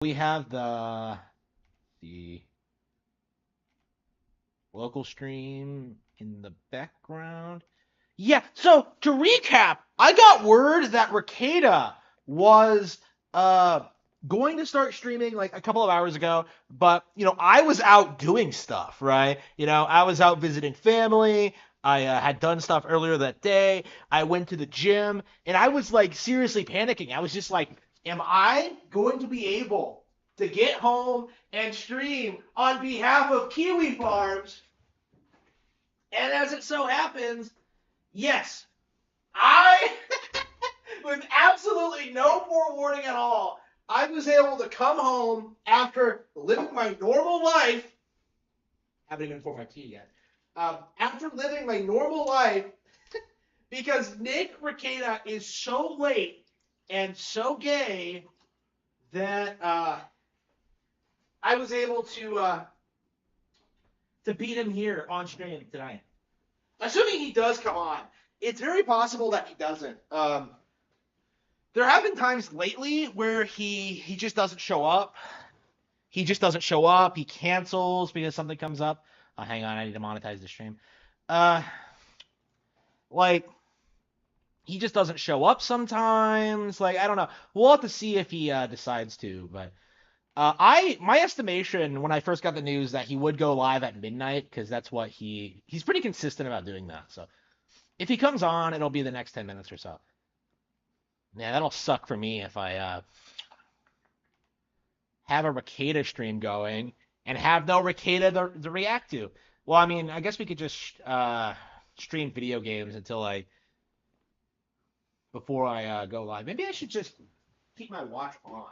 We have the local stream in the background. Yeah, so to recap, I got word that Rekieta was uh going to start streaming like a couple of hours ago, but I was out doing stuff, right? I was out visiting family. I had done stuff earlier that day. I went to the gym, and I was like seriously panicking. I was just like, am I going to be able to get home and stream on behalf of Kiwi Farms? And as it so happens, yes, I, with absolutely no forewarning at all, I was able to come home after living my normal life. Haven't even poured my tea yet. After living my normal life, because Nick Rekieta is so late and so gay that I was able to beat him here on stream tonight. Assuming he does come on, it's very possible that he doesn't. There have been times lately where he just doesn't show up. He just doesn't show up. He cancels because something comes up. Hang on, I need to monetize the stream. Uh, like he just doesn't show up sometimes. Like I don't know. We'll have to see if he decides to. But my estimation when I first got the news that he would go live at midnight because that's what he's pretty consistent about doing that. So if he comes on, it'll be the next 10 minutes or so. Yeah, that'll suck for me if I have a Rekieta stream going and have no Rekieta to react to. Well, I mean, I guess we could just stream video games until before I go live. Maybe I should just keep my watch on.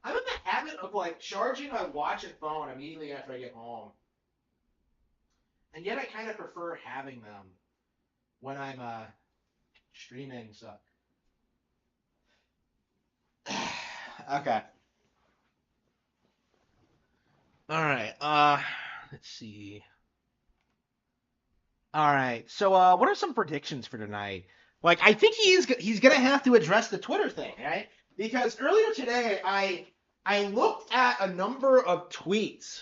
I'm in the habit of like charging my watch and phone immediately after I get home, and yet I kind of prefer having them when I'm streaming. So okay. All right. Let's see. All right. So, what are some predictions for tonight? Like, I think he's gonna have to address the Twitter thing, right? Because earlier today, I looked at a number of tweets.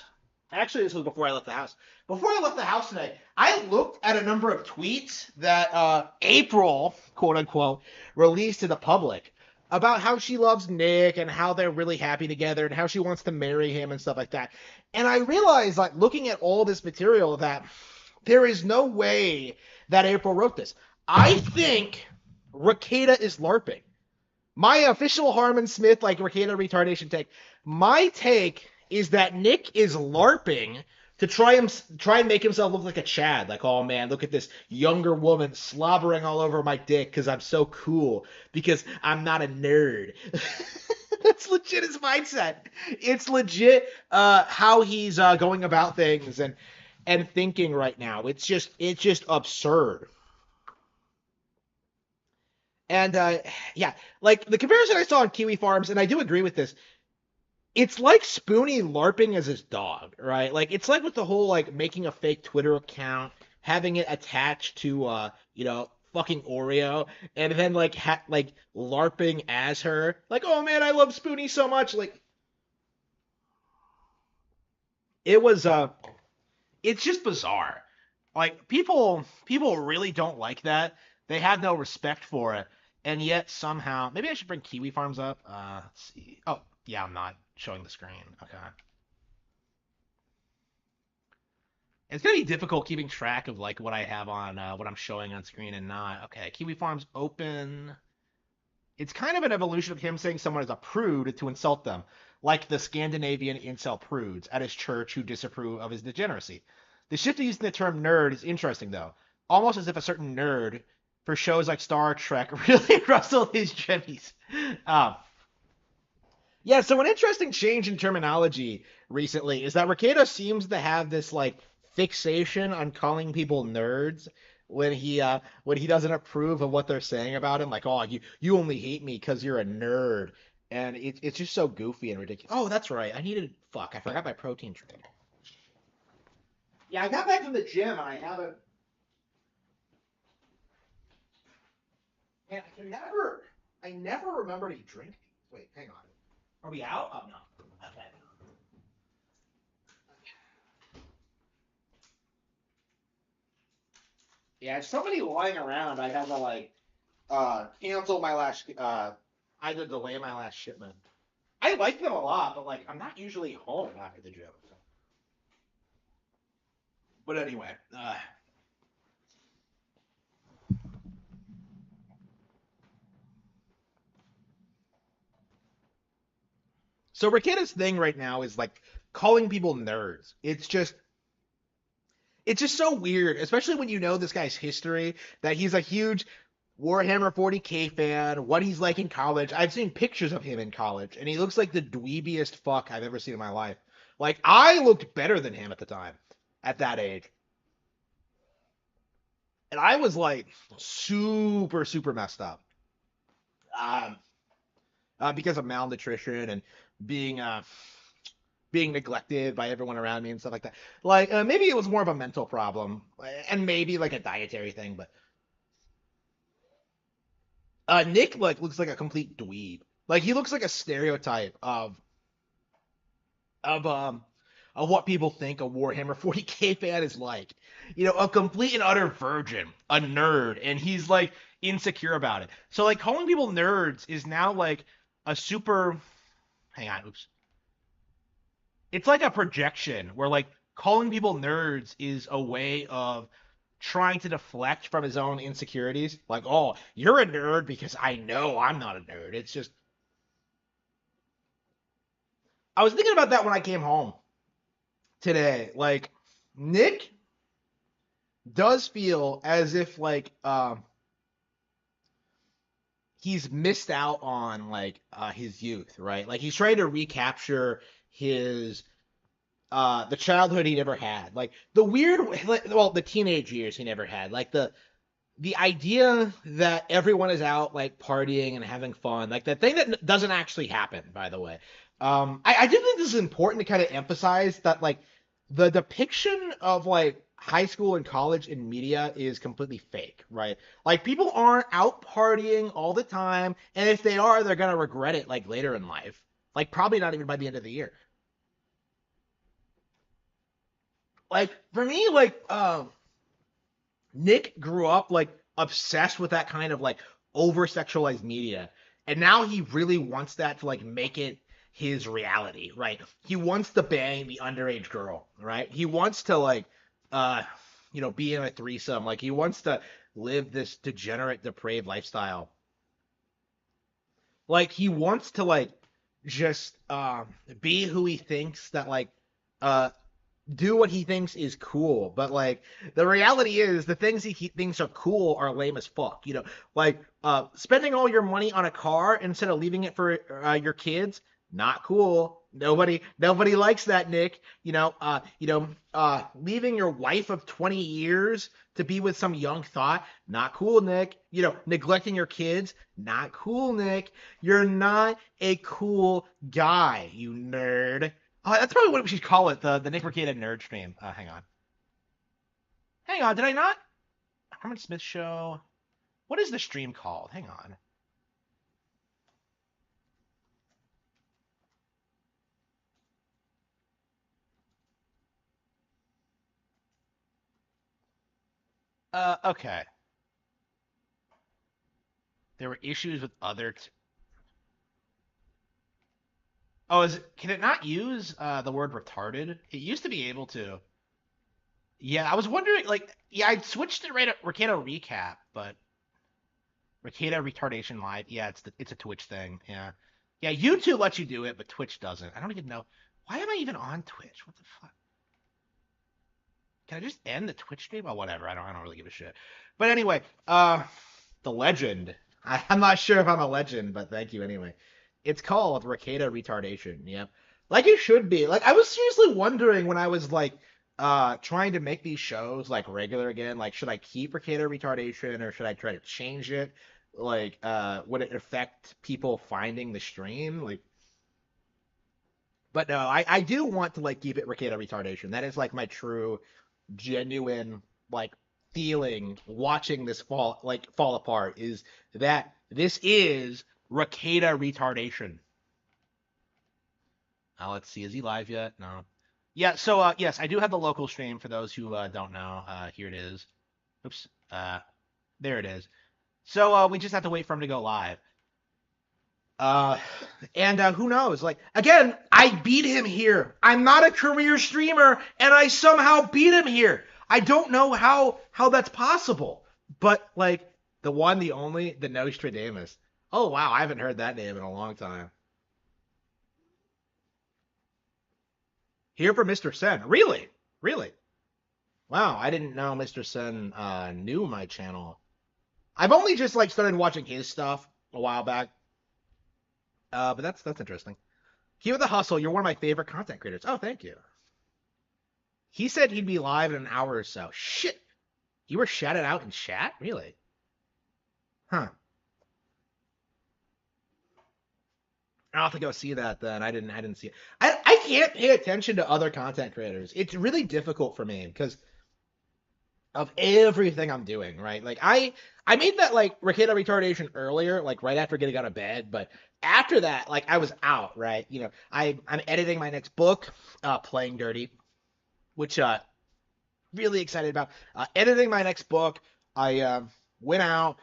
Actually, this was before I left the house. Before I left the house today, I looked at a number of tweets that April, quote unquote, released to the public about how she loves Nick and how they're really happy together and how she wants to marry him and stuff like that. And I realized, like, looking at all this material, that there is no way that April wrote this. I think Rekieta is LARPing. My official Harman Smith, like Rekieta retardation take. My take is that Nick is LARPing to try and make himself look like a Chad. Like, oh man, look at this younger woman slobbering all over my dick because I'm so cool because I'm not a nerd. That's legit his mindset. It's legit how he's going about things and thinking right now. It's just absurd. And yeah, like the comparison I saw on Kiwi Farms, and I do agree with this. It's like Spoonie LARPing as his dog, right? Like it's like with the whole like making a fake Twitter account, having it attached to fucking Oreo, and then like LARPing as her. Like, oh man, I love Spoonie so much. Like it was it's just bizarre. Like people really don't like that. They have no respect for it, and yet somehow maybe I should bring Kiwi Farms up. Let's see. Oh yeah, I'm not showing the screen. Okay. It's gonna be difficult keeping track of like what I have on what I'm showing on screen and not. Okay, Kiwi Farms open. It's kind of an evolution of him saying someone is a prude to insult them, like the Scandinavian incel prudes at his church who disapprove of his degeneracy. The shift to using the term nerd is interesting, though, almost as if a certain nerd for shows like Star Trek really rustled his jimmies. Um, yeah, so an interesting change in terminology recently is that Rekieta seems to have this like fixation on calling people nerds when he doesn't approve of what they're saying about him, like, oh, you only hate me because you're a nerd, and it's just so goofy and ridiculous. Oh, that's right, I forgot my protein drink. Yeah, I got back from the gym and I haven't. Man, I never remember to drink these. Wait, hang on. Are we out? Oh no. Okay. Yeah, it's so many lying around. I had to like cancel my last I had to delay my last shipment. I like them a lot, but like I'm not usually home after the gym. So. But anyway, so Rekieta's thing right now is like calling people nerds. It's just so weird, especially when you know this guy's history, that he's a huge Warhammer 40K fan, what he's like in college. I've seen pictures of him in college, and he looks like the dweebiest fuck I've ever seen in my life. Like, I looked better than him at the time, at that age. And I was like super, super messed up. Um, because of malnutrition and being being neglected by everyone around me and stuff like that. Like maybe it was more of a mental problem and maybe like a dietary thing, but Nick like looks like a complete dweeb. Like he looks like a stereotype of um of what people think a Warhammer 40K fan is like. You know, a complete and utter virgin, a nerd, and he's like insecure about it. So like calling people nerds is now like a super hang on, oops. It's like a projection where like calling people nerds is a way of trying to deflect from his own insecurities. Like, oh, you're a nerd because I know I'm not a nerd. It's just I was thinking about that when I came home today. Like, Nick does feel as if like he's missed out on like his youth, right? Like he's trying to recapture his the childhood he never had, like the weird, like, well, the teenage years he never had, like the idea that everyone is out like partying and having fun, like that thing that doesn't actually happen, by the way. I do think this is important to kind of emphasize that like the depiction of like high school and college in media is completely fake, right? Like people aren't out partying all the time, and if they are, they're gonna regret it like later in life. Like probably not even by the end of the year. Like for me, like Nick grew up like obsessed with that kind of like over sexualized media. And now he really wants that to like make it his reality, right? He wants to bang the underage girl, right? He wants to like uh be in a threesome. Like he wants to live this degenerate, depraved lifestyle. Like he wants to like just be who he thinks that like uh do what he thinks is cool, but like the reality is the things he thinks are cool are lame as fuck. Like spending all your money on a car instead of leaving it for your kids, not cool. Nobody likes that, Nick. Leaving your wife of 20 years to be with some young thought, not cool, Nick. Neglecting your kids, not cool, Nick. You're not a cool guy, you nerd. That's probably what we should call it, the Nick Rekieta nerd stream. Hang on, did I not? Harman Smith show. What is the stream called? Hang on. Okay. There were issues with other. Oh, can it not use the word retarded? It used to be able to. Yeah, I was wondering, like, yeah, I switched it right at Rekieta recap, but Rekieta retardation live. Yeah, it's a Twitch thing. Yeah, yeah, YouTube lets you do it, but Twitch doesn't. I don't even know why am I even on Twitch. What the fuck? Can I just end the Twitch stream? Oh, whatever. I don't really give a shit. But anyway, the legend. I'm not sure if I'm a legend, but thank you anyway. It's called Rekieta Retardation. Yep. Like it should be. Like I was seriously wondering when I was like trying to make these shows like regular again, like should I keep Rekieta Retardation or should I try to change it? Like would it affect people finding the stream? Like but no, I do want to like keep it Rekieta Retardation. That is like my true genuine like feeling watching this fall apart is that this is Rekieta Retardation. Let's see. Is he live yet? No. Yeah. So yes, I do have the local stream for those who don't know. Here it is. Oops. There it is. So we just have to wait for him to go live. Uh, and who knows? Like again, I beat him here. I'm not a career streamer, and I somehow beat him here. I don't know how that's possible. But like the one, the only, the Nostradamus. Oh wow, I haven't heard that name in a long time. Here for Mr. Sen. Really? Really? Wow, I didn't know Mr. Sen knew my channel. I've only just like started watching his stuff a while back. But that's interesting. Here with the hustle, you're one of my favorite content creators. Oh, thank you. He said he'd be live in an hour or so. Shit. You were shouted out in chat? Really? Huh. I'll have to go see that then. I didn't see it. I can't pay attention to other content creators. It's really difficult for me because of everything I'm doing, right? Like I made that like Rekieta retardation earlier, like right after getting out of bed, but after that, like I was out, right? You know, I'm editing my next book, Playing Dirty, which really excited about. Editing my next book. I went out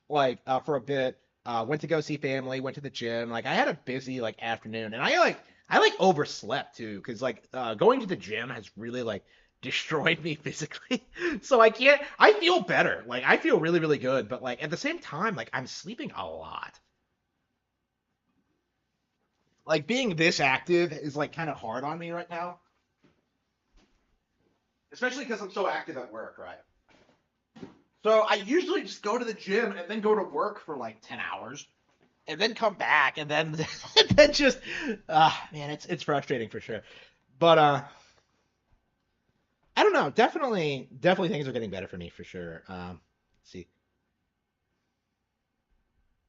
like for a bit, went to go see family, went to the gym. Like I had a busy like afternoon, and I like overslept too, because like going to the gym has really like destroyed me physically. So I can't. I feel better. Like I feel really really good, but like at the same time, like I'm sleeping a lot. Like being this active is like kind of hard on me right now, especially because I'm so active at work, right? So I usually just go to the gym and then go to work for like 10 hours and then come back and then and then just man, it's frustrating for sure. But I don't know. Definitely things are getting better for me for sure. Let's see.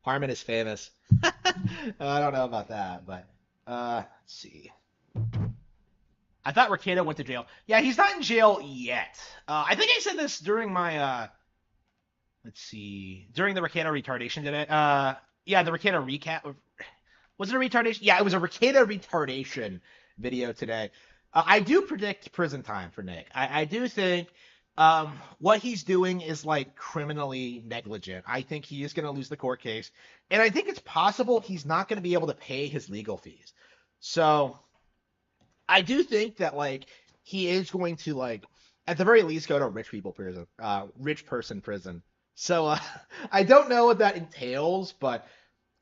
Harman is famous. I don't know about that, but let's see. I thought Rekieta went to jail. Yeah, he's not in jail yet. I think I said this during my let's see, during the Rekieta retardation today. Yeah, the Rekieta recap. Was it a retardation? Yeah, it was a Rekieta retardation video today. I do predict prison time for Nick. I do think what he's doing is like criminally negligent. I think he is going to lose the court case, and I think it's possible he's not going to be able to pay his legal fees. So I do think that like he is going to like at the very least go to rich people prison, rich person prison. So I don't know what that entails, but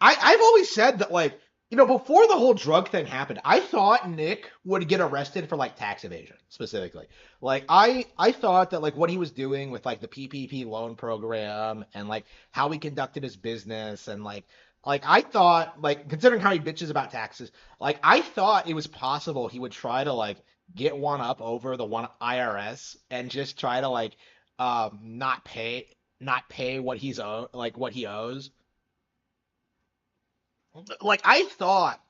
I've always said that like before the whole drug thing happened, I thought Nick would get arrested for like tax evasion specifically. Like I thought that like what he was doing with like the PPP loan program and like how he conducted his business and like I thought like considering how he bitches about taxes, like I thought it was possible he would try to like get one up over the one IRS and just try to like not pay what what he owes. Like I thought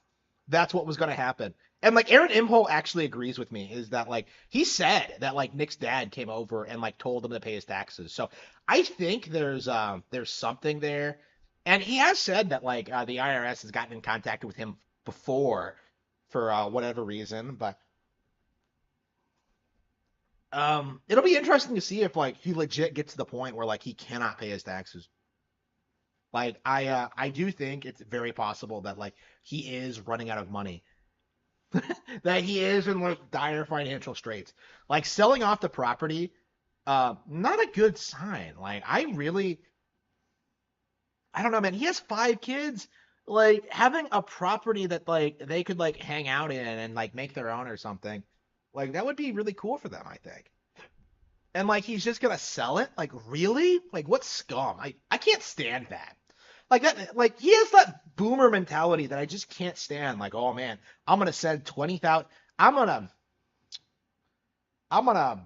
that's what was going to happen. And like Aaron Imhol actually agrees with me is that like he said that like Nick's dad came over and like told him to pay his taxes. So I think there's something there. And he has said that like the IRS has gotten in contact with him before for whatever reason, but it'll be interesting to see if like he legit gets to the point where like he cannot pay his taxes. Like I do think it's very possible that like he is running out of money. That he is in like dire financial straits. Like selling off the property, not a good sign. Like I don't know, man. He has 5 kids. Like having a property that like they could like hang out in and like make their own or something. Like that would be really cool for them, I think. And like he's just gonna sell it? Like really? Like what scum? I can't stand that. Like that like he has that boomer mentality that I just can't stand. Like, oh man, I'm gonna send 20,000 I'm gonna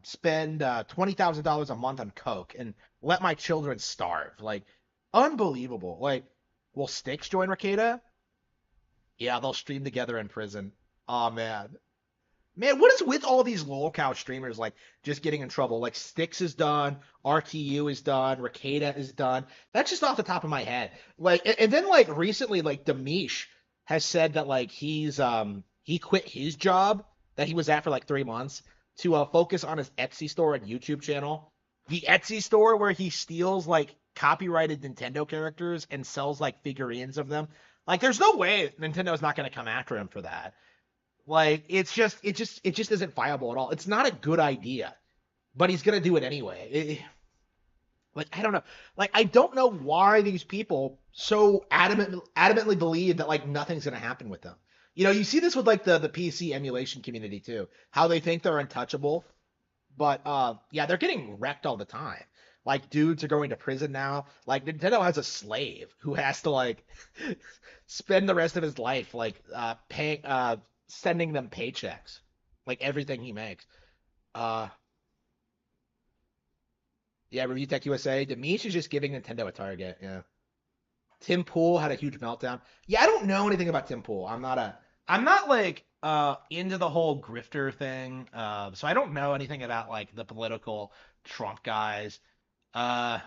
spend $20,000 a month on coke and let my children starve. Like unbelievable. Like will Sticks join Rekieta? Yeah, they'll stream together in prison. Oh man. Man, what is with all these lolcow streamers like just getting in trouble? Like Styx is done, RTU is done, Rekieta is done. That's just off the top of my head. Like, and then like recently, like Demish has said that like he quit his job that he was at for like 3 months to focus on his Etsy store and YouTube channel. The Etsy store where he steals like copyrighted Nintendo characters and sells like figurines of them. Like there's no way Nintendo's not going to come after him for that. Like it just isn't viable at all. It's not a good idea, but he's going to do it anyway. Like I don't know. Like I don't know why these people so adamantly believe that like nothing's gonna happen with them. You see this with like the PC emulation community too. How they think they're untouchable, but yeah, they're getting wrecked all the time. Like dudes are going to prison now. Like Nintendo has a slave who has to like spend the rest of his life like paying sending them paychecks, like everything he makes. Uh yeah, Review Tech USA. Demish is just giving Nintendo a target. Yeah. Tim Pool had a huge meltdown. Yeah, I don't know anything about Tim Pool. I'm not like into the whole grifter thing. So I don't know anything about like the political Trump guys. Uh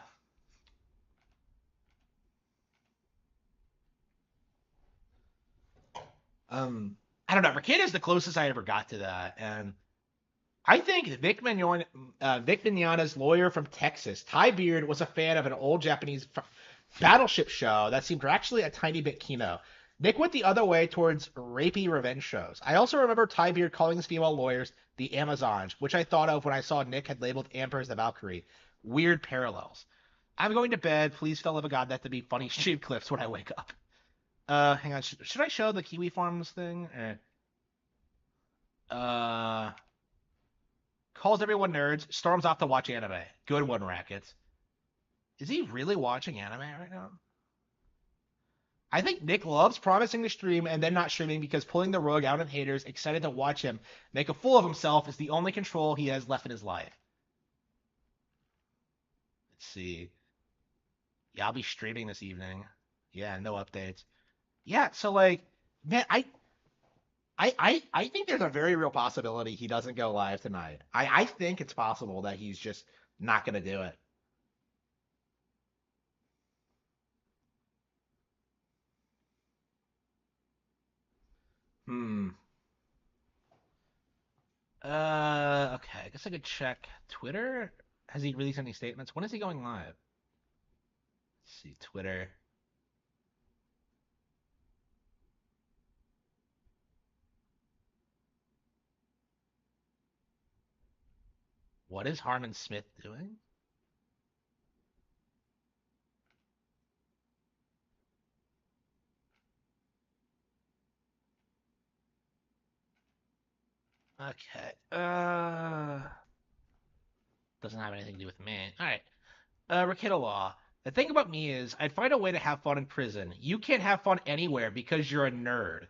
I don't know. Rekieta is the closest I ever got to that, and I think Vic Mignogna's lawyer from Texas, Ty Beard, was a fan of an old Japanese battleship show that seemed actually a tiny bit kino. Nick went the other way towards rapey revenge shows. I also remember Ty Beard calling his female lawyers the Amazons, which I thought of when I saw Nick had labeled Amber as the Valkyrie. Weird parallels. I'm going to bed. Please, fellow of God, that to be funny stream clips when I wake up. Hang on. Should I show the Kiwi Farms thing? Uh, calls everyone nerds. Storms off to watch anime. Good one, Rackets. Is he really watching anime right now? I think Nick loves promising to stream and then not streaming because pulling the rug out on haters excited to watch him make a fool of himself is the only control he has left in his life. Let's see. Yeah, I'll be streaming this evening. Yeah, no updates. Yeah, so like, man, I think there's a very real possibility he doesn't go live tonight. I think it's possible that he's just not gonna do it. Hmm. Okay. I guess I could check Twitter. Has he released any statements? When is he going live? Let's see, Twitter. What is Harman Smith doing? Okay. Doesn't have anything to do with me. All right. Rekieta Law. The thing about me is, I'd find a way to have fun in prison. You can't have fun anywhere because you're a nerd.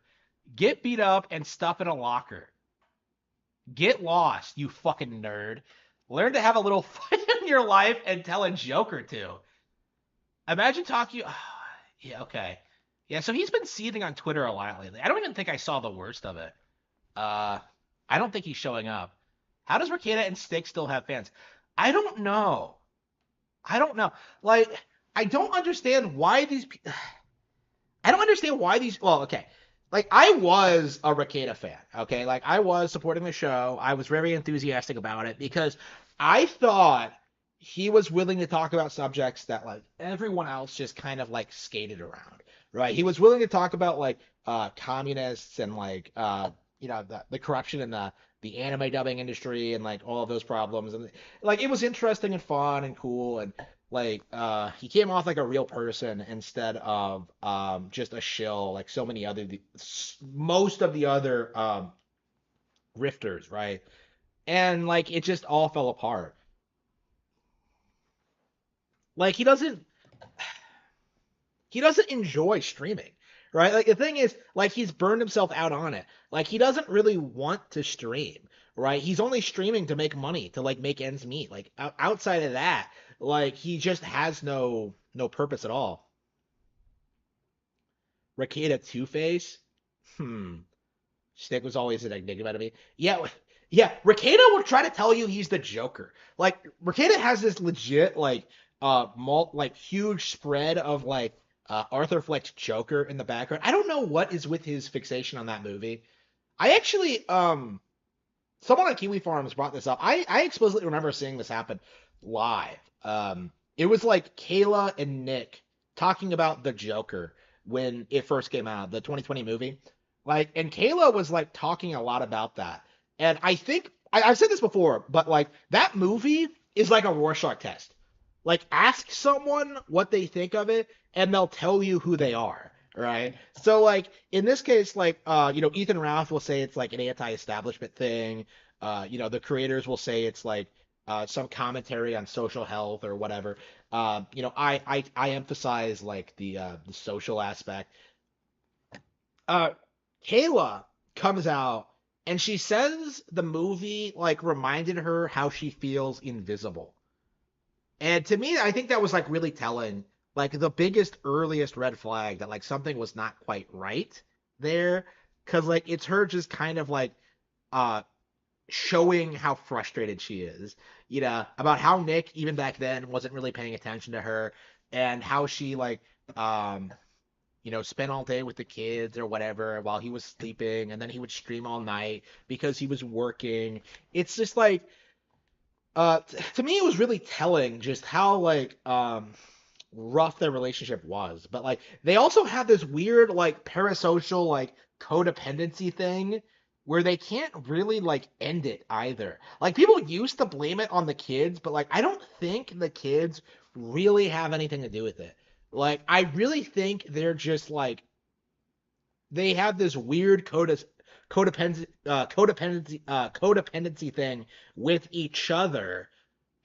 Get beat up and stuff in a locker. Get lost, you fucking nerd. Learn to have a little fun in your life and tell a joke or two. Imagine talking. Yeah, okay. Yeah, so he's been seething on Twitter a lot lately. I don't even think I saw the worst of it. Uh, I don't think he's showing up. How does Rekieta and Stick still have fans? I don't know. I don't know. Like, I don't understand why these. I don't understand why these. Well, okay. Like, I was a Rekieta fan. Okay, like I was supporting the show. I was very enthusiastic about it because I thought he was willing to talk about subjects that like everyone else just kind of like skated around. Right? He was willing to talk about like communists and like the corruption in the anime dubbing industry and like all of those problems and like it was interesting and fun and cool and like he came off like a real person instead of just a shill like so many other most of the other rifters, right? And like it just all fell apart. Like he doesn't enjoy streaming, right? Like the thing is, like he's burned himself out on it. Like he doesn't really want to stream, right? He's only streaming to make money, to like make ends meet. Like outside of that, like he just has no purpose at all. Rekieta Two Face, hmm. Stick was always an enigma to me. Yeah, yeah. Rekieta will try to tell you he's the Joker. Like Rekieta has this legit like like huge spread of like Arthur Fleck's Joker in the background. I don't know what is with his fixation on that movie. I actually, someone on Kiwi Farms brought this up. I explicitly remember seeing this happen live. It was like Kayla and Nick talking about the Joker when it first came out, the 2020 movie. Like, and Kayla was like talking a lot about that. And I think I've said this before, but like that movie is like a Rorschach test. Like, ask someone what they think of it, and they'll tell you who they are. Right. So like in this case, like Ethan Ralph will say it's like an anti-establishment thing. The creators will say it's like some commentary on social health or whatever. I emphasize like the social aspect. Uh, Kayla comes out and she says the movie like reminded her how she feels invisible. And to me, I think that was like really telling, like the biggest, earliest red flag that like something was not quite right there. Cause like it's her just kind of like uh showing how frustrated she is, about how Nick, even back then, wasn't really paying attention to her, and how she like um spent all day with the kids or whatever while he was sleeping, and then he would stream all night because he was working. It's just like to me it was really telling just how like rough their relationship was. But like they also have this weird like parasocial like codependency thing where they can't really like end it either. Like people used to blame it on the kids, but like I don't think the kids really have anything to do with it. Like I really think they're just like they have this weird codependency thing with each other,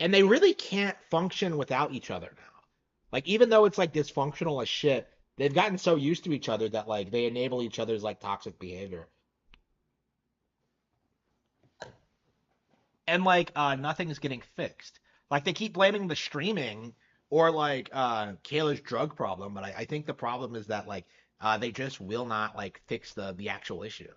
and they really can't function without each other now. Like even though it's like dysfunctional as shit, they've gotten so used to each other that like they enable each other's like toxic behavior. And like nothing is getting fixed. Like they keep blaming the streaming or like Kayla's drug problem, but I think the problem is that like they just will not like fix the actual issue.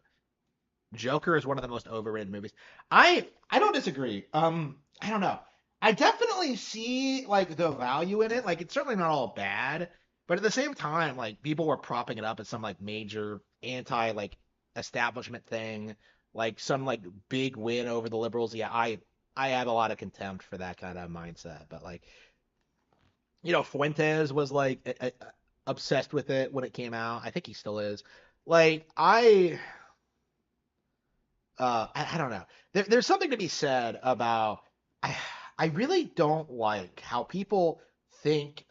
Joker is one of the most overrated movies. I don't disagree. I don't know. I definitely see like the value in it. Like it's certainly not all bad, but at the same time, like people were propping it up as some like major anti like establishment thing, like some like big win over the liberals. Yeah, I have a lot of contempt for that kind of mindset. But like, Fuentes was like obsessed with it when it came out. I think he still is. Like I don't know. There's something to be said about I I really don't like how people think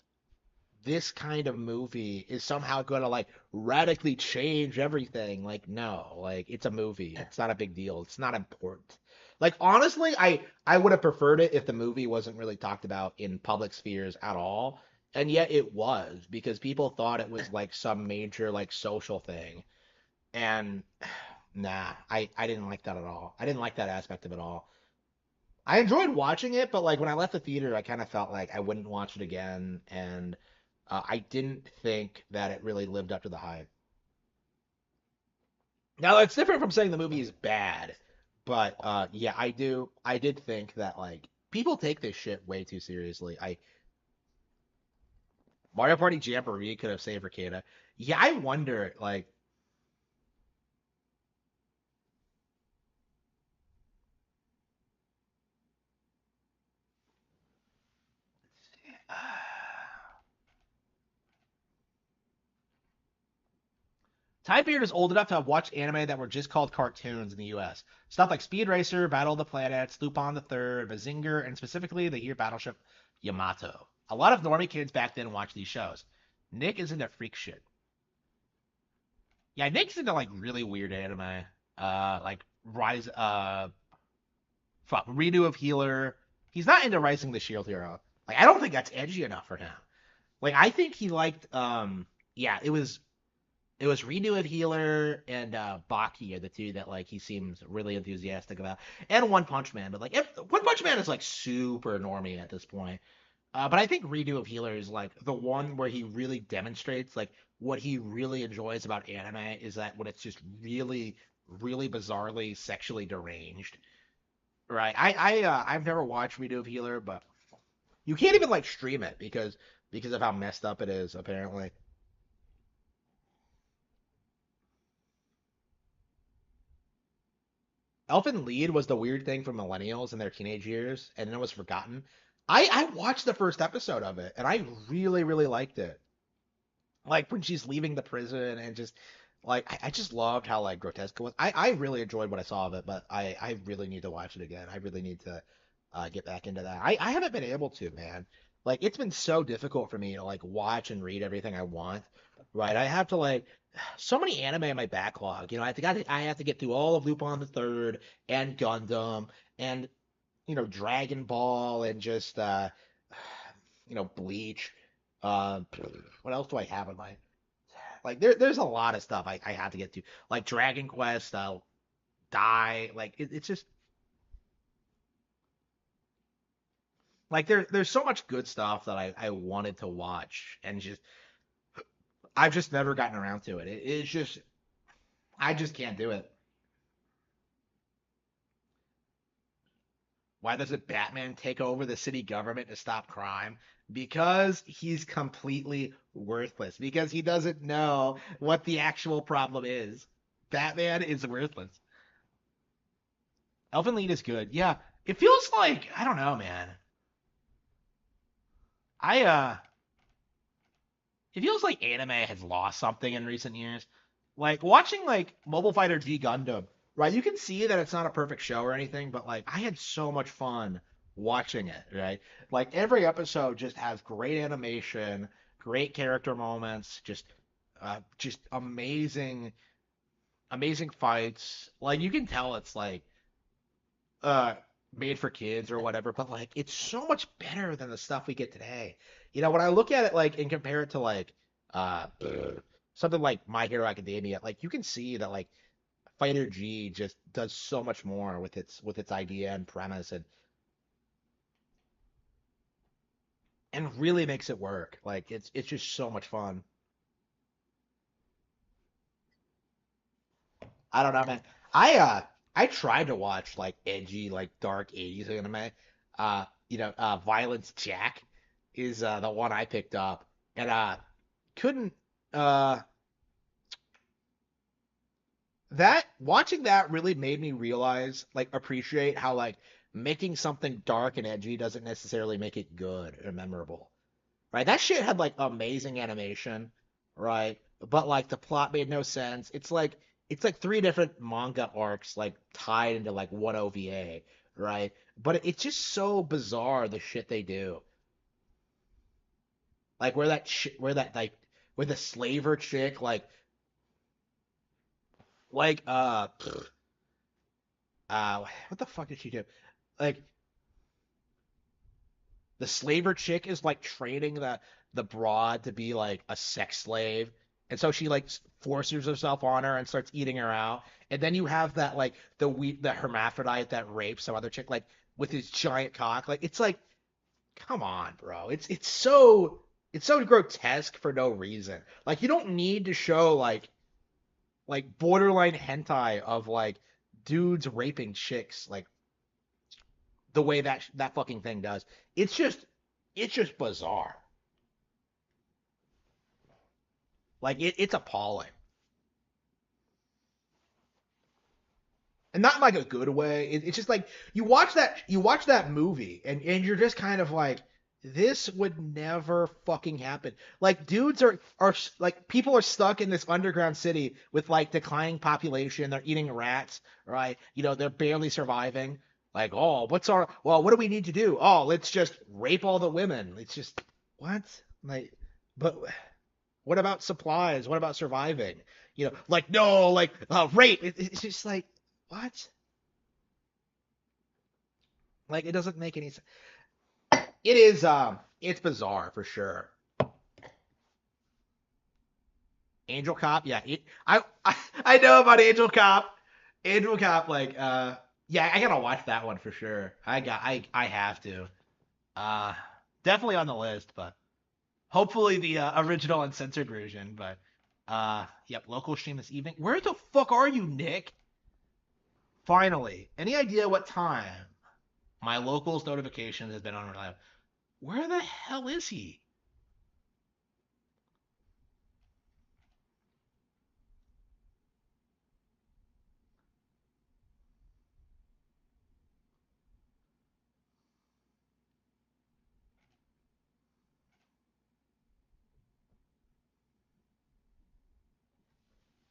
this kind of movie is somehow going to like radically change everything. Like no, like it's a movie. It's not a big deal. It's not important. Like honestly, I would have preferred it if the movie wasn't really talked about in public spheres at all. And yet it was because people thought it was like some major like social thing. And nah, I didn't like that at all. I didn't like that aspect of it all. I enjoyed watching it, but like when I left the theater, I kind of felt like I wouldn't watch it again, and I didn't think that it really lived up to the hype. Now it's different from saying the movie is bad, but yeah, I did think that like people take this shit way too seriously. I Mario Party Jamboree could have saved Rekieta. Yeah, I wonder like Time period is old enough to have watched anime that were just called cartoons in the US. Stuff like Speed Racer, Battle of the Planets, Lupin the Third, Mazinger, and specifically the Year Battleship Yamato. A lot of normie kids back then watched these shows. Nick is into freak shit. Yeah, Nick's into like really weird anime. Like Rise fuck, Redo of Healer. He's not into Rising the Shield Hero. Like I don't think that's edgy enough for him. Like I think he liked yeah, it was Renew of Healer and Baki are the two that like he seems really enthusiastic about, and One Punch Man. But like One Punch Man is like super normie at this point. But I think Redo of Healer is like the one where he really demonstrates like what he really enjoys about anime is that when it's just really, really bizarrely sexually deranged. Right. I've never watched Redo of Healer, but you can't even like stream it because of how messed up it is apparently. Elfen Lied was the weird thing for millennials in their teenage years, and then it was forgotten. I watched the first episode of it, and I really, really liked it. Like when she's leaving the prison and just like I just loved how like grotesque it was. I really enjoyed what I saw of it, but I really need to watch it again. I really need to get back into that. I haven't been able to, man. Like it's been so difficult for me to like watch and read everything I want. Right? I have to like so many anime in my backlog. I have to get through all of Lupin the Third and Gundam and Dragon Ball and just Bleach. Uh, what else do I have in my like? There's a lot of stuff I have to get to, like Dragon Quest, Die. Like it's just like there's so much good stuff that I wanted to watch, and just I've just never gotten around to it. It's just I just can't do it. Why doesn't Batman take over the city government to stop crime? Because he's completely worthless. Because he doesn't know what the actual problem is. Batman is worthless. Elfen Lied is good. Yeah, it feels like I don't know, man. I it feels like anime has lost something in recent years. Like watching like Mobile Fighter G Gundam, right? You can see that it's not a perfect show or anything, but like I had so much fun watching it, right? Like every episode just has great animation, great character moments, just amazing amazing fights. Like you can tell it's like uh made for kids or whatever, but like it's so much better than the stuff we get today. When I look at it like and compare it to like uh something like My Hero Academia, like you can see that like Fighter G just does so much more with its idea and premise and really makes it work. Like it's just so much fun. I don't know, man. I tried to watch like edgy, like dark 80s anime. Violence Jack is the one I picked up and couldn't uh that watching that really made me realize like appreciate how like making something dark and edgy doesn't necessarily make it good or memorable. Right? That shit had like amazing animation, right? But like the plot made no sense. It's like three different manga arcs like tied into like one OVA, right? But it's just so bizarre the shit they do. Like where the slaver chick like what the fuck did she do? Like the slaver chick is like training the broad to be like a sex slave, and so she like forces herself on her and starts eating her out. And then you have that like the hermaphrodite that rapes some other chick like with his giant cock. Like it's like, come on, bro. It's so grotesque for no reason. Like you don't need to show like borderline hentai of like dudes raping chicks like the way that fucking thing does. It's just bizarre. Like it's appalling, and not in like a good way. It's just like you watch that movie, and you're just kind of like, this would never fucking happen. Like dudes are like people are stuck in this underground city with like declining population. They're eating rats, right? They're barely surviving. Like, oh, what do we need to do? Oh, let's just rape all the women. It's just what? Like, but what about supplies? What about surviving? Like no, like rape. It's just like what? Like it doesn't make any sense. It's bizarre for sure. Angel Cop, yeah. I know about Angel Cop. Angel Cop, like yeah, I gotta watch that one for sure. I have to. Uh, Definitely on the list, but hopefully the original uncensored version. But yep, local stream this evening. Where the fuck are you, Nick? Finally, any idea what time? My locals notification has been unreliable. Where the hell is he?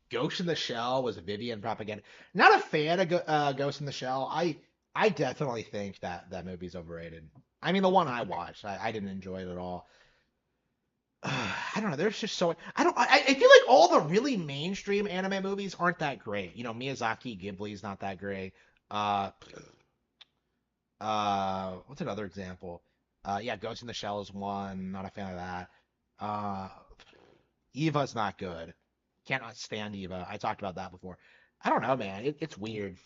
Ghost in the Shell was Vivian propaganda. Not a fan of Ghost in the Shell. I definitely think that that movie's overrated. I mean, the one I watched, I didn't enjoy it at all. I don't know. There's just so I don't. I feel like all the really mainstream anime movies aren't that great. You know, Miyazaki, Ghibli's not that great. Uh, what's another example? Yeah, Ghost in the Shell is one. Not a fan of that. Uh, Eva's not good. Cannot stand Eva. I talked about that before. I don't know, man. It's weird.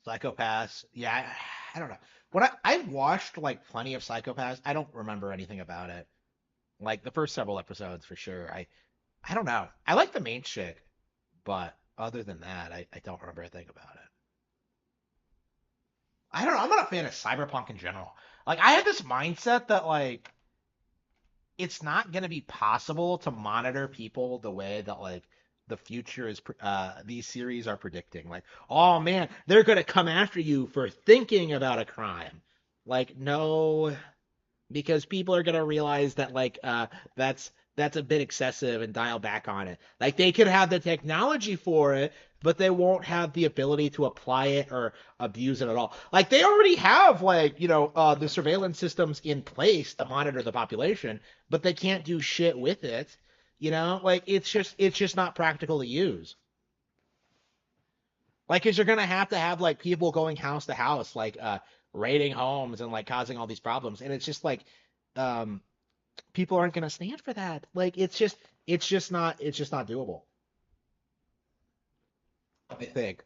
Psychopaths. Yeah, I don't know. When I've watched like plenty of Psychopaths, I don't remember anything about it. Like the first several episodes for sure. I don't know. I like the main chick, but other than that, I don't remember a thing about it. I don't know. I'm not a fan of cyberpunk in general. Like I have this mindset that like it's not going to be possible to monitor people the way that like the future is these series are predicting. Like, oh man, they're going to come after you for thinking about a crime. Like, no, because people are gonna realize that like that's a bit excessive and dial back on it. Like they could have the technology for it, but they won't have the ability to apply it or abuse it at all. Like they already have like the surveillance systems in place to monitor the population, but they can't do shit with it. Like it's just not practical to use. Like, cause you're gonna have to have like people going house to house, like raiding homes and like causing all these problems, and it's just like um people aren't gonna stand for that. Like it's just not doable. I think.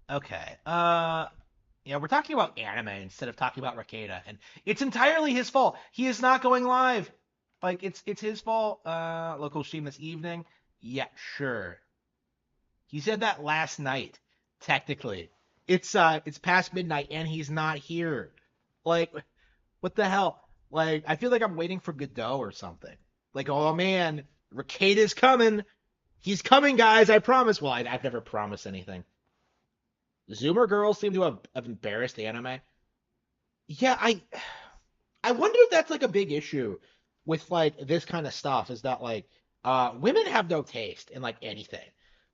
Okay. Yeah, we're talking about anime instead of talking about Rekieta, and it's entirely his fault. He is not going live. Like it's his fault. Local stream this evening. Yeah, sure. He said that last night. Technically, it's past midnight and he's not here. Like, what the hell? Like, I feel like I'm waiting for Godot or something. Like, oh man, Rekieta's coming. He's coming, guys. I promise. Well, I've never promised anything. Zoomer girls seem to have embarrassed anime. Yeah, I wonder if that's like a big issue with like this kind of stuff. Is that like women have no taste in like anything.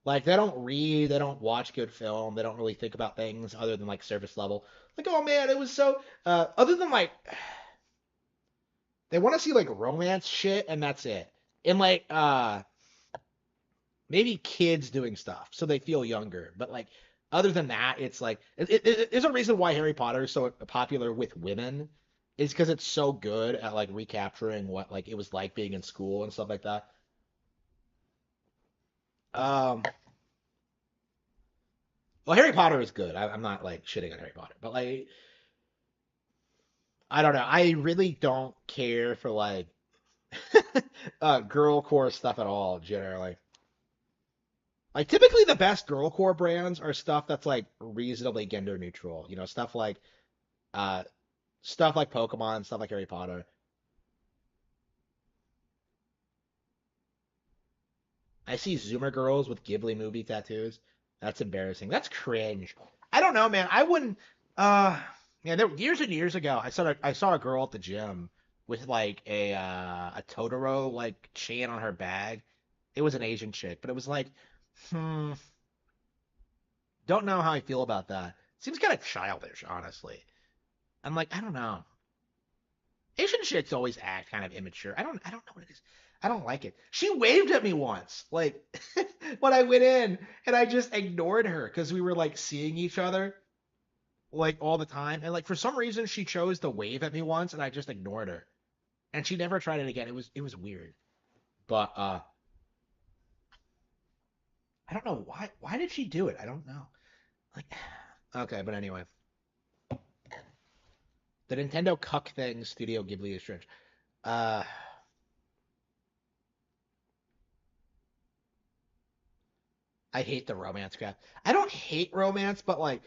Like they don't read, they don't watch good film, they don't really think about things other than like surface level. Like, oh man, it was so other than like they want to see like romance shit and that's it. And like maybe kids doing stuff so they feel younger. But like other than that, it's like there's a reason why Harry Potter is so popular with women is because it's so good at like recapturing what like it was like being in school and stuff like that. Um, well, Harry Potter is good. I'm not like shitting on Harry Potter, but like I don't know. I really don't care for like girl core stuff at all generally. Like typically the best girl core brands are stuff that's like reasonably gender neutral. Uh stuff like Pokemon, stuff like Harry Potter. I see Zoomer girls with Ghibli movie tattoos. That's embarrassing. That's cringe. I don't know, man. I wouldn't. Yeah, years and years ago, I saw a girl at the gym with like a Totoro like chain on her bag. It was an Asian chick, but it was like, hmm, don't know how I feel about that. Seems kind of childish, honestly. I'm like, I don't know. Asian chicks always act kind of immature. I don't know what it is. I don't like it. She waved at me once, like when I went in, and I just ignored her because we were like seeing each other like all the time, and like for some reason she chose to wave at me once, and I just ignored her, and she never tried it again. It was weird, but I don't know why. Why did she do it? I don't know. Like, okay, but anyway, the Nintendo cuck thing, Studio Ghibli is strange. Uh, I hate the romance crap. I don't hate romance, but like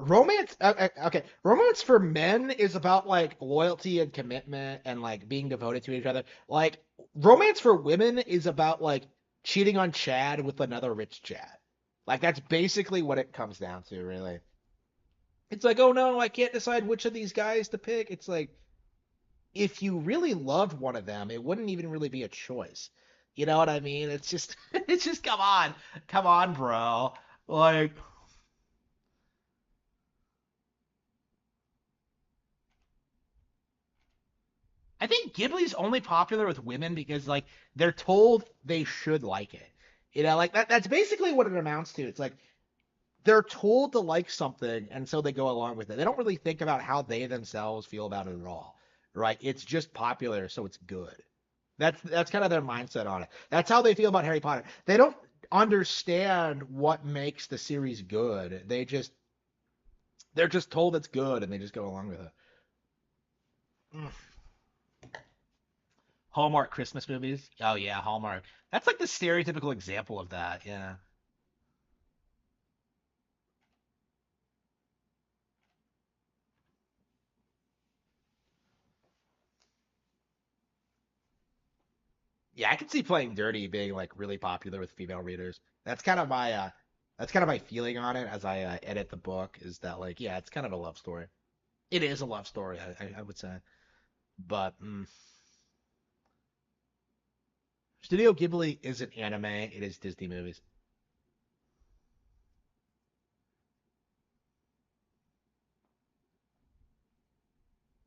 Romance, okay. Romance for men is about like loyalty and commitment and like being devoted to each other. Like romance for women is about like cheating on Chad with another rich Chad. Like that's basically what it comes down to, really. It's like, oh no, I can't decide which of these guys to pick. It's like if you really loved one of them, it wouldn't even really be a choice. You know what I mean? It's just, it's just, come on, bro. Like, I think Ghibli's only popular with women because like they're told they should like it. You know, like that's basically what it amounts to. It's like they're told to like something and so they go along with it. They don't really think about how they themselves feel about it at all. Right? It's just popular, so it's good. That's kind of their mindset on it. That's how they feel about Harry Potter. They don't understand what makes the series good. They're just told it's good and they just go along with it. Mm. Hallmark Christmas movies. Oh yeah, Hallmark. That's like the stereotypical example of that. Yeah. Yeah, I can see playing dirty being like really popular with female readers. That's kind of my feeling on it as I edit the book is that like yeah, it's kind of a love story. It is a love story, I would say. But Studio Ghibli isn't anime, it is Disney movies.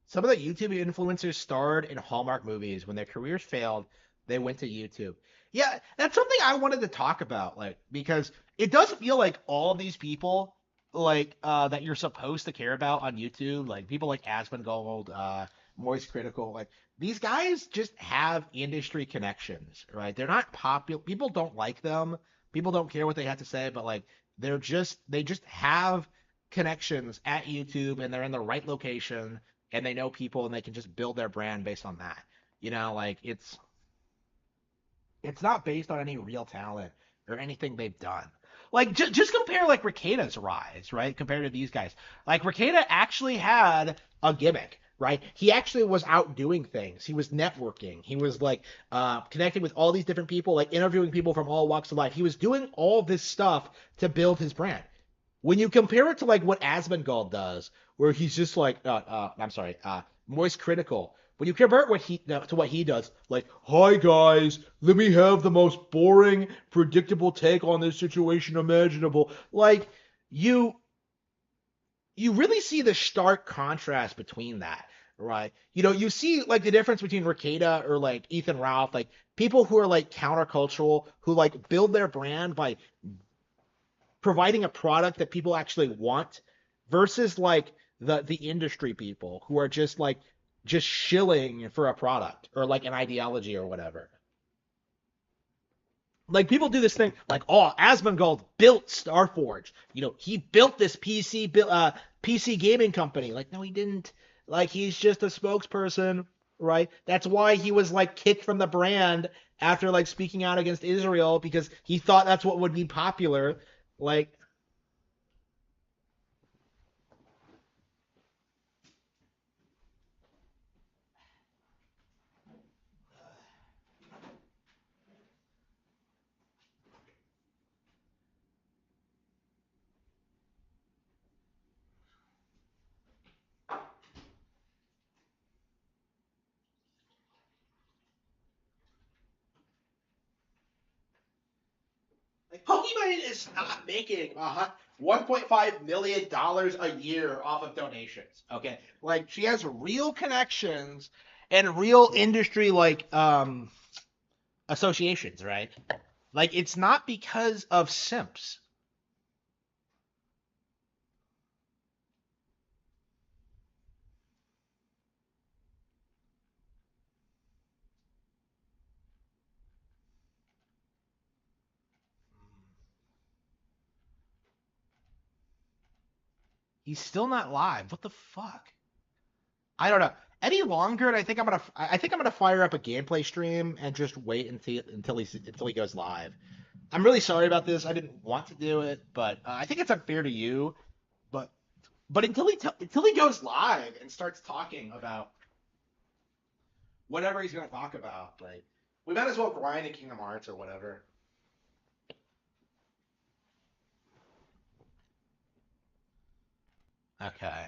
Some of the YouTube influencers starred in Hallmark movies. When their careers failed, they went to YouTube. Yeah, that's something I wanted to talk about, like, because it does feel like all of these people, like, that you're supposed to care about on YouTube, like people like Asmongold, Moist Critical, like these guys just have industry connections, right? They're not popular. People don't like them. People don't care what they have to say, but like they just have connections at YouTube and they're in the right location and they know people and they can just build their brand based on that. You know, like it's not based on any real talent or anything they've done. Like just compare like Rekieta's rise, right? Compared to these guys. Like Rekieta actually had a gimmick, right? He actually was out doing things. He was networking. He was like connecting with all these different people, like interviewing people from all walks of life. He was doing all this stuff to build his brand. When you compare it to like what Asmongold does, where he's just like, I'm sorry, Moist Critical. When you compare it to what he does, like, hi guys, let me have the most boring, predictable take on this situation imaginable. Like, you you really see the stark contrast between that, right? You know, you see like the difference between Rekieta or like Ethan Ralph, like people who are like countercultural, who like build their brand by providing a product that people actually want versus like the industry people who are just like just shilling for a product or like an ideology or whatever. Like people do this thing like, oh, Asmongold built Starforge. You know, he built this PC gaming company. Like, no, he didn't. Like, he's just a spokesperson, right? That's why he was like kicked from the brand after like speaking out against Israel because he thought that's what would be popular. Like, like Pokemon is not making 1.5 million dollars a year off of donations. Okay, like she has real connections and real industry like associations, right? Like it's not because of simps. He's still not live. What the fuck? I don't know. Any longer, and I think I'm gonna fire up a gameplay stream and just wait until he goes live. I'm really sorry about this. I didn't want to do it, but I think it's unfair to you. But But until he goes live and starts talking about whatever he's gonna talk about, like we might as well grind in Kingdom Hearts or whatever. Okay.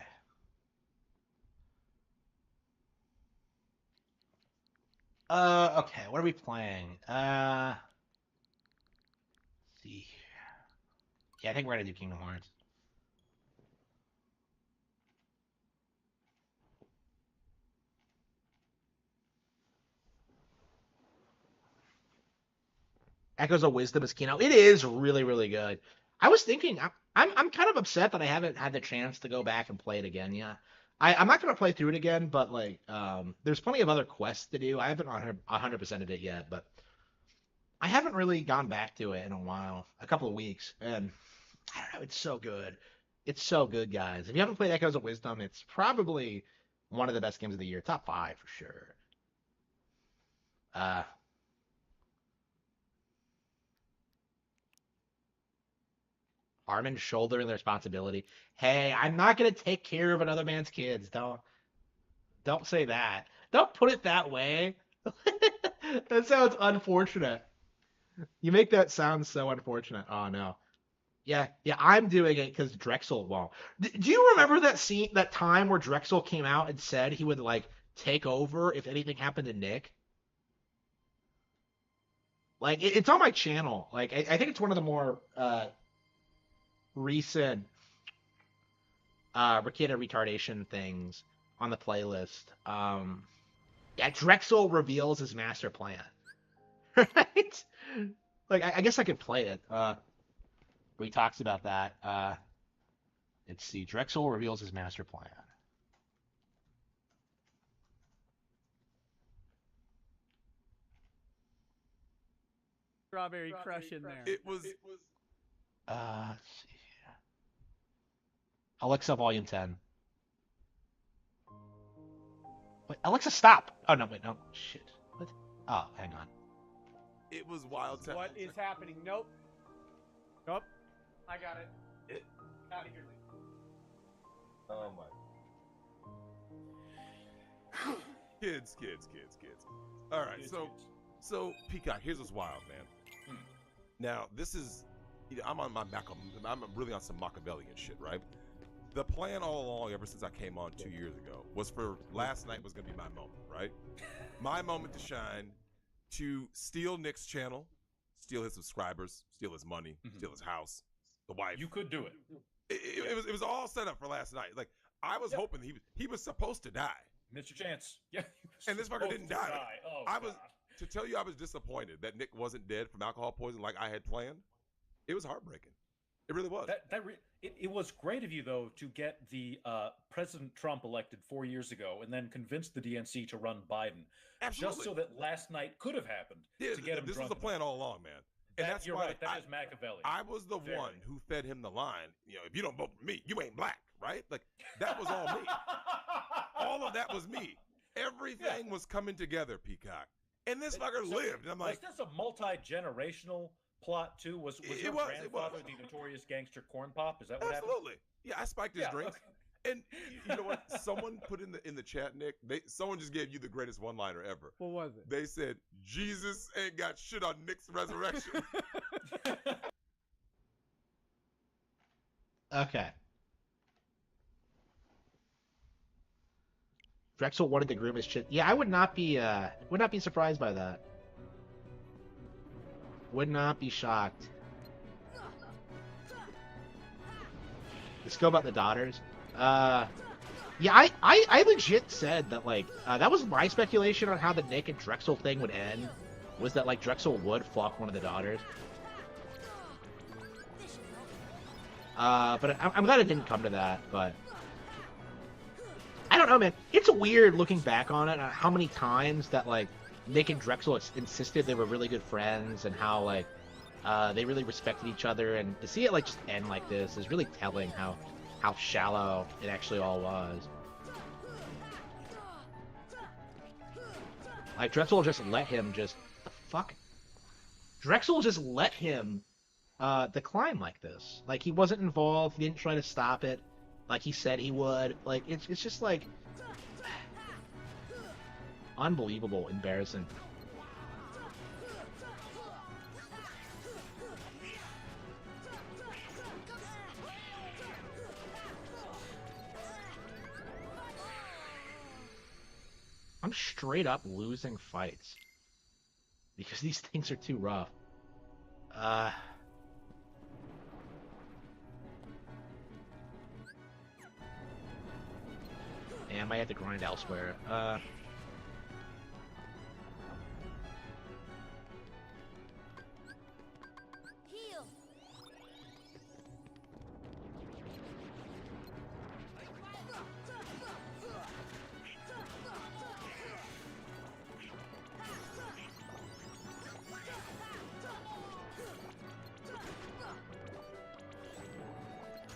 Okay, what are we playing? Let's see. Yeah, I think we're gonna do Kingdom Hearts. Echoes of Wisdom is Kino. It is really, really good. I was thinking, I'm kind of upset that I haven't had the chance to go back and play it again yet. I'm not gonna play through it again, but like, there's plenty of other quests to do. I haven't 100%ed it yet, but I haven't really gone back to it in a while, a couple of weeks, and I don't know, it's so good. It's so good, guys. If you haven't played Echoes of Wisdom, it's probably one of the best games of the year, top five for sure. Uh, Harman shouldering the responsibility. Hey, I'm not gonna take care of another man's kids. Don't say that. Don't put it that way. That sounds unfortunate. You make that sound so unfortunate. Oh no. Yeah, I'm doing it because Drexel won't. Do you remember that scene, that time where Drexel came out and said he would like take over if anything happened to Nick? Like it's on my channel. Like I think it's one of the more recent Rekieta retardation things on the playlist. Yeah, Drexel reveals his master plan. Right? Like I guess I could play it. Where he talks about that. Let's see. Drexel reveals his master plan. Strawberry crush in there. It was. Let's see. Alexa, volume 10. Wait, Alexa, stop! Oh no, wait, no, shit. What? Oh, hang on. It was wild time. What is happening? Nope. Nope. I got it. Out of here. Oh my. Kids. All right, so Peacock, here's what's wild, man. Now this is, I'm on I'm really on some Machiavellian shit, right? The plan all along, ever since I came on 2 years ago, was for last night was gonna be my moment, right? My moment to shine, to steal Nick's channel, steal his subscribers, steal his money, steal his house, the wife. You could do it. It was all set up for last night. Like I was hoping he was supposed to die. Missed your chance. Yeah. And this fucker didn't die. Oh, I was God. to tell you I was disappointed that Nick wasn't dead from alcohol poisoning like I had planned. It was heartbreaking. It really was. It was great of you though to get the President Trump elected 4 years ago and then convince the DNC to run Biden. Absolutely. Just so that last night could have happened to get him This was drunk the plan all along, man. And that's you're why right. That is Machiavelli. I was the one who fed him the line. You know, if you don't vote for me, you ain't black, right? Like that was all me. All of that was me. Everything was coming together, Peacock. And this fucker lived. And I'm like, was this a multi-generational plot too? Was your grandfather the notorious gangster Corn Pop? Is that what happened? Absolutely. Yeah, I spiked his drinks. Okay. And you know what? Someone put in the chat, Nick. Someone just gave you the greatest one-liner ever. What was it? They said Jesus ain't got shit on Nick's resurrection. Okay. Drexel wanted to groom his chin. Yeah, I would not be surprised by that. Would not be shocked. Let's go about the daughters. Yeah, I legit said that, like, that was my speculation on how the Nick and Drexel thing would end, was that, like, Drexel would fuck one of the daughters. But I'm glad it didn't come to that, but I don't know, man. It's weird looking back on it, how many times that, like, Nick and Drexel insisted they were really good friends, and how, like, they really respected each other, and to see it, like, just end like this is really telling how shallow it actually all was. Like, Drexel just let him Drexel just let him decline like this. Like, he wasn't involved, he didn't try to stop it. like he said he would. Like it's just like unbelievable, embarrassing. I'm straight up losing fights because these things are too rough. And I might have to grind elsewhere. Heal.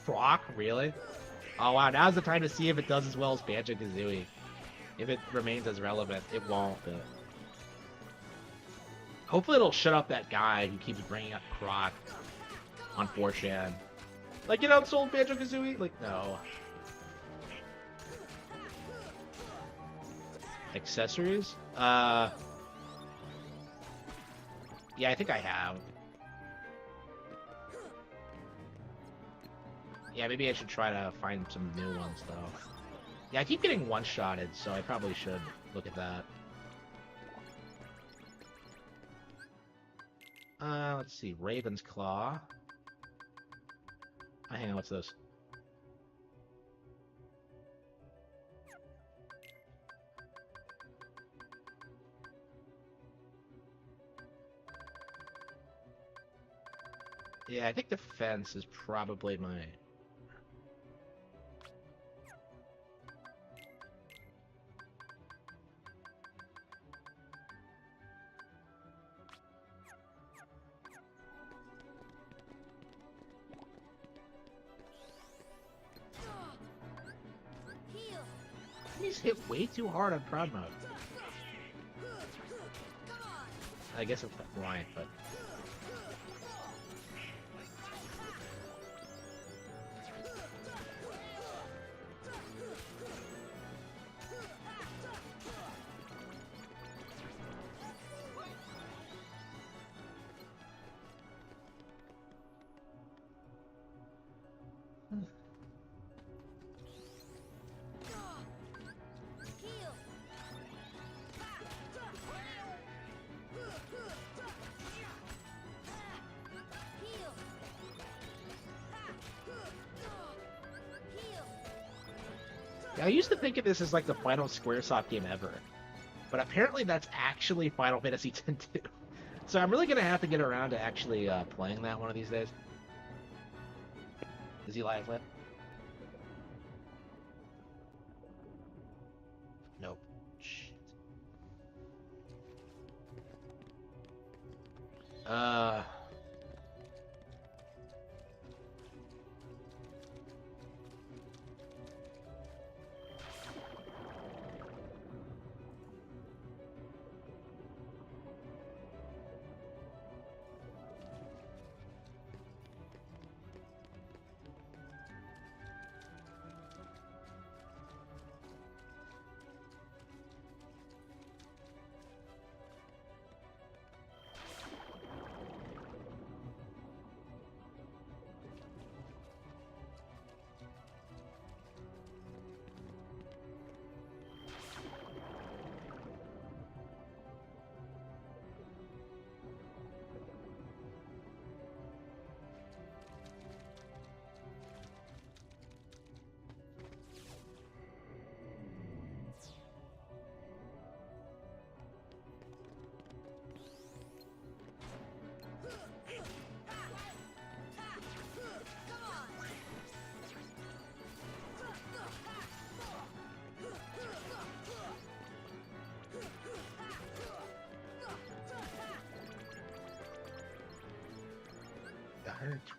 Proc, really? Oh wow, now's the time to see if it does as well as Banjo-Kazooie. If it remains as relevant, it won't, but... Hopefully it'll shut up that guy who keeps bringing up Croc on 4chan. Like, it outsold Banjo-Kazooie? Like, no. Accessories? Yeah, I think I have. Yeah, maybe I should try to find some new ones, though. Yeah, I keep getting one-shotted, so I probably should look at that. Let's see. Raven's Claw. Oh, hang on, what's this? Yeah, I think defense is probably my... Heal. He's hit way too hard on Proud Mode. I guess it's blind, but... Heal. Heal. Heal. Yeah, I used to think of this as like the final Squaresoft game ever. But apparently that's actually Final Fantasy X-2. So I'm really going to have to get around to actually playing that one of these days. Is he live, Lit? Nope. Shit.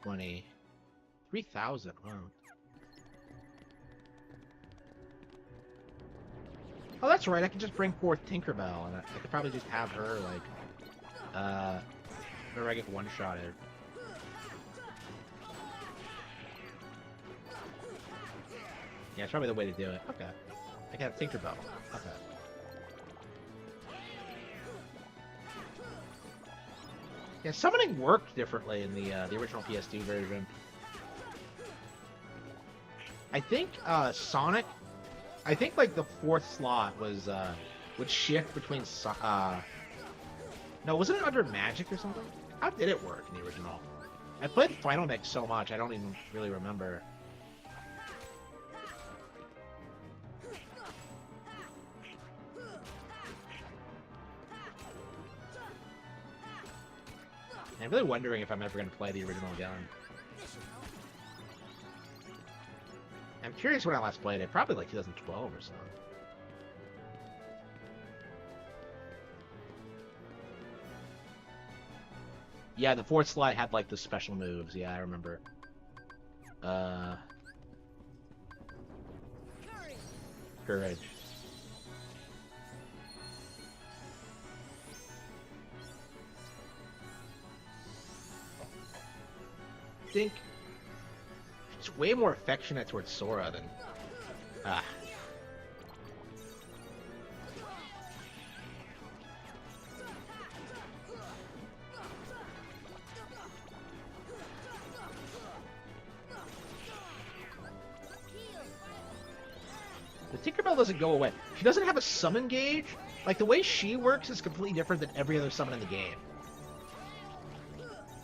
$120. 3,000. Wow. Oh, that's right. I can just bring forth Tinkerbell, and I could probably just have her, like, whenever I get one-shotted. Yeah, it's probably the way to do it. Okay. I got Tinkerbell. Okay. Yeah, summoning worked differently in the original PS2 version. I think Sonic. I think like the fourth slot was would shift between. No, wasn't it under Magic or something? How did it work in the original? I played Final Mix so much, I don't even really remember. I'm really wondering if I'm ever going to play the original again. I'm curious when I last played it. Probably like 2012 or so. Yeah, the fourth slot had like the special moves. Yeah, I remember. Courage. I think it's way more affectionate towards Sora than the Tinkerbell doesn't go away. She doesn't have a summon gauge. Like the way she works is completely different than every other summon in the game.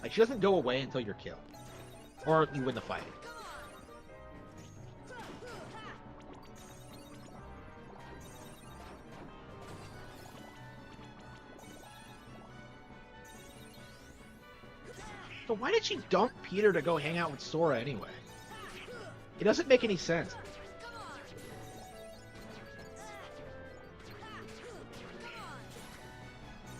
Like she doesn't go away until you're killed. Or you win the fight. So why did she dump Peter to go hang out with Sora anyway? It doesn't make any sense.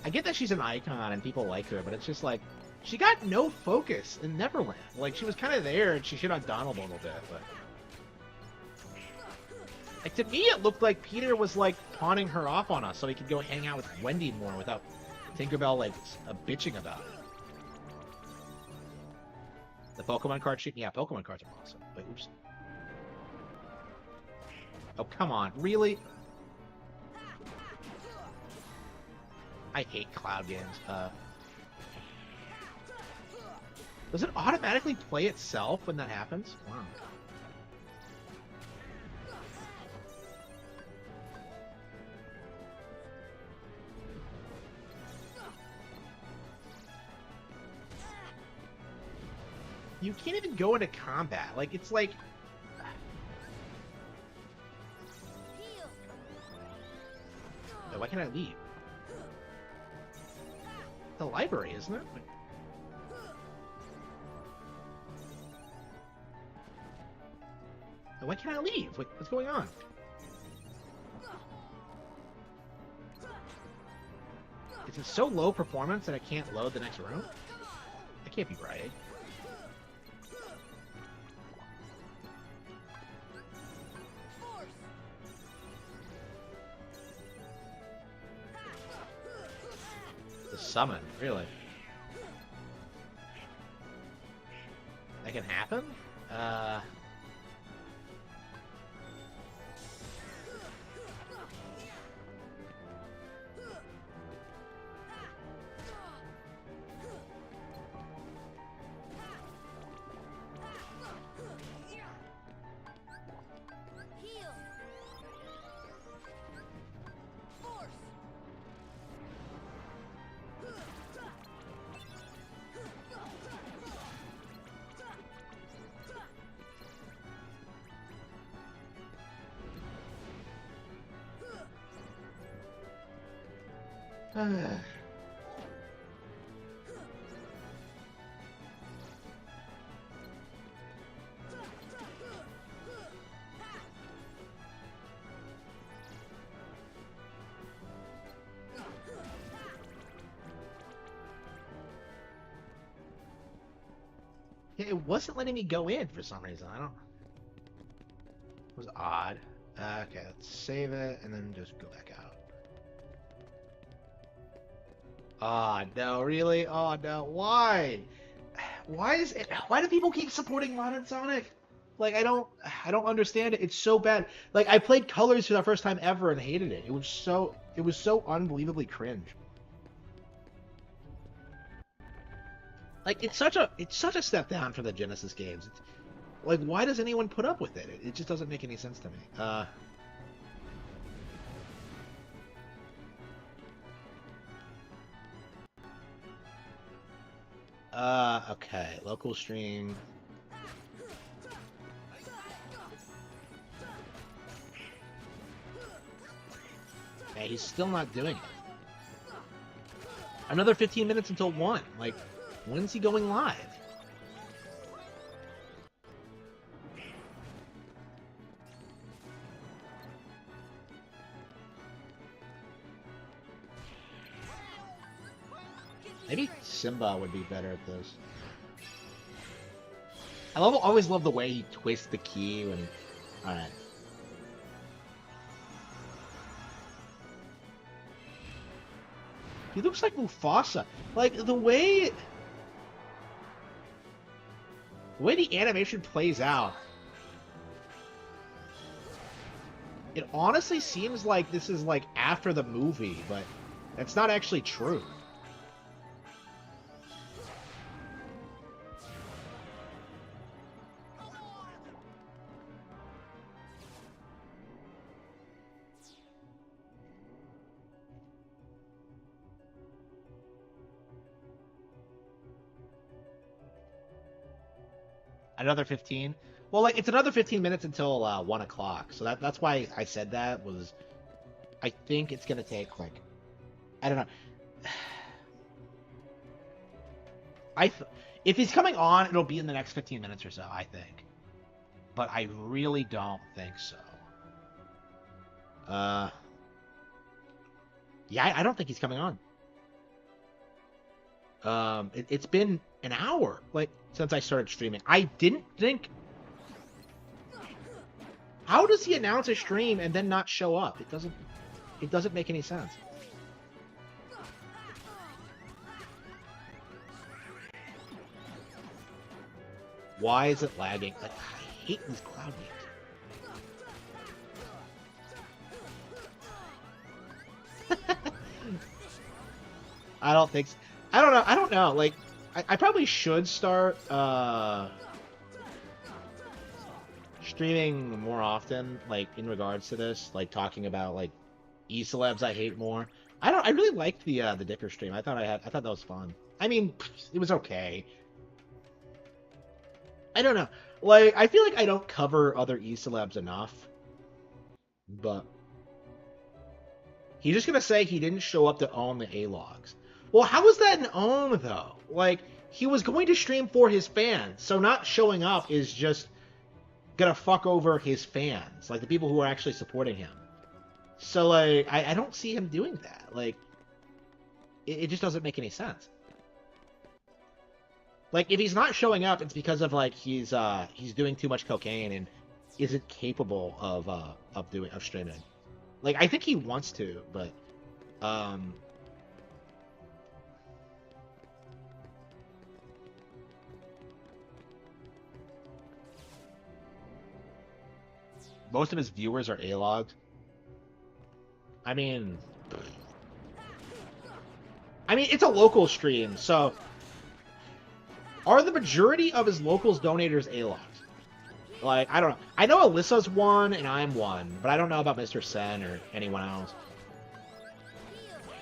I get that she's an icon and people like her, but it's just like, she got no focus in Neverland. Like, she was kind of there, and she shit on Donald a little bit, but... Like, to me, it looked like Peter was, like, pawning her off on us so he could go hang out with Wendy more without Tinkerbell, like, bitching about it. The Pokemon card sheet? Yeah, Pokemon cards are awesome. Wait, oops. Oh, come on. Really? I hate cloud games. Does it automatically play itself when that happens? Wow. You can't even go into combat. Like, it's like... Oh, why can't I leave? The library, isn't it? Why can't I leave? What's going on? Is it so low performance that I can't load the next room? That can't be right. The summon, really? That can happen? It wasn't letting me go in for some reason. I don't... It was odd. Okay, let's save it and then just go back out. Oh, no, really? Oh, no. Why? Why do people keep supporting modern Sonic? Like I don't understand it. It's so bad. Like I played Colors for the first time ever and hated it. It was so unbelievably cringe. Like it's such a step down from the Genesis games. It's, like why does anyone put up with it? It just doesn't make any sense to me. Okay, local stream. Yeah, he's still not doing it. Another 15 minutes until 1. Like, when's he going live? Maybe Simba would be better at this. Always love the way he twists the key when... Alright. He looks like Mufasa. Like, the way the animation plays out, it honestly seems like this is, like, after the movie, but that's not actually true. Another 15? Well, like, it's another 15 minutes until 1 o'clock. So that's why I said that was... I think it's going to take, like... I don't know. If he's coming on, it'll be in the next 15 minutes or so, I think. But I really don't think so. Yeah, I don't think he's coming on. It's been an hour, like, since I started streaming. I didn't think... How does he announce a stream and then not show up? It doesn't make any sense. Why is it lagging? Like, I hate these cloud games. I don't think so. I don't know. Like, I probably should start streaming more often, like, in regards to this, like, talking about, like, e-celebs I hate more. I really liked the Dicker stream. I thought that was fun. I mean, it was okay. I don't know. Like, I feel like I don't cover other e-celebs enough. But he's just gonna say he didn't show up to own the A-logs. Well, how is that an own, though? Like, he was going to stream for his fans, so not showing up is just gonna fuck over his fans, like the people who are actually supporting him. So, like, I don't see him doing that. Like, it just doesn't make any sense. Like, if he's not showing up, it's because of, like, he's doing too much cocaine and isn't capable of streaming. Like, I think he wants to, but most of his viewers are A-logged. I mean, it's a local stream, so are the majority of his locals donators A-logged? Like, I don't know. I know Alyssa's one and I'm one, but I don't know about Mr. Sen or anyone else.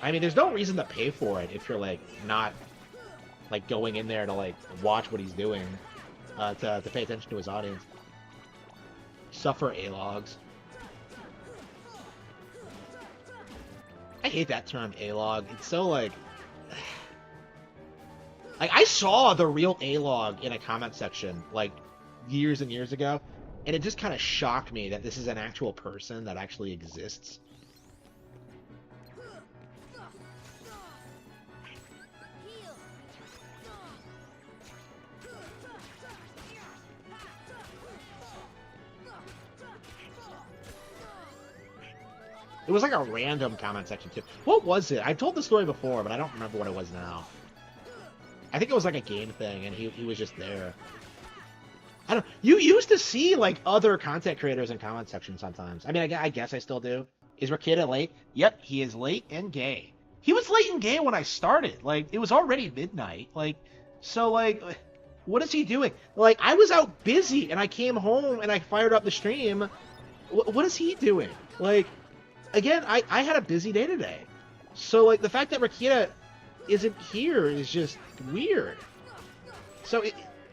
I mean, there's no reason to pay for it if you're, like, not, like, going in there to, like, watch what he's doing, to pay attention to his audience. Suffer A-logs. I hate that term, A-log. It's so, like... Like, I saw the real A-log in a comment section, like, years and years ago, and it just kind of shocked me that this is an actual person that actually exists. It was like a random comment section, too. What was it? I've told the story before, but I don't remember what it was now. I think it was like a game thing, and he was just there. I don't. You used to see like other content creators in comment sections sometimes. I mean, I guess I still do. Is Rekieta late? Yep, he is late and gay. He was late and gay when I started. Like, it was already midnight. Like, so like, what is he doing? Like, I was out busy and I came home and I fired up the stream. What is he doing? Like, again, I had a busy day today. So like, the fact that Rekieta isn't here is just weird. So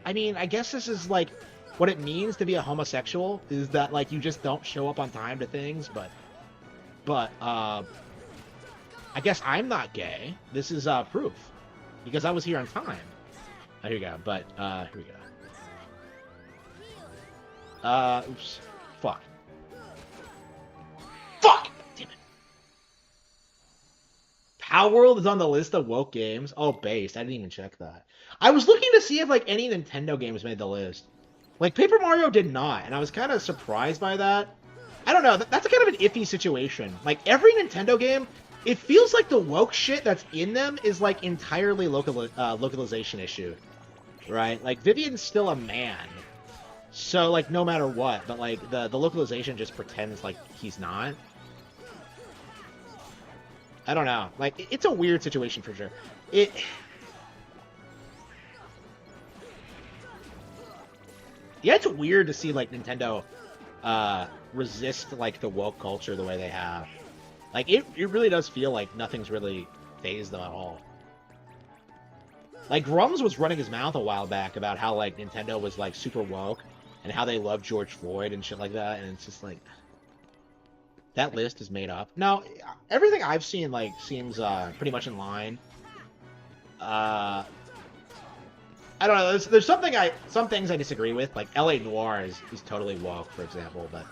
I mean, I guess this is like what it means to be a homosexual is that like you just don't show up on time to things, but I guess I'm not gay. This is proof because I was here on time. Oh, here we go. But here we go. Oops. Fuck. Fuck. Damn it. Power World is on the list of woke games. Oh, based. I didn't even check that. I was looking to see if like any Nintendo games made the list. Like Paper Mario did not, and I was kind of surprised by that. I don't know. That's kind of an iffy situation. Like every Nintendo game, it feels like the woke shit that's in them is like entirely localization issue, right? Like Vivian's still a man, so like no matter what, but like the localization just pretends like he's not. I don't know. Like it's a weird situation for sure. Yeah, it's weird to see like Nintendo resist like the woke culture the way they have. Like it really does feel like nothing's really phased them at all. Like Grums was running his mouth a while back about how like Nintendo was like super woke and how they love George Floyd and shit like that, and it's just like that list is made up. No, everything I've seen like seems pretty much in line. I don't know. There's some things I disagree with. Like L.A. Noire is totally woke, for example, but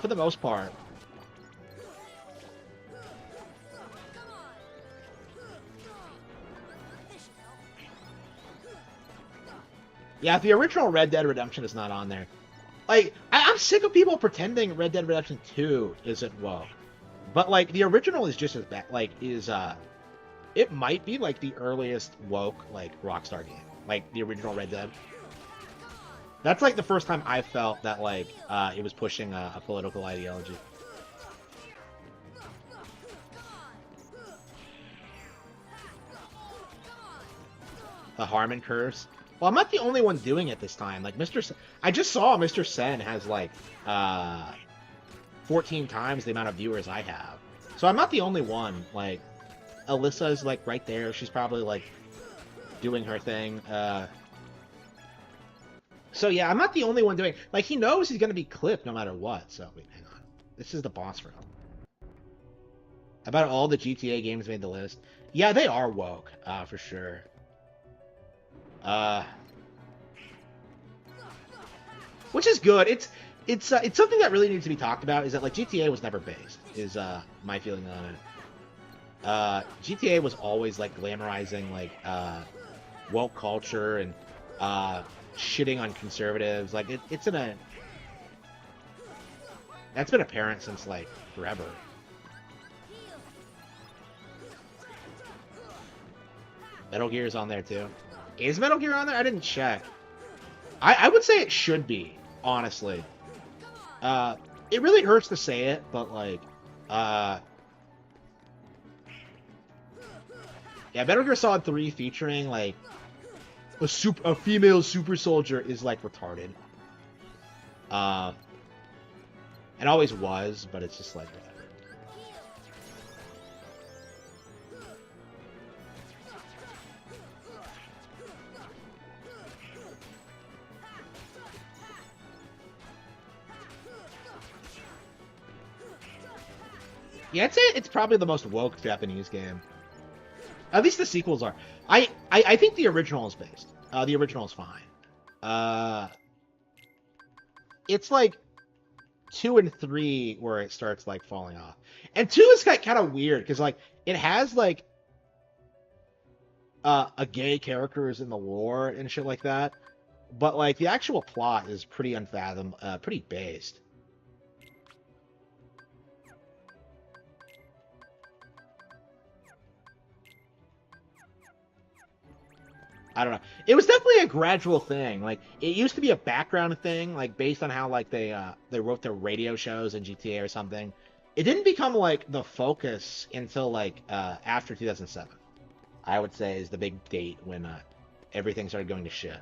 for the most part, yeah. The original Red Dead Redemption is not on there. Like I'm sick of people pretending Red Dead Redemption 2 isn't woke, but like the original is just as bad. Like it might be like the earliest woke like Rockstar game. Like the original Red Dead. That's like the first time I felt that like it was pushing a political ideology. The Harman curse. Well, I'm not the only one doing it this time. Like I just saw Mr. Sen has like 14 times the amount of viewers I have. So I'm not the only one. Like Alyssa's like right there. She's probably like doing her thing. So yeah, I'm not the only one doing. Like he knows he's gonna be clipped no matter what. So wait, hang on. This is the boss room. About all the GTA games made the list. Yeah, they are woke, for sure. Which is good. It's something that really needs to be talked about. Is that like GTA was never based? Is my feeling on it. GTA was always like glamorizing like woke culture and shitting on conservatives. Like it's that's been apparent since like forever. Metal Gear's on there too. Is Metal Gear on there? I didn't check. I would say it should be, honestly. It really hurts to say it, but like yeah, Metal Gear Solid 3 featuring like a female super soldier is like retarded. It always was, but it's just like whatever. Yeah, I'd say it's probably the most woke Japanese game. At least the sequels are. I think the original is based. The original is fine. It's like 2 and 3 where it starts like falling off, and 2 is kind of weird because like it has like a gay characters in the war and shit like that, but like the actual plot is pretty pretty based. I don't know. It was definitely a gradual thing. Like it used to be a background thing, like based on how like they wrote their radio shows in GTA or something. It didn't become like the focus until like after 2007. I would say is the big date when everything started going to shit.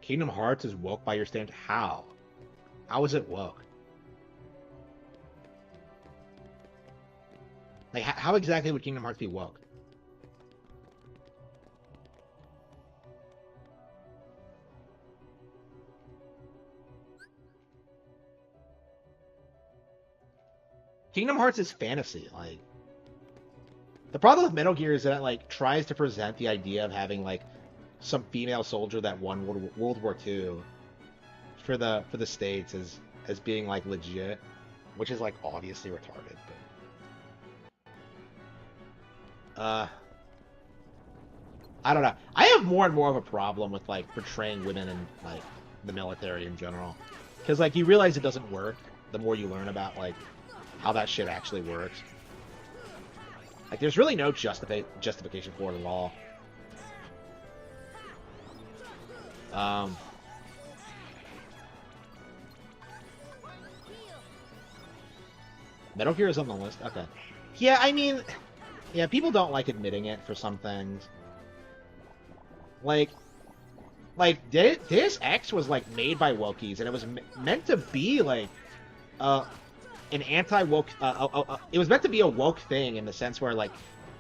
Kingdom Hearts is woke by your standards. How? How is it woke? Like, how exactly would Kingdom Hearts be woke? Kingdom Hearts is fantasy. Like, the problem with Metal Gear is that it, like, tries to present the idea of having, like, some female soldier that won World War II for the States as being, like, legit, which is, like, obviously retarded, but... I don't know. I have more and more of a problem with like portraying women in like the military in general, because like you realize it doesn't work the more you learn about like how that shit actually works. Like there's really no justification for it at all. Metal Gear is on the list. Okay. Yeah, I mean, yeah, people don't like admitting it for some things. Like Deus Ex was like made by Wokies, and it was meant to be like an anti-woke. It was meant to be a woke thing in the sense where like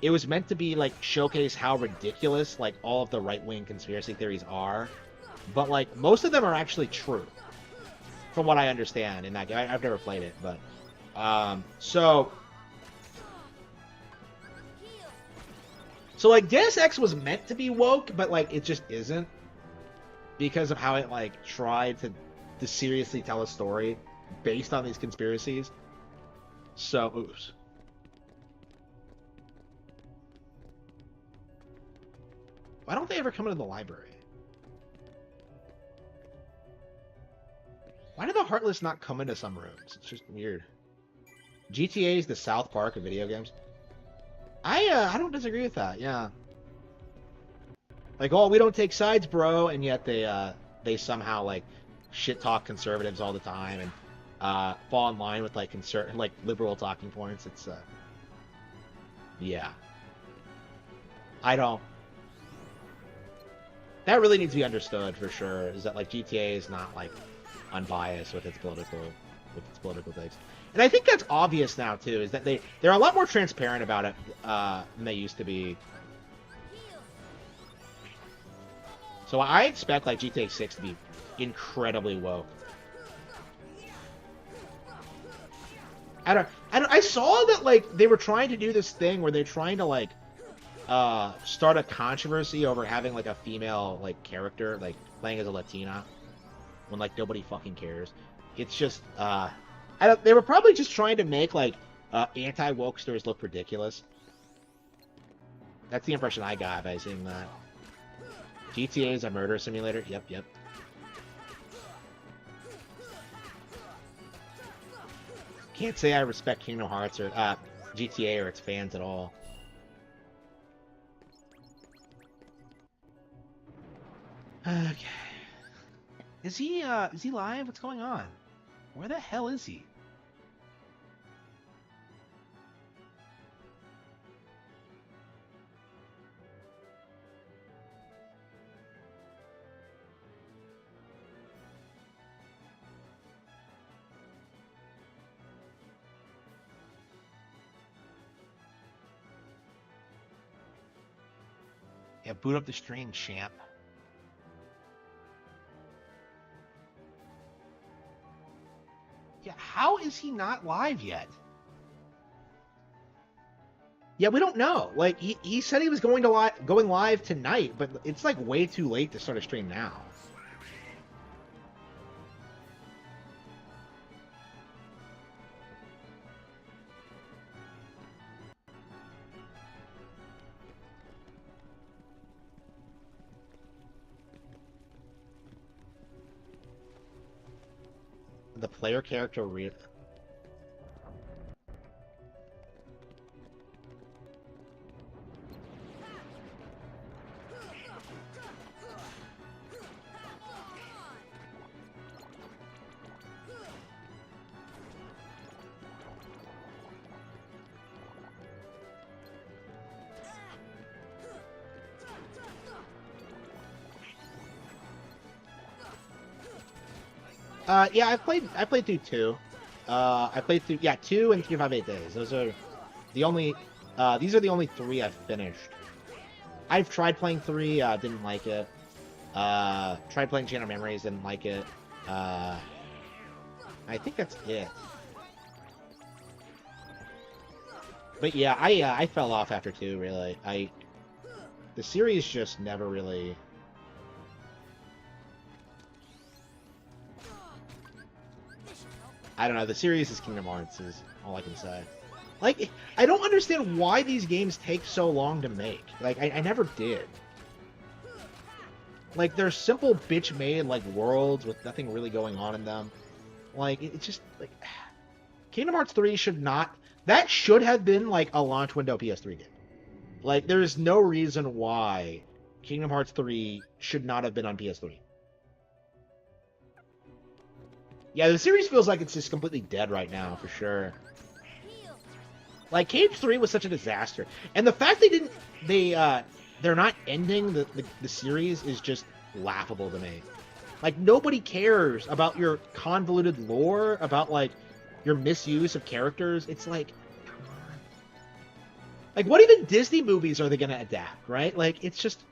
it was meant to be like showcase how ridiculous like all of the right-wing conspiracy theories are, but like most of them are actually true, from what I understand. In that game, I've never played it, but so like Deus Ex was meant to be woke, but like it just isn't because of how it like tried to seriously tell a story based on these conspiracies. So, oops. Why don't they ever come into the library? Why do the Heartless not come into some rooms? It's just weird. GTA is the South Park of video games. I don't disagree with that. Yeah. Like, oh, we don't take sides, bro, and yet they somehow like shit talk conservatives all the time and fall in line with like liberal talking points. It's yeah. I don't. That really needs to be understood for sure. Is that like GTA is not like unbiased with its political takes. And I think that's obvious now too. Is that they're a lot more transparent about it than they used to be. So I expect like GTA 6 to be incredibly woke. I saw that like they were trying to do this thing where they're trying to like start a controversy over having like a female like character like playing as a Latina when like nobody fucking cares. It's just they were probably just trying to make like anti-woke stores look ridiculous. That's the impression I got by seeing that. GTA is a murder simulator. Yep. Can't say I respect Kingdom Hearts or GTA or its fans at all. Okay. Is he live? What's going on? Where the hell is he? Yeah, boot up the stream, champ. Yeah, how is he not live yet? Yeah, we don't know. Like he said he was going live tonight, but it's like way too late to start a stream now. The player character Yeah, I played through 2. I played through 2 and 358 days. Those are the only these are the only 3 I've finished. I've tried playing 3, didn't like it. Tried playing Chain of Memories, didn't like it. I think that's it. But yeah, I fell off after 2, really. The series just never really. I don't know. The series is Kingdom Hearts is all I can say. Like, I don't understand why these games take so long to make. Like, I never did. Like, they're simple bitch-made, like, worlds with nothing really going on in them. Like, it's just, like... Kingdom Hearts 3 should not... That should have been, like, a launch window PS3 game. Like, there's no reason why Kingdom Hearts 3 should not have been on PS3. Yeah, the series feels like it's just completely dead right now, for sure. Like, Cage 3 was such a disaster. And the fact they're not ending the series is just laughable to me. Like, nobody cares about your convoluted lore, about, like, your misuse of characters. It's like, come on. Like, what even Disney movies are they going to adapt, right? Like, it's just...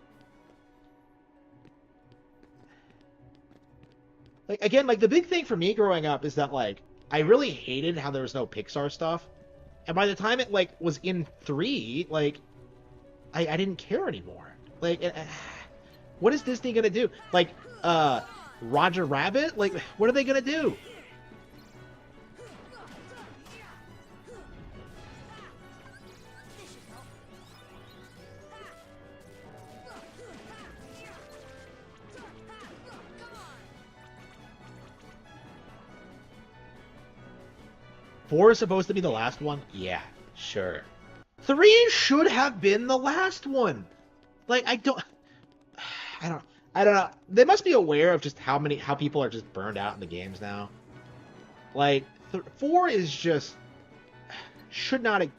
Like, again, like, the big thing for me growing up is that, like, I really hated how there was no Pixar stuff. And by the time it, like, was in 3, like, I didn't care anymore. Like, what is Disney gonna do? Like, Roger Rabbit? Like, what are they gonna do? Four is supposed to be the last one? Yeah, sure. 3 should have been the last one. Like, I don't know. They must be aware of just how people are just burned out in the games now. Like, 4 is just should not have.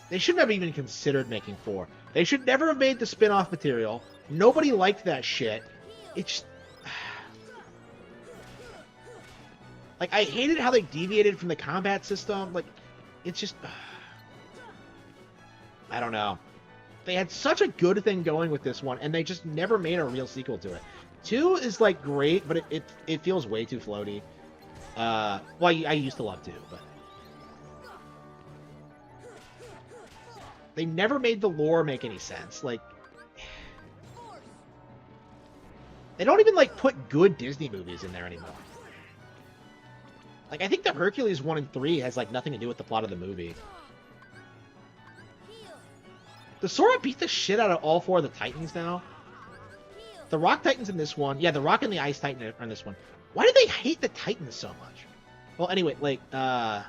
They shouldn't have even considered making 4. They should never have made the spin-off material. Nobody liked that shit. It's like, I hated how they deviated from the combat system. Like, it's just... I don't know. They had such a good thing going with this one, and they just never made a real sequel to it. 2 is, like, great, but it feels way too floaty. Well, I used to love 2, but... They never made the lore make any sense. Like... They don't even, like, put good Disney movies in there anymore. Like, I think the Hercules 1 and 3 has, like, nothing to do with the plot of the movie. Does Sora beat the shit out of all 4 of the Titans now? The Rock Titans in this one. Yeah, the Rock and the Ice Titan are in this one. Why do they hate the Titans so much? Well, anyway, like, yeah,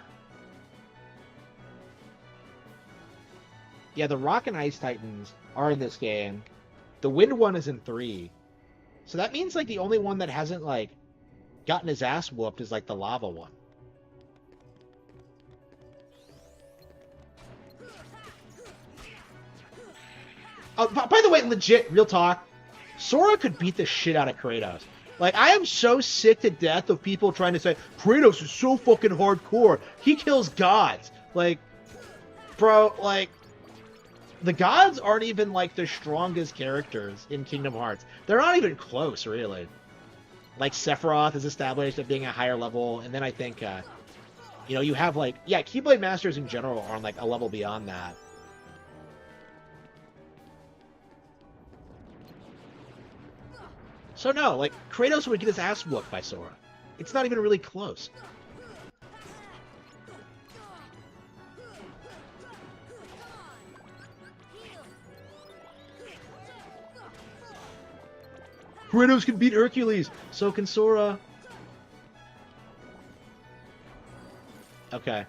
the Rock and Ice Titans are in this game. The Wind one is in 3. So that means, like, the only one that hasn't, like, gotten his ass whooped is, like, the Lava one. Oh, by the way, legit, real talk, Sora could beat the shit out of Kratos. Like, I am so sick to death of people trying to say, Kratos is so fucking hardcore. He kills gods. Like, bro, like, the gods aren't even, like, the strongest characters in Kingdom Hearts. They're not even close, really. Like, Sephiroth is established at being a higher level, and then I think, you know, you have, like, yeah, Keyblade Masters in general are on, like, a level beyond that. So no, like, Kratos would get his ass whooped by Sora. It's not even really close. Kratos can beat Hercules, so can Sora. Okay.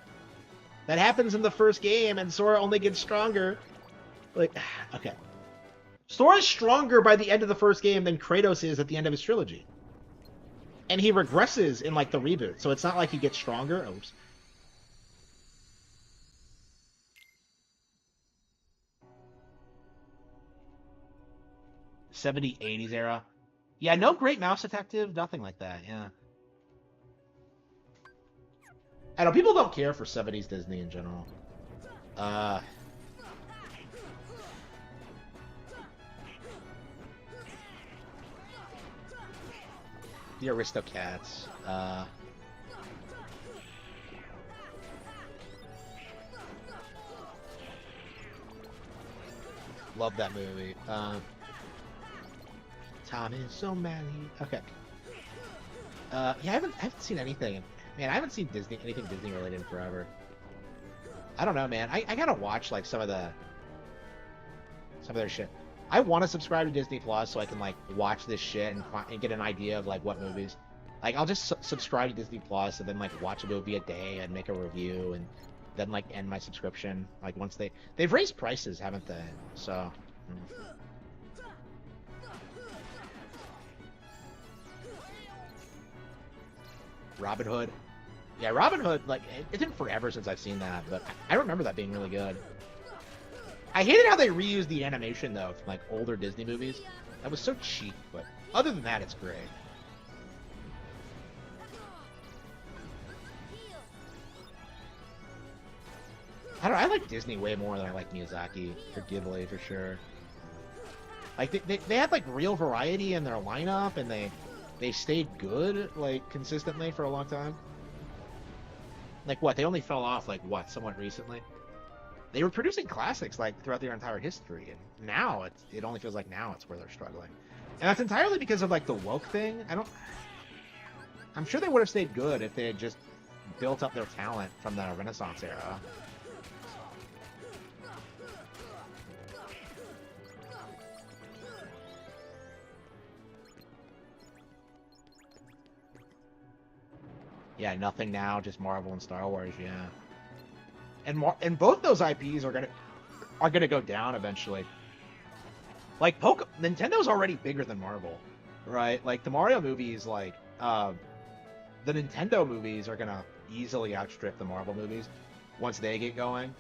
That happens in the first game, and Sora only gets stronger. Like, okay. Sora's stronger by the end of the first game than Kratos is at the end of his trilogy. And he regresses in, like, the reboot, so it's not like he gets stronger. Oops. '70s, '80s era. Yeah, no Great Mouse Detective, nothing like that. Yeah. I know people don't care for 70s Disney in general. Uh, the Aristocats. Love that movie. Tom is so manly. Okay. Yeah, I haven't seen anything. Man, I haven't seen anything Disney related in forever. I don't know, man. I gotta watch like some of their shit. I want to subscribe to Disney Plus so I can like watch this shit and get an idea of like what movies. Like I'll just subscribe to Disney Plus and then like watch a movie a day and make a review and then like end my subscription. Like once they've raised prices, haven't they? So. Robin Hood. Yeah, Robin Hood, like, it's been forever since I've seen that, but I remember that being really good. I hated how they reused the animation, though, from, like, older Disney movies. That was so cheap, but other than that, it's great. I don't know, I like Disney way more than I like Miyazaki, or Ghibli, for sure. Like, they had, like, real variety in their lineup, and they stayed good, like, consistently for a long time. Like, what? They only fell off, like, what, somewhat recently? They were producing classics, like, throughout their entire history, and now it only feels like now it's where they're struggling. And that's entirely because of, like, the woke thing. I'm sure they would have stayed good if they had just built up their talent from the Renaissance era. Yeah, nothing now, just Marvel and Star Wars, yeah. And both those IPs are gonna go down eventually. Like Nintendo's already bigger than Marvel, right? Like the Mario movies, like the Nintendo movies are gonna easily outstrip the Marvel movies once they get going.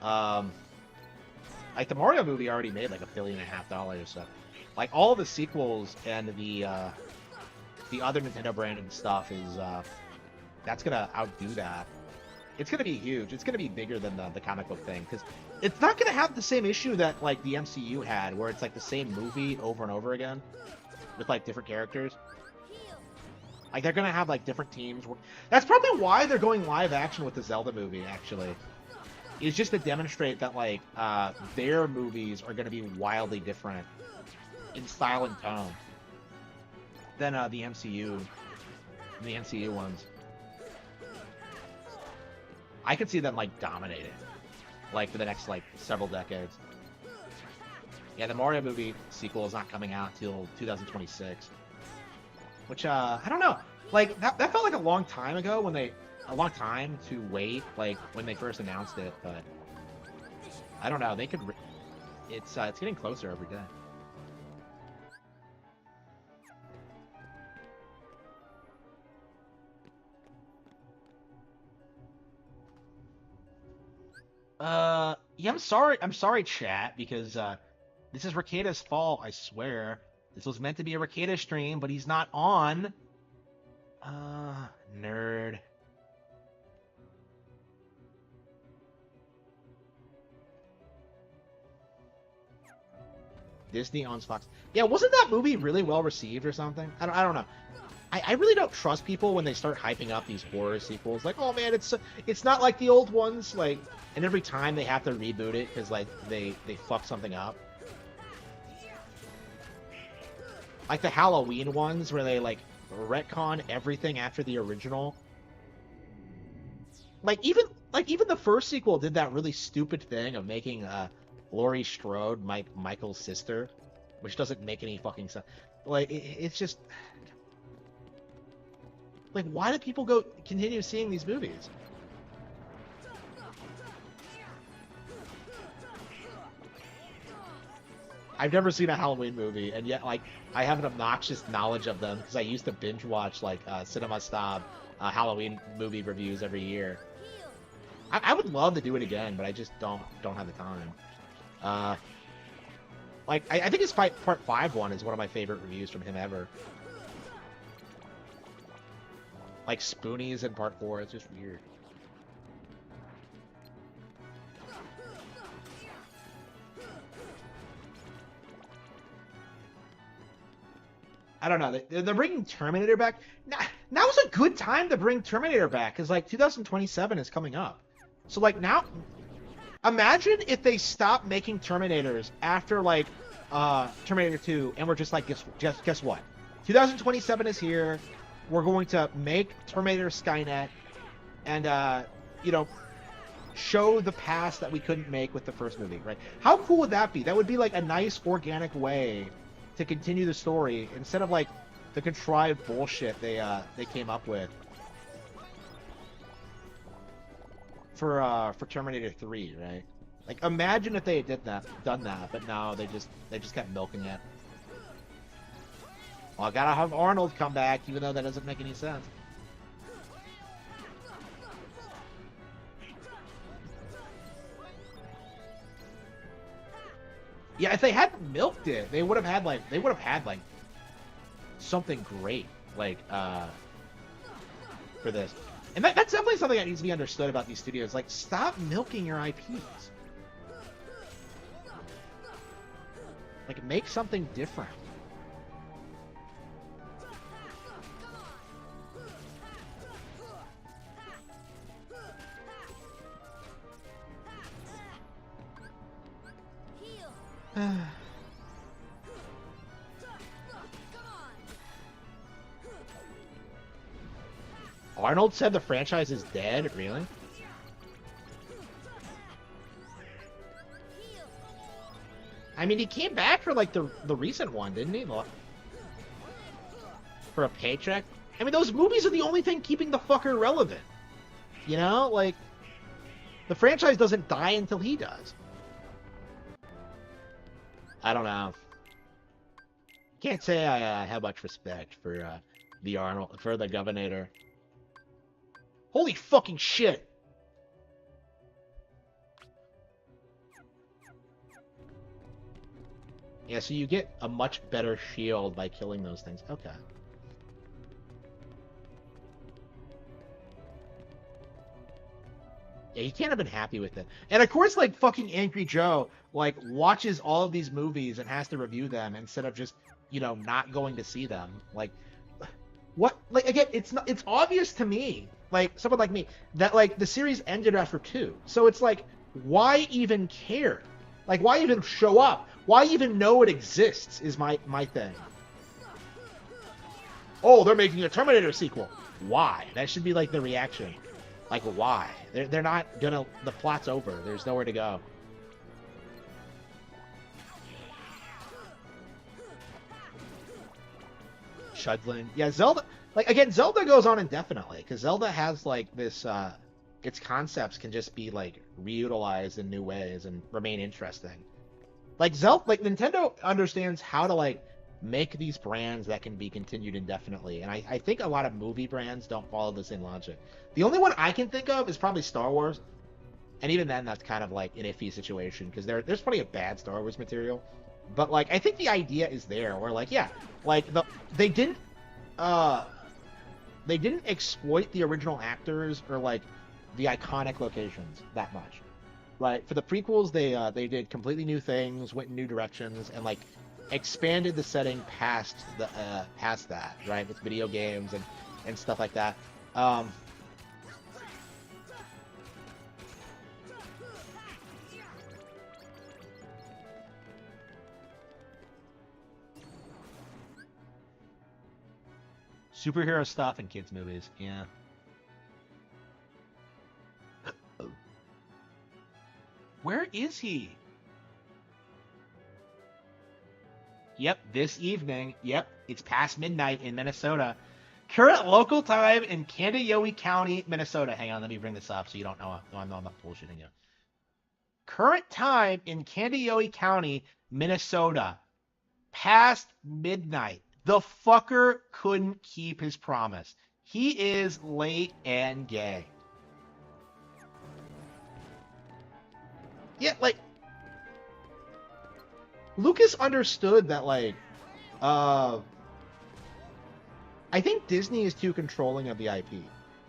Like the Mario movie already made like $1.5 billion, so like all the sequels and the other Nintendo branded stuff is that's gonna outdo that. It's gonna be huge. It's gonna be bigger than the comic book thing because it's not gonna have the same issue that like the MCU had, where it's like the same movie over and over again with like different characters. Like they're gonna have like different teams. That's probably why they're going live action with the Zelda movie. Actually, it's just to demonstrate that like their movies are gonna be wildly different in style and tone than the MCU ones. I could see them like dominating, like for the next like several decades. Yeah, the Mario movie sequel is not coming out till 2026, which I don't know. Like that felt like a long time ago a long time to wait, like when they first announced it. But I don't know. They could. It's getting closer every day. Yeah, I'm sorry, chat, because this is Rekieta's fault, I swear. This was meant to be a Rekieta stream, but he's not on. Nerd. Disney owns Fox. Yeah, wasn't that movie really well received or something? I don't know. I really don't trust people when they start hyping up these horror sequels. Like, oh man, it's not like the old ones. Like, and every time they have to reboot it because like they fuck something up. Like the Halloween ones where they like retcon everything after the original. Like even the first sequel did that really stupid thing of making Laurie Strode Michael's sister, which doesn't make any fucking sense. Like it's just. Like, why do people continue seeing these movies? I've never seen a Halloween movie, and yet, like, I have an obnoxious knowledge of them because I used to binge watch, like, Cinema Snob Halloween movie reviews every year. I would love to do it again, but I just don't have the time. Like, I think his part 5 one is one of my favorite reviews from him ever. Like, Spoonies in part 4, it's just weird. I don't know. They're bringing Terminator back. Now's a good time to bring Terminator back, because, like, 2027 is coming up. So, like, now... Imagine if they stop making Terminators after, like, Terminator 2, and we're just like, guess what? 2027 is here. We're going to make Terminator Skynet, and, you know, show the past that we couldn't make with the first movie, right? How cool would that be? That would be, like, a nice, organic way to continue the story, instead of, like, the contrived bullshit they came up with for Terminator 3, right? Like, imagine if they had done that, but no, they just kept milking it. Well, I gotta have Arnold come back, even though that doesn't make any sense. Yeah, if they hadn't milked it, they would have had like something great, like for this. And that's definitely something that needs to be understood about these studios. Like, stop milking your IPs. Like, make something different. Heal. Arnold said the franchise is dead? Really? Heal. I mean, he came back for, like, the recent one, didn't he? For a paycheck? I mean, those movies are the only thing keeping the fucker relevant. You know? Like, the franchise doesn't die until he does. I don't know. Can't say I have much respect for the Governor. Holy fucking shit! Yeah, so you get a much better shield by killing those things. Okay. Yeah, he can't have been happy with it. And of course, like, fucking Angry Joe, like, watches all of these movies and has to review them instead of just, you know, not going to see them. Like, what? Like, again, it's obvious to me, like, someone like me, that, like, the series ended after 2. So it's like, why even care? Like, why even show up? Why even know it exists is my thing. Oh, they're making a Terminator sequel. Why? That should be, like, the reaction. Like, why? They're not gonna... The plot's over. There's nowhere to go. Chudlin. Yeah, Zelda... Like, again, Zelda goes on indefinitely, because Zelda has, like, this, its concepts can just be, like, reutilized in new ways and remain interesting. Like, Nintendo understands how to, like, make these brands that can be continued indefinitely, and I think a lot of movie brands don't follow the same logic. The only one I can think of is probably Star Wars, and even then, that's kind of, like, an iffy situation, because there's plenty of bad Star Wars material, but, like, I think the idea is there, where, like, yeah, like, they didn't exploit the original actors or, like, the iconic locations that much. Right? For the prequels, they did completely new things, went in new directions, and, like, expanded the setting past that, right? With video games and stuff like that. Superhero stuff in kids' movies, yeah. Where is he? Yep, this evening. Yep, it's past midnight in Minnesota. Current local time in Candiyoe County, Minnesota. Hang on, let me bring this up so you don't know I'm not bullshitting you. Current time in Candiyoe County, Minnesota. Past midnight. The fucker couldn't keep his promise. He is late and gay. Yeah, like... Lucas understood that, like, I think Disney is too controlling of the IP,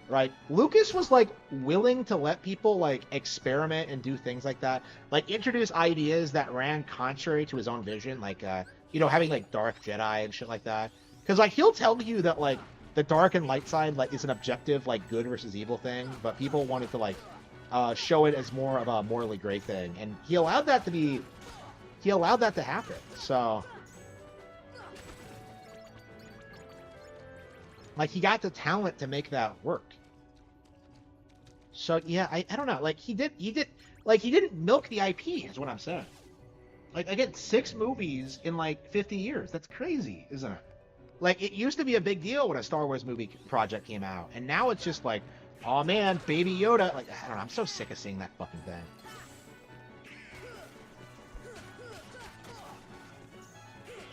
right? Lucas was, like, willing to let people, like, experiment and do things like that, like introduce ideas that ran contrary to his own vision, like, you know, having, like, Dark Jedi and shit like that. Because, like, he'll tell you that, like, the dark and light side, like, is an objective, like, good versus evil thing, but people wanted to, like, show it as more of a morally gray thing, and he allowed that to happen. So, like, he got the talent to make that work. So yeah, I don't know. Like, he didn't milk the IP, is what I'm saying. Like, again, 6 movies in like 50 years. That's crazy, isn't it? Like, it used to be a big deal when a Star Wars movie project came out, and now it's just like, oh man, Baby Yoda. Like, I don't know. I'm so sick of seeing that fucking thing.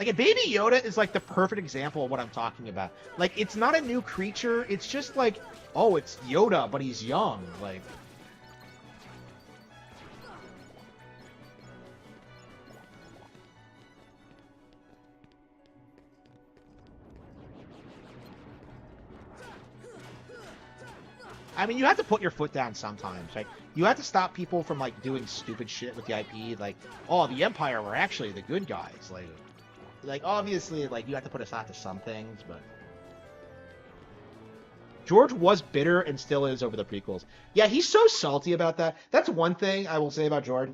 Like, a Baby Yoda is like the perfect example of what I'm talking about. Like, it's not a new creature. It's just like, oh, it's Yoda, but he's young. Like, I mean, you have to put your foot down sometimes, right? You have to stop people from, like, doing stupid shit with the IP. Like, oh, the Empire were actually the good guys. Like, obviously, like, you have to put a stop to some things, but George was bitter and still is over the prequels. Yeah, he's so salty about that. That's one thing I will say about George.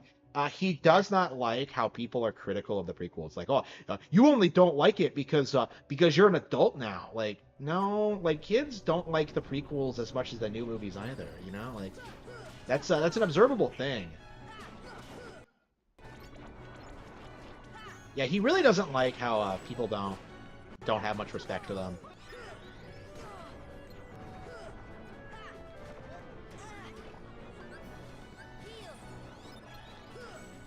He does not like how people are critical of the prequels. Like, oh, you only don't like it because you're an adult now. Like, no, like, kids don't like the prequels as much as the new movies either. You know, like, that's an observable thing. Yeah, he really doesn't like how people don't have much respect for them.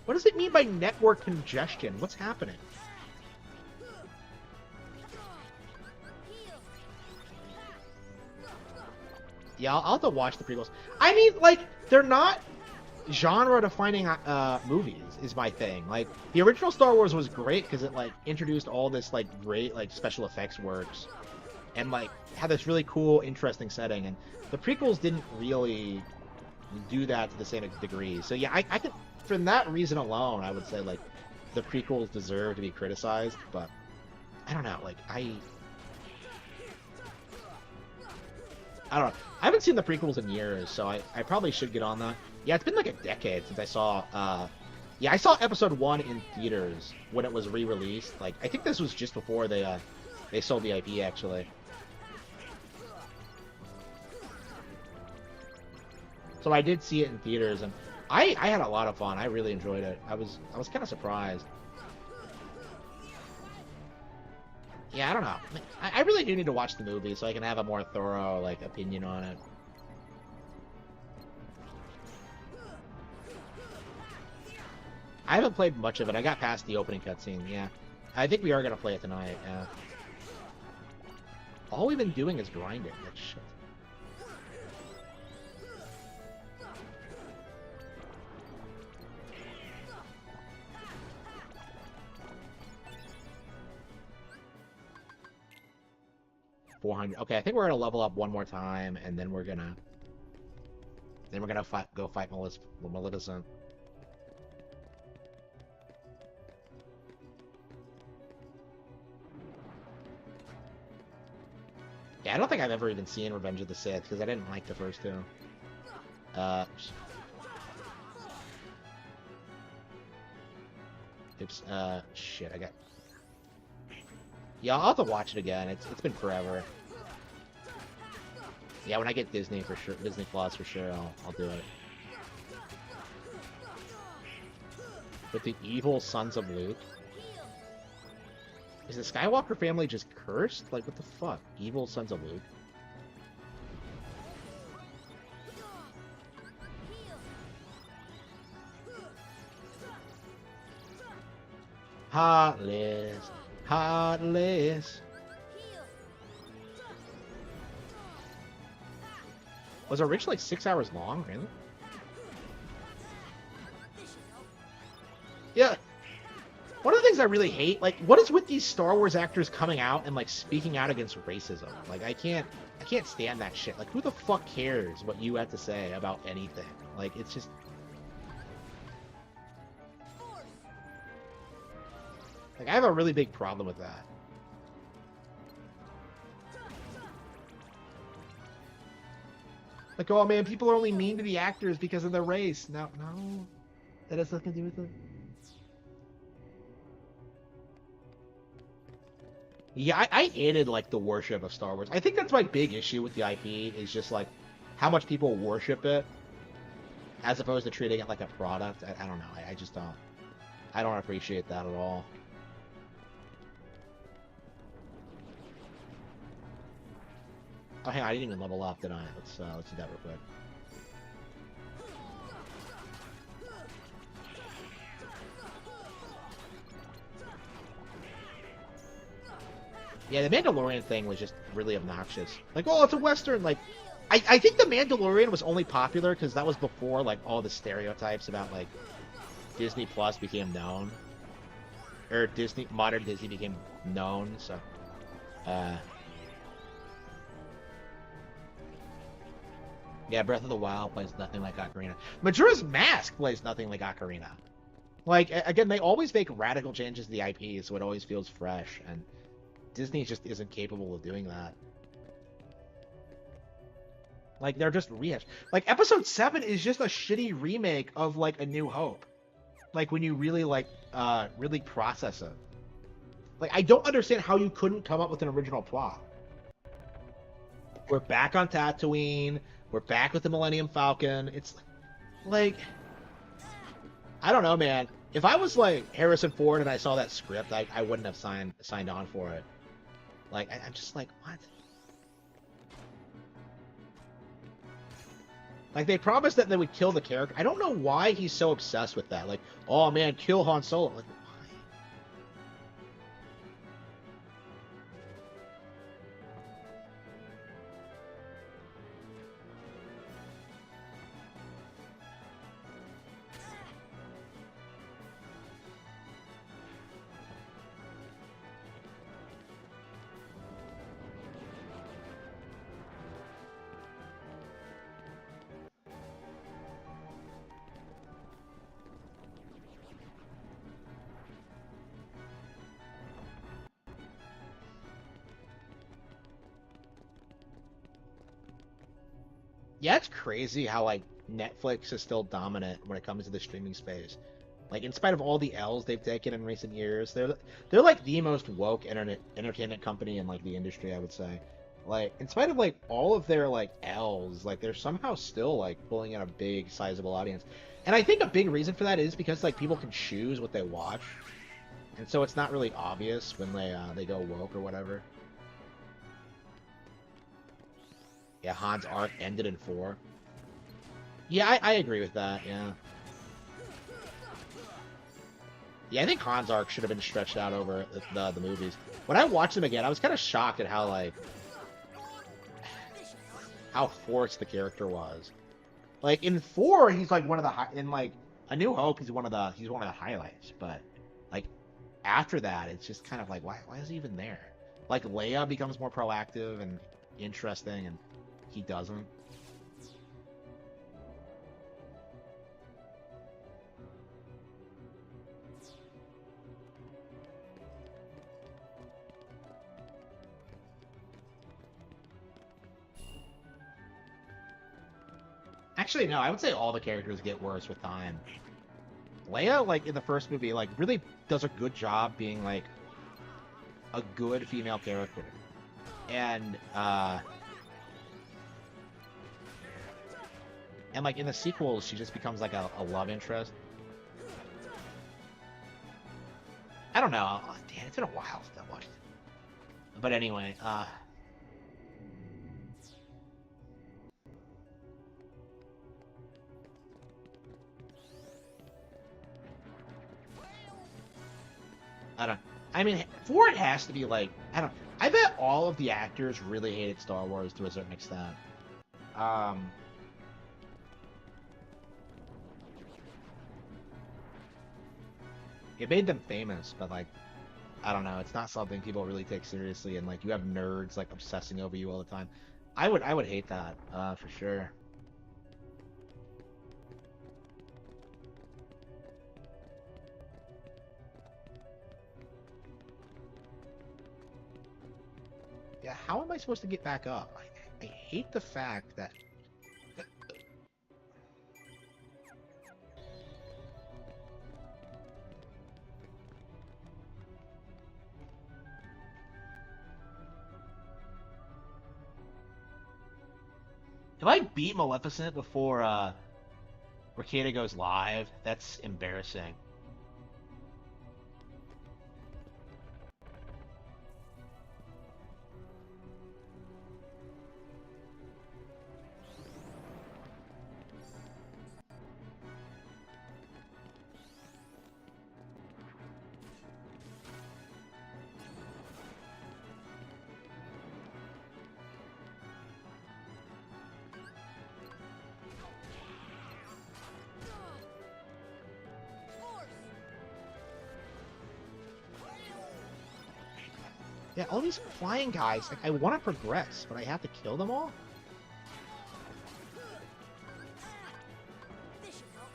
What does it mean by network congestion? What's happening? Yeah, I'll have to watch the prequels. I mean, like, they're not genre-defining movies, is my thing. Like, the original Star Wars was great because it, like, introduced all this, like, great, like, special effects works. And, like, had this really cool, interesting setting. And the prequels didn't really do that to the same degree. So, yeah, I can... For that reason alone, I would say, like, the prequels deserve to be criticized, but I don't know, like, I don't know. I haven't seen the prequels in years, so I probably should get on that. Yeah, it's been like a decade since I saw, yeah, I saw episode 1 in theaters when it was re-released. Like, I think this was just before they sold the IP, actually. So I did see it in theaters, and I had a lot of fun. I really enjoyed it. I was kind of surprised. Yeah, I don't know. I really do need to watch the movie so I can have a more thorough, like, opinion on it. I haven't played much of it. I got past the opening cutscene, yeah. I think we are gonna play it tonight, yeah. All we've been doing is grinding. That shit. Okay, I think we're gonna level up one more time, and then we're gonna go fight Maleficent. Yeah, I don't think I've ever even seen Revenge of the Sith because I didn't like the first two. Oops. Shit. I got. Yeah, I'll have to watch it again. It's been forever. Yeah, when I get Disney for sure, Disney Plus for sure, I'll do it. With the evil sons of Luke. Is the Skywalker family just cursed? Like, what the fuck? Evil sons of Luke. Heartless. Heartless. Was it originally 6 hours long? Really? Yeah. One of the things I really hate, like, what is with these Star Wars actors coming out and like speaking out against racism? Like, I can't stand that shit. Like, who the fuck cares what you have to say about anything? Like, it's just. Like, I have a really big problem with that. Like, oh man, people are only mean to the actors because of their race. No, that has nothing to do with it. Yeah, I hated like the worship of Star Wars. I think that's my big issue with the IP is just like how much people worship it, as opposed to treating it like a product. I don't know. I just don't. I don't appreciate that at all. Oh, hang on, I didn't even level up, did I? Let's do that real quick. Yeah, the Mandalorian thing was just really obnoxious. Like, oh, it's a Western. Like, I think the Mandalorian was only popular because that was before, like, all the stereotypes about, like, Disney Plus became known. Or modern Disney became known, so, yeah, Breath of the Wild plays nothing like Ocarina. Majora's Mask plays nothing like Ocarina. Like, again, they always make radical changes to the IP, so it always feels fresh, and Disney just isn't capable of doing that. Like, they're just rehashed. Like, Episode 7 is just a shitty remake of, like, A New Hope. Like, when you really, like, really process it. Like, I don't understand how you couldn't come up with an original plot. We're back on Tatooine. We're back with the Millennium Falcon. It's like, I don't know, man. If I was like Harrison Ford and I saw that script, I wouldn't have signed on for it. Like, I'm just like, what? Like, they promised that they would kill the character. I don't know why he's so obsessed with that. Like, oh man, kill Han Solo. Like, yeah, it's crazy how like Netflix is still dominant when it comes to the streaming space. Like, in spite of all the L's they've taken in recent years, they're like the most woke entertainment company in like the industry, I would say. Like, in spite of like all of their like L's, like they're somehow still like pulling in a big sizable audience. And I think a big reason for that is because like people can choose what they watch. And so it's not really obvious when they go woke or whatever. Yeah, Han's arc ended in 4. Yeah, I agree with that, yeah. Yeah, I think Han's arc should have been stretched out over the movies. When I watched them again, I was kind of shocked at how, like, how forced the character was. Like, in 4, he's, like, one of the, in, like, A New Hope, he's one of the highlights, but, like, after that, it's just kind of like, why is he even there? Like, Leia becomes more proactive and interesting, and he doesn't. Actually, no, I would say all the characters get worse with time. Leia, like, in the first movie, like, really does a good job being, like, a good female character. And like, in the sequels, she just becomes, like, a love interest. I don't know. Oh, damn, it's been a while since I watched it. But anyway, I mean, 4 it has to be, like, I bet all of the actors really hated Star Wars to a certain extent. it made them famous, but like I don't know, it's not something people really take seriously, and like you have nerds like obsessing over you all the time. I would hate that, for sure. Yeah, how am I supposed to get back up? I hate the fact that if I beat Maleficent before Rekieta goes live, that's embarrassing. Yeah, all these flying guys, like I want to progress, but I have to kill them all? This should help.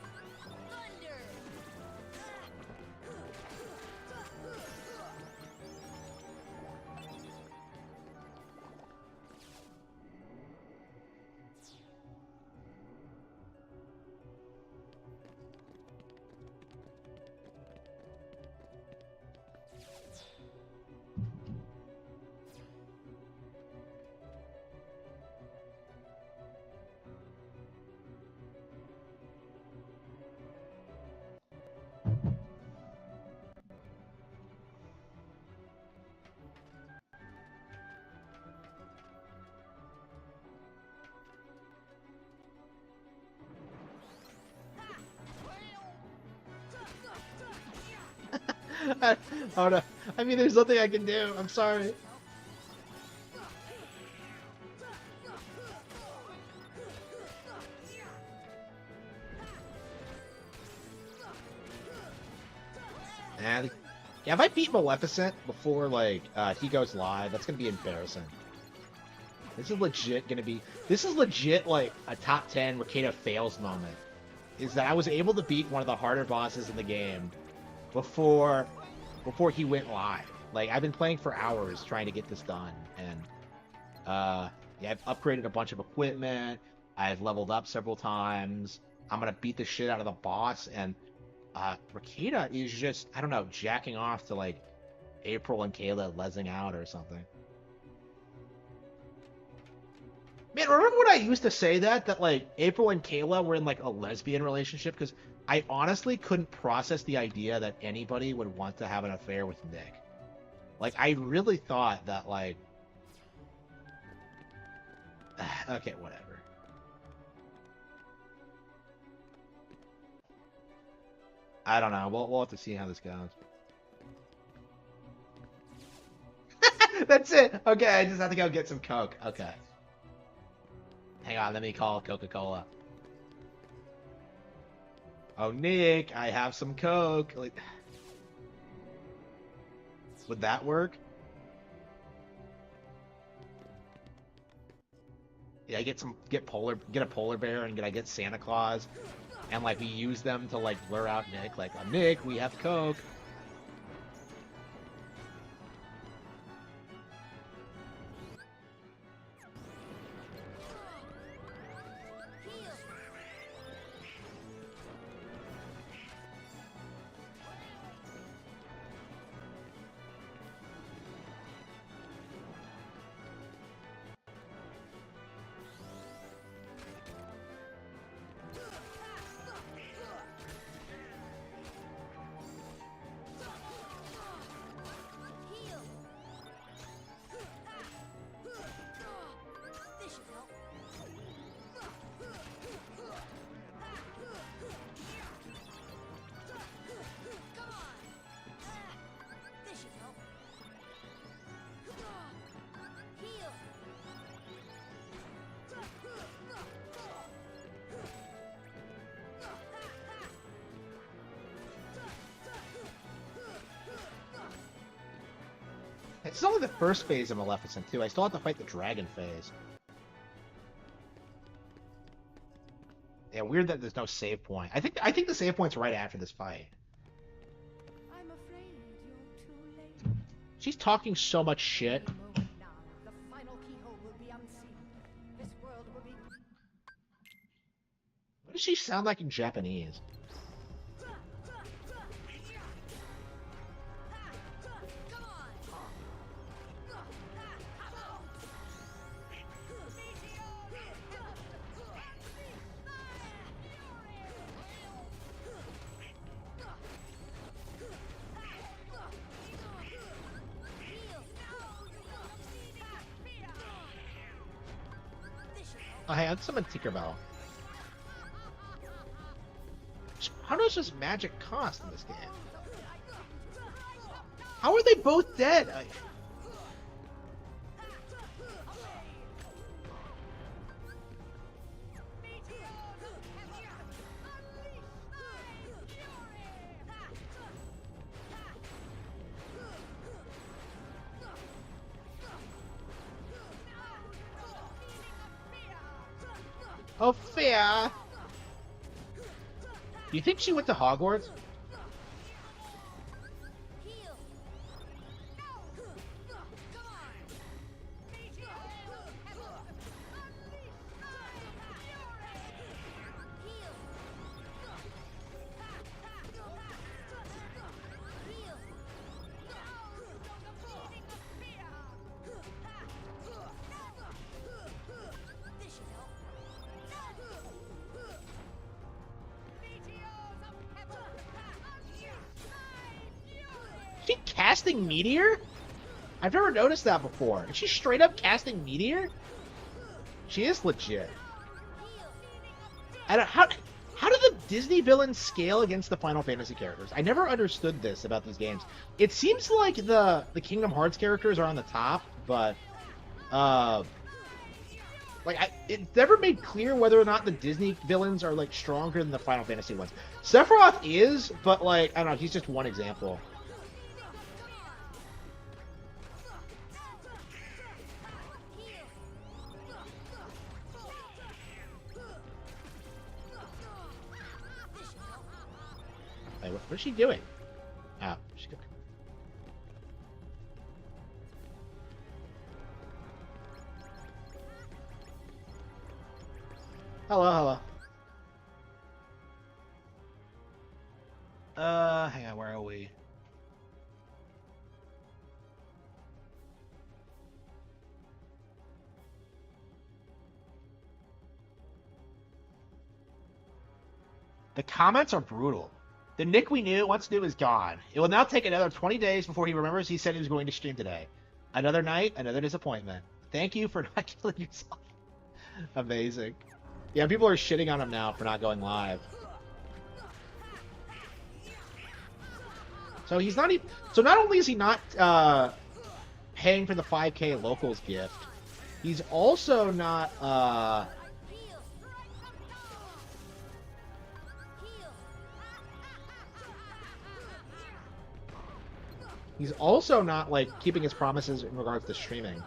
Thunder. Oh no. I mean, there's nothing I can do. I'm sorry. And yeah, if I beat Maleficent before like he goes live, that's gonna be embarrassing. This is legit gonna be. This is legit like a top 10 Rekieta fails moment. Is that I was able to beat one of the harder bosses in the game before he went live. Like I've been playing for hours trying to get this done, and yeah, I've upgraded a bunch of equipment. I've leveled up several times. I'm gonna beat the shit out of the boss, and Rekieta is just I don't know jacking off to like April and Kayla lesing out or something. Man, remember when I used to say that like April and Kayla were in like a lesbian relationship? Because I honestly couldn't process the idea that anybody would want to have an affair with Nick. Like I really thought that like okay, whatever. I don't know. We'll have to see how this goes. That's it. Okay, I just have to go get some Coke. Okay. Hang on, let me call Coca-Cola. Oh, Nick, I have some Coke. Like, would that work? Yeah, get a polar bear, and I get Santa Claus, and like we use them to like lure out Nick. Like, Nick, we have Coke. It's only the first phase of Maleficent, too. I still have to fight the dragon phase. Yeah, weird that there's no save point. I think the save point's right after this fight. I'm afraid you're too late. She's talking so much shit. Any moment now, the final keyhole will be unseen. This world will be. What does she sound like in Japanese? Oh, hey, let's summon Tinkerbell. How much does magic cost in this game? How are they both dead? Oh, fair. Do you think she went to Hogwarts? Is she casting Meteor? I've never noticed that before. Is she straight up casting Meteor? She is legit. I don't, how do the Disney villains scale against the Final Fantasy characters? I never understood this about these games. It seems like the Kingdom Hearts characters are on the top, but it's never made clear whether or not the Disney villains are like stronger than the Final Fantasy ones. Sephiroth is, but like I don't know, he's just one example. Wait, what is she doing? Oh, she's good. Hello. Hang on, where are we? The comments are brutal. The Nick we once knew is gone. It will now take another 20 days before he remembers he said he was going to stream today. Another night, another disappointment. Thank you for not killing yourself. Amazing. Yeah, people are shitting on him now for not going live. So he's not even. So not only is he not paying for the 5K locals gift, he's also not. He's also not like keeping his promises in regards to streaming.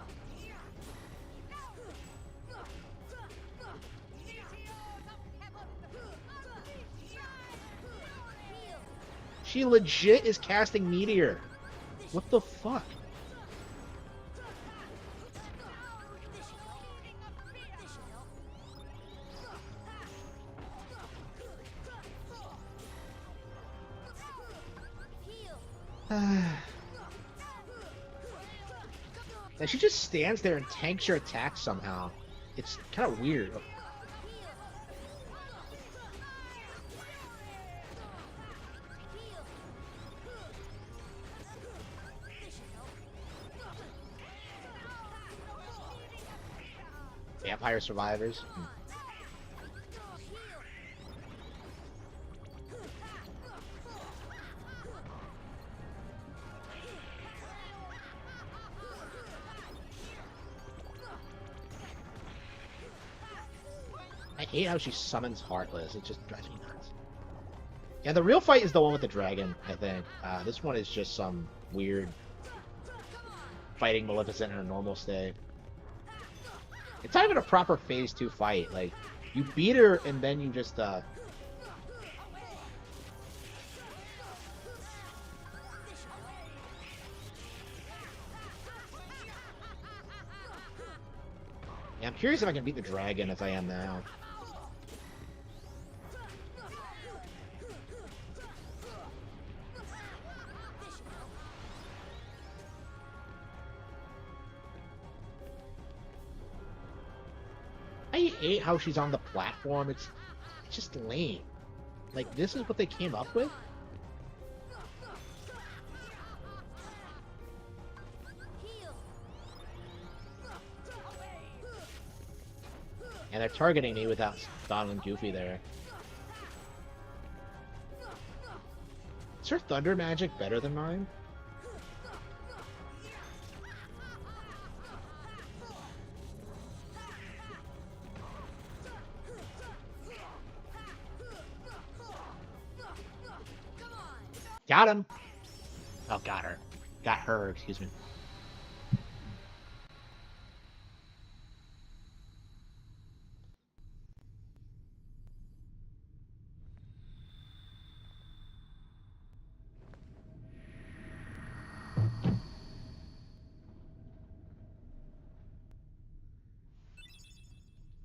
She legit is casting Meteor. What the fuck? And she just stands there and tanks your attack somehow. It's kind of weird. Vampire survivors. I hate how she summons Heartless. It just drives me nuts. Yeah, the real fight is the one with the dragon, I think. This one is just some weird... fighting Maleficent in a normal state. It's not even a proper phase 2 fight. Like, you beat her and then you just, Yeah, I'm curious if I can beat the dragon as I am now. I hate how she's on the platform. It's just lame. Like, this is what they came up with? And they're targeting me without Donald and Goofy there. Is her thunder magic better than mine? Got him! Oh, got her. Got her, excuse me.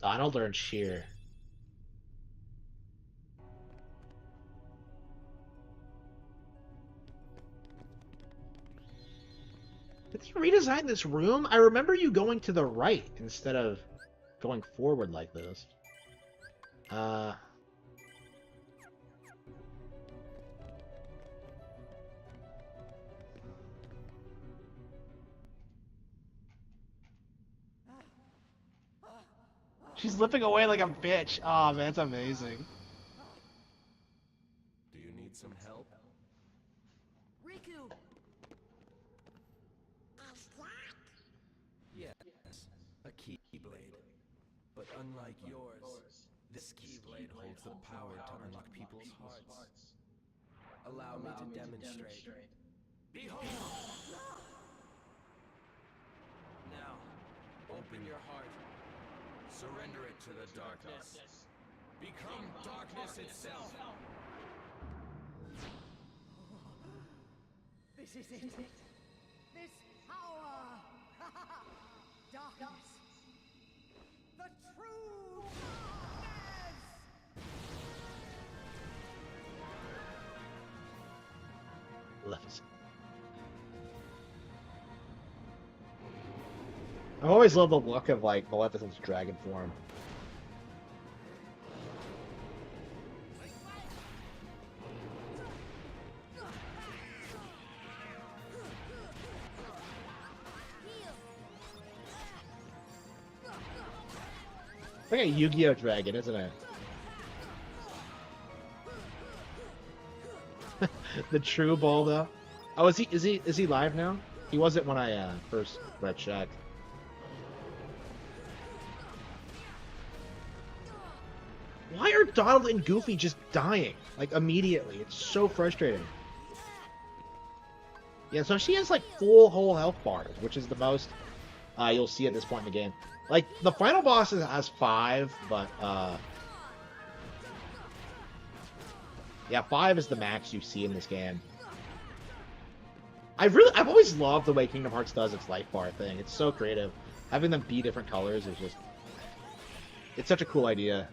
Donald earned Sheer. Did you redesign this room? I remember you going to the right instead of going forward like this. She's lipping away like a bitch. Oh man, it's amazing. Do you need some help? Riku! Yes, a keyblade. But unlike yours, this keyblade holds the power to unlock people's hearts. Allow me to demonstrate. Behold! Now, open your heart. Surrender it to the darkness. Become darkness itself. This is it. This power. Darkness. The true darkness. Left. I always love the look of like Maleficent's dragon form. It's like a Yu-Gi-Oh dragon, isn't it? The true Bolda. Oh, is he live now? He wasn't when I first checked. Why are Donald and Goofy just dying? Like, immediately. It's so frustrating. Yeah, so she has, like, full whole health bars, which is the most you'll see at this point in the game. Like, the final boss has 5, but, yeah, 5 is the max you see in this game. I've always loved the way Kingdom Hearts does its life bar thing. It's so creative. Having them be different colors is just... It's such a cool idea.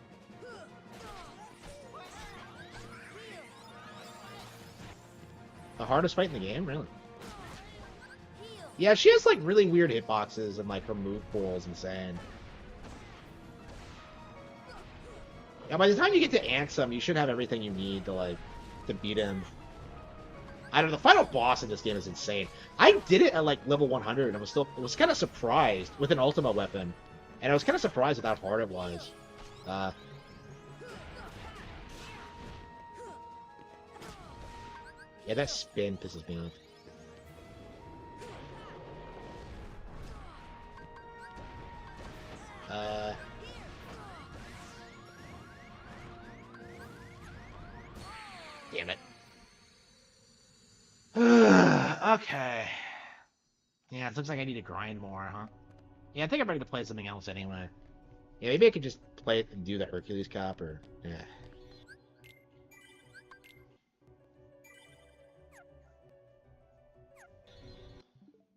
The hardest fight in the game? Really? Yeah, she has, like, really weird hitboxes, and, like, her move pool is insane. Yeah, by the time you get to Ansem, you should have everything you need to, like, to beat him. I don't know, the final boss in this game is insane. I did it at, like, level 100, and I was kind of surprised with an Ultima weapon. And I was kind of surprised at how hard it was. Yeah, that spin pisses me off. Damn it. Okay. Yeah, Yeah, it looks like I need to grind more, huh? Yeah, I think I'm ready to play something else anyway. Yeah, maybe I could just play it and do the Hercules Cup, or... Yeah.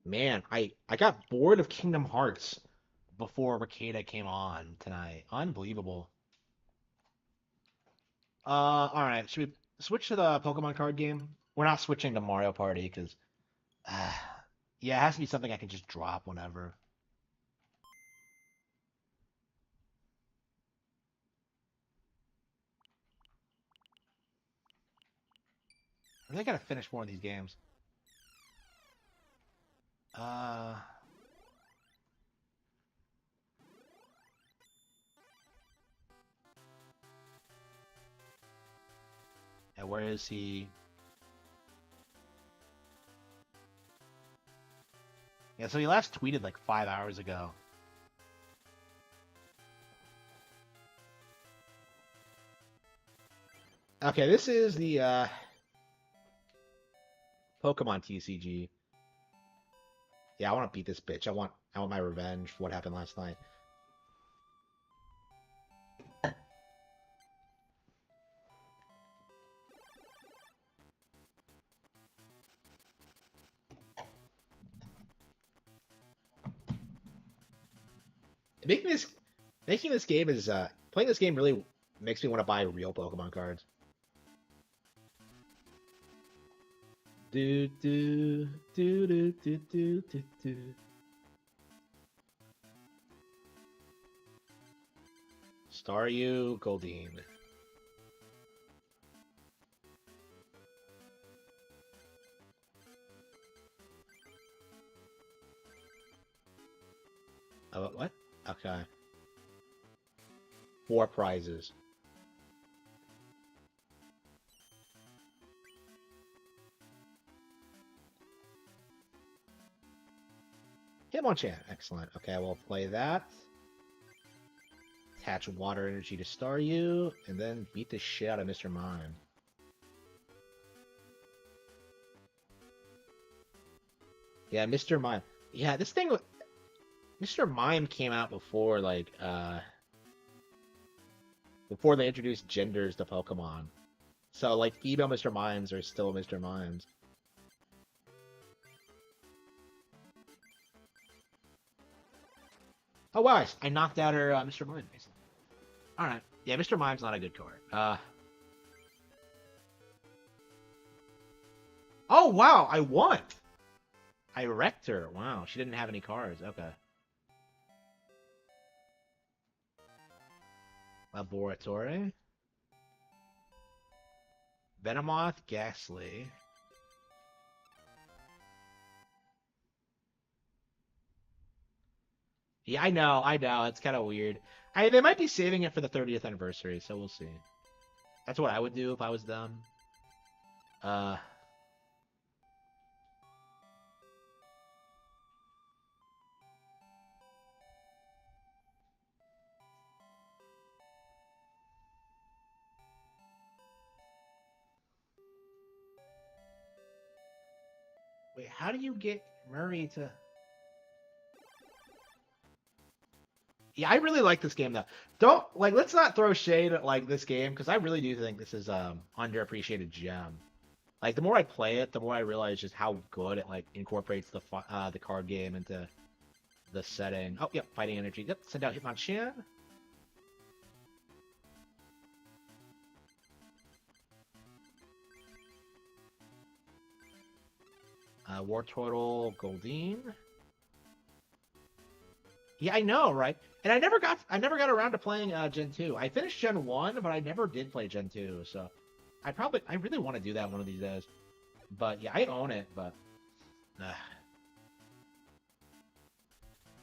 Man, I got bored of Kingdom Hearts before Rekieta came on tonight. Unbelievable. Alright, should we switch to the Pokemon card game? We're not switching to Mario Party, because... yeah, it has to be something I can just drop whenever. I think I gotta finish more of these games. Uh... Yeah, where is he? Yeah, so he last tweeted like 5 hours ago. Okay, this is the Pokemon TCG. Yeah, I want to beat this bitch. I want my revenge for what happened last night. Making this game is playing this game really makes me want to buy real Pokemon cards. Do do do do do do do do. Staryu, Goldeen. What? Okay. 4 prizes. Hitmonchan. Excellent. Okay, we'll play that. Attach water energy to Staryu, and then beat the shit out of Mr. Mime. Yeah, Mr. Mime. Yeah, this thing with Mr. Mime came out before, like, before they introduced genders to Pokemon. So, like, female Mr. Mimes are still Mr. Mimes. Oh, wow, I knocked out her Mr. Mime, basically. Alright. Yeah, Mr. Mime's not a good card. Oh, wow, I won! I wrecked her. Wow, she didn't have any cards. Okay. Laboratory. Venomoth, Ghastly. Yeah, I know. It's kind of weird. They might be saving it for the 30th anniversary, so we'll see. That's what I would do if I was them. Wait, how do you get Murray to... Yeah, I really like this game, though. Let's not throw shade at, this game, because I really do think this is, underappreciated gem. Like, the more I play it, the more I realize just how good it, incorporates the card game into the setting. Oh, yep, Fighting Energy. Yep, send out Hitmonchan. War Turtle, Goldeen. Yeah, I know, right? And I never got around to playing Gen 2. I finished Gen 1, but I never did play Gen 2, so I really want to do that one of these days. But yeah, I own it, but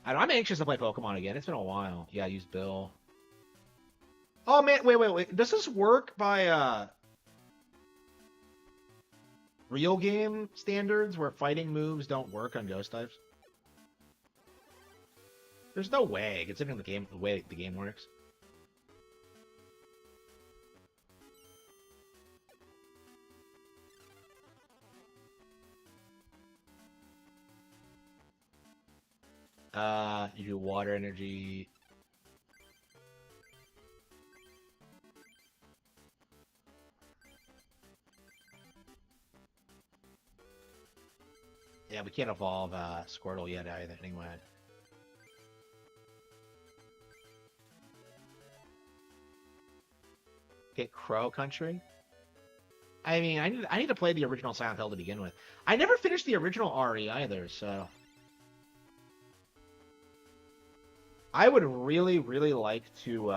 I'm anxious to play Pokemon again. It's been a while. Yeah, I used Bill. Oh man, wait. Does this work by real game standards where fighting moves don't work on ghost types? There's no way, considering the way the game works. You do water energy. Yeah, we can't evolve Squirtle yet either, anyway. Get Crow Country? I mean, I need to play the original Silent Hill to begin with. I never finished the original RE either, so... I would really, really like to,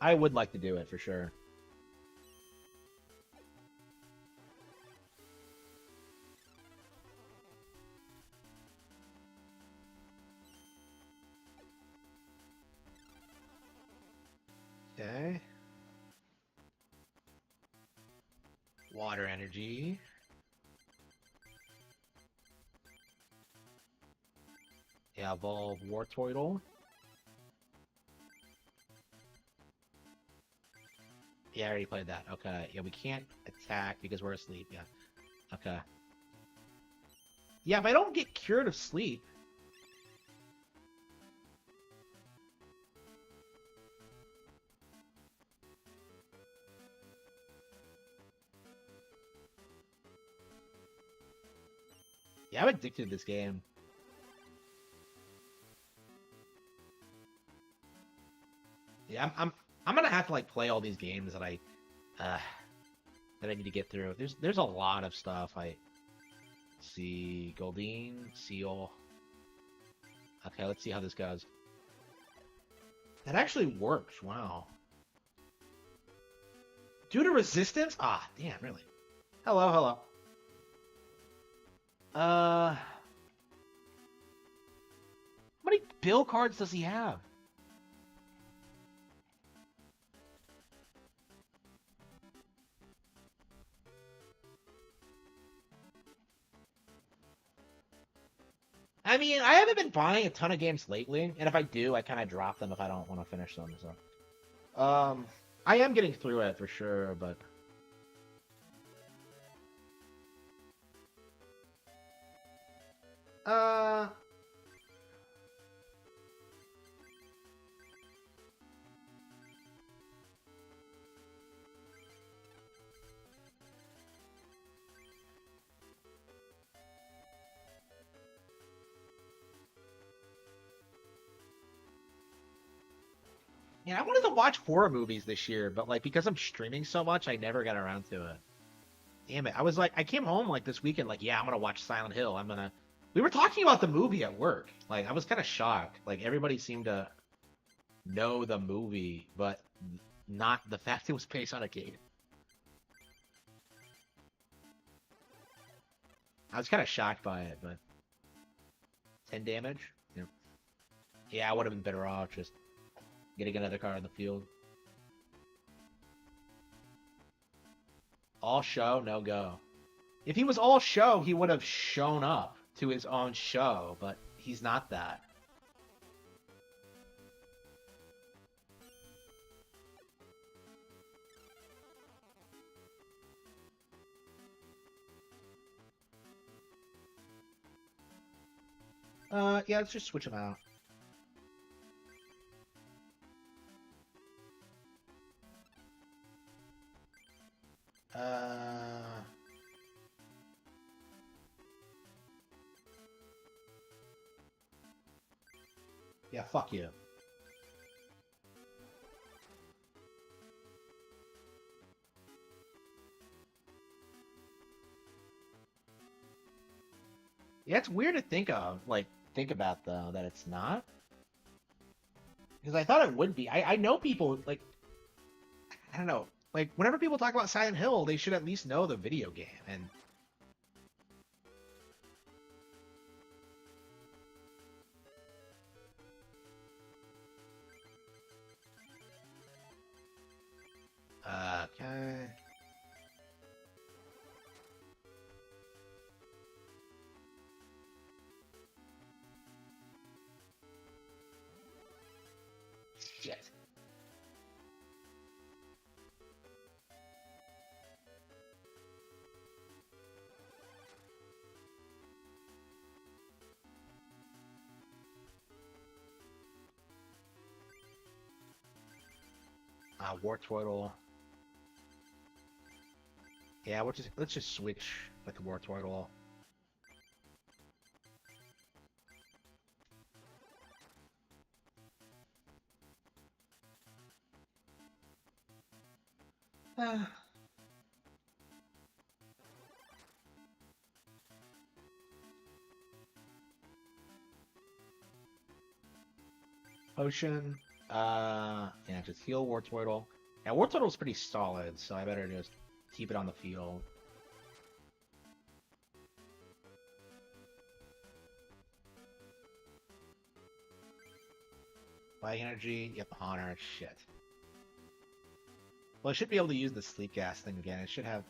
I would like to do it, for sure. Okay. Water energy. Yeah, evolve Wartortle. Yeah, I already played that. Okay. Yeah, we can't attack because we're asleep. Yeah. Okay. Yeah, if I don't get cured of sleep. Yeah, I'm addicted to this game. Yeah, I'm gonna have to like play all these games that uh that I need to get through. There's a lot of stuff. I see Goldeen, Seal. Okay, let's see how this goes. That actually works. Wow. Due to resistance? Ah, damn, really. Hello, hello. How many bill cards does he have? I mean, I haven't been buying a ton of games lately, and if I do, I kind of drop them if I don't want to finish them. So, I am getting through it for sure, but uh, yeah, I wanted to watch horror movies this year, but like because I'm streaming so much, I never got around to it. Damn it! I was like, I came home like this weekend, like, yeah, I'm gonna watch Silent Hill. I'm gonna. We were talking about the movie at work. Like, I was kind of shocked. Like, everybody seemed to know the movie, but not the fact it was based on a game. I was kind of shocked by it, but 10 damage. Yeah, yeah, I would have been better off just getting another car in the field. All show, no go. If he was all show, he would have shown up to his own show, but he's not that. Yeah, let's just switch him out. Yeah, fuck you. Yeah, it's weird to think of, like, think about, though, that it's not. Because I thought it would be. I know people, like, I don't know. Like, whenever people talk about Silent Hill, they should at least know the video game. And okay. Shit. War Turtle. Yeah, let's just switch with the War Turtle. Potion. Yeah, just heal War Turtle. Yeah, War Turtle's pretty solid, so I better just keep it on the field. Flag energy. Yep, honor. Shit. Well, I should be able to use the sleep gas thing again. It should have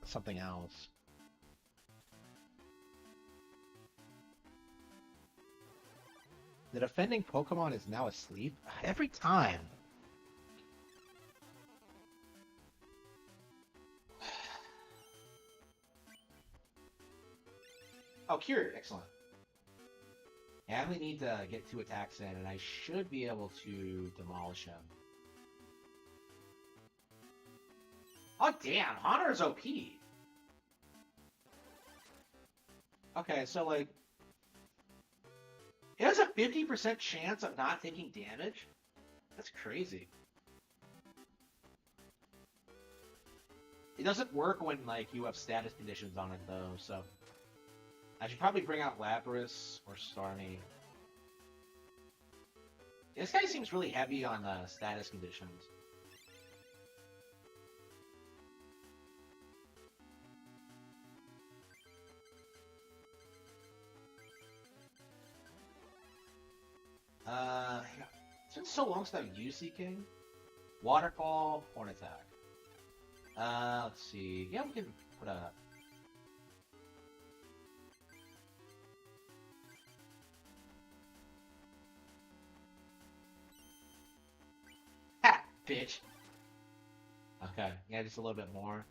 something else. The defending Pokemon is now asleep? Every time. Oh, cured. Excellent. I only need to get 2 attacks in, and I should be able to demolish him. Oh, damn. Honor's OP. Okay, so, like... It has a 50% chance of not taking damage? That's crazy. It doesn't work when, like, you have status conditions on it, though, so... I should probably bring out Lapras or Starmie. This guy seems really heavy on status conditions. It's been so long since I've used Seeking. Waterfall, Horn Attack. Let's see. Yeah, we can put a... Ha! Bitch! Okay, yeah, just a little bit more.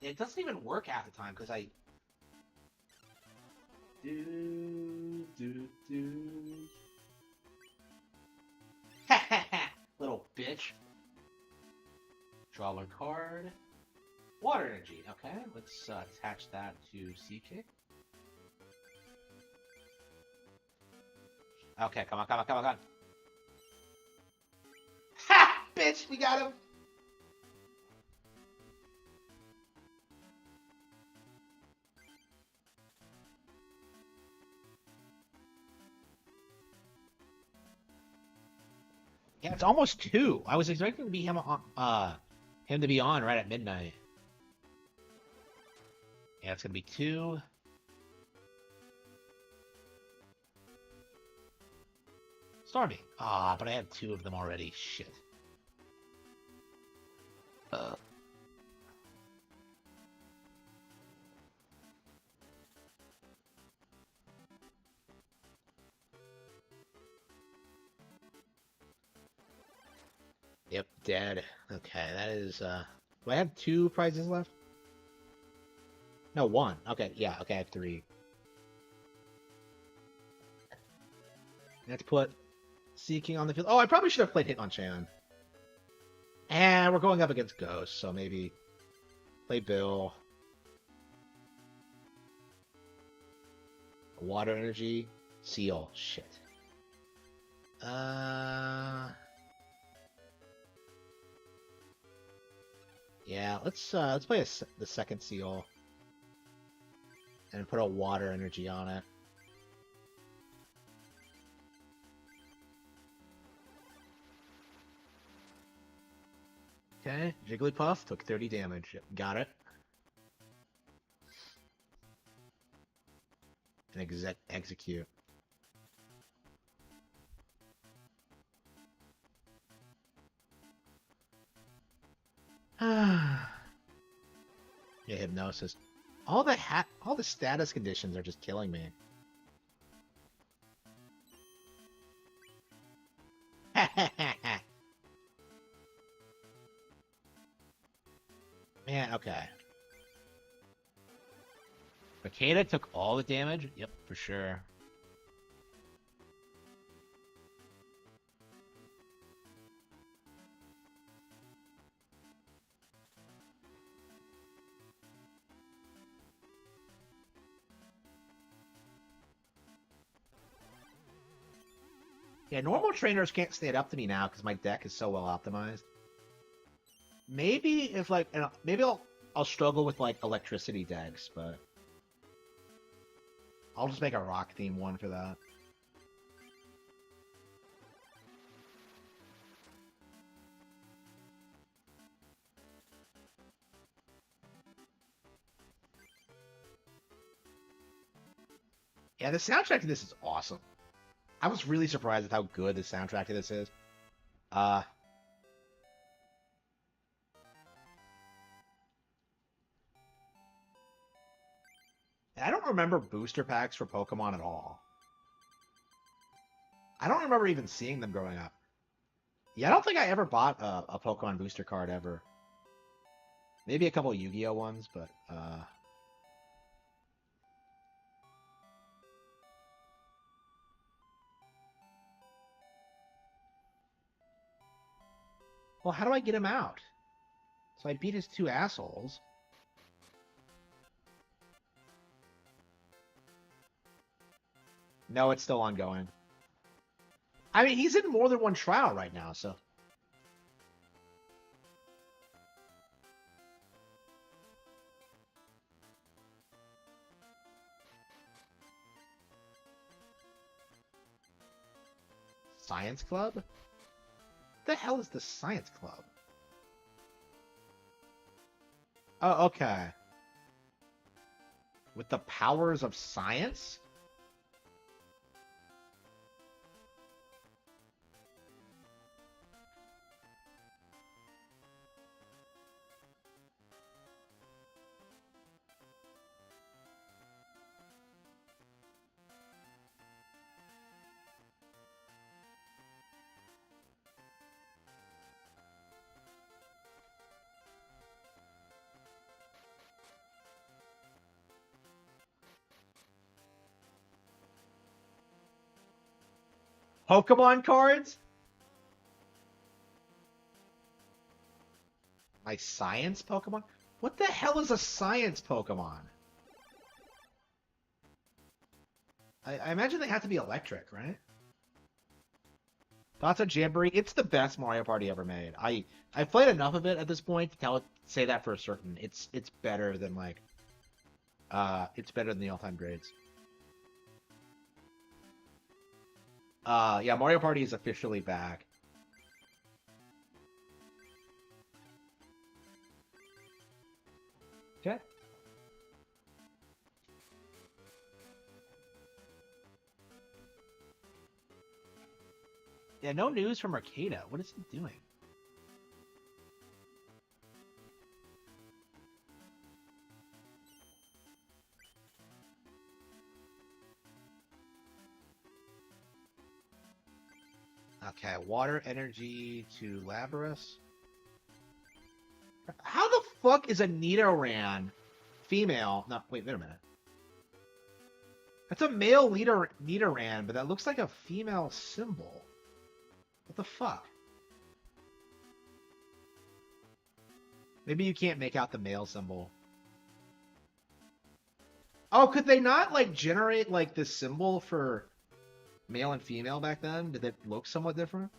It doesn't even work half the time, because I... Ha ha ha! Little bitch. Draw one card. Water energy. Okay, let's attach that to Seeking. Okay, come on, come on, come on, come on. Ha! Bitch, we got him! Yeah, it's almost 2. I was expecting to be him to be on right at midnight. Yeah, it's gonna be 2. Starmie. Ah, but I have 2 of them already. Shit. Yep, dead. Okay, that is, do I have 2 prizes left? No, 1. Okay, yeah, okay, I have 3. Let's put Seeking on the field. Oh, I probably should have played Hitmonchan. And we're going up against Ghost, so maybe play Bill. Water energy. Seal. Shit. Yeah, let's play the second Seal. And put a water energy on it. Okay, Jigglypuff took 30 damage. Yep, got it. And execute. Yeah, hypnosis. All the status conditions are just killing me. Man, okay. Rekieta took all the damage? Yep, for sure. Yeah, normal trainers can't stand up to me now because my deck is so well optimized. Maybe if like, maybe I'll struggle with like electricity decks, but I'll just make a rock theme one for that. Yeah, the soundtrack to this is awesome. I was really surprised at how good the soundtrack to this is. Uh, I don't remember booster packs for Pokemon at all. I don't remember even seeing them growing up. Yeah, I don't think I ever bought a Pokemon booster card ever. Maybe a couple Yu-Gi-Oh ones, but well, how do I get him out? So I beat his two assholes. No, it's still ongoing. I mean, he's in more than one trial right now, so. Science Club? What the hell is the Science Club? Oh, okay. With the powers of science? Pokemon cards? My science Pokemon? What the hell is a science Pokemon? I imagine they have to be electric, right? Thoughts on Jamboree? It's the best Mario Party ever made. I've played enough of it at this point to say that for certain. It's better than like it's better than the all-time grades. Yeah, Mario Party is officially back. Okay. Yeah, no news from Rekieta. What is he doing? Okay, water energy to Labradus. How the fuck is a Nidoran female? No, wait a minute. That's a male Nidoran, but that looks like a female symbol. What the fuck? Maybe you can't make out the male symbol. Oh, could they not like generate like this symbol for male and female back then? Did it look somewhat different?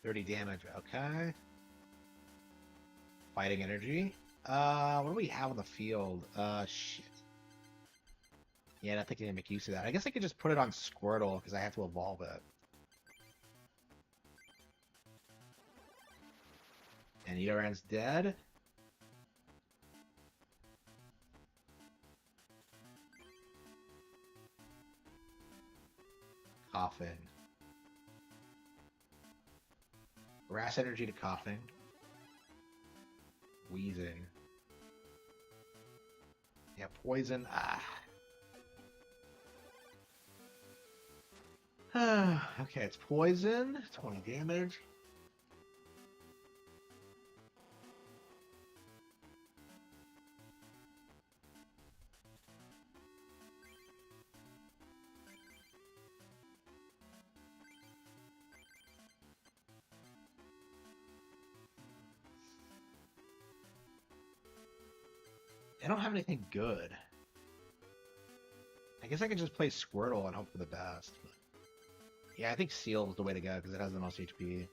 $30 damage, okay. Fighting energy. What do we have on the field? Shit. Yeah, I don't think I can make use of that. I guess I could just put it on Squirtle because I have to evolve it. And Yoran's dead. Coughing. Grass energy to coughing. Wheezing. Yeah, poison. Okay, it's poison. 20 damage. I don't have anything good. I guess I could just play Squirtle and hope for the best. But... yeah, I think Seal is the way to go because it has the most HP.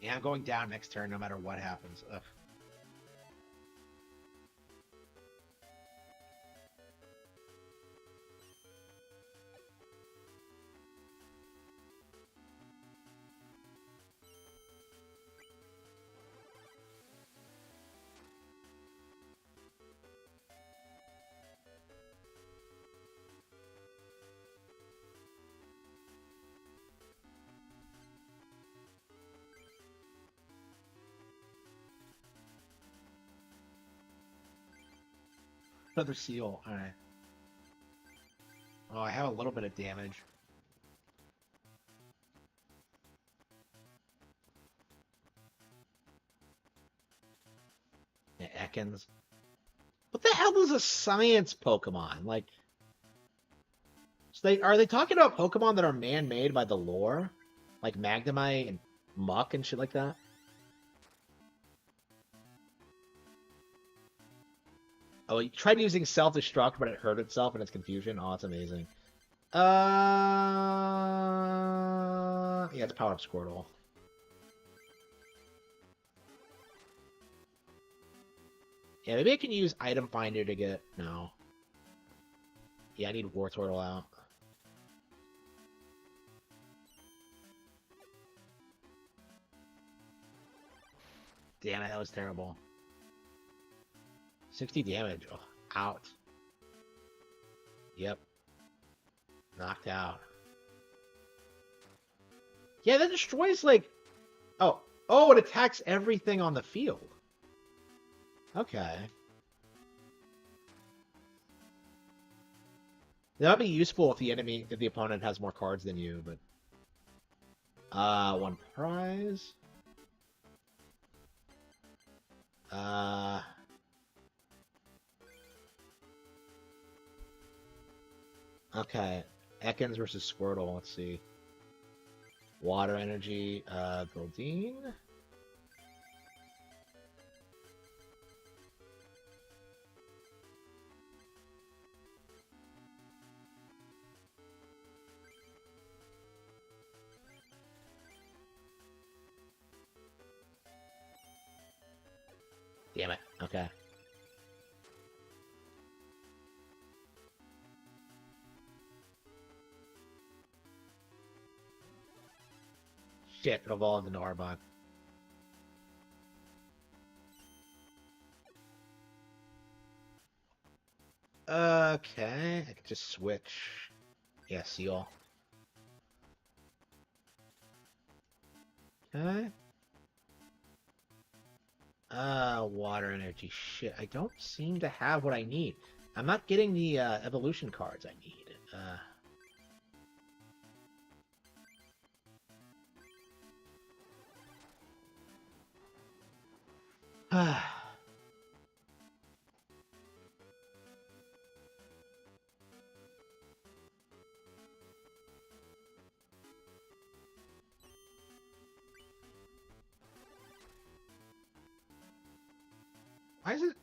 Yeah, I'm going down next turn no matter what happens. Ugh. Another Seal. Alright. Oh, I have a little bit of damage. Yeah, Ekans. What the hell is a science Pokemon? Like, so are they talking about Pokemon that are man-made by the lore? Like Magnemite and Muck and shit like that? Oh, you tried using self-destruct, but it hurt itself in its confusion. Oh, that's amazing. Yeah, it's powered up Squirtle. Yeah, maybe I can use Item Finder to get... no. Yeah, I need Wartortle out. Damn it, that was terrible. 60 damage. Oh, out. Yep. Knocked out. Yeah, that destroys, like... oh. Oh, it attacks everything on the field. Okay. That would be useful if the opponent has more cards than you, but... one prize. Okay. Ekans versus Squirtle, let's see. Water energy, Goldeen. Damn it. Okay. Shit, it evolved into Arbok. Okay, I could just switch. Yeah, Seal. Okay. Water energy. Shit, I don't seem to have what I need. I'm not getting the evolution cards I need.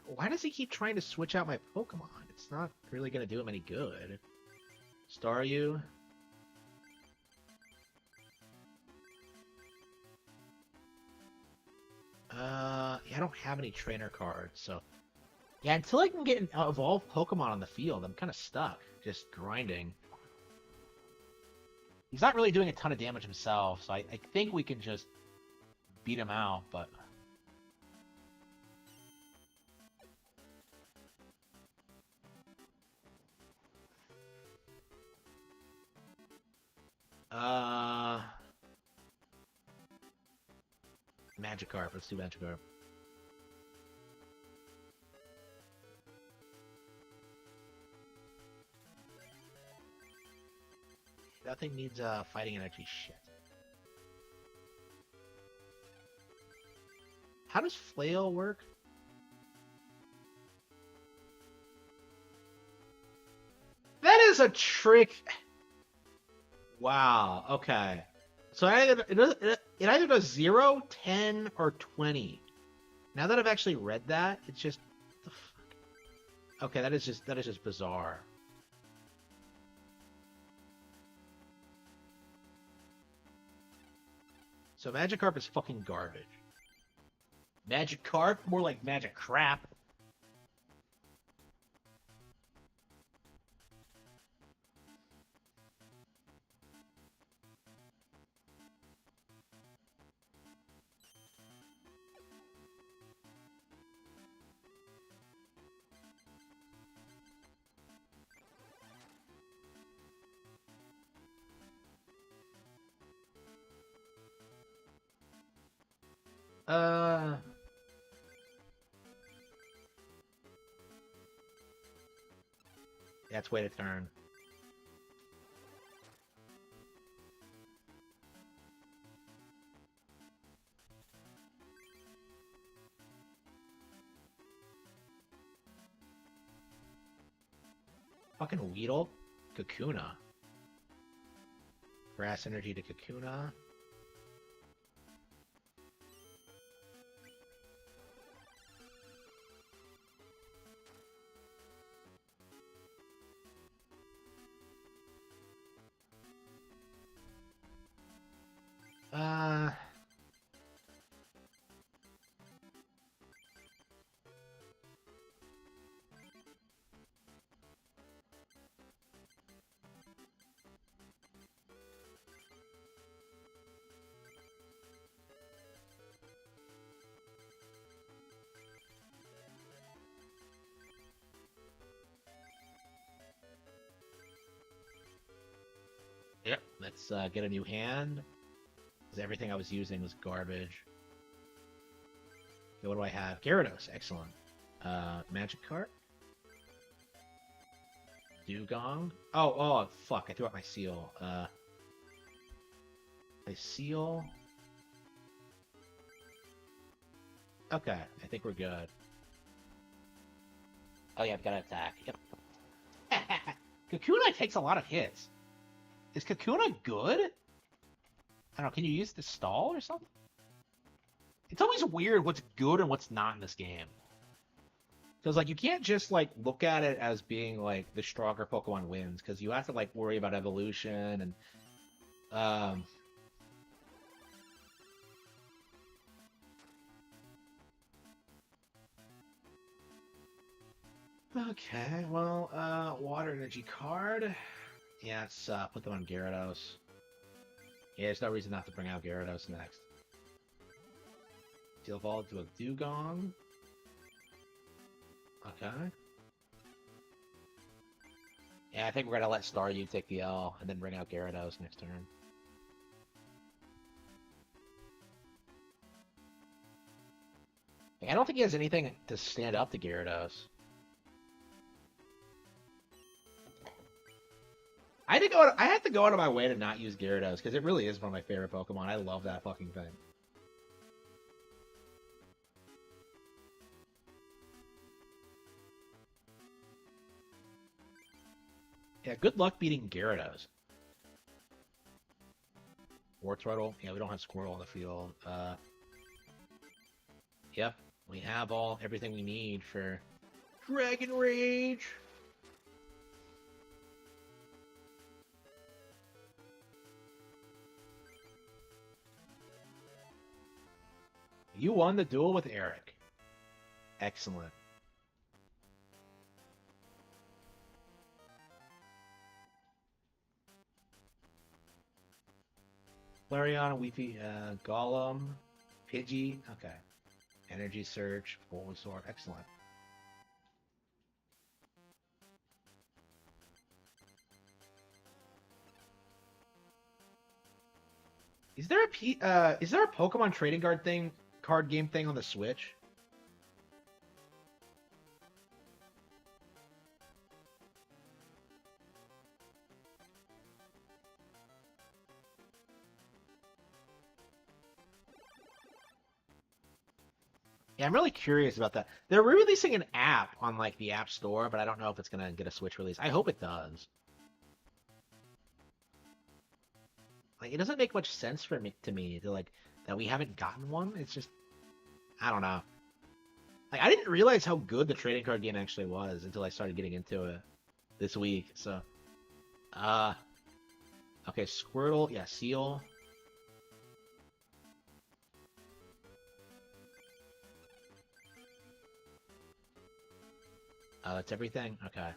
Why does he keep trying to switch out my Pokemon? It's not really gonna do him any good. Staryu. Yeah, I don't have any trainer cards, so yeah, until I can get an evolved Pokemon on the field, I'm kind of stuck, just grinding. He's not really doing a ton of damage himself, so I think we can just beat him out, but... Magikarp. Let's do Magikarp. That thing needs fighting energy. Shit. How does Flail work? That is a trick. Wow. Okay. So it either does 0, 10, or 20. Now that I've actually read that, it's just the fuck. Okay, that is just bizarre. So Magikarp is fucking garbage. Magikarp? More like magic crap. That's way to turn. Fucking Weedle? Kakuna. Grass energy to Kakuna. Yep, let's get a new hand. Because everything I was using was garbage. Okay, what do I have? Gyarados, excellent. Magikarp. Dugong. Oh, fuck, I threw out my seal. My seal. Okay, I think we're good. Oh yeah, I've got to attack. Yep. Kakuna takes a lot of hits. Is Kakuna good? I don't know, can you use the stall or something? It's always weird what's good and what's not in this game. Because, like, you can't just, like, look at it as being, like, the stronger Pokemon wins. Because you have to, like, worry about evolution and, Okay, well, Water Energy card. Yeah, let's put them on Gyarados. Yeah, there's no reason not to bring out Gyarados next. Steel Ball to a Dugong. Okay. Yeah, I think we're gonna let Staryu take the L and then bring out Gyarados next turn. I don't think he has anything to stand up to Gyarados. I had to go out of my way to not use Gyarados, because it really is one of my favorite Pokemon. I love that fucking thing. Yeah, good luck beating Gyarados. Wartortle? Yeah, we don't have Squirtle on the field. Yep. We have everything we need for Dragon Rage. You won the duel with Eric. Excellent. Flareon, Weepy, Golem, Pidgey. Okay. Energy Surge, Bulbasaur. Excellent. Is there a Pokemon trading card game thing on the Switch? Yeah, I'm really curious about that. They're releasing an app on like the App Store, but I don't know if it's gonna get a Switch release. I hope it does. Like, it doesn't make much sense to me to like that we haven't gotten one. It's just, I don't know. Like, I didn't realize how good the trading card game actually was until I started getting into it this week. So, okay, Squirtle, yeah, Seal. That's everything? Okay.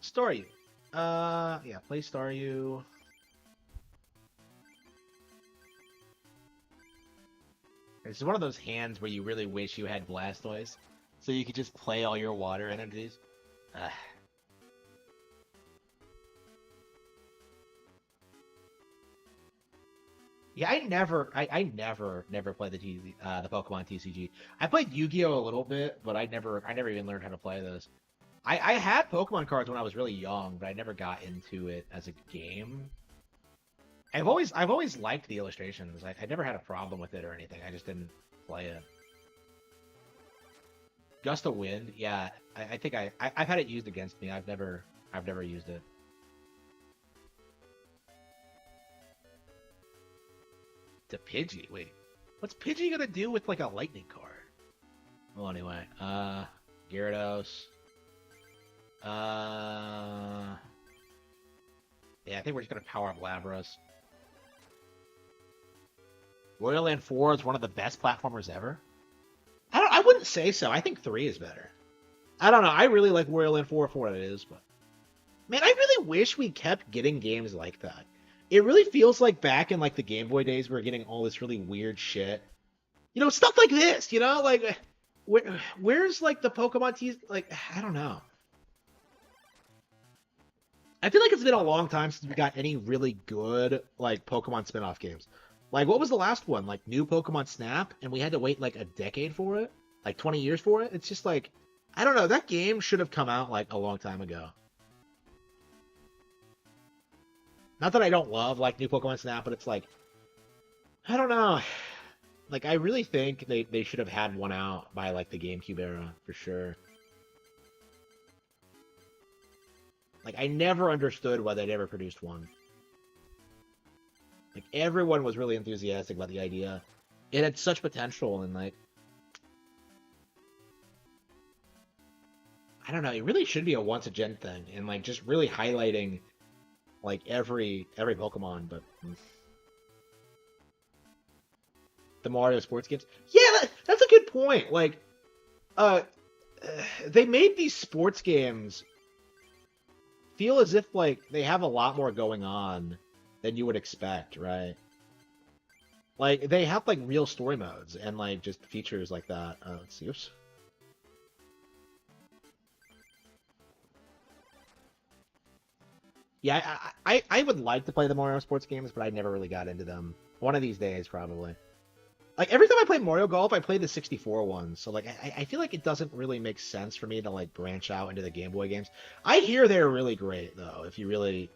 Staryu. Yeah, play Staryu. It's one of those hands where you really wish you had Blastoise, so you could just play all your water energies. Yeah, I never played the Pokemon TCG. I played Yu-Gi-Oh a little bit, but I never even learned how to play this. I had Pokemon cards when I was really young, but I never got into it as a game. I've always liked the illustrations. I never had a problem with it or anything. I just didn't play it. Gust of Wind, yeah. I think I've had it used against me. I've never used it. To Pidgey, wait. What's Pidgey gonna do with like a lightning card? Well, anyway, Gyarados. Yeah, I think we're just gonna power up Labras. Royal Land 4 is one of the best platformers ever. I wouldn't say so. I think 3 is better. I don't know. I really like Royal Land 4 for what it is, but man, I really wish we kept getting games like that. It really feels like back in like the Game Boy days, we were getting all this really weird shit. You know, stuff like this. You know, like where's like the Pokemon teas? Like, I don't know. I feel like it's been a long time since we got any really good like Pokemon spin-off games. Like, what was the last one? Like, New Pokemon Snap, and we had to wait like a decade for it, like 20 years for it. It's just like, I don't know. That game should have come out like a long time ago. Not that I don't love like New Pokemon Snap, but it's like, I don't know. Like, I really think they should have had one out by like the GameCube era for sure. Like, I never understood why they never produced one. Like, everyone was really enthusiastic about the idea. It had such potential, and like, I don't know, it really should be a once-a-gen thing, and like, just really highlighting like every Pokemon, but the Mario sports games. Yeah, that's a good point. Like, they made these sports games feel as if like they have a lot more going on than you would expect, right? Like, they have like real story modes and like just features like that. Let's see. Oops. Yeah, I would like to play the Mario sports games, but I never really got into them. One of these days, probably. Like, every time I play Mario Golf, I play the 64 ones. So, like, I feel like it doesn't really make sense for me to, like, branch out into the Game Boy games. I hear they're really great, though, if you really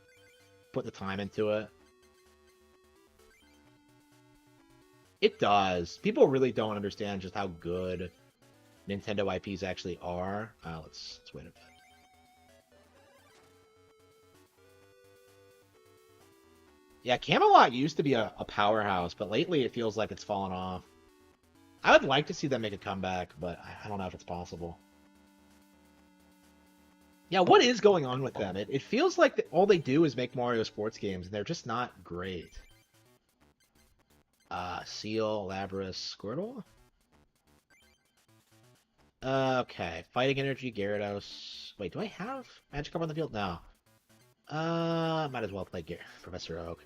put the time into it. It does. People really don't understand just how good Nintendo IPs actually are. Let's wait a bit. Yeah, Camelot used to be a powerhouse, but lately it feels like it's fallen off. I would like to see them make a comeback, but I don't know if it's possible. Yeah, what is going on with them? It feels like all they do is make Mario sports games, and they're just not great. Seal, Labras, Squirtle? Okay, Fighting Energy, Gyarados. Wait, do I have Magikarp on the field? No. Might as well play Professor Oak.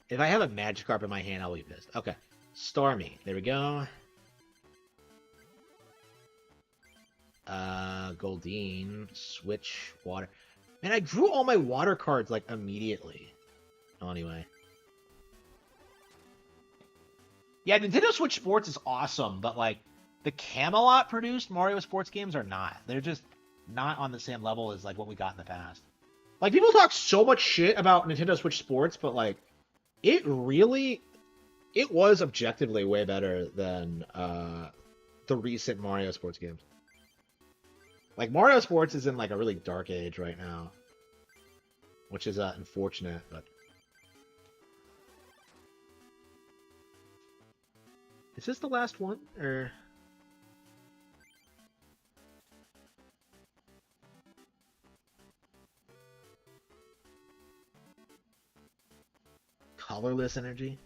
If I have a Magikarp in my hand, I'll be pissed. Okay, Starmie. There we go. Goldeen, Switch, Water. Man, I drew all my water cards, like, immediately. Oh, anyway. Yeah, Nintendo Switch Sports is awesome, but, like, the Camelot-produced Mario sports games are not. They're just not on the same level as, like, what we got in the past. Like, people talk so much shit about Nintendo Switch Sports, but, like, it was objectively way better than, the recent Mario sports games. Like, Mario Sports is in, like, a really dark age right now. Which is, unfortunate, but... Is this the last one, or... Colorless energy?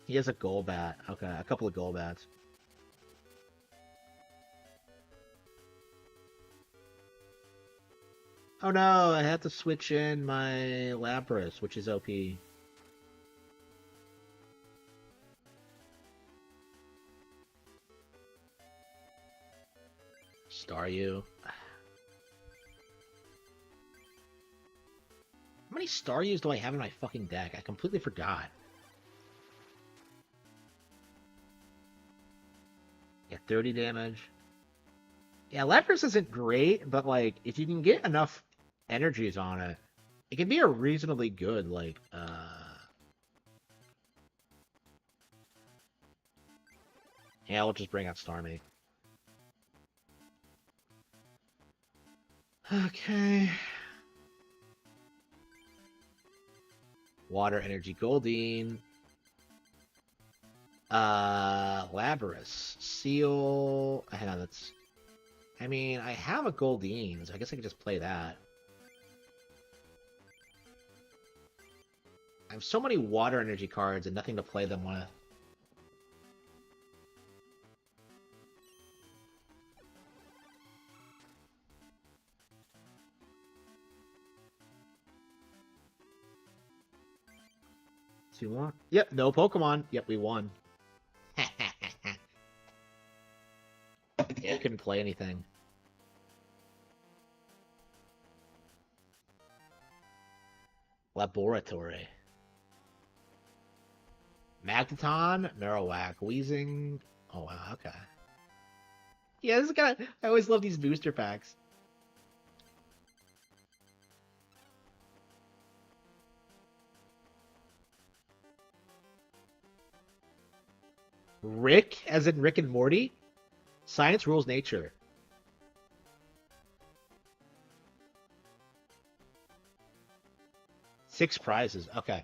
He has a Golbat. Okay, a couple of Golbats. Oh no, I have to switch in my Lapras, which is OP. Staryu. How many Staryus do I have in my fucking deck? I completely forgot. Yeah, 30 damage. Yeah, Lapras isn't great, but, like, if you can get enough energies on it, it can be a reasonably good, like, Yeah, we'll just bring out Starmie. Okay. Water Energy Goldeen. Labras. Seal. Hang on, that's... I mean, I have a Goldeen, so I guess I can just play that. I have so many water energy cards and nothing to play them with. So you want? Yep, no Pokemon. Yep, we won. Yeah, couldn't play anything. Laboratory. Magneton, Marowak, Weezing. Oh wow, okay. Yeah, this is kind of... I always love these booster packs. Rick, as in Rick and Morty? Science rules nature. Six prizes. Okay.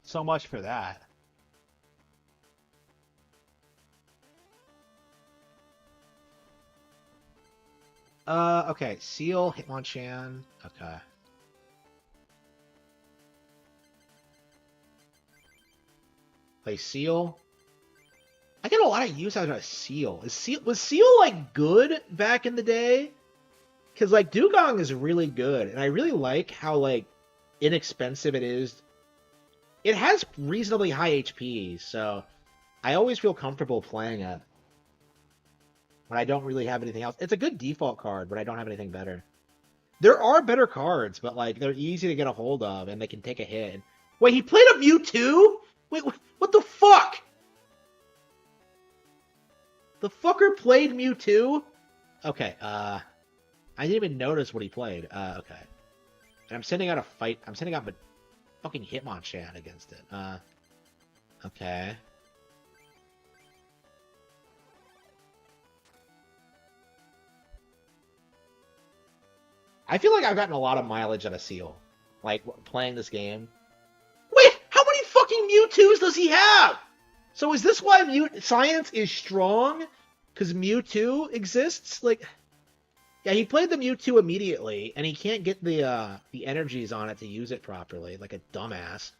So much for that. Okay. Seal, Hitmonchan. Okay. Play Seal. I get a lot of use out of Seal. Was Seal, like, good back in the day? Because, like, Dugong is really good, and I really like how, like, inexpensive it is. It has reasonably high HP, so I always feel comfortable playing it. When I don't really have anything else. It's a good default card, but I don't have anything better. There are better cards, but, like, they're easy to get a hold of, and they can take a hit. Wait, he played a Mewtwo? Wait, what the fuck? The fucker played Mewtwo? Okay, I didn't even notice what he played. Okay. And I'm sending out a fight. I'm sending out a fucking Hitmonchan against it. Okay. I feel like I've gotten a lot of mileage out of Seal. Like, playing this game. Wait, how many fucking Mewtwo's does he have? So is this why Science is strong? Because Mewtwo exists? Like, yeah, he played the Mewtwo immediately, and he can't get the energies on it to use it properly, like a dumbass.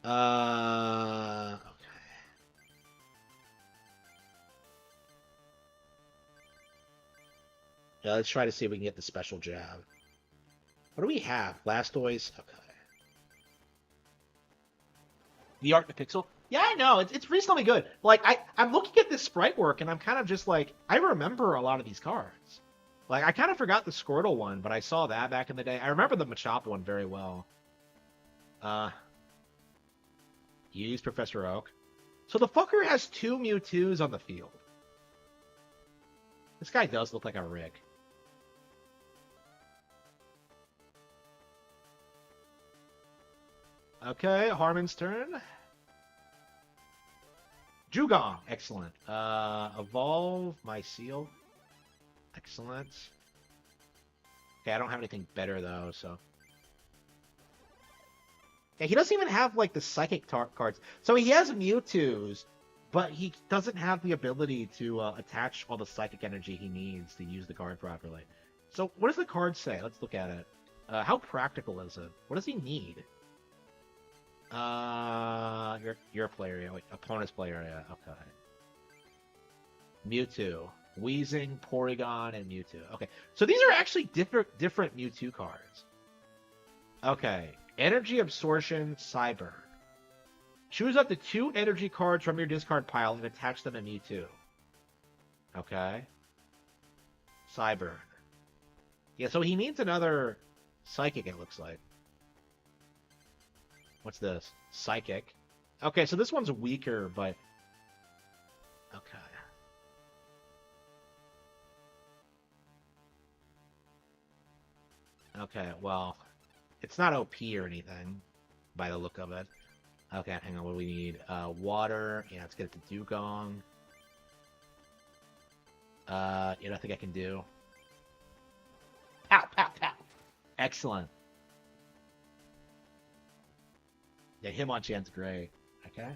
Okay. Yeah, let's try to see if we can get the special jab. What do we have? Blastoise? Okay. The Art the Pixel? Yeah, I know. It's reasonably good. Like, I'm looking at this sprite work, and I'm kind of just like, I remember a lot of these cards. Like, I kind of forgot the Squirtle one, but I saw that back in the day. I remember the Machop one very well. Use Professor Oak. So the fucker has 2 Mewtwo's on the field. This guy does look like a Rick. Okay, Harman's turn. Jugong, excellent. Evolve my Seal. Excellent. Okay, I don't have anything better though, so. Yeah, he doesn't even have like the Psychic cards. So he has Mewtwo's, but he doesn't have the ability to attach all the Psychic energy he needs to use the card properly. So what does the card say? Let's look at it. How practical is it? What does he need? Your player area. Wait, opponent's player area. Okay. Mewtwo, Weezing, Porygon, and Mewtwo. Okay, so these are actually different Mewtwo cards. Okay, Energy Absorption, Cyber. Choose up to 2 energy cards from your discard pile and attach them to Mewtwo. Okay. Cyber. Yeah, so he needs another Psychic, it looks like. What's this? Psychic. Okay, so this one's weaker, but... Okay. Okay, well... It's not OP or anything, by the look of it. Okay, hang on, what do we need? Water. Yeah, let's get it to Dugong. You know, I think I can do. Pow, pow, pow. Excellent. Yeah, Hitmonchan's great. Okay.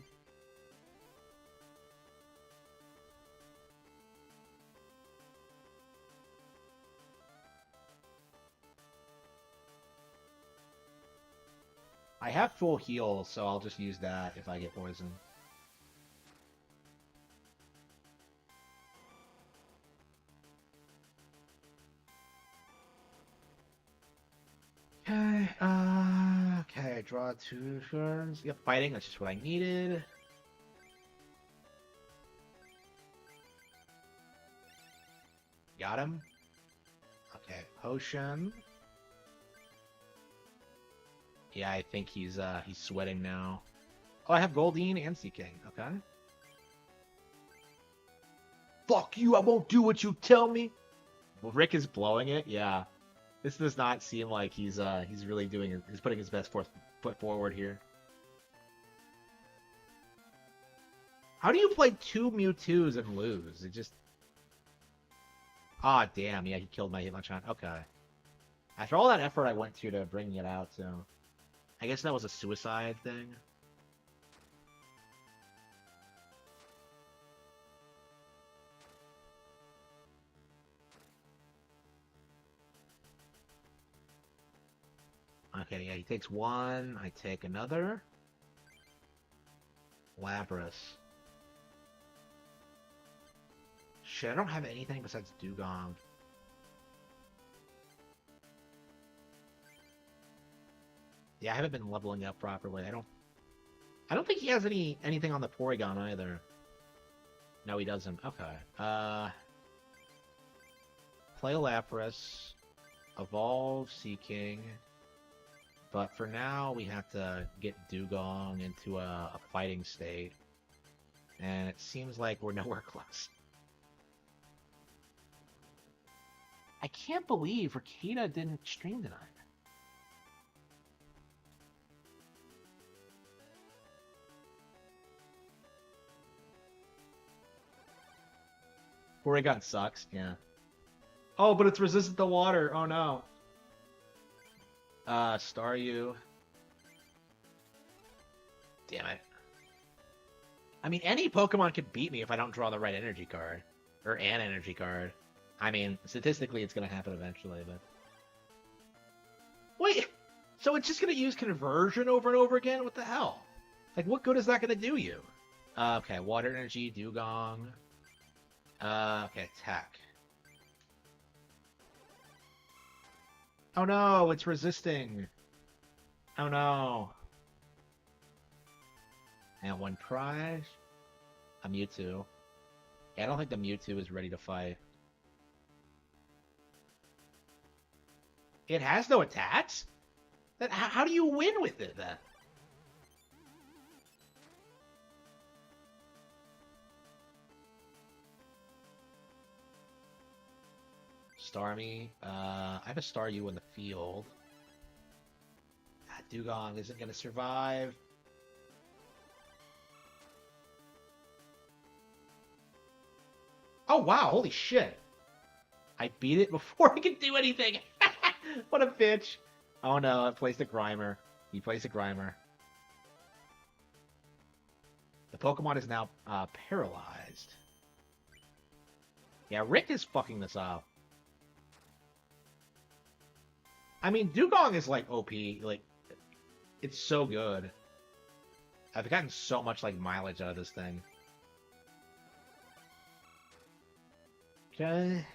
I have full heal, so I'll just use that if I get poisoned. Okay, okay, draw 2 turns. Yep, fighting, that's just what I needed. Got him. Okay, potion. Yeah, I think he's sweating now. Oh, I have Goldeen and Sea King. Okay. Fuck you! I won't do what you tell me. Well, Rick is blowing it. Yeah, this does not seem like he's really doing. He's putting his best foot forward here. How do you play 2 Mewtwo's and lose? It just. Ah, oh, damn. Yeah, he killed my Hitmonchan. Okay. After all that effort I went to bring it out, so. I guess that was a suicide thing. Okay, yeah, he takes 1. I take another. Lapras. Shit, I don't have anything besides Dugong. Yeah, I haven't been leveling up properly. I don't think he has anything on the Porygon either. No, he doesn't. Okay. Play Lapras. Evolve Sea King. But for now, we have to get Dugong into a fighting state. And it seems like we're nowhere close. I can't believe Rekieta didn't stream tonight. Porygon sucks, yeah. Oh, but it's resistant to water. Oh no. Staryu. Damn it. I mean, any Pokemon could beat me if I don't draw the right energy card. Or an energy card. I mean, statistically, it's going to happen eventually, but... Wait! So it's just going to use conversion over and over again? What the hell? Like, what good is that going to do you? Okay, water energy, Dugong. Okay, attack. Oh no, it's resisting. Oh no. And one prize. A Mewtwo. Yeah, I don't think the Mewtwo is ready to fight. It has no attacks? Then how do you win with it then? Starmie. I have a Staryu in the field. Dugong isn't going to survive. Oh, wow. Holy shit. I beat it before I could do anything. What a bitch. Oh, no. I placed a Grimer. He placed a Grimer. The Pokemon is now paralyzed. Yeah, Rick is fucking this up. I mean, Dugong is, like, OP. Like, it's so good. I've gotten so much, like, mileage out of this thing. Okay.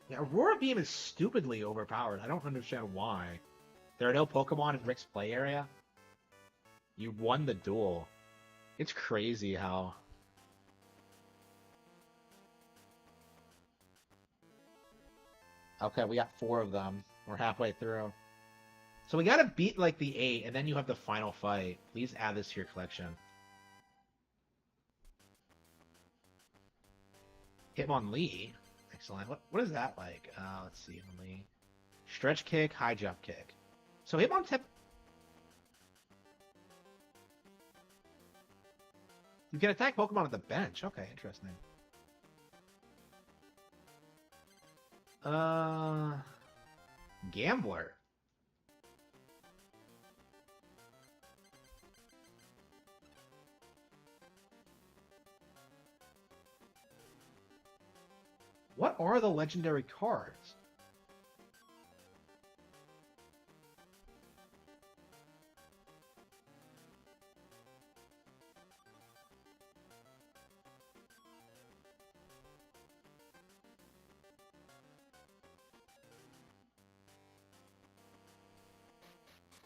Yeah, Aurora Beam is stupidly overpowered. I don't understand why. There are no Pokemon in Rick's play area. You won the duel. It's crazy how... Okay, we got 4 of them. We're halfway through. So we gotta beat, like, the 8, and then you have the final fight. Please add this to your collection. Hitmonlee. Excellent. What is that like? Let's see. Hitmonlee. Stretch kick, high jump kick. So Hitmontip... You can attack Pokemon at the bench. Okay, interesting. Gambler. What are the legendary cards?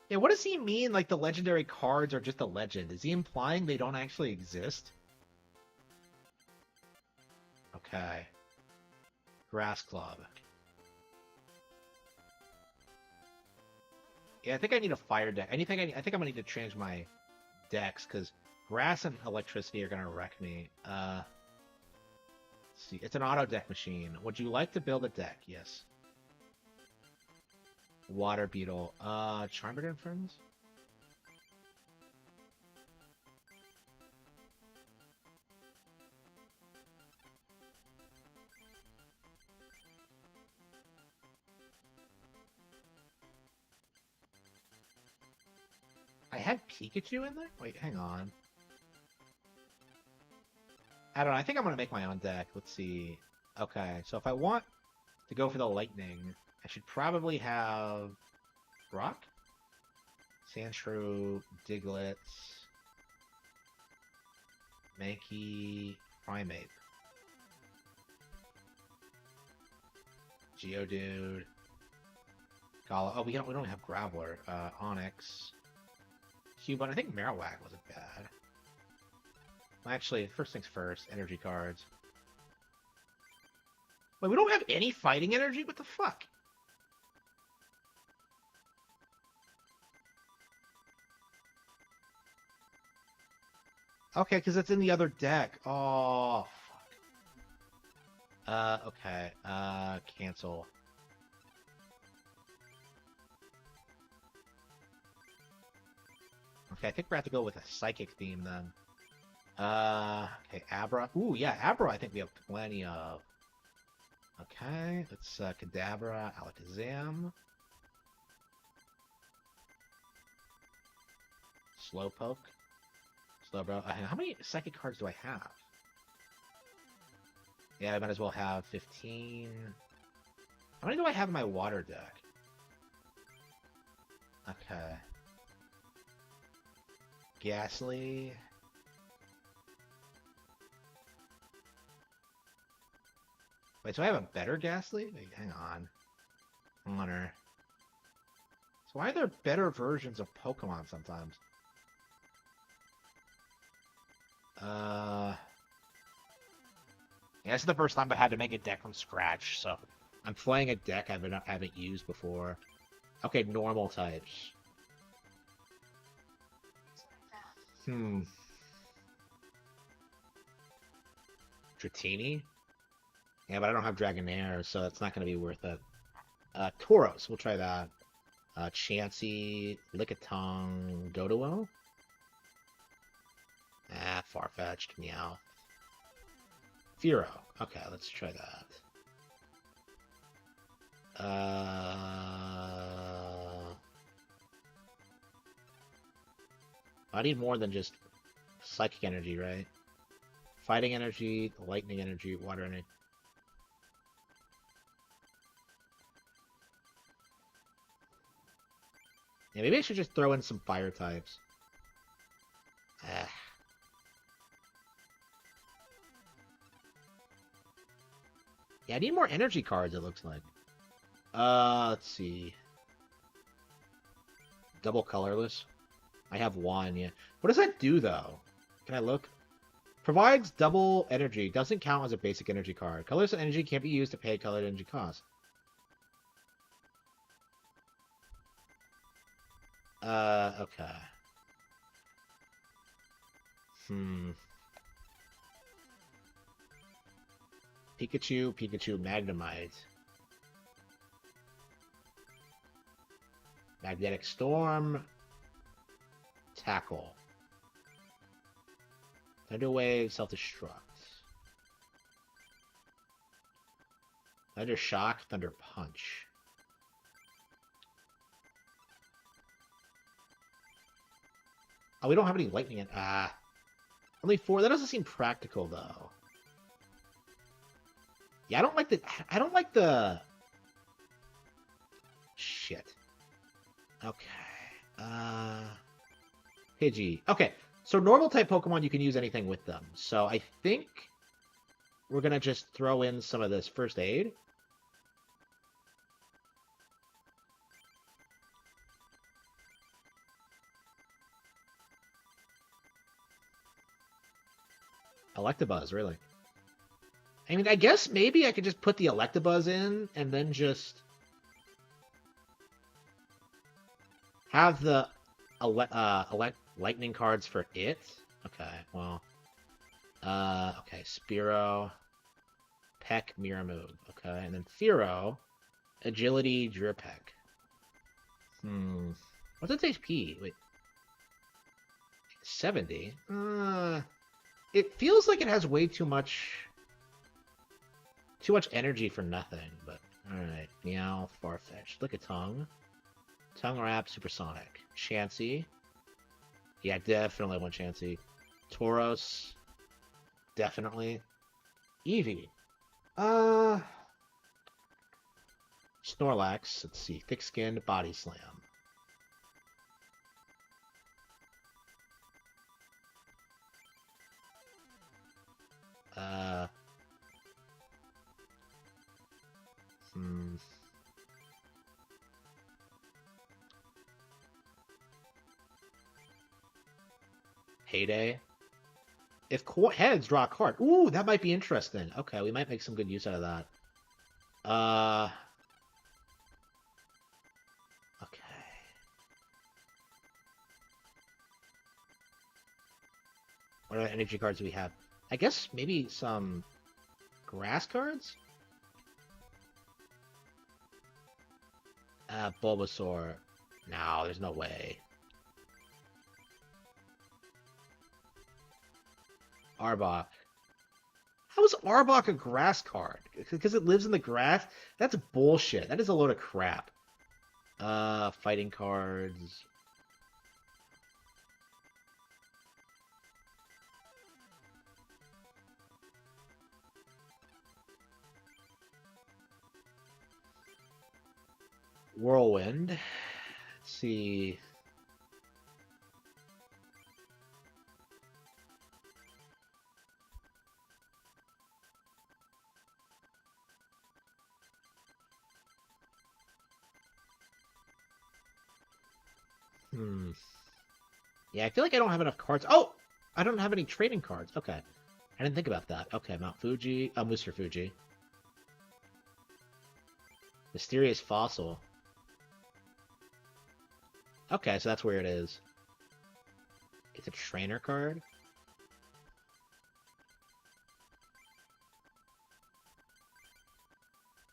Yeah, what does he mean, like, the legendary cards are just a legend? Is he implying they don't actually exist? Okay. Grass Club. Yeah, I think I need a fire deck. I think I'm gonna need to change my decks, because grass and electricity are gonna wreck me. Let's see. It's an auto deck machine. Would you like to build a deck? Yes. Water Beetle. Charmander and Friends? I had Pikachu in there? Wait, hang on. I don't know. I think I'm going to make my own deck. Let's see. Okay, so if I want to go for the Lightning, I should probably have Rock, Sandshrew, Diglett, Mankey, Primeape, Geodude, Gala. Oh, we don't have Graveler. Onix, Cubone. I think Marowak wasn't bad. Actually, first things first. Energy cards. Wait, we don't have any fighting energy? What the fuck? Okay, because it's in the other deck. Oh, fuck. Okay. Cancel. Okay, I think we have to go with a psychic theme then. Okay, Abra. Ooh, yeah, Abra I think we have plenty of. Okay, let's, Kadabra, Alakazam. Slowpoke. Slowbro. How many psychic cards do I have? Yeah, I might as well have 15. How many do I have in my water deck? Okay. Ghastly. Wait, so I have a better Ghastly? Wait, hang on. Honor. So why are there better versions of Pokemon sometimes? Yeah, this is the first time I had to make a deck from scratch, so I'm playing a deck I haven't used before. Okay, normal types. Dratini? Yeah, but I don't have Dragonair, so it's not going to be worth it. Tauros, we'll try that. Chansey, Lickitung, Doduo? Ah, far-fetched, meow. Fearow. Okay, let's try that. I need more than just psychic energy, right? Fighting energy, lightning energy, water energy. Yeah, maybe I should just throw in some fire types. Yeah, I need more energy cards, it looks like. Let's see. Double colorless. I have one, yeah. What does that do, though? Can I look? Provides double energy. Doesn't count as a basic energy card. Colorless energy can't be used to pay colored energy cost. Okay. Pikachu, Magnemite. Magnetic Storm. Tackle. Thunder Wave, Self-Destruct. Thunder Shock, Thunder Punch. Oh, we don't have any lightning in. Only 4. That doesn't seem practical, though. Yeah, I don't like the. Shit. Okay. Pidgey. Okay, so normal type Pokemon, you can use anything with them. So I think we're gonna just throw in some of this first aid. Electabuzz, really. I mean, I guess maybe I could just put the Electabuzz in and then just have the lightning cards for it. Okay, well, okay, Spearow, Peck, Mirror Move. Okay, and then Fearow, Agility, Drearpeck. What's its HP? Wait, 70. It feels like it has way too much energy for nothing. But all right, Meow, Farfetch'd. Lickitung, Tongue Wrap, Supersonic, Chansey. Yeah, definitely one Chansey. Tauros, definitely. Eevee. Snorlax. Let's see. Thick-skinned, Body Slam. Heyday. If heads, draw a card. Ooh, that might be interesting. Okay, we might make some good use out of that. Okay. What other energy cards do we have? I guess maybe some Grass cards? Bulbasaur. No, there's no way. Arbok. How is Arbok a grass card? Because it lives in the grass? That's bullshit. That is a load of crap. Fighting cards. Whirlwind. Let's see. Yeah, I feel like I don't have enough cards. Oh! I don't have any trading cards. Okay. I didn't think about that. Okay, Mount Fuji. Mr. Fuji. Mysterious Fossil. Okay, so that's where it is. It's a trainer card?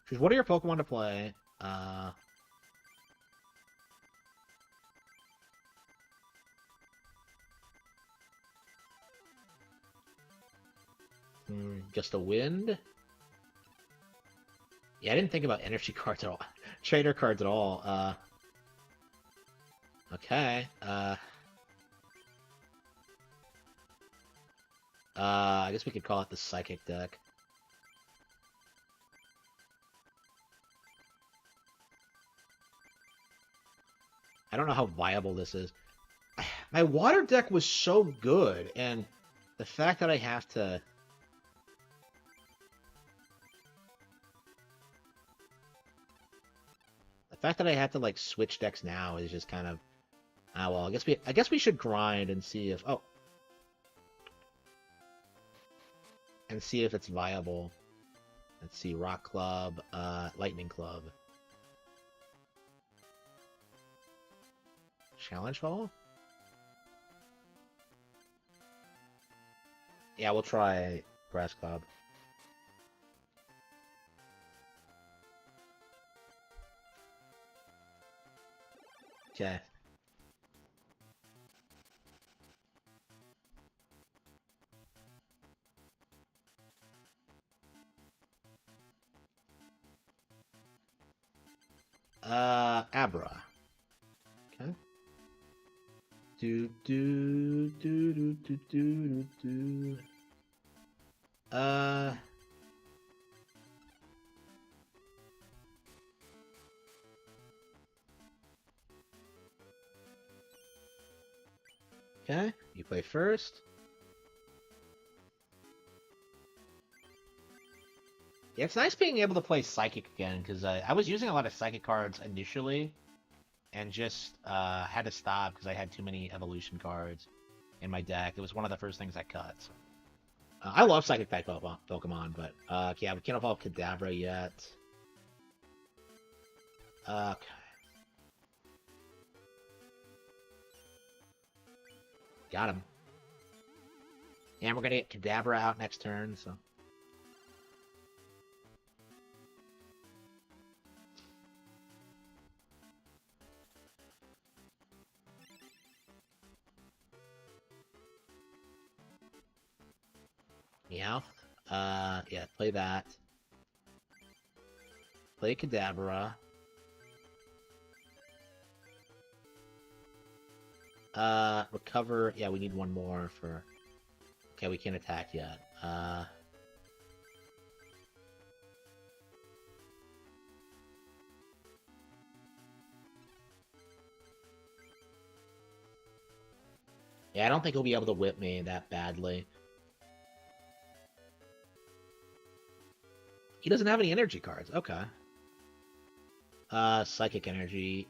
Choose one of your Pokemon to play. Just a wind? Yeah, I didn't think about energy cards at all. Trainer cards at all. Okay. I guess we could call it the Psychic deck. I don't know how viable this is. My water deck was so good, and the fact that I have to... The fact that I have to, like, switch decks now is just kind of... Ah, well, I guess we should grind and see if... Oh. And see if it's viable. Let's see, Rock Club, Lightning Club. Challenge Ball? Yeah, we'll try Grass Club. Okay. Abra. Okay. Do do do do do do do. Okay, you play first. Yeah, it's nice being able to play Psychic again, because I was using a lot of Psychic cards initially, and just had to stop because I had too many Evolution cards in my deck. It was one of the first things I cut. So. I love Psychic type Pokemon, but yeah, we can't evolve Kadabra yet. Okay. Got him. And we're gonna get Kadabra out next turn, so. Meowth. Yeah, play that. Play Kadabra. Recover. Yeah, we need one more for... Okay, we can't attack yet. Yeah, I don't think he'll be able to whip me that badly. He doesn't have any energy cards. Okay. Psychic energy.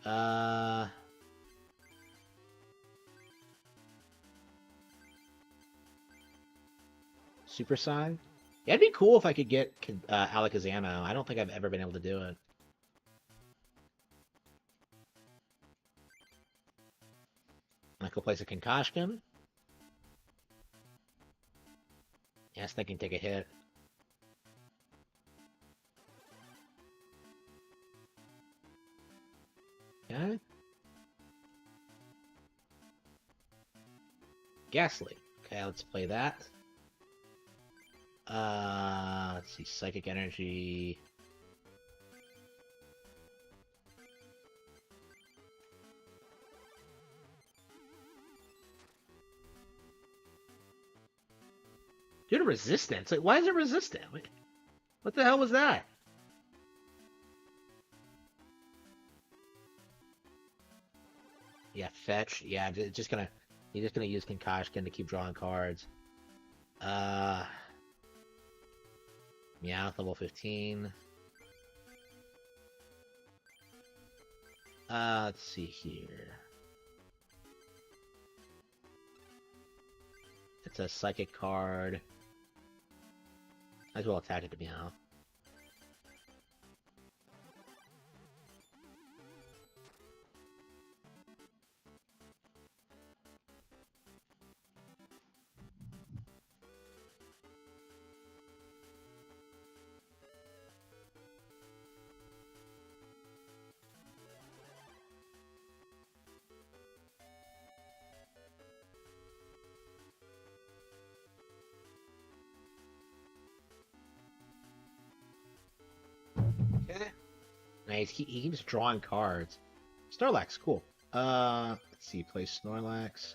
Super Sign? Yeah, it'd be cool if I could get Alakazam. I don't think I've ever been able to do it. I could place a Concoction. Yeah, I was thinking take a hit. Ghastly. Okay, let's play that. Let's see, Psychic Energy. Due to resistance? Like, why is it resistant? What the hell was that? Yeah, fetch. Yeah, just gonna. He's just gonna use Concoction to keep drawing cards. Meowth, level 15. Let's see here. It's a psychic card. Might as well attack it to Meowth. Okay. Nice. He keeps drawing cards. Snorlax, cool. Let's see. Play Snorlax.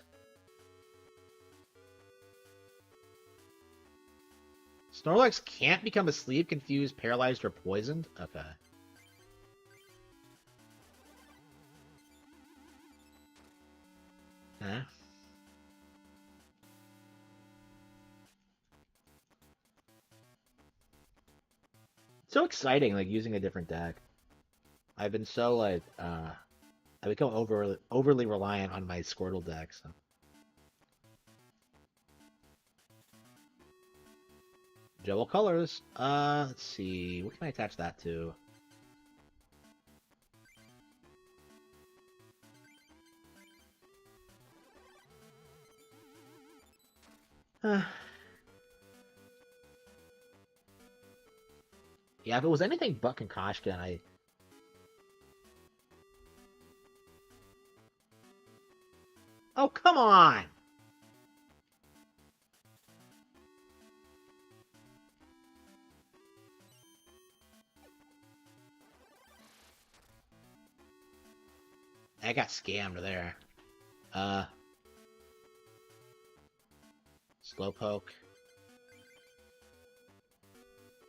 Snorlax can't become asleep, confused, paralyzed, or poisoned? Okay. Huh? It's so exciting, like, using a different deck. I've been so, like, I become overly reliant on my Squirtle deck, so. Jewel Colors. Let's see. What can I attach that to? Yeah, if it was anything but Concoction, I... Oh, come on! I got scammed there. Slowpoke.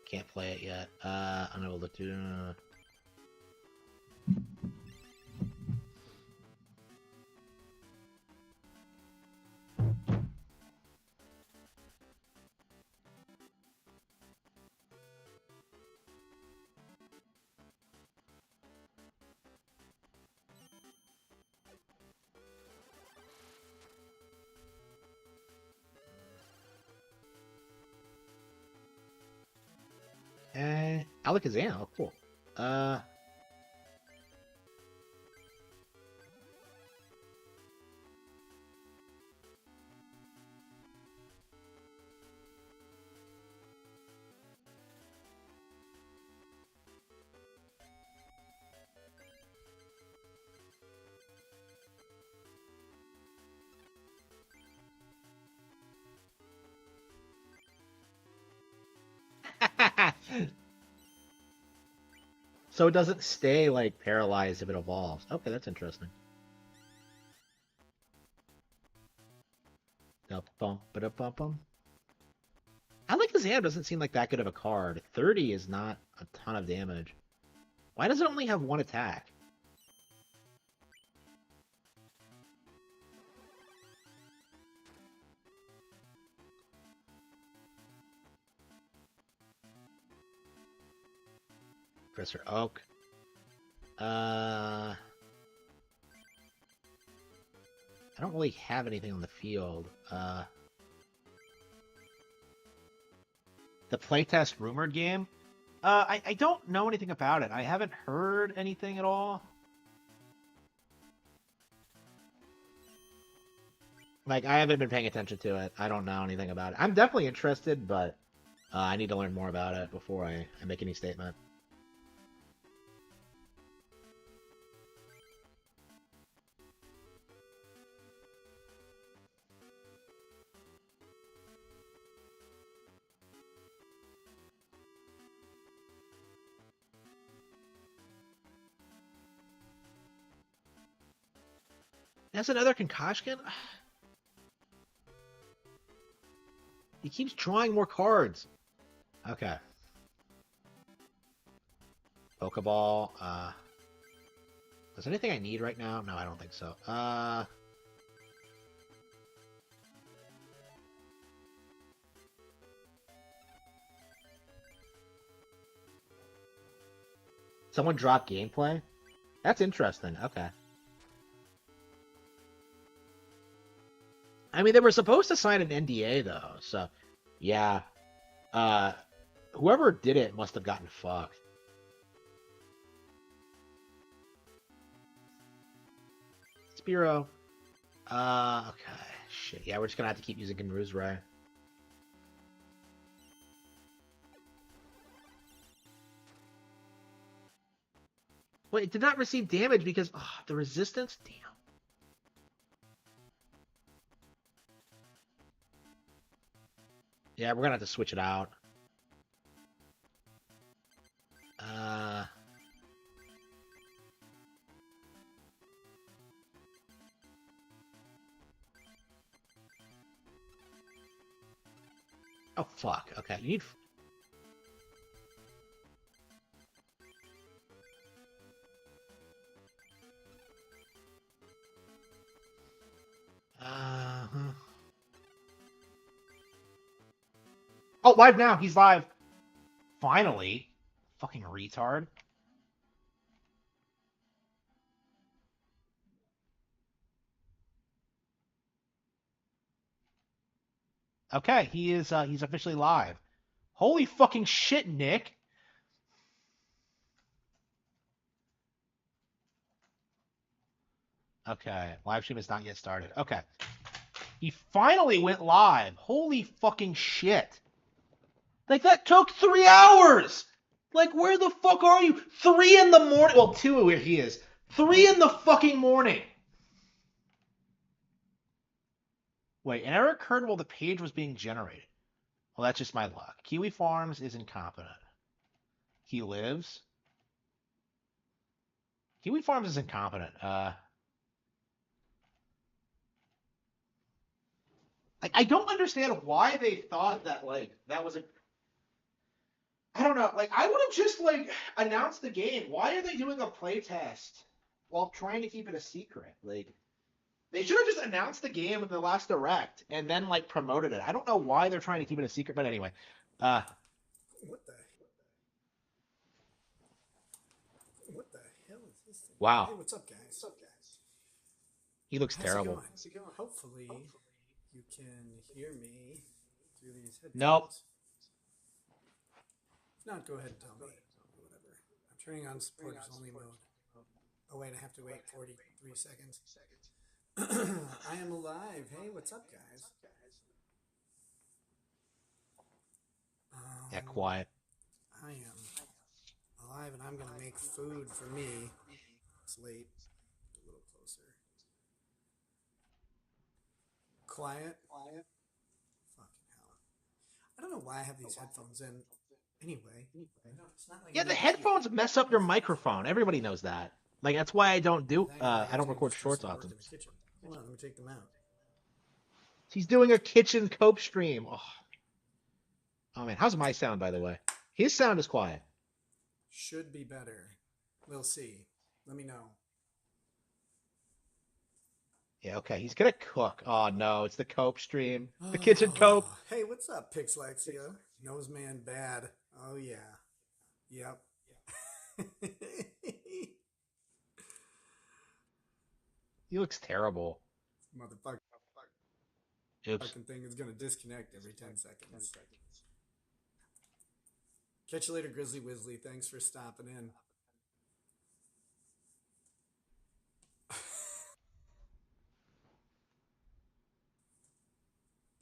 Can't play it yet. Unable to do... Alakazam, oh, cool. So it doesn't stay, like, paralyzed if it evolves. Okay, that's interesting. Alakazam doesn't seem like that good of a card. 30 is not a ton of damage. Why does it only have one attack? Professor Oak. I don't really have anything on the field. The playtest rumored game? I don't know anything about it. I haven't heard anything at all. Like, I haven't been paying attention to it. I don't know anything about it. I'm definitely interested, but I need to learn more about it before I make any statement. That's another concussion? He keeps drawing more cards. Okay. Pokeball. Is there anything I need right now? No, I don't think so. Someone dropped gameplay? That's interesting. Okay. I mean, they were supposed to sign an NDA, though, so... Yeah. Whoever did it must have gotten fucked. Spiro. Okay. Shit. Yeah, we're just gonna have to keep using Gnru's Ray. Wait, it did not receive damage because... the resistance? Damn. Yeah, we're gonna have to switch it out. Oh, fuck. Okay, you need... Oh, live now. He's live. Finally. Fucking retard. Okay, he's officially live. Holy fucking shit, Nick. Okay, live stream is not yet started. Okay. He finally went live. Holy fucking shit. Like, that took 3 hours! Like, where the fuck are you? 3 in the morning. Well, 2 where he is. 3 in the fucking morning. Wait, an error occurred while the page was being generated. Well, that's just my luck. Kiwi Farms is incompetent. He lives. Kiwi Farms is incompetent. I don't understand why they thought that, like, that was a... I don't know. Like, I would have just, like, announced the game. Why are they doing a playtest while trying to keep it a secret? Like, they should have just announced the game in the last Direct and then, like, promoted it. I don't know why they're trying to keep it a secret, but anyway. What the hell is this thing? Wow. Hey, what's up, guys? He looks terrible. How's it going? Hopefully, you can hear me through these headphones. Nope. If not, go ahead and tell me. Whatever. I'm turning on supporters only mode. Oh, wait, I have to wait 43 seconds. I am alive. Hey, what's up, guys? Yeah, quiet. I am alive, and I'm going to make food for me. It's late. A little closer. Quiet. Fucking hell. I don't know why I have these headphones in. Anyway. It's not like Yeah, the headphones mess up your microphone. Everybody knows that. Like, that's why I don't record shorts often. Hold on, let me take them out. He's doing a kitchen cope stream. Oh man, how's my sound, by the way? His sound is quiet. Should be better. We'll see. Let me know. Yeah, okay. He's gonna cook. Oh no, it's the cope stream. The kitchen cope. Hey, what's up, Pixlexia? Noseman bad. Oh yeah. Yep. He looks terrible. Motherfucker. Oops. Fucking thing is gonna disconnect every 10 seconds. Catch you later, Grizzly Wizzly. Thanks for stopping in.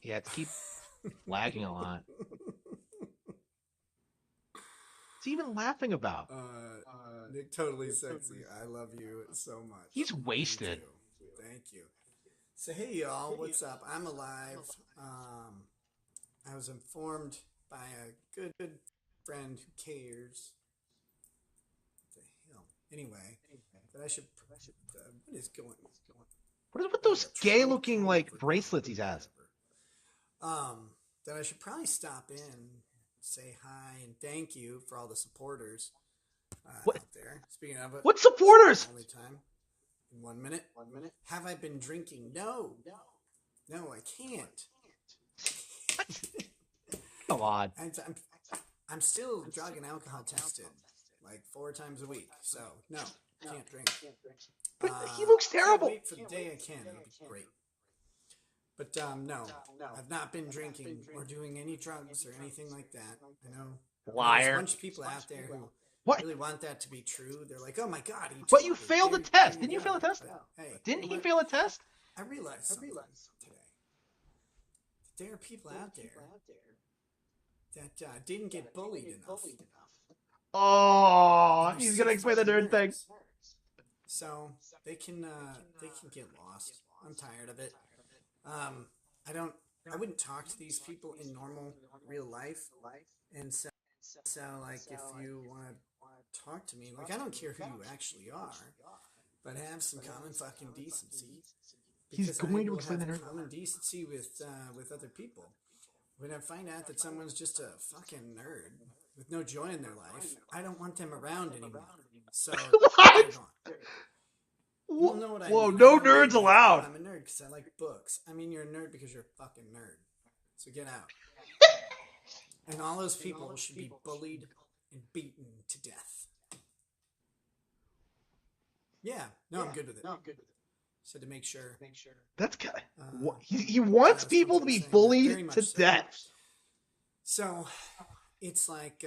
Yeah, it's keep lagging a lot. What's he even laughing about? Nick, totally sexy. I love you so much. He's wasted. Thank you. So hey y'all, what's up? I'm alive. I was informed by a good friend who cares. What the hell? Anyway, that I should. What is going on? What is with those gay-looking like bracelets he has? That I should probably stop in, say hi, and thank you for all the supporters What? out there. Speaking of it, What supporters? only time in 1 minute. Have I been drinking? No, I can't. Come on. I'm still drug and alcohol tested, like 4 times a week. So no, can't drink. But he looks Can't terrible. wait for the day I can. It'll be great. But no, I've not been drinking or doing any drugs or anything like that. I know Liar. there's a bunch of people out there who What? really want that to be true. They're like, oh my god, he But you told me. failed the There test. you Didn't you go. fail the test? But, hey, Didn't you he know fail a test? what? I realized something today. There are people out there that didn't get bullied enough. Oh, And they're he's gonna sick explain the fucking nerd thing. nerds. So they can get lost. I'm tired of it. I wouldn't talk to these people in normal real life. And so like if you want to talk to me, like I don't care who you actually are, but have some common fucking decency. He's Because going I to will explain the have nerd. common decency with other people. When I find out that someone's just a fucking nerd with no joy in their life, I don't want them around anymore. So What? they're gone. You'll know what I Whoa, mean. no I don't mean nerds like, allowed. oh, I'm a nerd because I like books. I mean, you're a nerd because you're a fucking nerd. So get out. And all those people should be bullied and beaten to death. Yeah, no, I'm good with it. So to make sure. That's kind of, he wants people to be bullied very much to so. death. So it's like,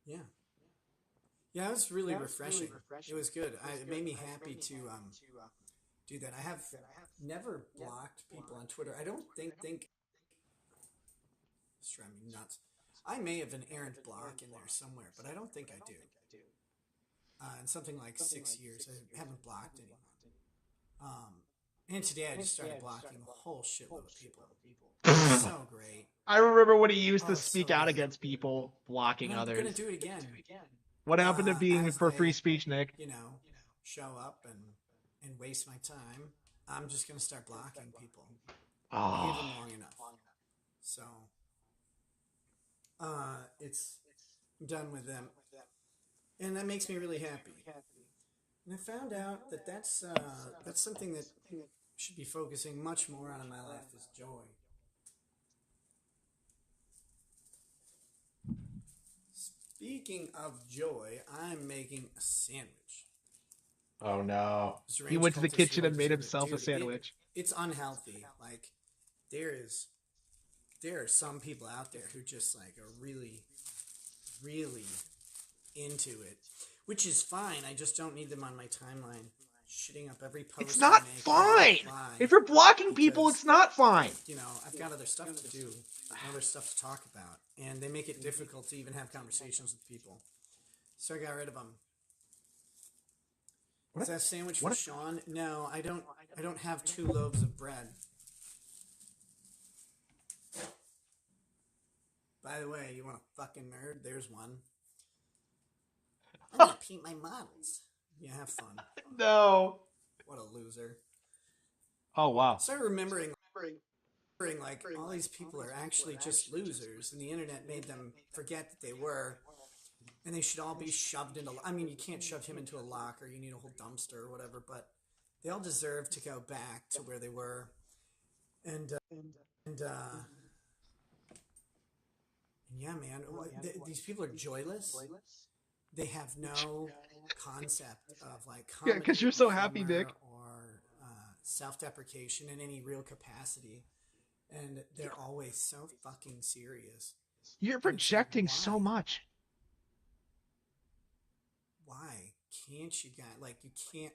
yeah. Yeah, it was really refreshing. It was good. It made me happy to do that. I have never blocked people on Twitter. I don't think it's driving me nuts. I may have an errant block in there somewhere, but I don't think I do. In something like 6 years, I haven't blocked anyone. And today I just started blocking a whole shitload of people. It's so great. I remember when he used to it's speak so out good. against people blocking And I'm others. gonna do it again. What happened to being as for they, free speech, Nick? You know, show up and waste my time. I'm just gonna start blocking people. I give them long enough. So it's I'm done with them, and that makes me really happy. And I found out that that's something that I should be focusing much more on in my life is joy. Speaking of joy, I'm making a sandwich. Oh no. This He range went to the cultist kitchen really and made deserve it. himself a Dude, sandwich. It's unhealthy. Like there are some people out there who just like are really, really into it, which is fine. I just don't need them on my timeline, shitting up every post. It's not I make, fine. reply, If you're blocking people, because, it's not fine. you know, I've got other stuff to do, other stuff to talk about, and they make it difficult to even have conversations with people. So I got rid of them. Is that sandwich for Sean? No, I don't have 2 loaves of bread. By the way, you want a fucking nerd? There's one. I'm gonna paint my models. Yeah, have fun. No. What a loser. Oh wow. Started remembering like all these people are actually just losers, and the internet made them forget that they were. And they should all be shoved into... I mean, you can't shove him into a locker. You need a whole dumpster or whatever. But they all deserve to go back to where they were. And yeah, man. These people are joyless. They have no concept of, like... Yeah, because you're so humor happy, Nick. Or self-deprecation in any real capacity. And they're always so fucking serious. You're projecting so much. Why can't you guys, like, you can't,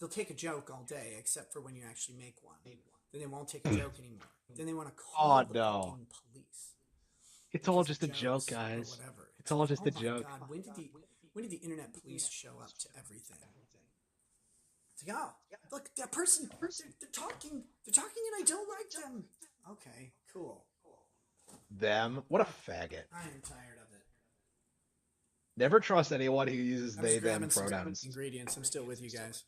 they'll take a joke all day, except for when you actually make one. Then they won't take a joke anymore. Then they want to call the fucking police. It's all just a joke, guys. It's all just a joke. God, when did the internet police show up to everything? It's like, oh, look, that person, they're talking and I don't like them. Okay, cool. Them? What a faggot. I am tired of it. Never trust anyone who uses I'm they just them grabbing some pronouns. ingredients. I'm still with you guys.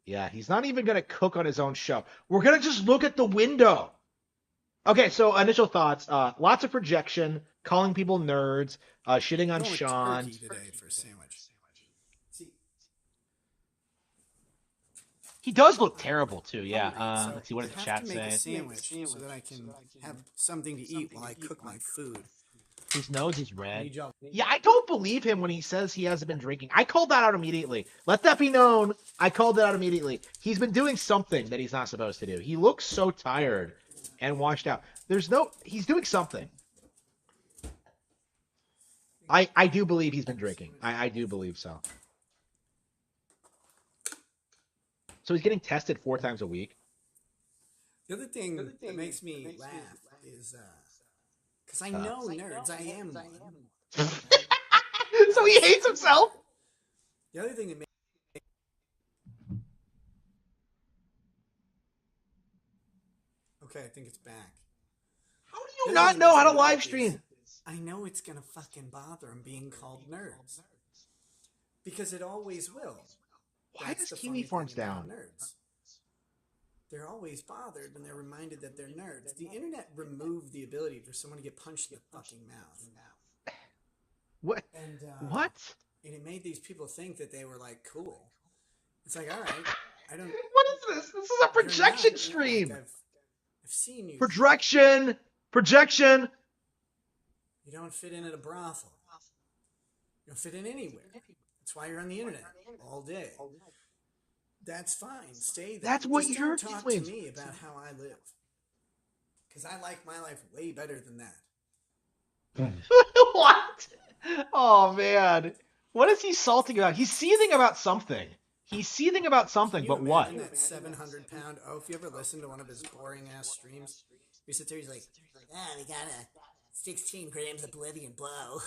Yeah, he's not even gonna cook on his own show. We're gonna just look at the window. Okay, so initial thoughts. Lots of projection, calling people nerds, shitting on Going with Sean. turkey today for a sandwich. See, He does look terrible too. Yeah. hungry, so Let's see what does I the have chat to make a say. sandwich so that I can have something to eat while I cook my food. His nose is I red. need y'all. Yeah, I don't believe him when he says he hasn't been drinking. I called that out immediately. Let that be known. I called that out immediately. He's been doing something that he's not supposed to do. He looks so tired and washed out. He's doing something. I do believe he's been drinking. I do believe so. So he's getting tested 4 times a week. The other thing that makes me laugh is because I know nerds. I am one. So he hates himself. The other thing that makes okay, I think it's back. How do you not know how to live stream? I know it's gonna fucking bother them being called nerds because it always will. Why That's does the Kiwi funny Farms thing about down? nerds. They're always bothered when they're reminded that they're nerds. The internet removed the ability for someone to get punched in the fucking mouth. What? And What? And it made these people think that they were like cool. It's like, all right, I don't. What is this? This is a you're projection not, stream. like, I've seen you. Projection. Projection. You don't fit in at a brothel. You don't fit in anywhere. That's why you're on the internet all day. That's fine. Stay there. That's what Just you're don't talk doing. to me about how I live. Because I like my life way better than that. What? Oh man. What is he salting about? He's seething about something. He's seething about something, Can you but what? imagine that 700-pound oaf? You ever listen to one of his boring ass streams? He sits there, he's like, we got a 16 grams of Bolivian blow.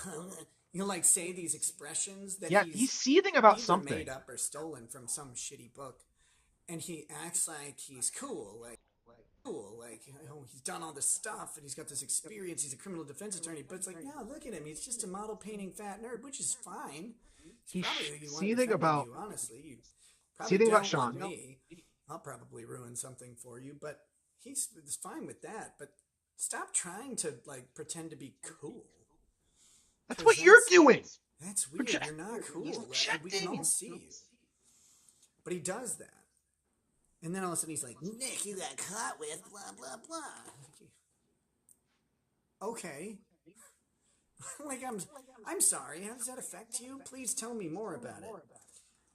He'll like say these expressions that Yeah, he's seething about either something. made up or stolen from some shitty book, and he acts like he's cool, like he's done all this stuff and he's got this experience. He's a criminal defense attorney, but it's like, no, look at him. He's just a model painting fat nerd, which is fine. He's Probably who you want seething defending about you, honestly. You probably seething about don't want Sean. me. I'll probably ruin something for you, but he's fine with that. But stop trying to like pretend to be cool. That's what you're doing. That's weird. You're not cool. Like, we can all see you. But he does that. And then all of a sudden he's like, Nick, you got caught with blah, blah, blah. Okay. Like, I'm sorry. How does that affect you? Please tell me more about it.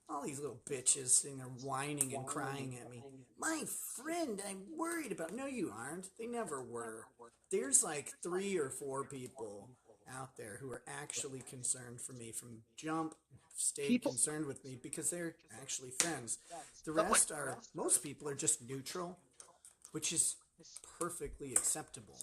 All these little bitches sitting there whining and crying at me. My friend, I'm worried about. No, you aren't. They never were. There's like 3 or 4 people out there who are actually concerned for me from jump, stayed concerned with me because they're actually friends. The rest are, most people are just neutral, which is perfectly acceptable.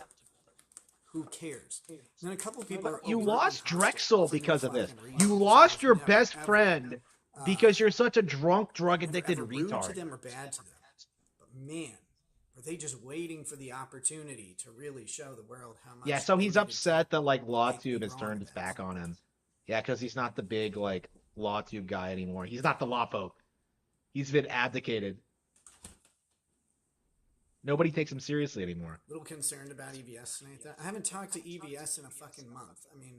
Who cares? And then a couple people are You overtly lost hostile Drexel for no because of this. fucking reason. You lost your Never, best ever, friend because you're such a drunk, drug-addicted ever rude to retard. them or bad to them. But man, are they just waiting for the opportunity to really show the world how much? Yeah, so they he's needed upset that like make me LawTube has wrong turned with its that. back on him. Yeah, because he's not the big like LawTube guy anymore. He's not the Law Pope. He's been abdicated. Nobody takes him seriously anymore. A little concerned about EVS tonight. I haven't talked to EVS in a fucking month. I mean,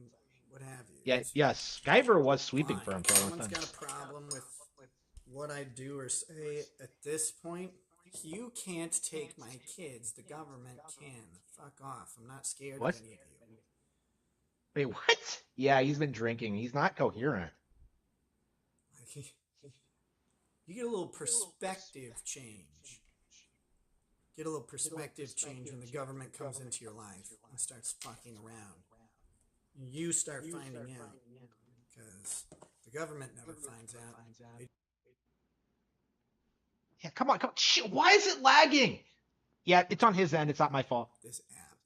what have you? Yeah, It's yes. Skyver was sweeping fine. for him for a long Someone's time. got a problem with what I do or say at this point. You can't take my kids. The government can. Fuck off. I'm not scared What? of any of you. Wait, what? Yeah, he's been drinking. He's not coherent. Like, you get a little perspective change. Get a little perspective change when the government comes into your life and starts fucking around. You start finding out. Because the government never finds out. Yeah, come on, come on. Shit, why is it lagging? Yeah, it's on his end. It's not my fault. This app.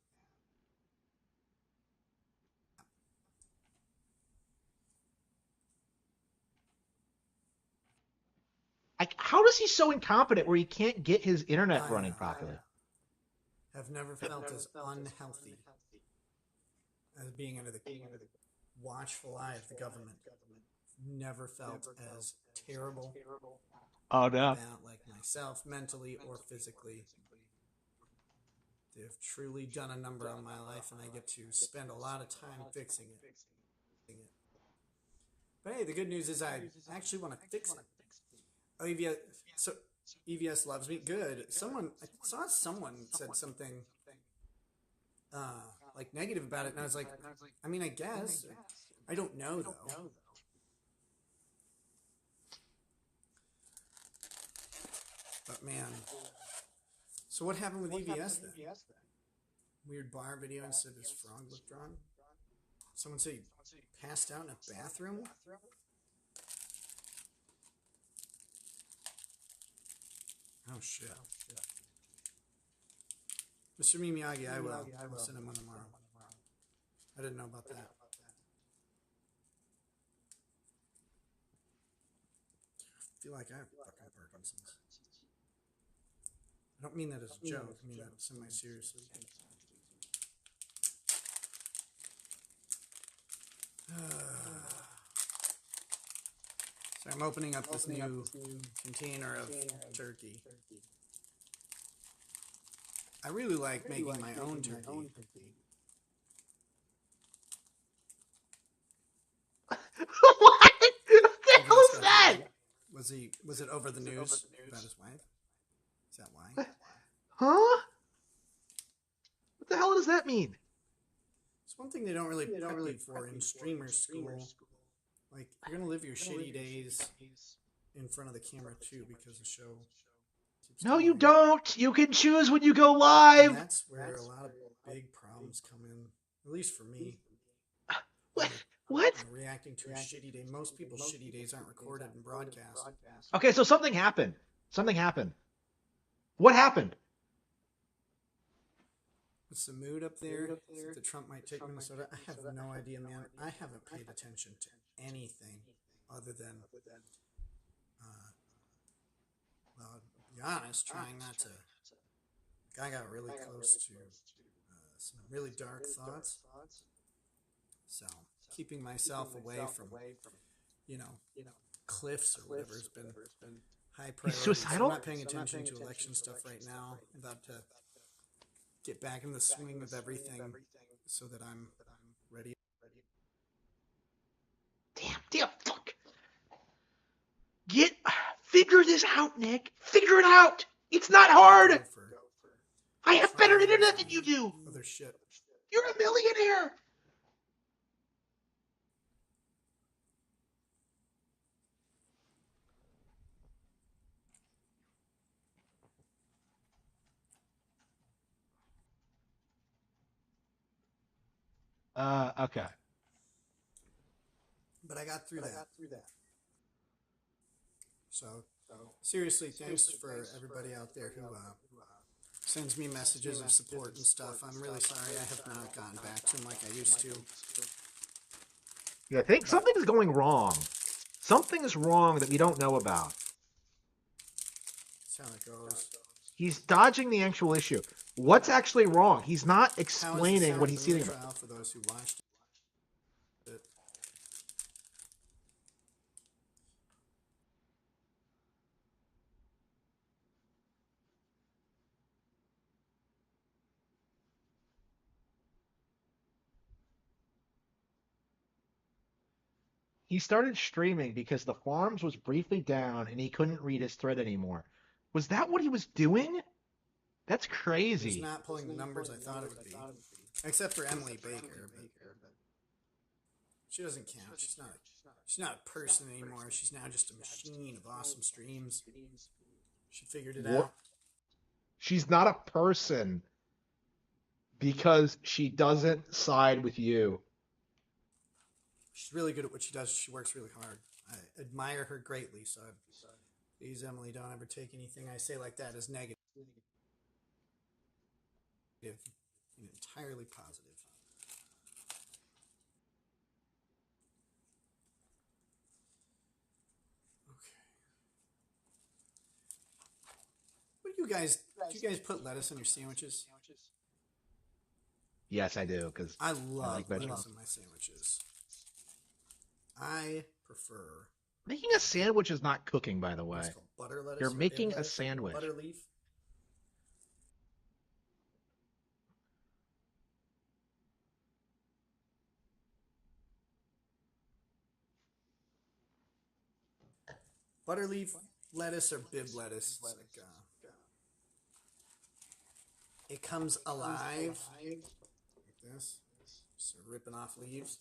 How is he so incompetent where he can't get his internet running properly? Have never felt as unhealthy as being under the watchful eye of the government. Never felt as terrible Oh no. about like myself mentally or physically. They've truly done a number on my life, and I get to spend a lot of time fixing it. But hey, the good news is I actually want to fix it. Oh, EVS, so EVS loves me. Good. I saw someone said something like negative about it, and I was like, I mean, I guess. I don't know though. But man, so what happened with EVS then? Weird bar video instead of his frog looked drawn. Someone said he passed out in a bathroom. Oh shit. Mr. Miyagi, I will. I'll send him one tomorrow. I didn't know about that. I feel like I have fucking Parkinson's. I don't mean that as a joke. I mean that semi-seriously. So I'm opening up this new container of turkey. I really like making my own turkey. What the hell is that? Was it over the news about his wife? Is that why? Huh? What the hell does that mean? It's one thing they don't really prep you for in streamer school. Like, you're gonna live your shitty days in front of the camera too, because the show. No, you don't. You can choose when you go live. And that's where a lot of big problems come in. At least for me. What? Reacting to a shitty day. Most people's shitty days aren't recorded and broadcast. Okay, so something happened. Something happened. What happened? What's the mood up there? That Trump might take Minnesota? I have no idea, man. I haven't paid attention to anything other than, well, to be honest, trying not to. I got really close to some really dark thoughts. So keeping myself away from, cliffs or whatever has been high priority. Suicidal? So I'm not paying attention to election stuff right now. I'm about to get back in the swing of everything so that I'm ready. Damn, fuck. Figure this out, Nick. Figure it out. It's not hard. I have better internet than you do. Other shit. You're a millionaire. Okay. But I got through that. So, seriously, thanks for everybody out there who sends me messages of support and stuff. I'm really sorry I have not gotten back to them like I used to. Yeah, I think something is going wrong. Something is wrong that we don't know about. That's how it goes. He's dodging the actual issue. What's actually wrong? He's not explaining what he's seeing. For those who watched it. He started streaming because the farms was briefly down and he couldn't read his thread anymore. Was that what he was doing? That's crazy. He's not pulling the numbers I thought it would be. Except for Emily Baker. But she doesn't count. She's not a person anymore. She's now just a machine of awesome streams. She figured it out. She's not a person because she doesn't side with you. She's really good at what she does. She works really hard. I admire her greatly. So please, Emily, don't ever take anything I say like that as negative. Entirely positive. Okay. What do you guys put lettuce on your sandwiches? Yes, I do, because I I love like lettuce vegetables. in my sandwiches. I prefer. Making a sandwich is not cooking, by the What's way. it called butter lettuce. You're or making a lettuce, sandwich. Butter leaf. Butter leaf lettuce or bib lettuce. It's like it comes alive like this. So ripping off leaves.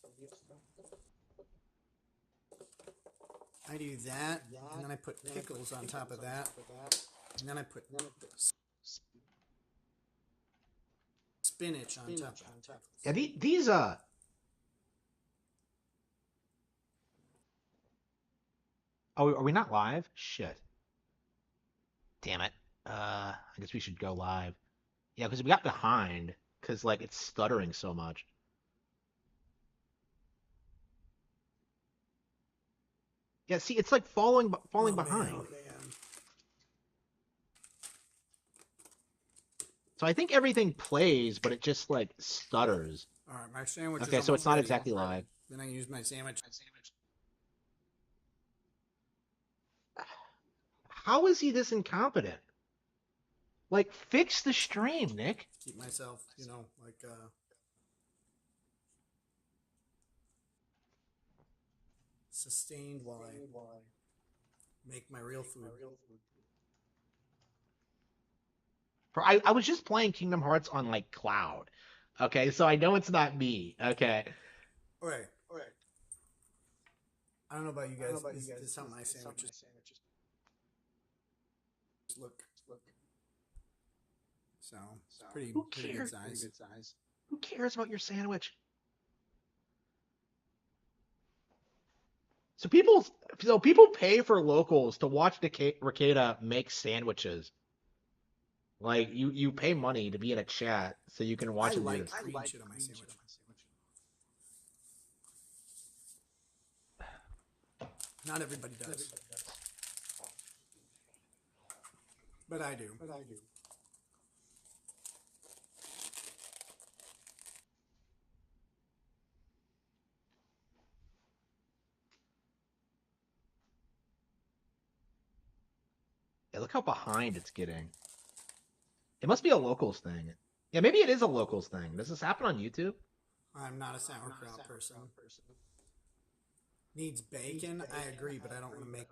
I do that, and then I put pickles on top of that, and then I put spinach on top of that. Yeah, these Oh, are we not live? Shit. Damn it. I guess we should go live. Yeah, because we got behind because like it's stuttering so much. Yeah, see, it's like falling Oh behind. man. So I think everything plays, but it just like stutters. All right, my sandwich is Okay, so almost it's not ready. exactly live. Then I use my sandwich. How is he this incompetent? Like, fix the stream, Nick. Keep myself, like sustained while I make my real food. I was just playing Kingdom Hearts on like cloud. Okay, so I know it's not me. Okay. All right. I don't know about you guys. This is how my sandwiches look. So pretty good size. Who cares about your sandwich? So people pay for locals to watch Rekieta make sandwiches. Like you pay money to be in a chat so you can watch I him do like this. green shit on my sandwich. Not everybody does. But I do. Yeah, look how behind it's getting. It must be a locals thing. Yeah, maybe it is a locals thing. Does this happen on YouTube? I'm not a sauerkraut person. Needs bacon? I agree, but I don't want to make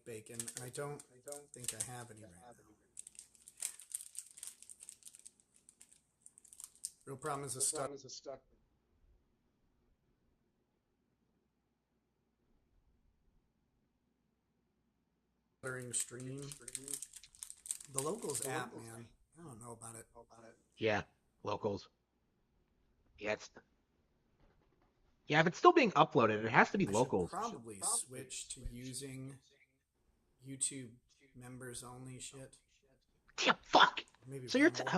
bacon. I don't think I have any right now. Real problem is a stuttering stream. The locals app, man. I don't know about it. Yeah, locals. Yeah, if it's still being uploaded, it has to be I locals. should probably switch to using YouTube members only shit. Damn, fuck. Maybe So Rumble. so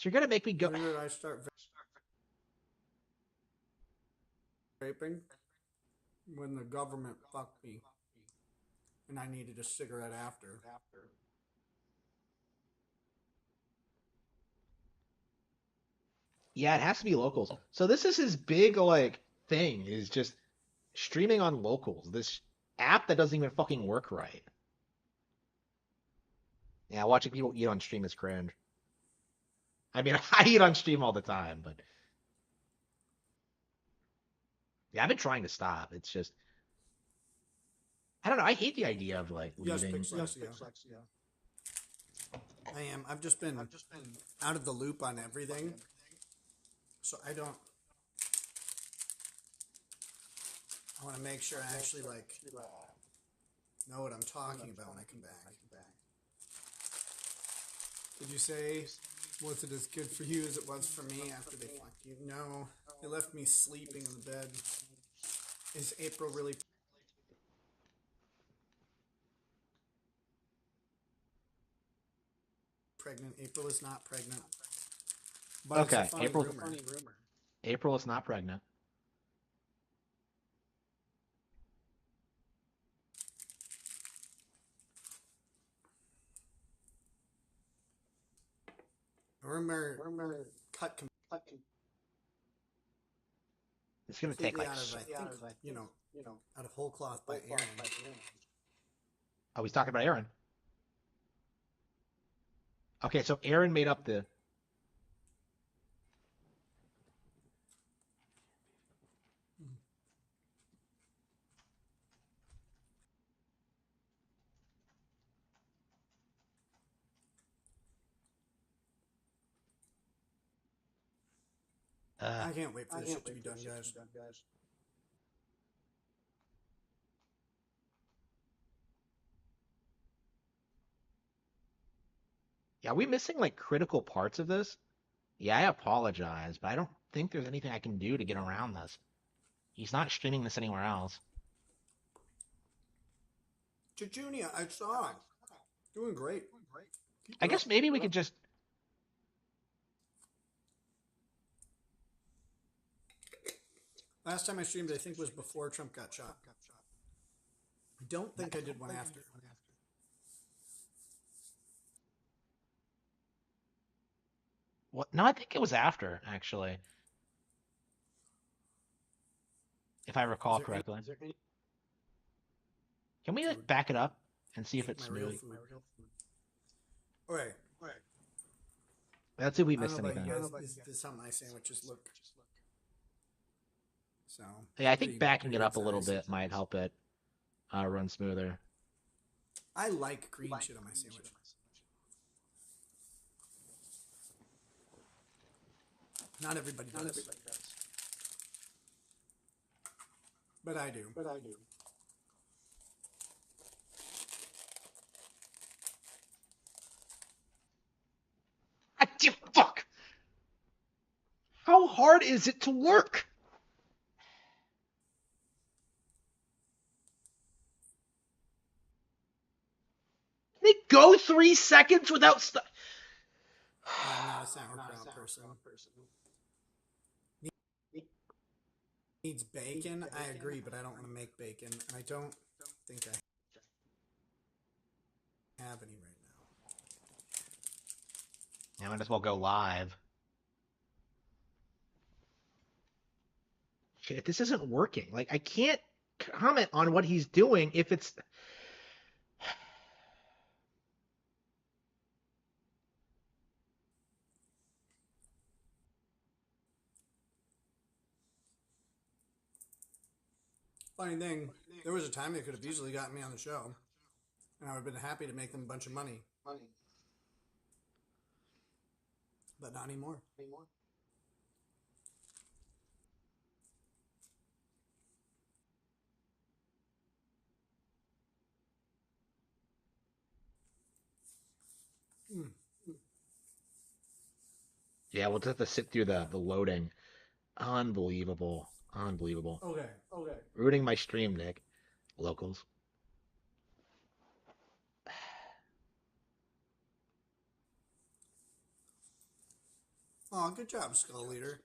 you're gonna make me go. When did I start vaping? When the government fucked me, and I needed a cigarette after. Yeah, it has to be locals. So this is his big like thing is just streaming on locals. This app that doesn't even fucking work right. Yeah, watching people eat on stream is cringe. I mean, I eat on stream all the time, but yeah, I've been trying to stop. It's just I don't know. I hate the idea of like leaving. I am. I've just been out of the loop on everything, so I don't. I want to make sure I actually like know what I'm talking about when I come back. Did you say, was it as good for you as it was for me after they fucked you? No, they left me sleeping in the bed. Is April really pregnant? April is not pregnant. But Okay, it's a funny rumor. April is not pregnant. Rumor cut It's gonna take completely like. out of, I think, out of whole cloth by Aaron. Oh, he's talking about Aaron. Okay, so Aaron made up the. I can't wait for this shit to be done, guys. Yeah, are we missing like critical parts of this? Yeah, I apologize, but I don't think there's anything I can do to get around this. He's not streaming this anywhere else. Junior, I saw him. Doing great. I guess maybe we could just. Last time I streamed, I think, was before Trump got shot. I don't think I did one after. What? No, I think it was after, actually. If I recall correctly. Can we like back it up and see if it's smooth? Okay. Let's see if we I don't missed know about anything. you guys. This is how my sandwiches look. So. Yeah, I think backing it up a little bit might help it run smoother. I like green shit on my sandwich. Not everybody does. But I do. Fuck! How hard is it to work? Can they go 3 seconds without I'm not a sauerkraut person. Needs bacon? I agree, but I don't want to make bacon. And I don't think I have any right now. Yeah, might as well go live. Shit, this isn't working. Like, I can't comment on what he's doing if it's... Funny thing, there was a time they could have easily gotten me on the show, and I would have been happy to make them a bunch of money. But not anymore. Yeah, we'll just have to sit through the loading. Unbelievable. Okay. Ruining my stream, Nick. Locals. Oh, good job, Skull Leader.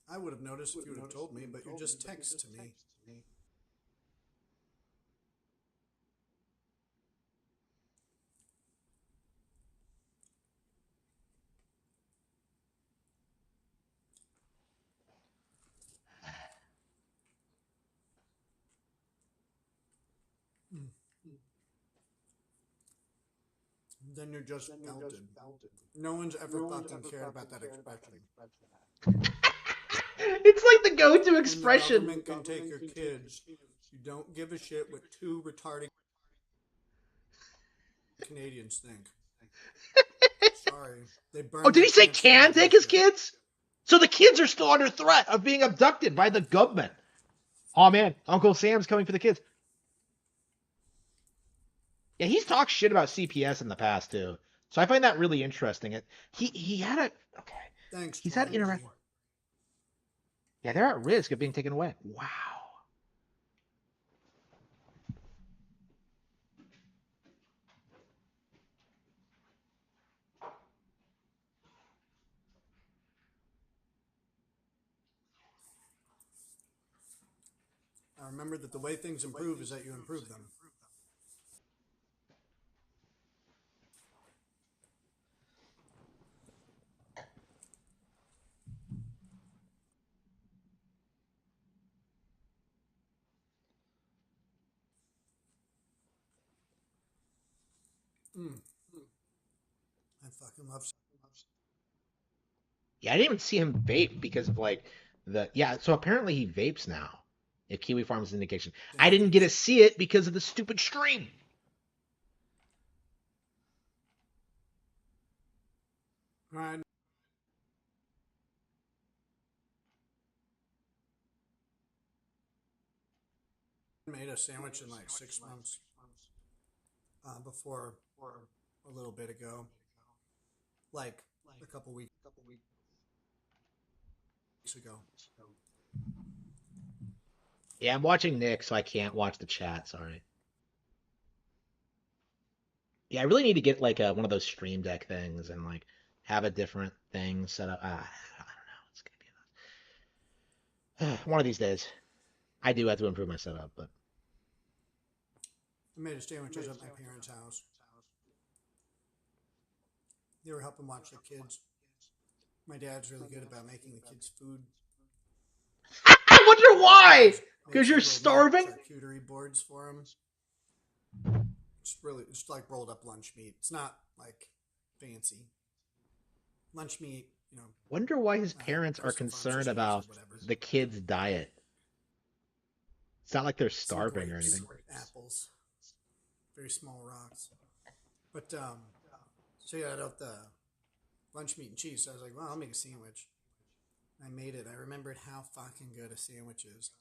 I would have noticed if you would have told me, but you just text to me. Then you're just belted. No one's ever fucking cared about that expression. It's like the go-to The expression. government can take your kids. You don't give a shit what two retarded Canadians think. Sorry. They burned Oh, did he say their can camps down take his shit. kids? So the kids are still under threat of being abducted by the government. Oh man, Uncle Sam's coming for the kids. Yeah, he's talked shit about CPS in the past too. So I find that really interesting. He had a okay. Thanks. He's had Tony. Yeah, they're at risk of being taken away. Wow. I remember that the way things improve is that you improve them. Mm. I fucking love. Yeah, I didn't even see him vape because of like the yeah. So apparently he vapes now. If Kiwi Farms is indication, I didn't get to see it because of the stupid stream. I made a sandwich in like 6 months before a little bit ago, like a couple weeks ago. Yeah, I'm watching Nick, so I can't watch the chat. Sorry. Yeah, I really need to get like one of those Stream Deck things and like have a different thing set up. I don't know. It's gonna be one of these days. I do have to improve my setup, but I made a sandwiches at my parents' house. They were helping watch the kids. My dad's really good about making the kids food. I wonder why. Makes Because you're these little starving. charcuterie boards for them. It's like rolled up lunch meat. It's not like fancy lunch meat. You know, Wonder why his parents are Crystal Farm concerned sachets or about whatever. the kids' diet. It's not like they're Some starving or grapes, anything. apples, very small rocks. But so yeah, I got the lunch meat and cheese. So I was like, well, I'll make a sandwich. I made it. I remembered how fucking good a sandwich is.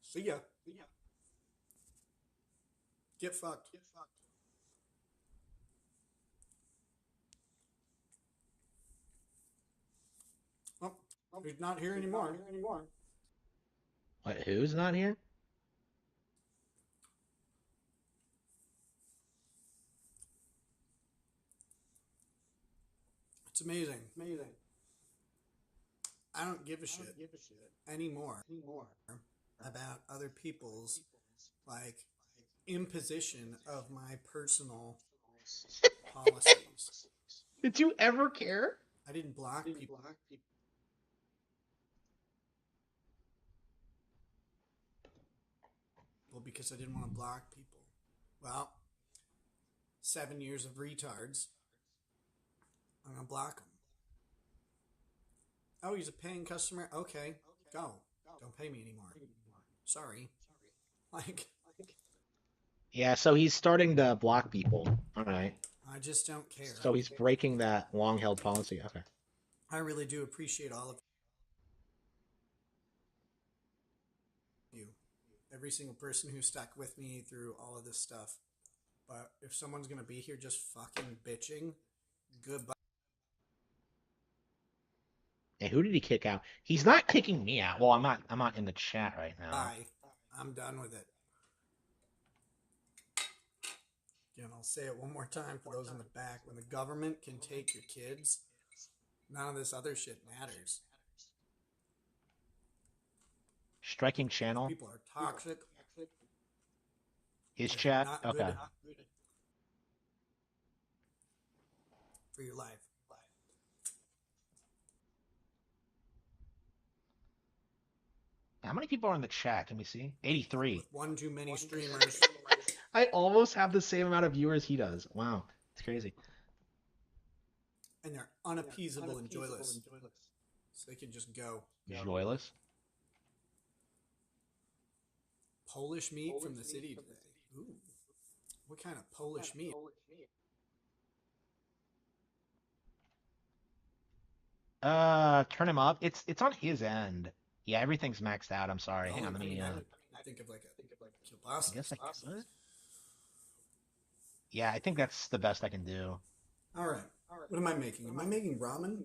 See ya. Get fucked. Oh, he's not here anymore. What, who's not here? It's amazing. I don't give a shit anymore about other people's like imposition of my personal policies. Did you ever care? I didn't block people. Because I didn't want to block people. Well, 7 years of retards. I'm gonna block them. Oh, he's a paying customer. Okay, go. Don't pay me anymore. Sorry. Like, Yeah, so he's starting to block people. All right. I just don't care. So he's breaking that long-held policy. Okay. I really do appreciate all of you. Every single person who stuck with me through all of this stuff. But if someone's gonna be here just fucking bitching, goodbye. And who did he kick out? He's not kicking me out. Well, I'm not in the chat right now. Bye. I'm done with it. Again, I'll say it one more time for those in the back. When the government can take your kids, none of this other shit matters. Striking channel. People are toxic. His chat. Not Okay. good for your life. How many people are in the chat? Can we see? 83. With one too many streamers. I almost have the same amount of viewers he does. Wow. It's crazy. And they're unappeasable and joyless. So they can just go. Joyless. Polish meat from the city today. Ooh. What kind of Polish meat? Turn him up. It's on his end. Yeah, everything's maxed out. I'm sorry. Hang on, let me I think of like a kielbasa. I guess I could. Yeah, I think that's the best I can do. All right. What am I making? Am I making ramen?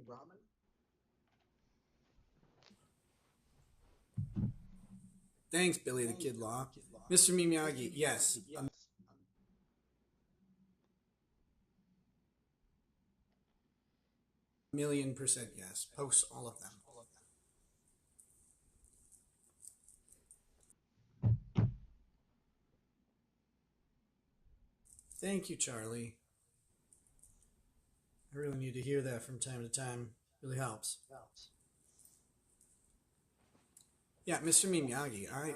Thanks, Billy the Kid Law. Mr. Miyagi, yes. $1,000,000% yes. Post all of them. Thank you, Charlie. I really need to hear that from time to time. Really helps. Yeah, Mr. Miyagi, all right.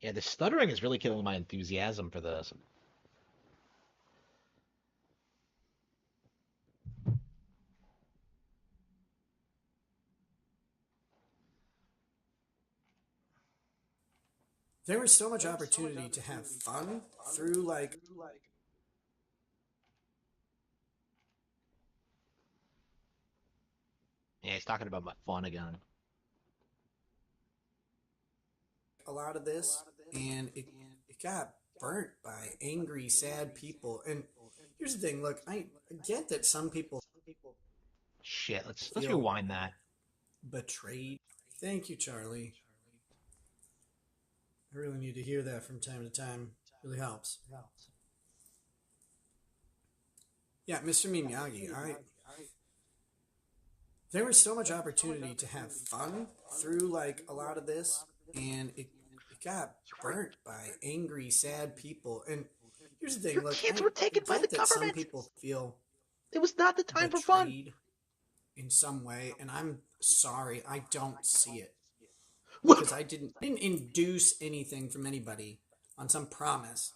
Yeah, the stuttering is really killing my enthusiasm for this. There was so much opportunity to have fun through like Yeah, he's talking about fun again. a lot of this, and it got burnt by angry, sad people. And here's the thing: look, I get that some people Shit, let's feel rewind that. betrayed. Thank you, Charlie. I really need to hear that from time to time. Really helps. Yeah, Mr. Miyagi, all right. There was so much opportunity to have fun through like a lot of this, and it got burnt by angry, sad people. And here's the thing: Your look, kids I were taken by get the that some government. people feel It was not the time for fun. betrayed in some way, and I'm sorry, I don't see it What? because I didn't induce anything from anybody on some promise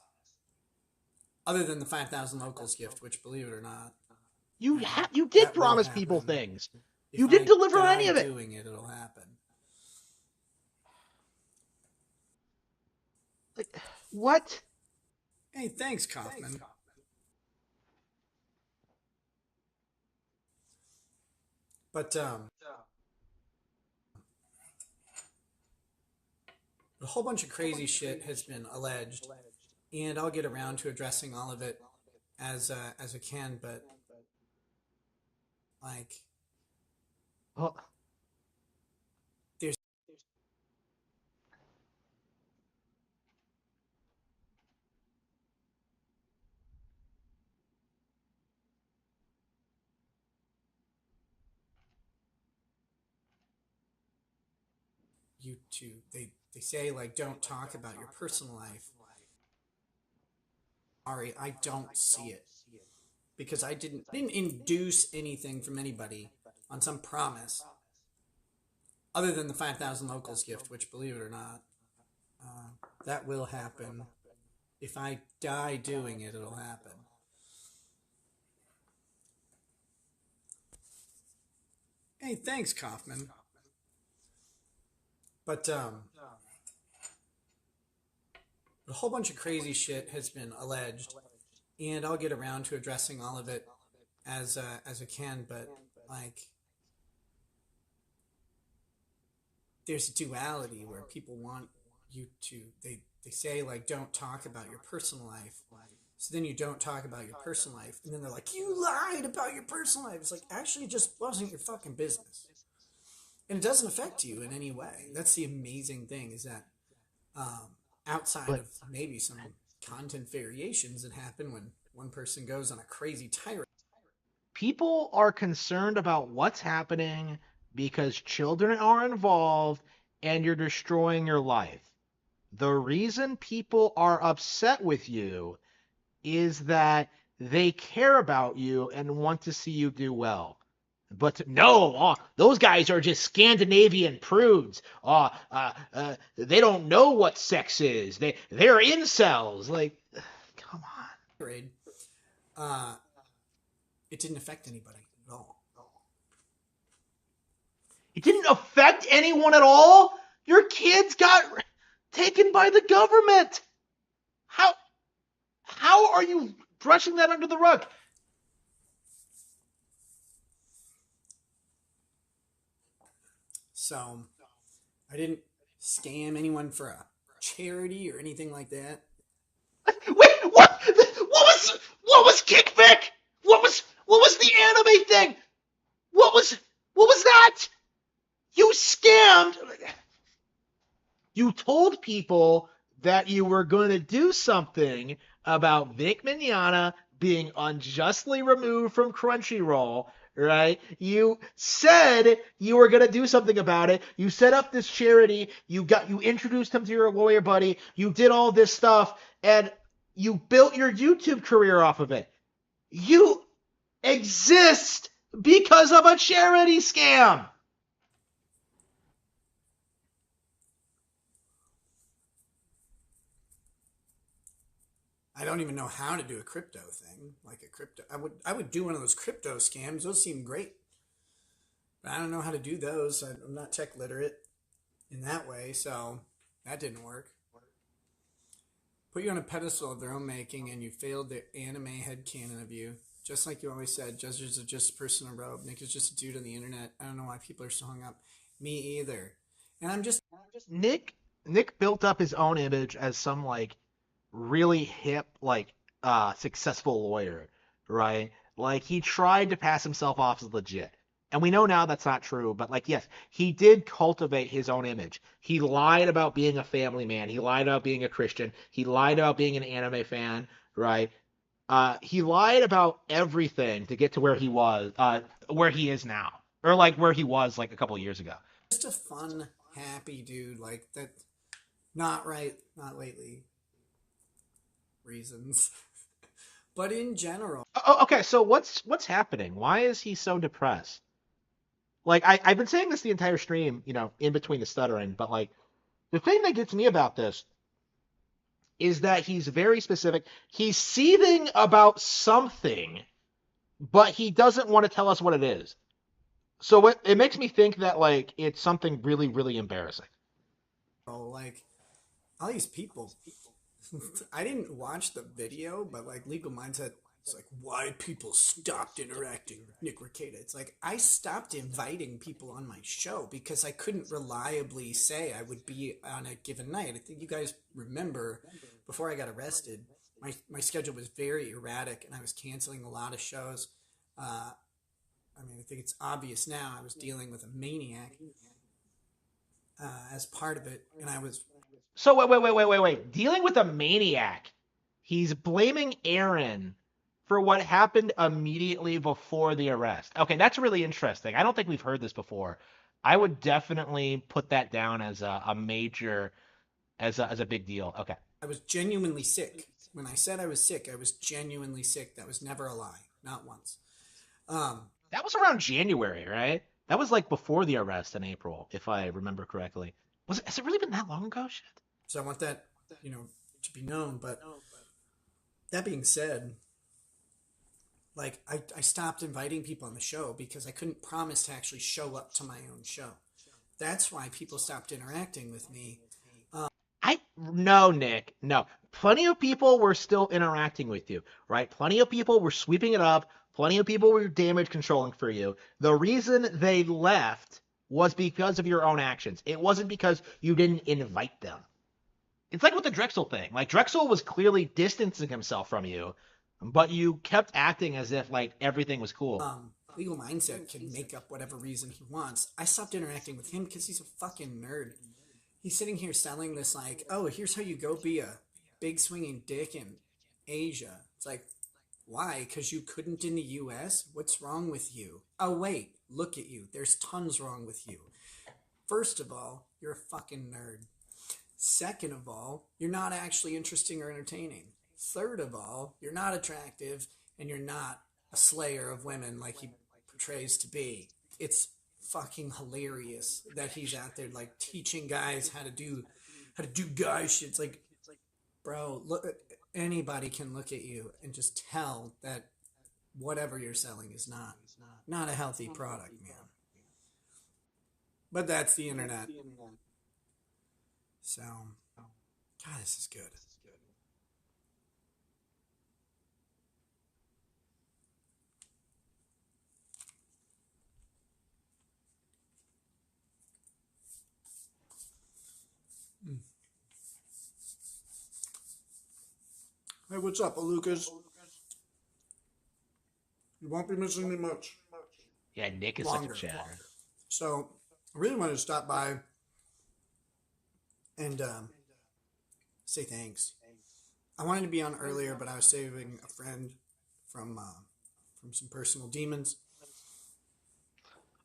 other than the 5,000 locals gift, which, believe it or not, You did that will promise people happen. things. If You didn't I deliver die any of it. doing it, it'll happen. Like, what? Hey, thanks, Kaufman. But a whole bunch of crazy shit has been alleged, and I'll get around to addressing all of it as I can. But like, Well, there's YouTube. They say like, don't talk about your personal life. Sorry, I don't see it because I didn't induce anything from anybody on some promise other than the 5,000 locals gift, which, believe it or not, that will happen. If I die doing it, it'll happen. Hey, thanks, Kaufman. But a whole bunch of crazy shit has been alleged, and I'll get around to addressing all of it as I can. But like, there's a duality where people want you to they say like, don't talk about your personal life. So then you don't talk about your personal life, and then they're like, you lied about your personal life. It's like, actually, it just wasn't your fucking business, and it doesn't affect you in any way. That's the amazing thing, is that outside of maybe some content variations that happen when one person goes on a crazy tirade. people are concerned about what's happening because children are involved and you're destroying your life. The reason people are upset with you is that they care about you and want to see you do well. But no, those guys are just Scandinavian prudes. They don't know what sex is. They're incels. Like, come on. It didn't affect anybody at all. It didn't affect anyone at all. Your kids got taken by the government. How are you brushing that under the rug? So I didn't scam anyone for a charity or anything like that. Wait, what? What was kickback? What was the anime thing? What was that? You scammed. You told people that you were going to do something about Vic Mignogna being unjustly removed from Crunchyroll right? You said you were gonna do something about it. You set up this charity. You introduced him to your lawyer buddy. You did all this stuff, and you built your YouTube career off of it. You exist because of a charity scam. I don't even know how to do a crypto thing, like a crypto. I would do one of those crypto scams. Those seem great, but I don't know how to do those. I'm not tech literate in that way, so that didn't work. Put you on a pedestal of their own making, and you failed the anime headcanon of you. Just like you always said, Judges are just a person in a robe. Nick is just a dude on the internet. I don't know why people are so hung up. Me either. And I'm just Nick built up his own image as some like really hip, like successful lawyer, right? Like he tried to pass himself off as legit. And we know now that's not true, but like yes, he did cultivate his own image. He lied about being a family man. He lied about being a Christian. He lied about being an anime fan, right? He lied about everything to get to where he was, where he is now, or like where he was like a couple years ago. a fun, happy dude like that. Not right, not lately. Reasons. But in general. Okay, so what's happening? Why is he so depressed? Like I've been saying this the entire stream, in between the stuttering, but like the thing that gets me about this is that he's very specific. He's seething about something, but he doesn't want to tell us what it is. So it makes me think that like it's something really, really embarrassing. Oh, like all these people. I didn't watch the video, but like Legal Mindset, it's like why people stopped interacting with Nick Rekieta. It's like I stopped inviting people on my show because I couldn't reliably say I would be on a given night. I think you guys remember before I got arrested, my schedule was very erratic and I was canceling a lot of shows. I mean, I think it's obvious now I was dealing with a maniac as part of it, and I was. So wait. Dealing with a maniac. He's blaming Aaron for what happened immediately before the arrest. Okay, that's really interesting. I don't think we've heard this before. I would definitely put that down as a major, as a big deal. Okay. I was genuinely sick. When I said I was sick, I was genuinely sick. That was never a lie, not once. That was around January, right? That was like before the arrest in April, if I remember correctly. Has it really been that long ago? Shit. So I want that, to be known. But that being said, like I stopped inviting people on the show because I couldn't promise to actually show up to my own show. That's why people stopped interacting with me. No, Nick, no. Plenty of people were still interacting with you, right? Plenty of people were sweeping it up. Plenty of people were damage controlling for you. The reason they left was because of your own actions. It wasn't because you didn't invite them. It's like with the Drexel thing. Like Drexel was clearly distancing himself from you, but you kept acting as if like everything was cool. Legal Mindset can make up whatever reason he wants. I stopped interacting with him because he's a fucking nerd. He's sitting here selling this like, oh, here's how you go be a big swinging dick in Asia. It's like, why? Because you couldn't in the U.S.? What's wrong with you? Oh, wait, look at you. There's tons wrong with you. First of all, you're a fucking nerd. Second of all, you're not actually interesting or entertaining. Third of all, you're not attractive and you're not a slayer of women like he portrays to be. It's fucking hilarious that he's out there like teaching guys how to do guy shit. It's like, bro, look, anybody can look at you and just tell that whatever you're selling is not a healthy product, man. But that's the internet. So, God, this is good. Hey, what's up, Lucas? You won't be missing me much. Yeah, Nick is Longer. such a chatter. So, I really wanted to stop by and say thanks. I wanted to be on earlier, but I was saving a friend from some personal demons.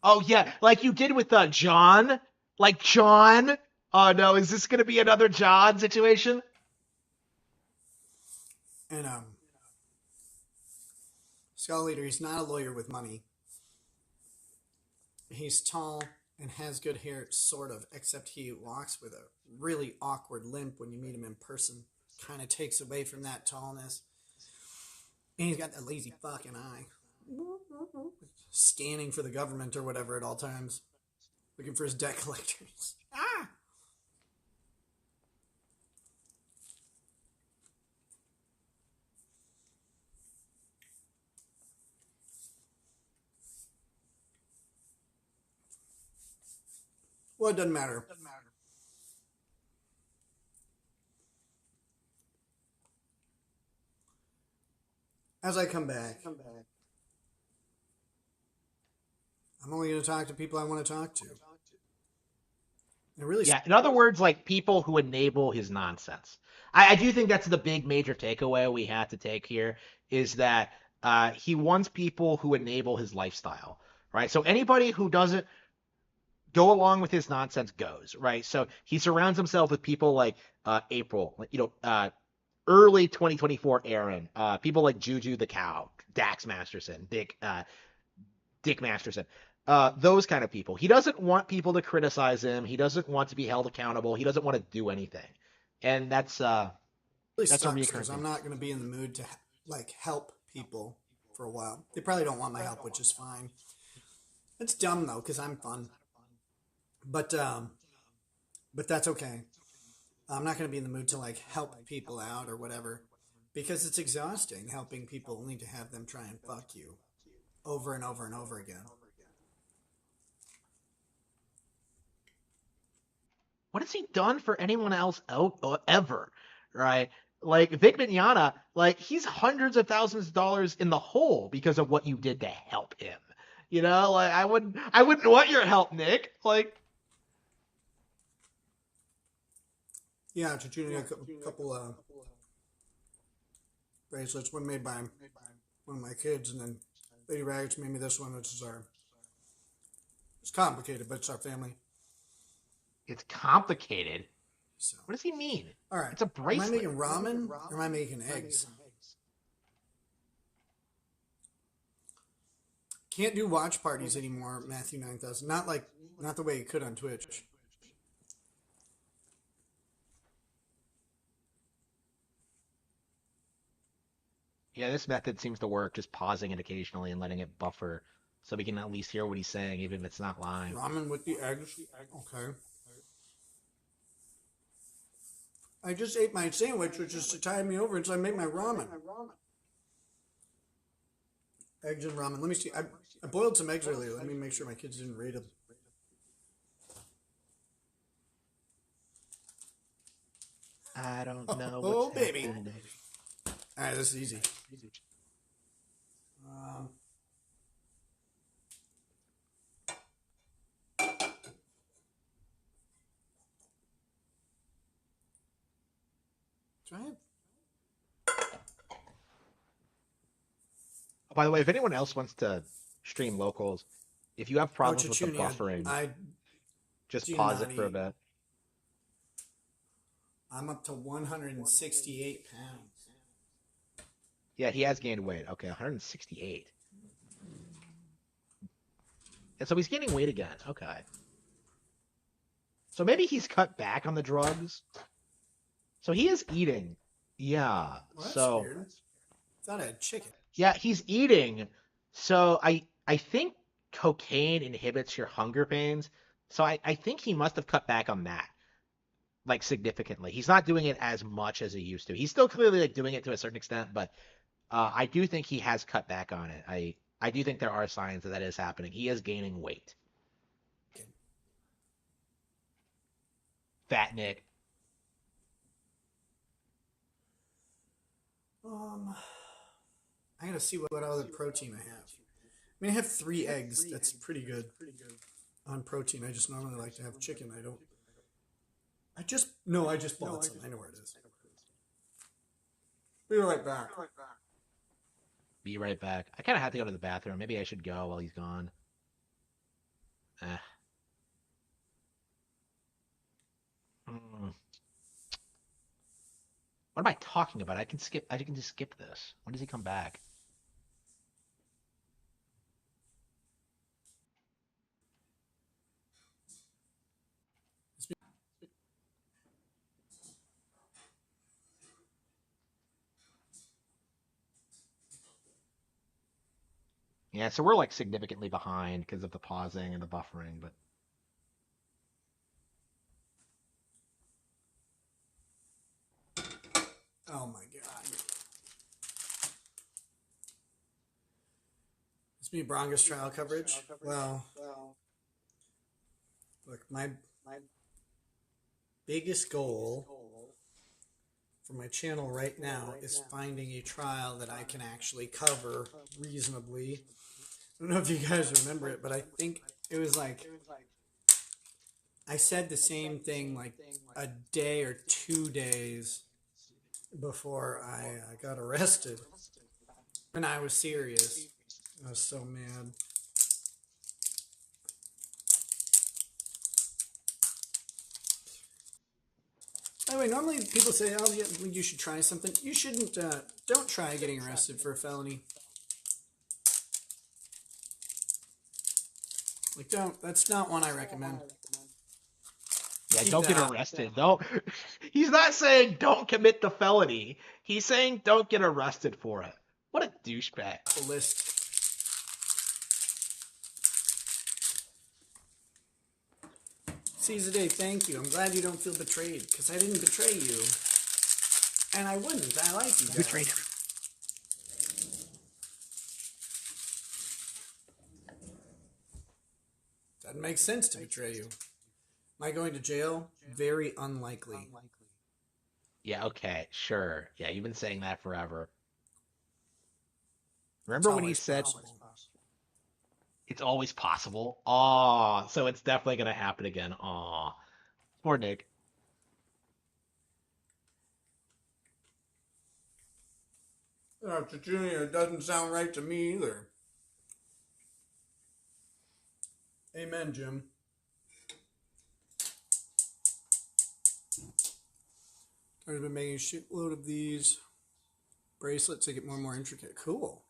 Oh yeah, like you did with John. Like John. Oh no, is this gonna be another John situation? And Skull Leader, he's not a lawyer with money. He's tall and has good hair, sort of, except he walks with a really awkward limp when you meet him in person. Kind of takes away from that tallness. And he's got that lazy fucking eye. Scanning for the government or whatever at all times. Looking for his debt collectors. Ah! Well, it doesn't matter. As I come back, I'm only going to talk to people I want to talk to. And really, Yeah, in other words, like people who enable his nonsense. I do think that's the big major takeaway we have to take here is that he wants people who enable his lifestyle, right? So anybody who doesn't go along with his nonsense goes, right? So he surrounds himself with people like April, early 2024 Aaron, people like Juju the Cow, Dax Masterson, Dick Masterson, those kind of people. He doesn't want people to criticize him. He doesn't want to be held accountable. He doesn't want to do anything, and that's a sucks recurring because I'm thing. not going to be in the mood to help people for a while. They probably don't want my help, which is fine. It's dumb though because I'm fun, but that's okay. I'm not going to be in the mood to like help people out or whatever because it's exhausting helping people only to have them try and fuck you over and over and over again. What has he done for anyone else ever, right? Like Vic Mignogna, like he's hundreds of thousands of dollars in the hole because of what you did to help him. You know, like I wouldn't want your help, Nick. Like, Yeah, Chachuna got a couple bracelets. One made by one of my kids, and then Lady Raggets made me this one, which is it's complicated, but it's our family. it's complicated. So, What does he mean? all right. It's a Am I bracelet. making ramen or am I making eggs? Can't do watch parties anymore, Matthew 9000. Not the way you could on Twitch. Yeah, this method seems to work, just pausing it occasionally and letting it buffer so we can at least hear what he's saying, even if it's not live. Ramen with the eggs. Okay. I just ate my sandwich, which is to tide me over until I make my ramen. Eggs and ramen. Let me see. I boiled some eggs earlier. Let me make sure my kids didn't read them. I don't know. Oh, baby. Happening. All right, this is easy. Try it. By the way, if anyone else wants to stream locals, if you have problems with the Chichunia, buffering, just do pause not it for a eat. bit. I'm up to 168 pounds. Yeah, he has gained weight. Okay, 168. And so he's gaining weight again. Okay. So maybe he's cut back on the drugs. So he is eating. Yeah. Well, that's so weird. Thought I had chicken. yeah, he's eating. So I think cocaine inhibits your hunger pains. So I think he must have cut back on that. Like significantly. He's not doing it as much as he used to. He's still clearly like doing it to a certain extent, but I do think he has cut back on it. I do think there are signs that is happening. He is gaining weight. Fat Nick. I gotta see what other protein I have. I mean, I have 3 eggs. That's pretty good on protein. I just normally like to have chicken. I just bought some. I know where it is. Be right back. Be right back. I kind of have to go to the bathroom. Maybe I should go while he's gone. Eh. Hmm. What am I talking about? I can skip. I can just skip this. When does he come back? Yeah, so we're like significantly behind because of the pausing and the buffering, but Oh my god. It's me, Brongus trial coverage. Well, look, my biggest goal for my channel right now is finding a trial that I can actually cover reasonably. I don't know if you guys remember it, but I think it was like I said the same thing like a day or 2 days before I got arrested. And I was serious. I was so mad. By the way, normally people say, oh, yeah, you should try something. You shouldn't, don't try getting arrested for a felony. Like, don't, that's not one I recommend. yeah, Keep don't get that. arrested. Don't. He's not saying don't commit the felony. He's saying don't get arrested for it. What a douchebag. The list. Caesar Day, thank you. I'm glad you don't feel betrayed, because I didn't betray you. And I wouldn't. I like you guys. Betrayed him. Doesn't make sense to betray you. Am I going to jail? Very unlikely. Yeah, okay, sure. Yeah, you've been saying that forever. It's Remember when he always said possible. it's always possible? Aw, so it's definitely gonna happen again. Aw. Poor Nick. Dr. Junior, it doesn't sound right to me either. Amen, Jim. I've been making a shitload of these bracelets to get more and more intricate. Cool.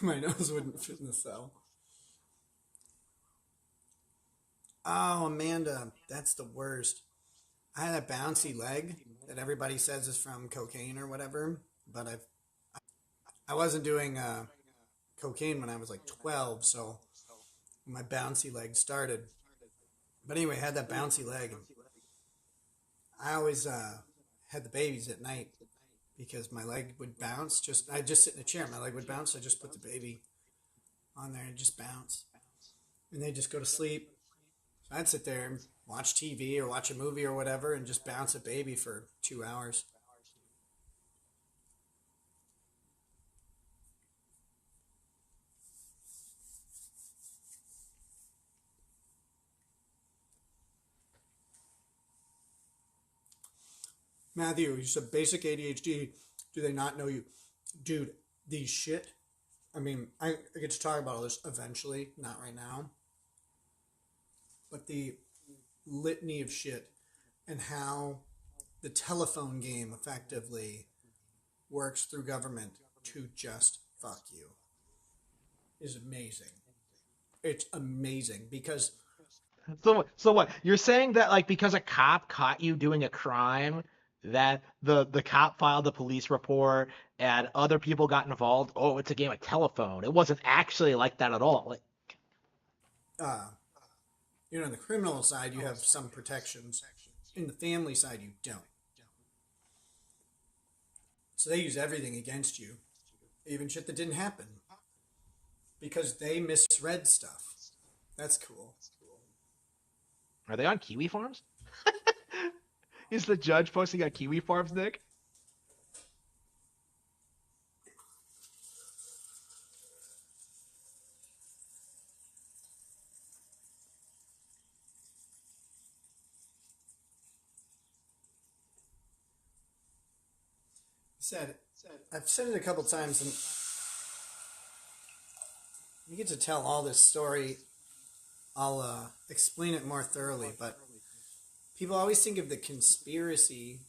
My nose wouldn't fit in the cell. Oh, Amanda, that's the worst. I had a bouncy leg that everybody says is from cocaine or whatever, but I wasn't doing cocaine when I was like 12, so my bouncy leg started. But anyway, I had that bouncy leg. And I always had the babies at night because my leg would bounce. I'd just sit in a chair, my leg would bounce. I just put the baby on there and just bounce, and they'd just go to sleep. So I'd sit there and watch TV or watch a movie or whatever, and just bounce a baby for 2 hours. Matthew, you said basic ADHD. Do they not know you? Dude, these shit. I mean, I get to talk about all this eventually, not right now. But the litany of shit and how the telephone game effectively works through government to just fuck you is amazing. It's amazing because So what? You're saying that like because a cop caught you doing a crime, that the cop filed a police report and other people got involved. Oh, it's a game of telephone. It wasn't actually like that at all. Like, uh, on the criminal side, you have some protections. In the family side, you don't. So they use everything against you, even shit that didn't happen, because they misread stuff. That's cool. are they on Kiwi Farms? Is the judge posting on Kiwi Farms, Nick? I've said it a couple times, and You get to tell all this story. I'll explain it more thoroughly, but people always think of the conspiracy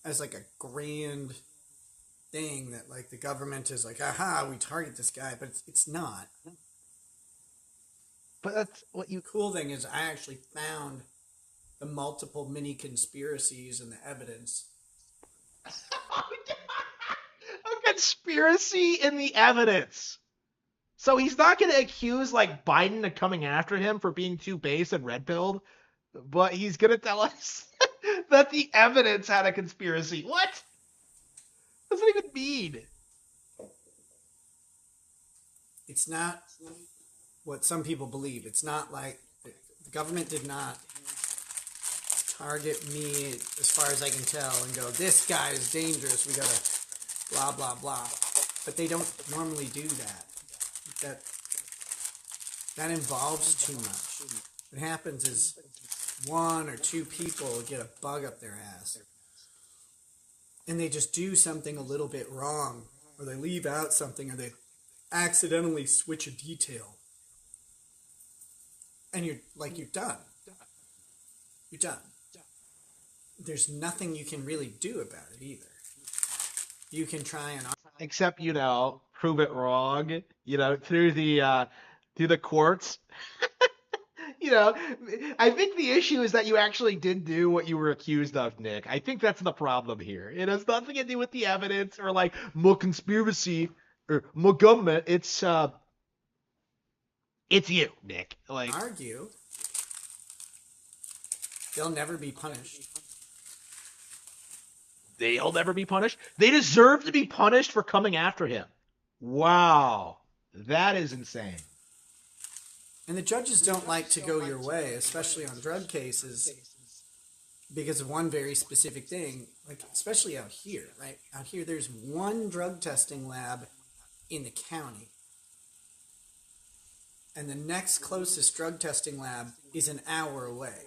as like a grand thing that like the government is like, aha, we target this guy, but it's not. But that's what you. Cool thing is I actually found the multiple mini conspiracies and the evidence. A conspiracy in the evidence. So he's not going to accuse like Biden of coming after him for being too base and red-pilled, but he's going to tell us that the evidence had a conspiracy. What? What does that even mean? It's not what some people believe. It's not like the government did not target me as far as I can tell and go, this guy is dangerous, we gotta blah blah blah. But they don't normally do that. That involves too much. What happens is one or two people get a bug up their ass and they just do something a little bit wrong, or they leave out something, or they accidentally switch a detail, and you're done. You're done. There's nothing you can really do about it either. You can try and Except, prove it wrong, through the courts. I think the issue is that you actually did do what you were accused of, Nick. I think that's the problem here. It has nothing to do with the evidence or like more conspiracy or more government. It's you, Nick. Like, argue. They'll never be punished. They'll never be punished. They deserve to be punished for coming after him. Wow. That is insane. And the judges don't like to go your way, especially on drug cases, because of one very specific thing, like especially out here, right? Out here, there's one drug testing lab in the county. And the next closest drug testing lab is an hour away.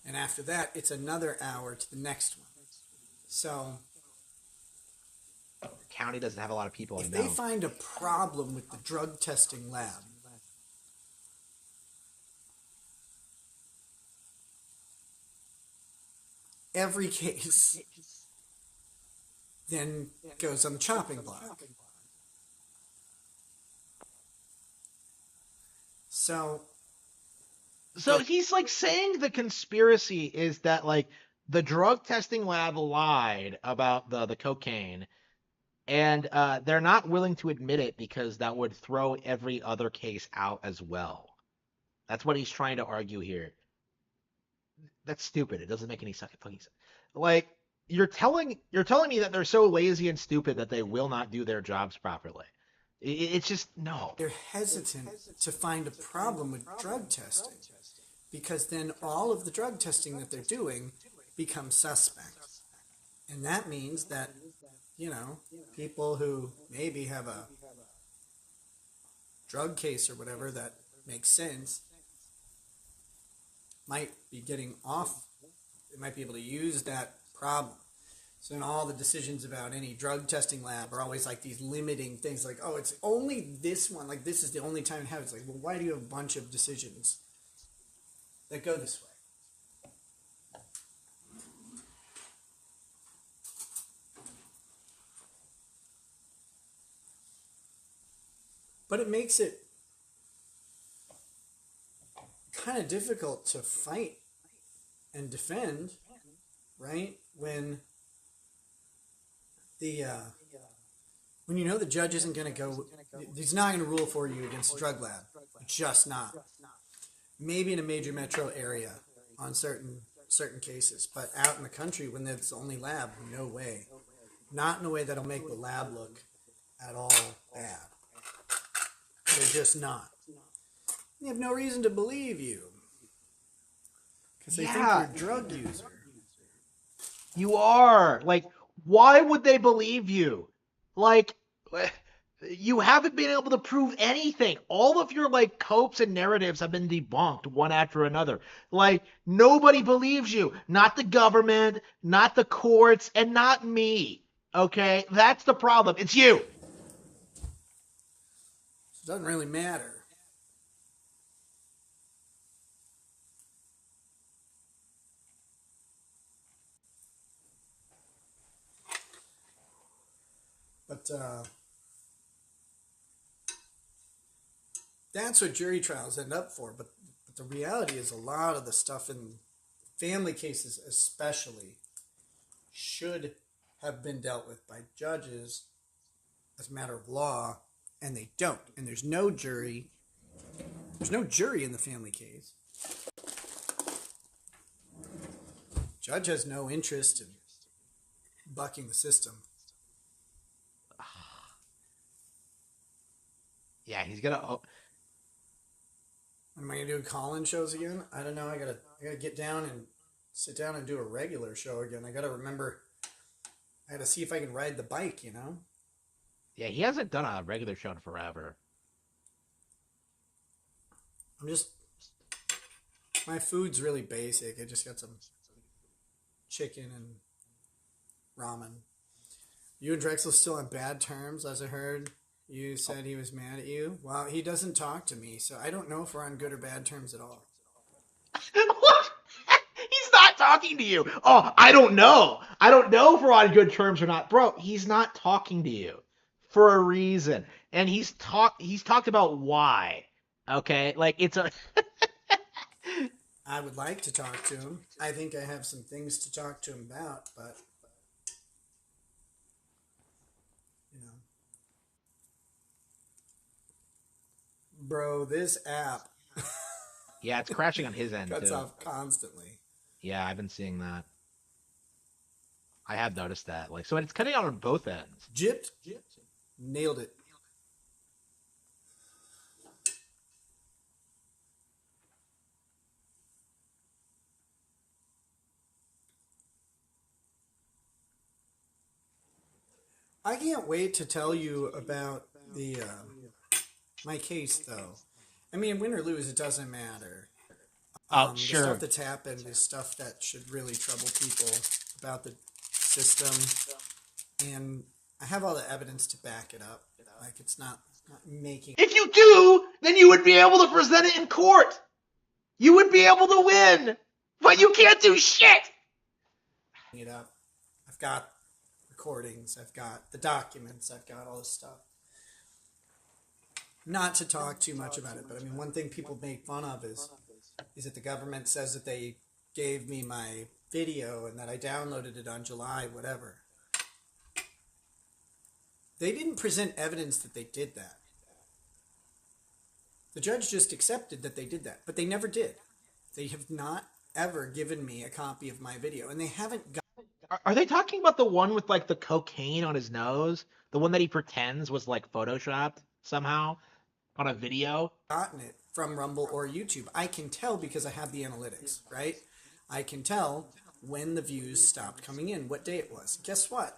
And after that, it's another hour to the next one. So the county doesn't have a lot of people. If they find a problem with the drug testing lab, every case then goes on the chopping block. So he's like saying the conspiracy is that like the drug testing lab lied about the cocaine, and they're not willing to admit it because that would throw every other case out as well. That's what he's trying to argue here. That's stupid. It doesn't make any fucking sense. Like, you're telling me that they're so lazy and stupid that they will not do their jobs properly. It's just, no. They're hesitant to find a problem with drug testing because then all of the drug testing that they're doing becomes suspect. And that means that, people who maybe have a drug case or whatever that makes sense might be getting off. They might be able to use that problem. So then all the decisions about any drug testing lab are always like these limiting things like, oh, it's only this one. Like, this is the only time it happens. Like, well, why do you have a bunch of decisions that go this way? But it makes it kind of difficult to fight and defend, right? When when the judge isn't going to go, he's not going to rule for you against a drug lab, just not. Maybe in a major metro area on certain cases, but out in the country when it's the only lab, no way. Not in a way that'll make the lab look at all bad. They're just not. They have no reason to believe you. Because they think you're a drug user. You are. Like, why would they believe you? Like, you haven't been able to prove anything. All of your, like, copes and narratives have been debunked one after another. Like, nobody believes you. Not the government, not the courts, and not me. Okay? That's the problem. It's you. it doesn't really matter. But that's what jury trials end up for. But the reality is a lot of the stuff in family cases especially should have been dealt with by judges as a matter of law, and they don't. And there's no jury. There's no jury in the family case. Judge has no interest in bucking the system. Yeah, he's gonna. Oh. Am I gonna do call-in shows again? I don't know. I gotta get down and sit down and do a regular show again. I gotta remember. I gotta see if I can ride the bike. You know. Yeah, he hasn't done a regular show in forever. My food's really basic. I just got some chicken and ramen. You and Drexel still on bad terms, as I heard. You said he was mad at you. Well, he doesn't talk to me, so I don't know if we're on good or bad terms at all. What? He's not talking to you. Oh, I don't know. I don't know if we're on good terms or not. Bro, he's not talking to you for a reason. And he's talked about why. Okay? Like, it's a... I would like to talk to him. I think I have some things to talk to him about, but... Bro, this app Yeah, it's crashing on his end, cuts too. off constantly. Yeah, I've been seeing that. I have noticed that. Like, so it's cutting out on both ends. Gypped. Nailed it. I can't wait to tell you about the my case, though. I mean, win or lose, it doesn't matter. Sure. The stuff that's happened is stuff that should really trouble people about the system, and I have all the evidence to back it up. Like, it's not making. If you do, then you would be able to present it in court. You would be able to win, but you can't do shit. It up. I've got recordings. I've got the documents. I've got all this stuff. Not to talk too much about it, but I mean, one thing people make fun of is that the government says that they gave me my video and that I downloaded it on July, whatever. They didn't present evidence that they did that. The judge just accepted that they did that, but they never did. They have not ever given me a copy of my video, and they haven't got. Are they talking about the one with, like, the cocaine on his nose? The one that he pretends was, like, photoshopped somehow on a video? Gotten it from Rumble or YouTube. I can tell because I have the analytics, right? I can tell when the views stopped coming in, what day it was. Guess what?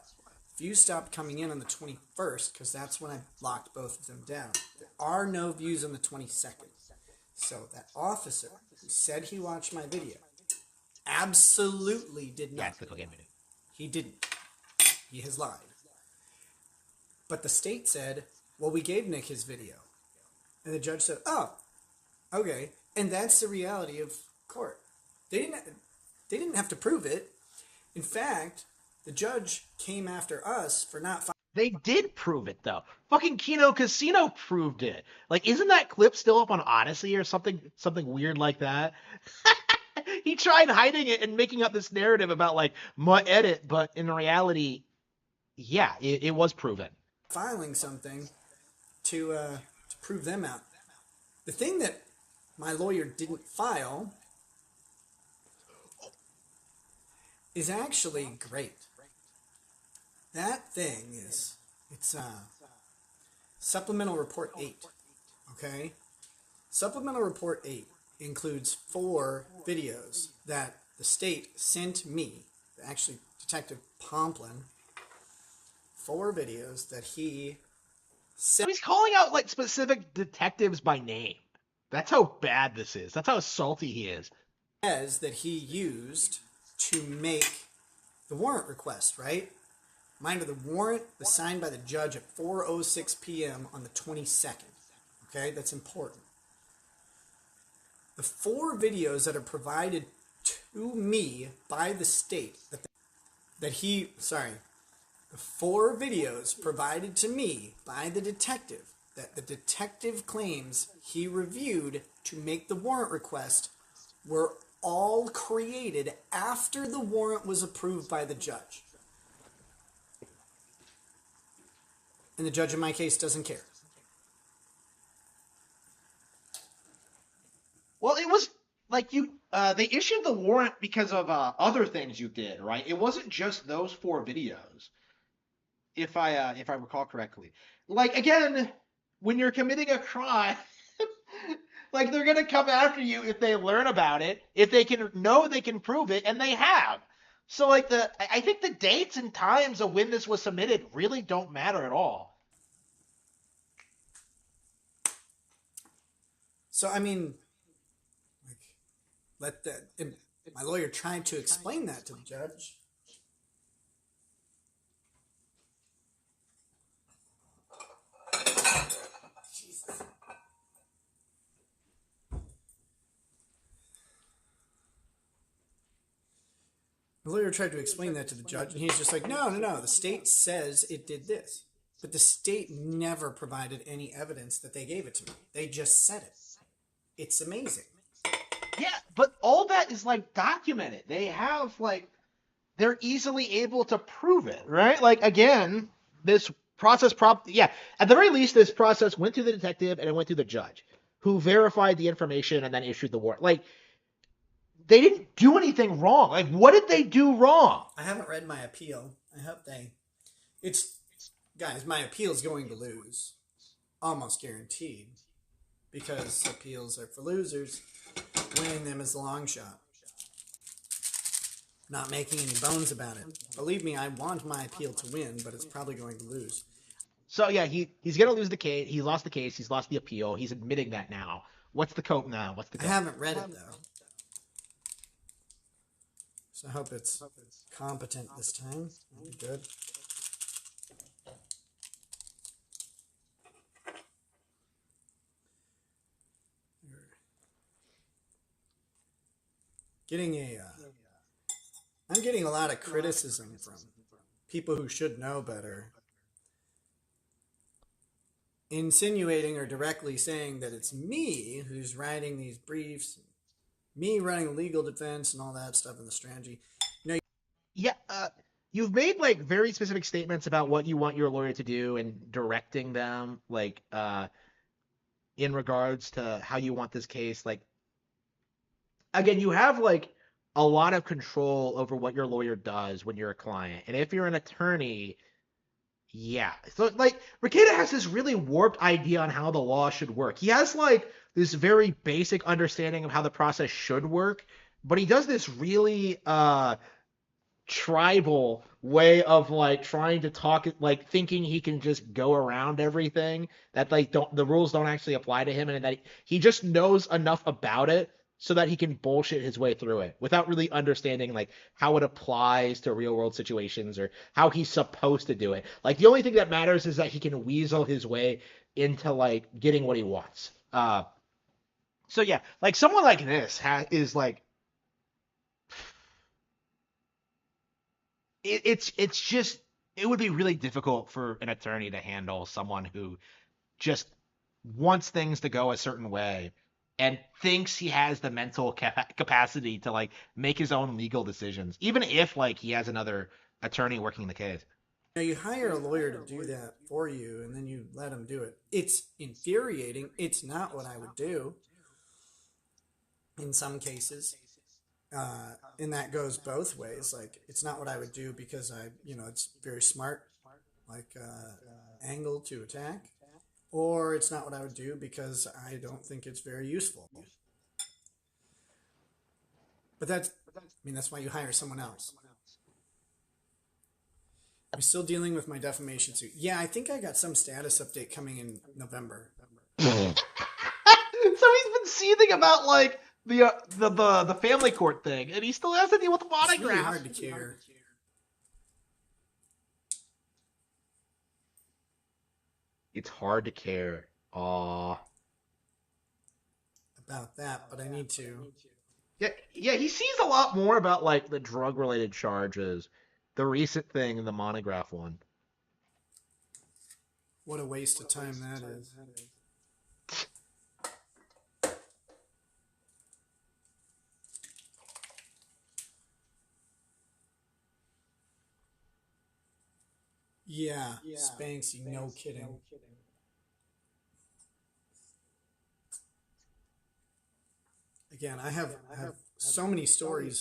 Views stopped coming in on the 21st because that's when I locked both of them down. There are no views on the 22nd. So that officer who said he watched my video absolutely did not. Yeah, it's the cocaine video. He didn't. He has lied. But the state said, well, we gave Nick his video. And the judge said, oh, okay. And that's the reality of court. They didn't have to prove it. In fact, the judge came after us for not... They did prove it, though. Fucking Kino Casino proved it. Like, isn't that clip still up on Odyssey or something weird like that? He tried hiding it and making up this narrative about, like, my edit, but in reality, yeah, it was proven. Filing something to prove them out. The thing that my lawyer didn't file is actually great. That thing is, it's Supplemental Report 8, okay? Supplemental Report 8 includes 4 videos that the state sent me, actually Detective Pomplin, 4 videos that he sent. He's calling out, like, specific detectives by name. That's how bad this is. That's how salty he is. That he used to make the warrant request, right? Mind you, the warrant was signed by the judge at 4:06 p.m. on the 22nd, Okay, that's important. The 4 videos that are provided to me by the state the 4 videos provided to me by the detective that the detective claims he reviewed to make the warrant request were all created after the warrant was approved by the judge. And the judge in my case doesn't care. Well, it was like they issued the warrant because of other things you did, right? It wasn't just those 4 videos, if I recall correctly. Like, again, when you're committing a crime, like, they're gonna come after you if they learn about it, if they can prove it, and they have. So, like, I think the dates and times of when this was submitted really don't matter at all. So, I mean, and my lawyer tried to explain that to the judge. Jesus. The lawyer tried to explain that to the judge, and he's just like, no, the state says it did this. But the state never provided any evidence that they gave it to me. They just said it. It's amazing. Yeah, but all that is, like, documented. They have, like, they're easily able to prove it, right? Like, again, this process at the very least, this process went through the detective and it went through the judge, who verified the information and then issued the warrant. Like, they didn't do anything wrong. Like, what did they do wrong? I haven't read my appeal. I hope guys, my appeal is going to lose. Almost guaranteed. Because appeals are for losers. Winning them is a long shot. Not making any bones about it. Believe me, I want my appeal to win, but it's probably going to lose. So, yeah, he's going to lose the case. He lost the case. He's lost the appeal. He's admitting that now. What's the cope now? I haven't read it, though. So I hope it's competent this time. That'll be good. I'm getting a lot of criticism from people who should know better, insinuating or directly saying that it's me who's writing these briefs, me running legal defense and all that stuff in the strategy. You've made, like, very specific statements about what you want your lawyer to do and directing them, like, in regards to how you want this case. Like, again, you have, like, a lot of control over what your lawyer does when you're a client. And if you're an attorney, yeah. So, like, Rekieta has this really warped idea on how the law should work. He has, like, this very basic understanding of how the process should work, but he does this really tribal way of, like, trying to talk, like, thinking he can just go around everything, that, like, the rules don't actually apply to him, and that he just knows enough about it so that he can bullshit his way through it without really understanding, like, how it applies to real world situations or how he's supposed to do it. Like, the only thing that matters is that he can weasel his way into, like, getting what he wants. So yeah, like, someone like this is like, it's just, it would be really difficult for an attorney to handle someone who just wants things to go a certain way and thinks he has the mental capacity to, like, make his own legal decisions, even if, like, he has another attorney working the case. You hire a lawyer to do that for you, and then you let him do it. It's infuriating. It's not what I would do in some cases. And that goes both ways. Like, it's not what I would do because it's very smart, like, angle to attack. Or it's not what I would do because I don't think it's very useful. But that's why you hire someone else. I'm still dealing with my defamation suit. Yeah, I think I got some status update coming in November. So he's been seething about, like, the family court thing, and he still has to deal with the monographs. It's really hard to care. It's hard to care. Aw. about that, but I need to. Yeah, he sees a lot more about like the drug-related charges, the recent thing, and the monograph one. What a waste of time that is. Yeah, Spanksy, no kidding. Again, I have so many stories.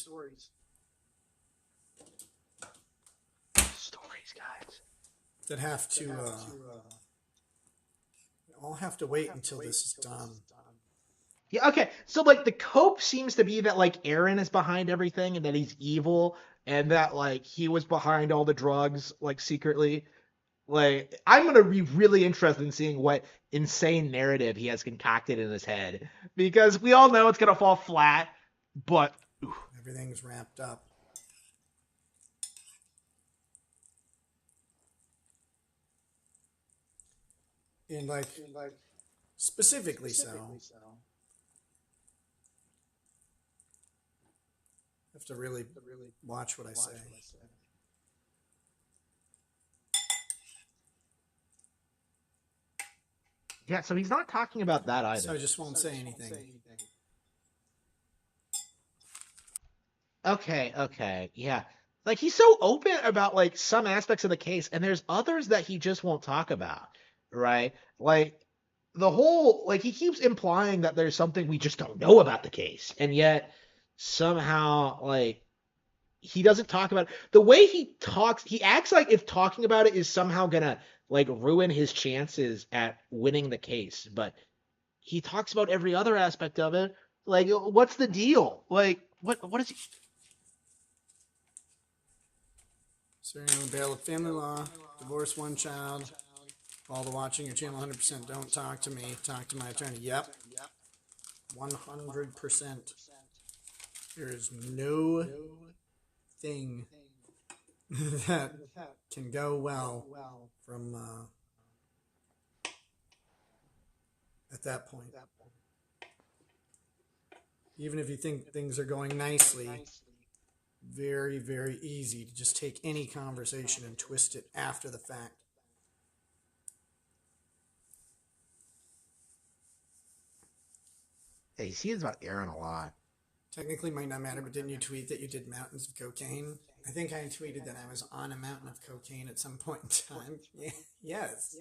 Stories, guys. That have to, I'll have to wait until this is done. Yeah, okay. So like the cope seems to be that like Aaron is behind everything and that he's evil and that like he was behind all the drugs like secretly. Like I'm gonna be really interested in seeing what insane narrative he has concocted in his head because we all know it's gonna fall flat, but Everything's wrapped up. And like specifically so. I have to really watch what I say. yeah, so he's not talking about that either. So I just won't say anything. Okay, yeah. Like he's so open about like some aspects of the case, and there's others that he just won't talk about, right? Like the whole like he keeps implying that there's something we just don't know about the case, and yet somehow like he doesn't talk about it. The way he talks, he acts like if talking about it is somehow gonna like ruin his chances at winning the case, but he talks about every other aspect of it. Like, what's the deal? Like, what is he? Serving on the bail of family law, divorce one child. All the watching your channel 100%. Don't talk to me. Talk to my attorney. Yep. 100%. There is no thing that can go well from at that point. Even if you think things are going nicely, very, very easy to just take any conversation and twist it after the fact. Yeah, he sees about Aaron a lot. Technically might not matter, but didn't you tweet that you did mountains of cocaine? I think I tweeted that I was on a mountain of cocaine at some point in time. Yeah. Yes.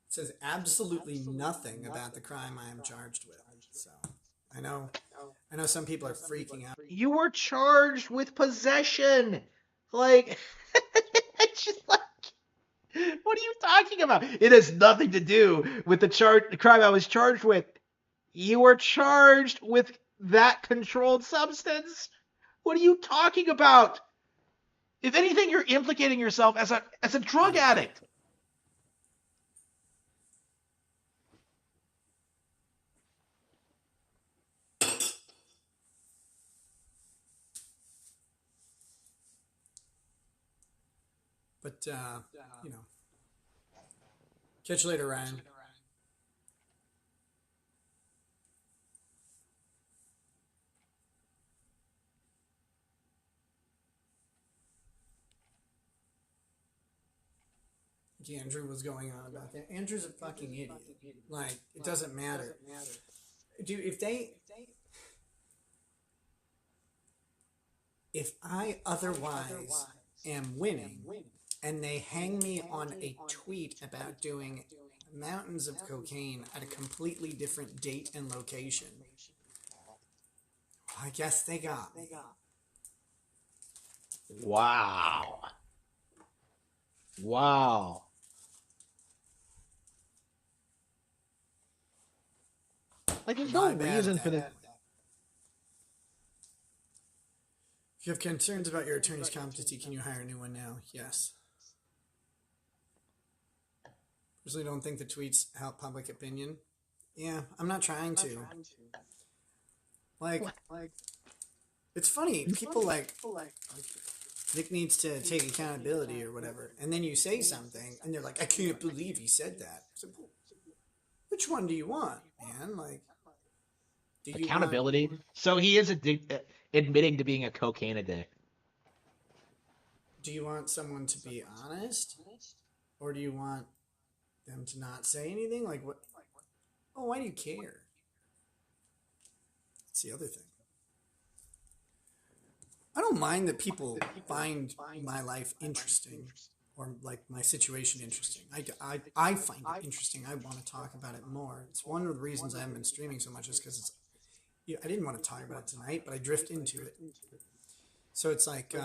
It says absolutely nothing about the crime I am charged with. So I know some people are freaking out. You were charged with possession. Like, it's just like, what are you talking about? It has nothing to do with the crime I was charged with. You were charged with that controlled substance. What are you talking about? If anything, you're implicating yourself as a drug addict. But, catch you later, Ryan. Andrew was going on about that. Andrew's a fucking idiot. Like, it doesn't matter. Dude, if I otherwise am winning and they hang me on a tweet about doing mountains of cocaine at a completely different date and location, I guess they got me. Wow. Like, there's no reason for this. If you have concerns about your attorney's competency, can you hire a new one now? Yes. Personally, don't think the tweets help public opinion. Yeah, I'm not trying to. Like, it's funny. People like Nick needs to take accountability or whatever, and then you say something, and they're like, "I can't believe he said that." So, Which one do you want, man? Like, do you Accountability. So he is admitting to being a cocaine addict. Do you want someone to be honest, or do you want them to not say anything? Like, what? Oh, why do you care? That's the other thing. I don't mind that people find my life interesting or like my situation interesting. I find it interesting. I want to talk about it more. It's one of the reasons I haven't been streaming so much is because it's. Yeah, I didn't want to talk about it tonight, but I drift into it. So it's like,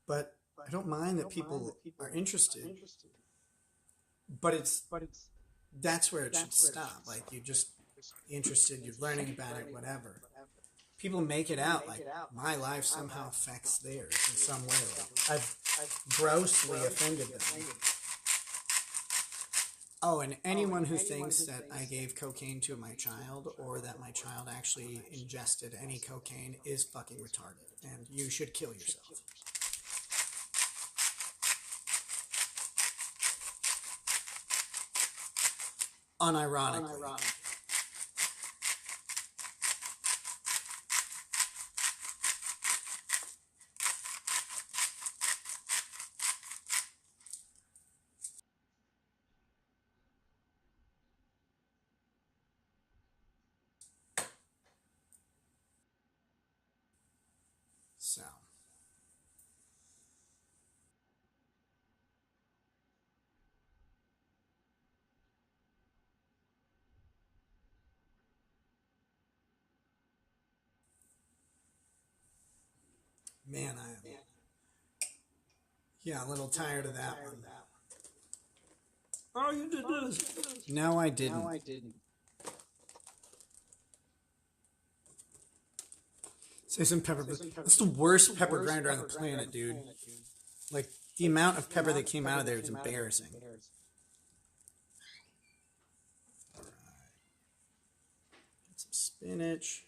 but I don't mind that people are interested. But that's where it should stop. Like you're just interested, you're learning about it, whatever. People make it out like my life somehow affects theirs in some way. Like I've grossly offended them. Oh, and anyone who thinks that I gave cocaine to my child or that my child actually ingested any cocaine is fucking retarded, and you should kill yourself. Unironically. So. Man, I am. Yeah, a little tired of that one. Oh, you did this. No, I didn't. Say some pepper. That's the worst pepper grinder on the planet, dude. Like, the amount of pepper that came out of there is embarrassing. Alright. Get some spinach.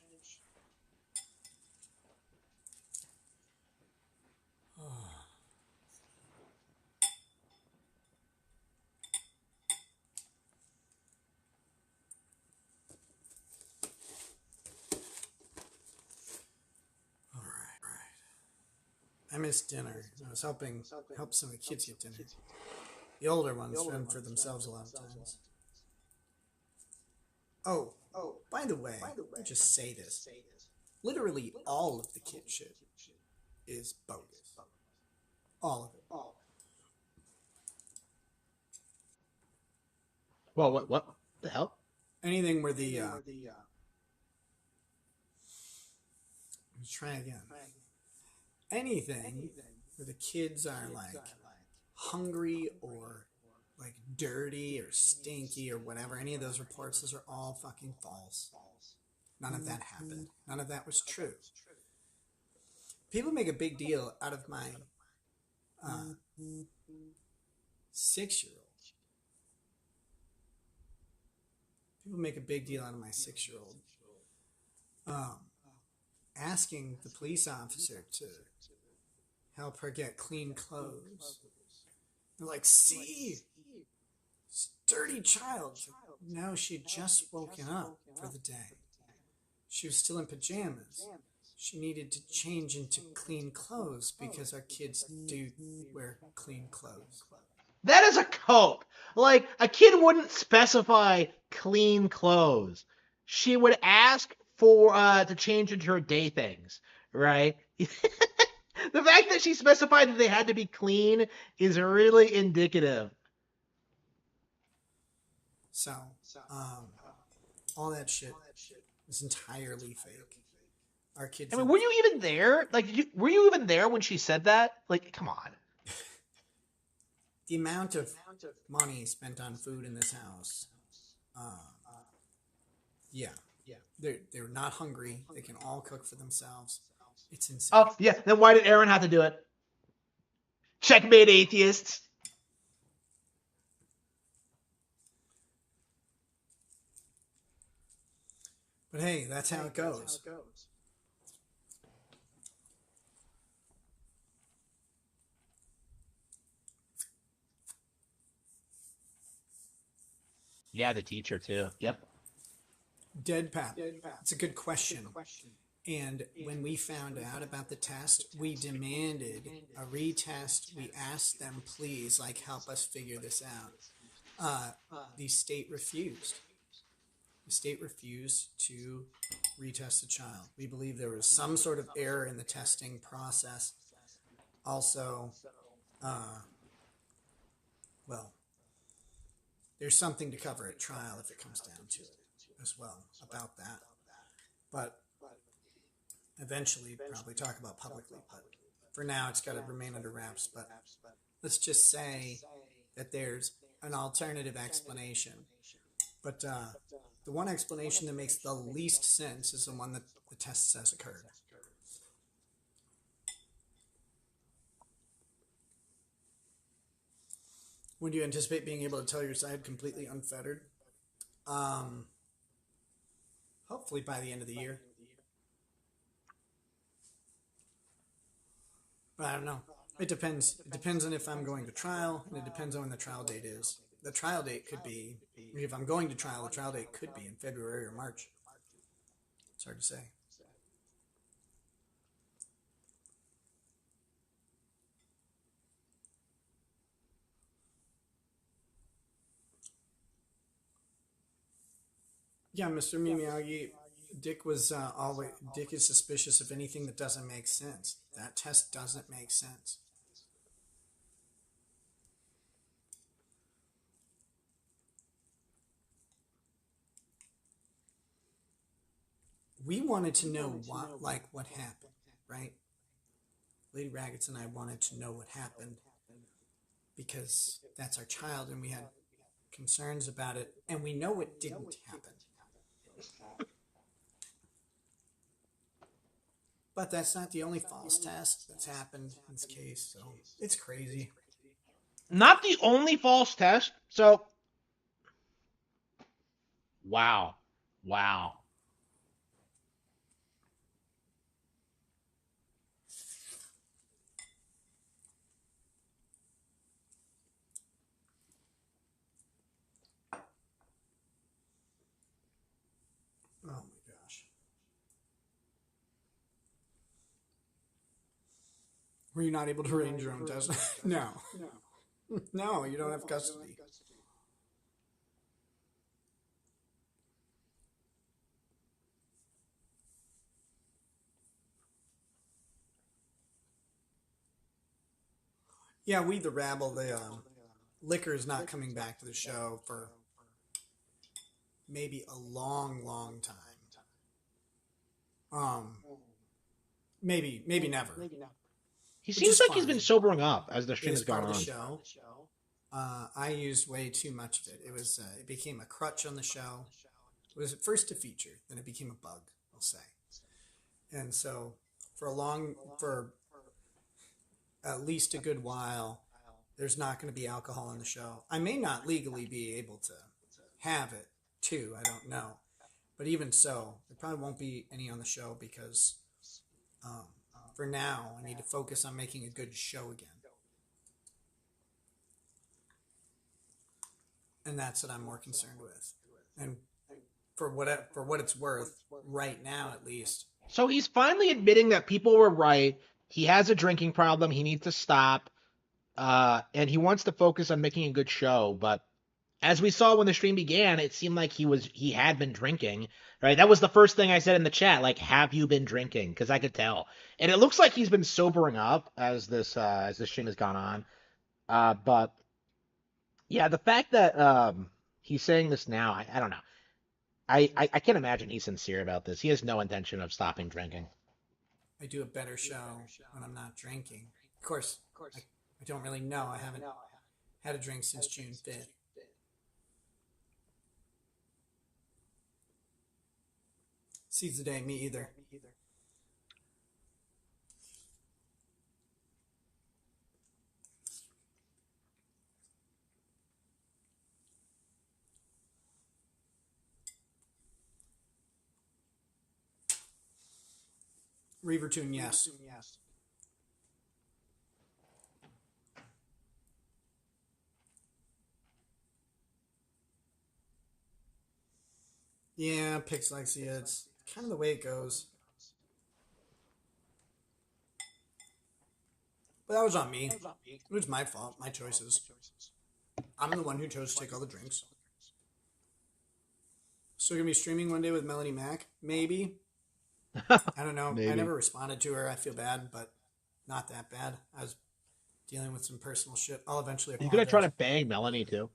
I missed dinner. I was help some of the kids get dinner. The older ones fend for themselves a lot of times. Oh, by the way, I'll just say this. Literally all of the kid shit is bogus. All of it. Well, what the hell? Anything where the let's try again. Anything where the kids are like hungry or like dirty or stinky or whatever, any of those reports, those are all fucking false. None of that happened. None of that was true. People make a big deal out of my 6-year-old. People make a big deal out of my 6-year-old. Asking the police officer to help her get clean clothes. They're like, see, dirty child. No, she had just woken up for the day. She was still in pajamas. She needed to change into clean clothes because our kids do wear clean clothes. That is a cope. Like, a kid wouldn't specify clean clothes. She would ask for to change into her day things, right? The fact that she specified that they had to be clean is really indicative. So, all that shit is entirely fake. Our kids. I mean, were you even there? Like, were you even there when she said that? Like, come on. The amount of money spent on food in this house, yeah. They're not hungry. They can all cook for themselves. It's insane. Oh, yeah. Then why did Aaron have to do it? Checkmate, atheists. But hey, that's how it goes. Yeah, the teacher too. Yep. Dead Pap. It's a good question. And when we found out about the test, we demanded a retest. We asked them, please, like, help us figure this out. The state refused. The state refused to retest the child. We believe there was some sort of error in the testing process. Also, well, there's something to cover at trial if it comes down to it as well about that. But eventually probably talk about publicly, but for now it's got to remain under wraps. But let's just say that there's an alternative explanation. But the one explanation that makes the least sense is the one that the test says occurred. When do you anticipate being able to tell your side completely unfettered? Hopefully by the end of the year. But I don't know. It depends. It depends on if I'm going to trial, and it depends on when the trial date is. The trial date could be, if I'm going to trial, the trial date could be in February or March. It's hard to say. Yeah, Mr. Miyagi, Dick is suspicious of anything that doesn't make sense. That test doesn't make sense. We wanted to know what happened, right? Lady Raggets and I wanted to know what happened because that's our child and we had concerns about it, and we know it didn't happen. But that's not the only false test that's happened in this case, so it's crazy. Not the only false test. So, wow. Oh my gosh. Were you not able to arrange your own test? No. No, you don't have custody. Yeah, we the rabble, the liquor is not coming back to the show for maybe a long time. Maybe never. He seems like he's been sobering up as the stream has gone on. on. The show. I used way too much of it. It became a crutch on the show. It was at first a feature, then it became a bug, I'll say. And so for at least a good while, there's not going to be alcohol on the show. I may not legally be able to have it too. I don't know. But even so, there probably won't be any on the show because for now, I need to focus on making a good show again. And that's what I'm more concerned with. And for what it's worth, right now at least. So he's finally admitting that people were right. He has a drinking problem. He needs to stop. And he wants to focus on making a good show. But as we saw when the stream began, it seemed like he had been drinking, right? That was the first thing I said in the chat, like, have you been drinking? Because I could tell. And it looks like he's been sobering up as this stream has gone on. But yeah, the fact that he's saying this now, I don't know. I can't imagine he's sincere about this. He has no intention of stopping drinking. I do a better show when I'm not drinking. Of course, I don't really know. I haven't had a drink since June 5th. Seize the day, me either. Reavertune, yes. Yeah, Pixlexia. It's kind of the way it goes. But that was on me. It was my fault, my choices. I'm the one who chose to take all the drinks. So you're gonna be streaming one day with Melanie Mac? Maybe. I don't know. Maybe. I never responded to her. I feel bad, but not that bad. I was dealing with some personal shit. I'll eventually You apologize. could have tried to bang Melanie too.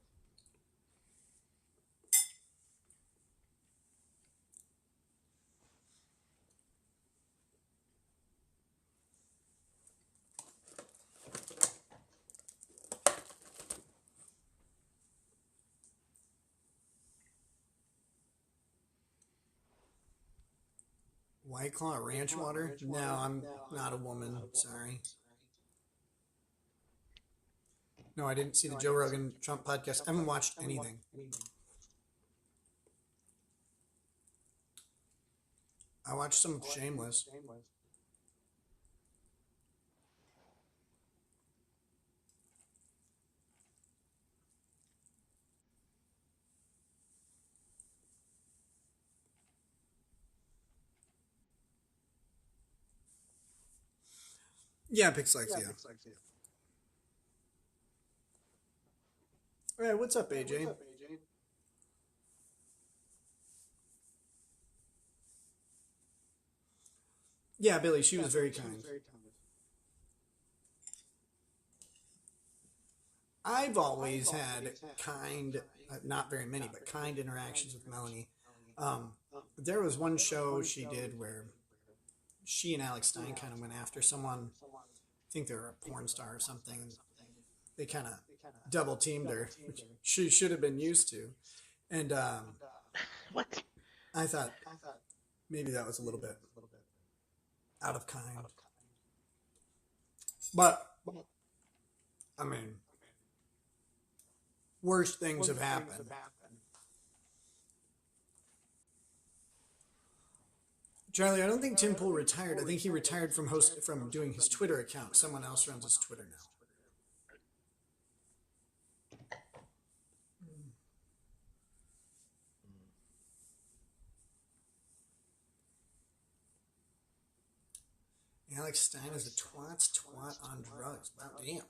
White Claw Ranch Water? No, I'm not a woman. Sorry. No, I didn't see the Joe Rogan Trump podcast. I haven't watched anything. I watched some of Shameless. Yeah, Pixlexia. All right, what's up, AJ? Yeah, Billy, she was very kind. I've always had kind, not very many, but kind interactions with Melanie. There was one show she did where she and Alex Stein kind of went after someone. I think they were a porn star or something. They kind of double teamed her, which she should have been used to. And What? I thought maybe that was a little bit out of kind. But, I mean, worse things have happened. Charlie, I don't think Tim Pool retired. I think he retired from doing his Twitter account. Someone else runs his Twitter now. Alex Stein is a twat on drugs. Wow, damn.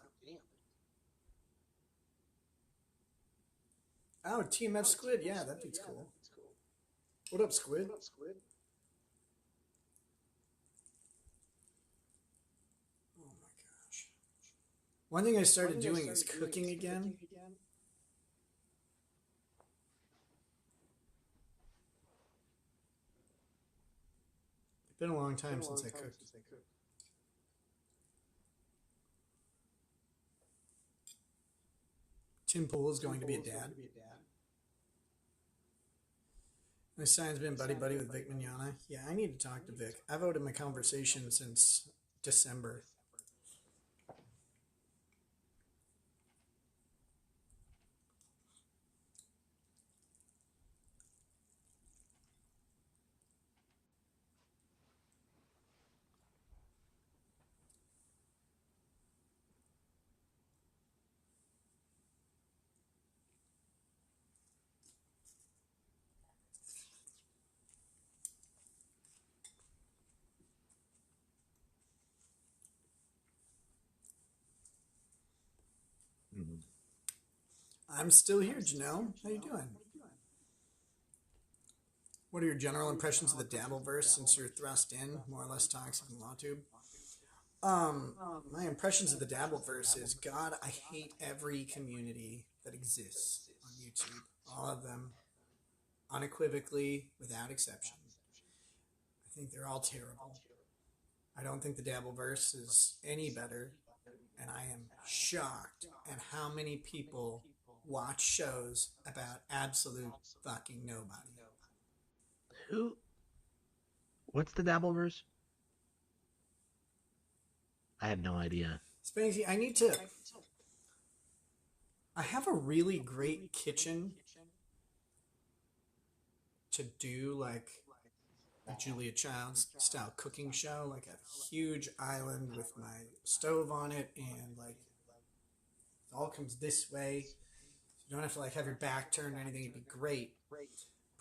Oh, TMF Squid. Yeah, that dude's cool. What up, Squid? Oh my gosh. One thing I started doing is cooking again. It's been a long time since I cooked. Tim Pool is going to be a dad. My son's been buddy-buddy with Vic Mignogna. Yeah, I need to talk to Vic. I've owed him a conversation since December. I'm still here, Janelle. How you doing? What are your general impressions of the Dabbleverse since you're thrust in, more or less toxic in LawTube? My impressions of the Dabbleverse is, God, I hate every community that exists on YouTube. All of them, unequivocally, without exception. I think they're all terrible. I don't think the Dabbleverse is any better, and I am shocked at how many people watch shows about absolute fucking nobody. Who? What's the Dabbleverse? I have no idea. Spanksy, I have a really great kitchen to do like a Julia Childs style cooking show, like a huge island with my stove on it, and like it all comes this way. You don't have to like have your back turned or anything. It'd be great.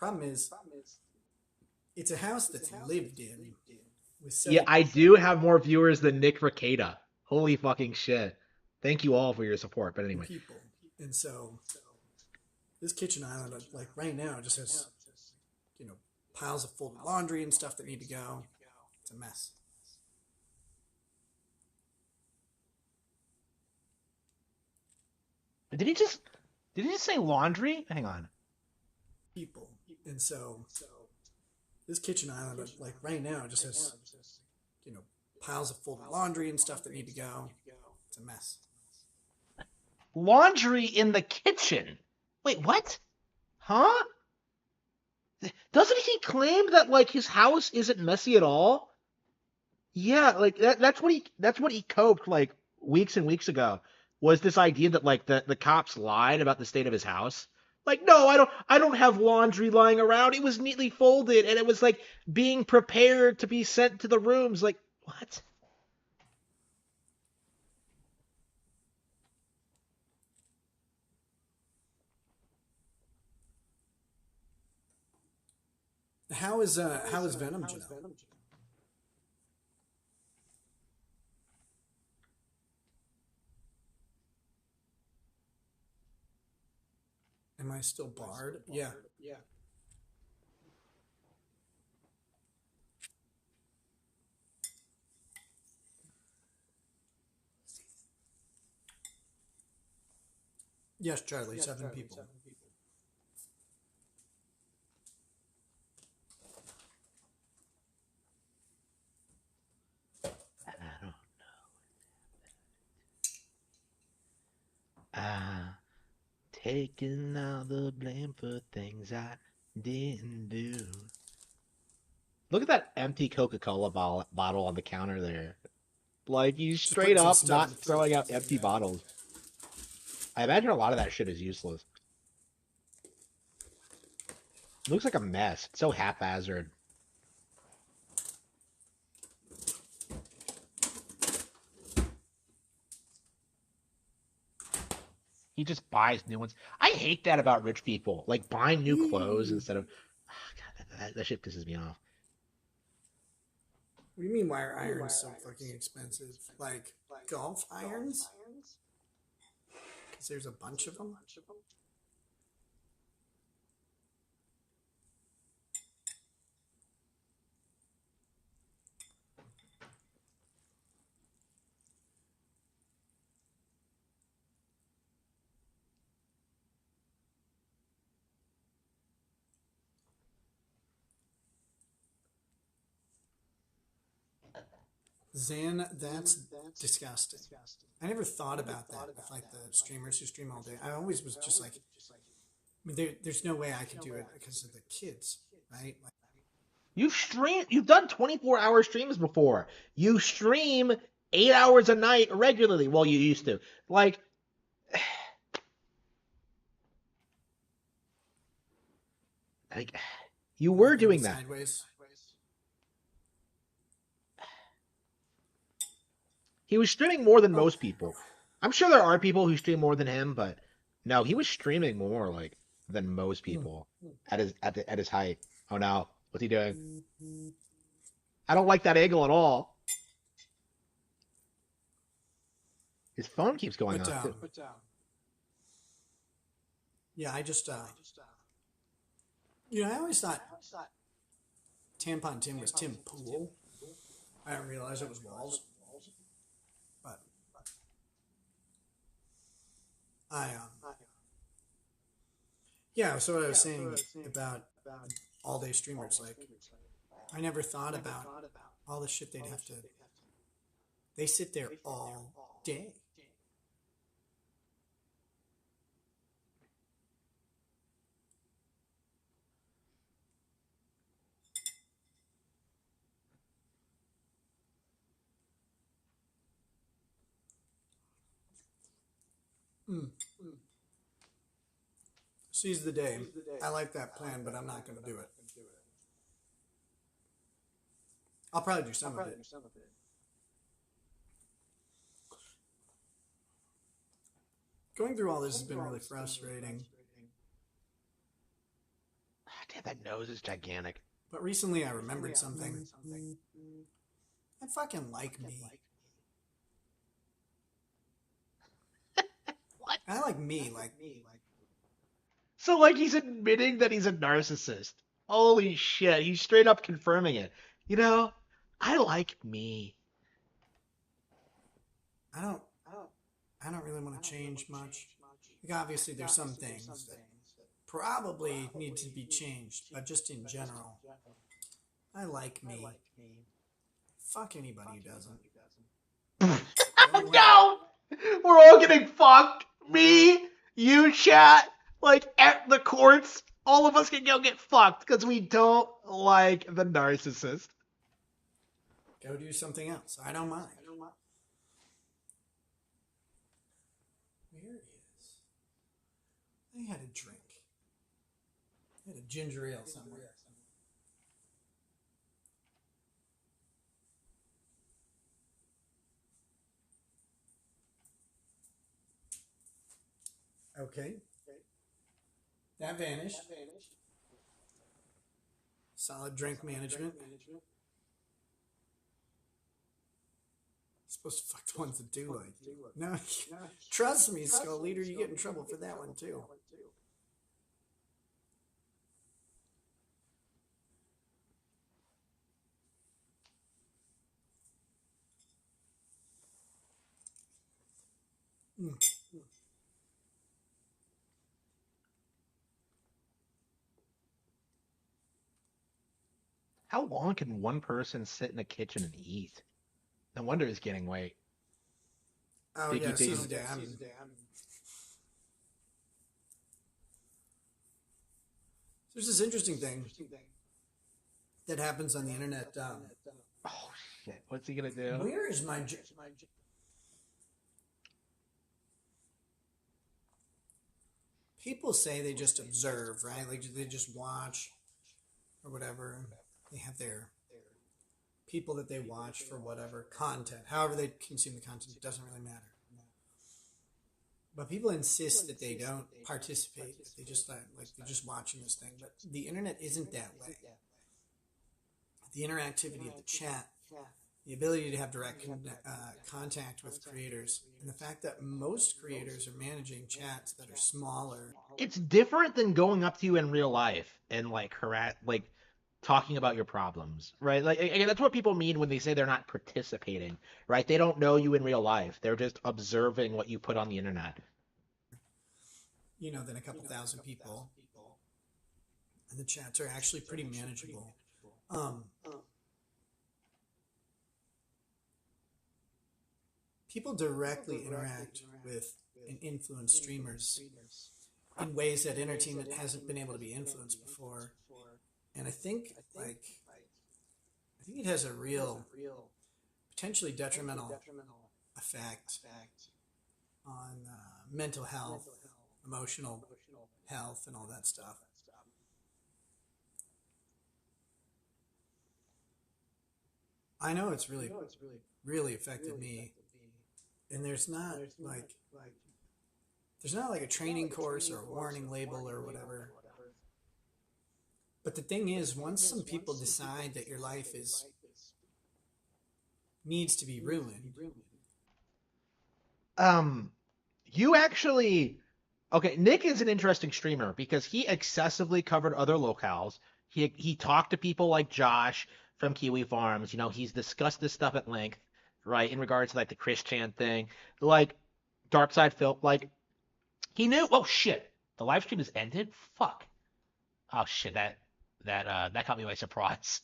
Problem is, it's a house that's lived in with Yeah, 7 I do have more viewers than Nick Rekieta. Holy fucking shit. Thank you all for your support. But anyway. people. And so this kitchen island, like right now, just has, piles of folded laundry and stuff that need to go. It's a mess. Did he just say laundry? Hang on. People. And so this kitchen island, like right now, just has, piles of folded laundry and stuff that need to go. It's a mess. Laundry in the kitchen. Wait, what? Huh? Doesn't he claim that like his house isn't messy at all? Yeah, like that's what he coped like weeks and weeks ago, was this idea that like the cops lied about the state of his house. Like, no, I don't have laundry lying around. It was neatly folded and it was like being prepared to be sent to the rooms. Like, what? How is Venom Janelle? Am I still barred? Yeah. Yes, Charlie, 7 people. I don't know. Taking all the blame for things I didn't do. Look at that empty Coca-Cola bottle on the counter there. Like, he's Just straight putting some up stuff not in the throwing out fridge. empty Yeah. bottles. I imagine a lot of that shit is useless. Looks like a mess. It's so haphazard. He just buys new ones. I hate that about rich people. Like buying new clothes instead of. God, that shit pisses me off. What do you mean wire irons so fucking expensive? Like golf irons? Because there's a bunch of them. Zan, that's disgusting. I never thought about that with like the streamers who stream all day. I always was just like, I mean, there's no way I could do it because of the kids, right? Like, You've done 24-hour streams before. You stream 8 hours a night regularly. Well, you used to. Like, you were doing that. Sideways. He was streaming more than most people. I'm sure there are people who stream more than him, but no, he was streaming more like than most people at his height. Oh no, what's he doing? I don't like that angle at all. His phone keeps going off too. Yeah, I just, I always thought Tampon Tim was Tim Pool. I didn't realize it was Walls. But so what I was saying about all day streamers, like, I never thought about all the shit they'd have to, they sit there all day. Seize the day. I like that plan, but I'm not going to do it. I'll probably do some of it. Going through all this has been really frustrating. damn, that nose is gigantic. But recently I remembered something. I fucking like me. What? I like me. Like, So, like, he's admitting that he's a narcissist. Holy shit, he's straight up confirming it. You know, I like me. I don't really want to change much. Like, obviously, there's some things that probably need to be changed, but just in general, I like me. Fuck anybody who doesn't. No! We're all getting fucked. Me, you, chat, like, at the courts, all of us can go get fucked because we don't like the narcissist. Go do something else. I don't mind. Where is? I had a drink. I had a ginger ale somewhere. Okay. That vanished. Solid drink management. Supposed to fuck the ones that do like you. No, trust me, Skull Leader, you get in trouble for that one too. How long can one person sit in a kitchen and eat? No wonder he's gaining weight. Oh Biggie yeah, Biggie. season day. There's this interesting thing that happens on the internet. Oh shit! What's he gonna do? Where is my? People say they just observe, right? Like they just watch or whatever. They have their people that they watch for whatever content, however they consume the content. It doesn't really matter. But people insist that they don't participate. That they just like they're just watching this thing. But the internet isn't that way. The interactivity of the chat, the ability to have direct contact with creators, and the fact that most creators are managing chats that are smaller. It's different than going up to you in real life and like talking about your problems, right? Like again, that's what people mean when they say they're not participating, right? They don't know you in real life. They're just observing what you put on the internet. You know, than a couple thousand people, and the chats are actually pretty manageable. People directly interact with and influence streamers in ways that entertainment hasn't been able to be influenced before. And I think it has a real, potentially detrimental effect on mental health, emotional health, and all that stuff. I know it's really affected me. And there's not like a training course or a warning label or whatever. But the thing is, once some people decide that your life needs to be ruined. You actually, okay, Nick is an interesting streamer because he excessively covered other locales. He talked to people like Josh from Kiwi Farms. You know, he's discussed this stuff at length, right, in regards to like the Chris Chan thing, like Dark Side Phil, like he knew. Oh shit, the live stream has ended. Fuck. Oh shit, that caught me by surprise.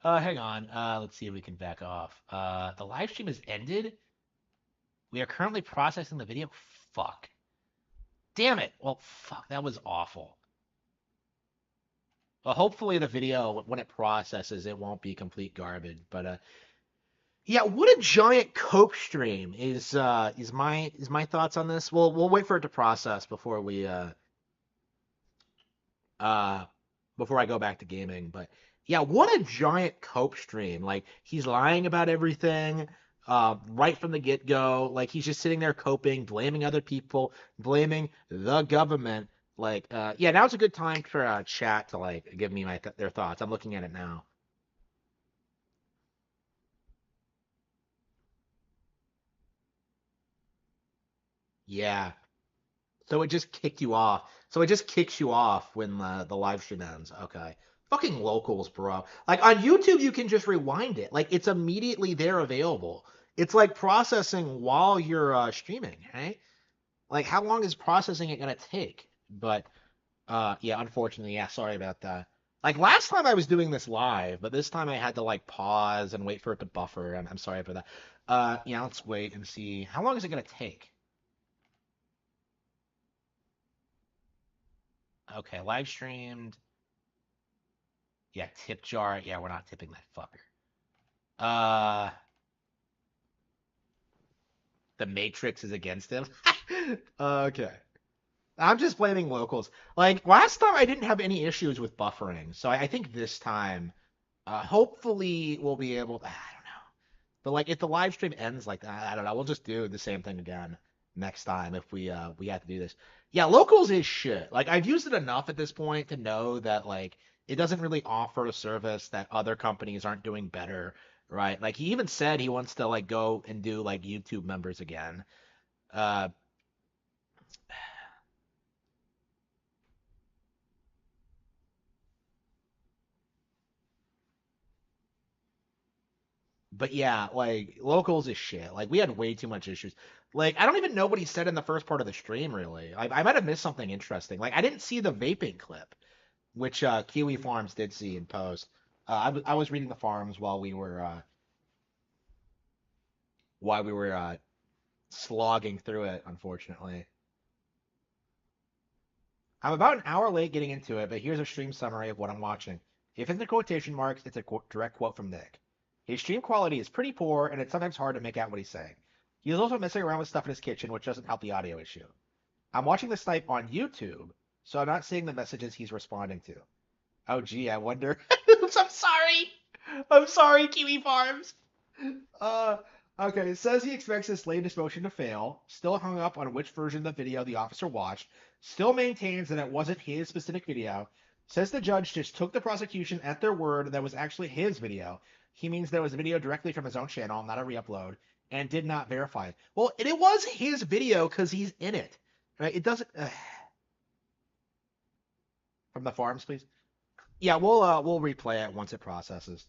Hang on. Let's see if we can back off. The live stream has ended. We are currently processing the video. Fuck. Damn it. Well, fuck. That was awful. Well, hopefully the video, when it processes, it won't be complete garbage. But yeah, what a giant cope stream is my thoughts on this. We'll wait for it to process before I go back to gaming. But yeah, what a giant cope stream. Like he's lying about everything right from the get-go. Like he's just sitting there coping, blaming other people, blaming the government, Like, yeah, now's a good time for chat to like give me their thoughts. I'm looking at it now. Yeah. So it just kicked you off. So it just kicks you off when the live stream ends. Okay. Fucking locals, bro. Like on YouTube, you can just rewind it. Like it's immediately there available. It's like processing while you're streaming, right? Like how long is processing it gonna take? But yeah, unfortunately, yeah, sorry about that. Like last time I was doing this live, but this time I had to like pause and wait for it to buffer. I'm sorry for that. Yeah, let's wait and see. How long is it gonna take? Okay, live streamed. Yeah, tip jar. Yeah, we're not tipping that fucker. Uh, the Matrix is against him. Okay. I'm just blaming locals. Like last time I didn't have any issues with buffering, so I think this time, hopefully we'll be able to, I don't know. But like if the live stream ends like that, I don't know. We'll just do the same thing again next time if we have to do this. Yeah, locals is shit. Like I've used it enough at this point to know that like it doesn't really offer a service that other companies aren't doing better, right? Like he even said he wants to like go and do like YouTube members again. Uh but yeah, like locals is shit. Like we had way too much issues. Like I don't even know what he said in the first part of the stream really. I might have missed something interesting. Like I didn't see the vaping clip, which Kiwi Farms did see in post. I was reading the farms while we were slogging through it, unfortunately. I'm about an hour late getting into it, but here's a stream summary of what I'm watching. If it's in quotation marks, it's a direct quote from Nick. His stream quality is pretty poor, and it's sometimes hard to make out what he's saying. He's also messing around with stuff in his kitchen, which doesn't help the audio issue. I'm watching the snipe on YouTube, so I'm not seeing the messages he's responding to. Oh, gee, I wonder. I'm sorry. I'm sorry, Kiwi Farms. Uh, okay, it says he expects this latest motion to fail, still hung up on which version of the video the officer watched, still maintains that it wasn't his specific video, says the judge just took the prosecution at their word that was actually his video. He means there was a video directly from his own channel, not a re-upload, and did not verify it. Well, it was his video because he's in it, right? It doesn't. From the farms, please. Yeah, we'll replay it once it processes.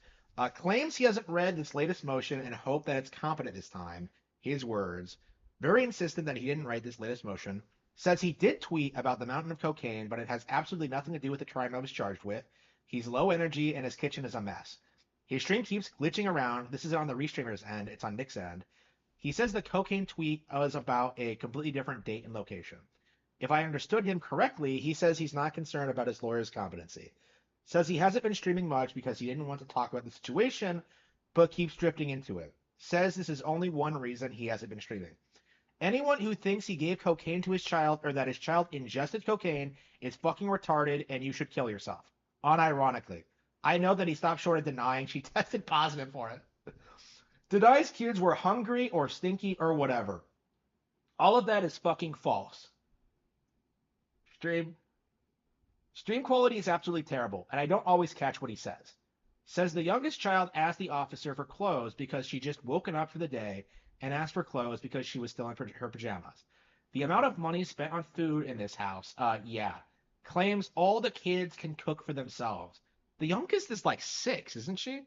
Claims he hasn't read this latest motion and hope that it's competent this time. His words. Very insistent that he didn't write this latest motion. Says he did tweet about the mountain of cocaine, but it has absolutely nothing to do with the crime I was charged with. He's low energy and his kitchen is a mess. His stream keeps glitching around. This is on the restreamer's end. It's on Nick's end. He says the cocaine tweet was about a completely different date and location. If I understood him correctly, he says he's not concerned about his lawyer's competency. Says he hasn't been streaming much because he didn't want to talk about the situation, but keeps drifting into it. Says this is only one reason he hasn't been streaming. Anyone who thinks he gave cocaine to his child or that his child ingested cocaine is fucking retarded and you should kill yourself. Unironically. I know that he stopped short of denying she tested positive for it. Denies kids were hungry or stinky or whatever. All of that is fucking false. Stream. Stream quality is absolutely terrible, and I don't always catch what he says. Says the youngest child asked the officer for clothes because she just woken up for the day and asked for clothes because she was still in her pajamas. The amount of money spent on food in this house, yeah. Claims all the kids can cook for themselves. The youngest is like 6, isn't she?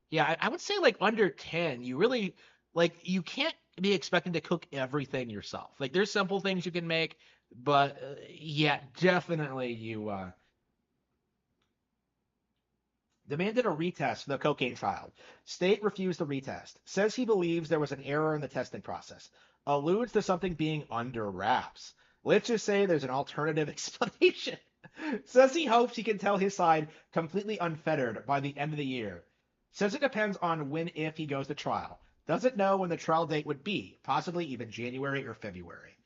Yeah, I would say like under 10, you really, like, you can't be expecting to cook everything yourself. Like, there's simple things you can make, but yeah, definitely you demanded a retest for the cocaine trial. State refused the retest. Says he believes there was an error in the testing process. Alludes to something being under wraps. Let's just say there's an alternative explanation. Says he hopes he can tell his side completely unfettered by the end of the year. Says it depends on when if he goes to trial. Doesn't know when the trial date would be, possibly even January or February.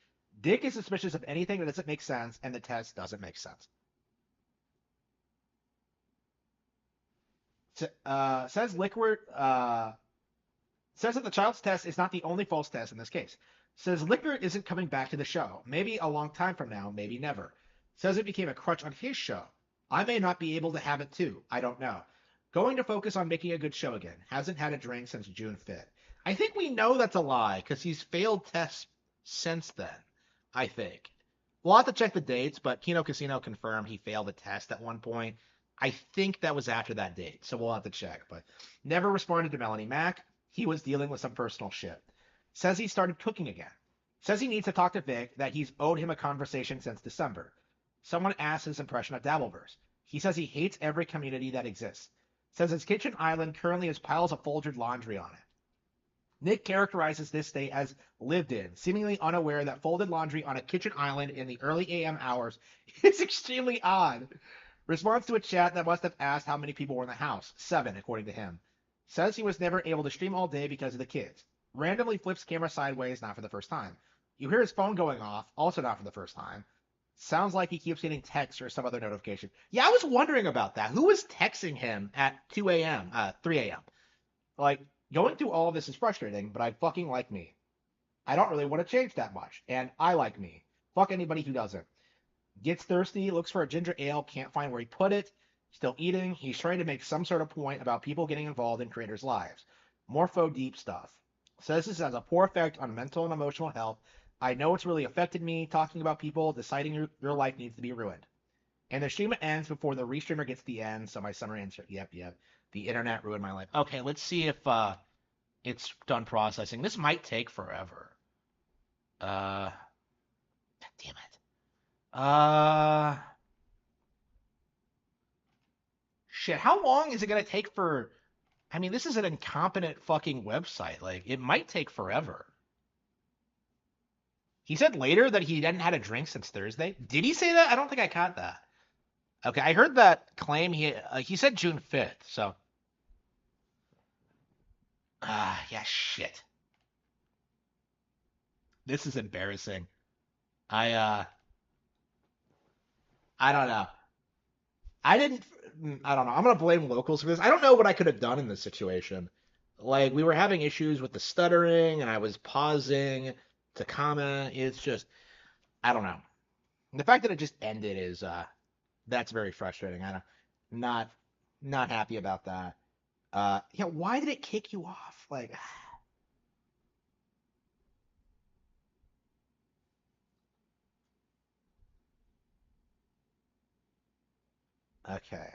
Dick is suspicious of anything that doesn't make sense, and the test doesn't make sense. Says Liquid says that the child's test is not the only false test in this case. Says Liquid isn't coming back to the show. Maybe a long time from now, maybe never. Says it became a crutch on his show. I may not be able to have it too. I don't know. Going to focus on making a good show again. Hasn't had a drink since June 5th. I think we know that's a lie because he's failed tests since then, I think. We'll have to check the dates, but Kino Casino confirmed he failed a test at one point. I think that was after that date, so we'll have to check. But never responded to Melanie Mack. He was dealing with some personal shit. Says he started cooking again. Says he needs to talk to Vic, that he's owed him a conversation since December. Someone asked his impression of Dabbleverse. He says he hates every community that exists. Says his kitchen island currently has piles of folded laundry on it. Nick characterizes this state as lived in, seemingly unaware that folded laundry on a kitchen island in the early AM hours is extremely odd. Responds to a chat that must have asked how many people were in the house. 7, according to him. Says he was never able to stream all day because of the kids. Randomly flips camera sideways, not for the first time. You hear his phone going off, also not for the first time. Sounds like he keeps getting texts or some other notification. Yeah, I was wondering about that. Who was texting him at 2 a.m., 3 a.m.? Like, going through all of this is frustrating, but I fucking like me. I don't really want to change that much, and I like me. Fuck anybody who doesn't. Gets thirsty, looks for a ginger ale, can't find where he put it. Still eating. He's trying to make some sort of point about people getting involved in creators' lives. More faux deep stuff. Says this has a poor effect on mental and emotional health. I know it's really affected me, talking about people deciding your life needs to be ruined. And the stream ends before the restreamer gets the end, so my summary answer, yep. The internet ruined my life. Okay, let's see if it's done processing. This might take forever. God damn it. Shit, how long is it gonna take for... I mean, this is an incompetent fucking website. Like, it might take forever. He said later that he hadn't had a drink since Thursday. Did he say that? I don't think I caught that. Okay, I heard that claim. He said June 5th, so... yeah, shit. This is embarrassing. I don't know. I don't know. I'm gonna blame locals for this. I don't know what I could have done in this situation. Like, we were having issues with the stuttering, and I was pausing to comment. It's just, I don't know. The fact that it just ended is, that's very frustrating. Not, not happy about that. Yeah, why did it kick you off? Like, okay.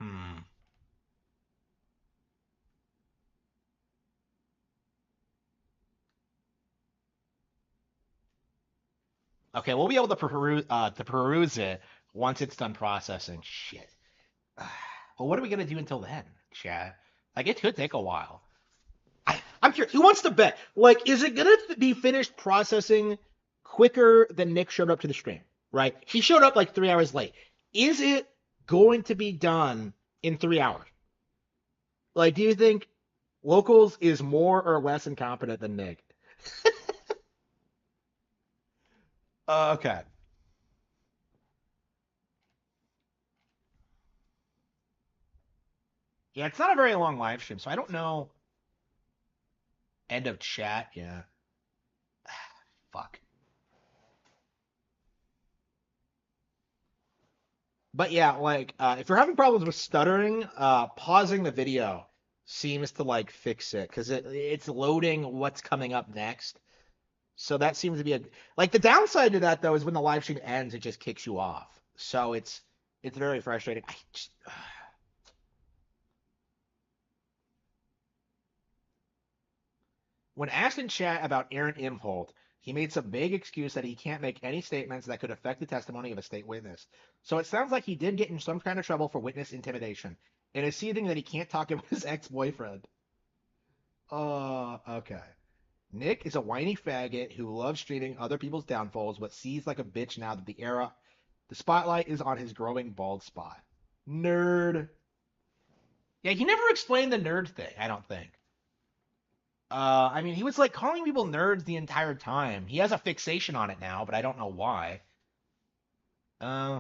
Hmm. Okay, we'll be able to peruse it once it's done processing. Shit. Well, what are we gonna do until then, Chad? Like, it could take a while. I'm curious. Who wants to bet? Like, is it gonna be finished processing quicker than Nick showed up to the stream? Right? He showed up like 3 hours late. Is it going to be done in 3 hours? Like, do you think Locals is more or less incompetent than Nick? Okay. Yeah, it's not a very long live stream, so I don't know. End of chat. Yeah. Fuck. But yeah, like, if you're having problems with stuttering, pausing the video seems to like fix it because it's loading what's coming up next. So that seems to be like the downside to that though is when the live stream ends, it just kicks you off. So it's very frustrating. When asked in chat about Aaron Imholt, he made some vague excuse that he can't make any statements that could affect the testimony of a state witness. So it sounds like he did get in some kind of trouble for witness intimidation, and is seething that he can't talk about his ex-boyfriend. Okay. Nick is a whiny faggot who loves streaming other people's downfalls, but sees like a bitch now that the spotlight is on his growing bald spot. Nerd. Yeah, he never explained the nerd thing, I don't think. I mean, he was like calling people nerds the entire time. He has a fixation on it now, but I don't know why. Uh,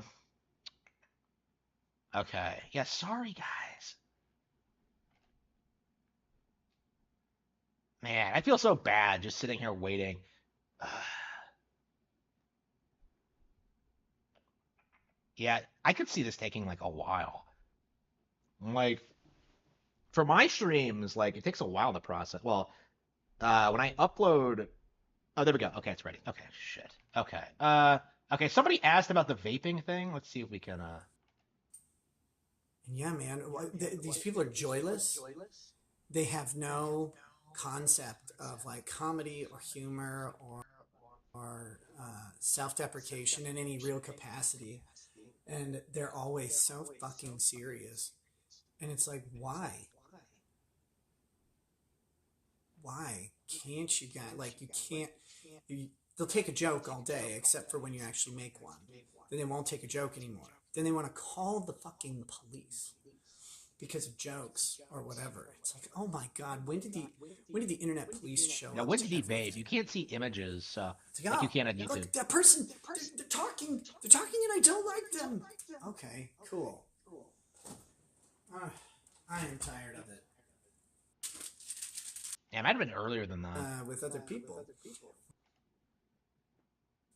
okay. Yeah, sorry guys. Man, I feel so bad just sitting here waiting. Yeah, I could see this taking like a while. Like for my streams, like it takes a while to process. Well, when I upload, oh, there we go. Okay, it's ready. Okay, shit. Okay. Okay. Somebody asked about the vaping thing. Let's see if we can. And yeah, man, these people are joyless. They have no concept of like comedy or humor or self-deprecation in any real capacity, and they're always so fucking serious. And it's like, why? Why can't you guys, like, you can't, they'll take a joke all day except for when you actually make one. Then they won't take a joke anymore. Then they want to call the fucking police because of jokes or whatever. It's like, oh my god, when did the internet police show Now, up? when did he vape? You can't see images, so It's like, like you oh, can't on YouTube. look, that person, they're talking and I don't like them. Okay, cool. I am tired of it. Yeah, it might have been earlier than that. With other people.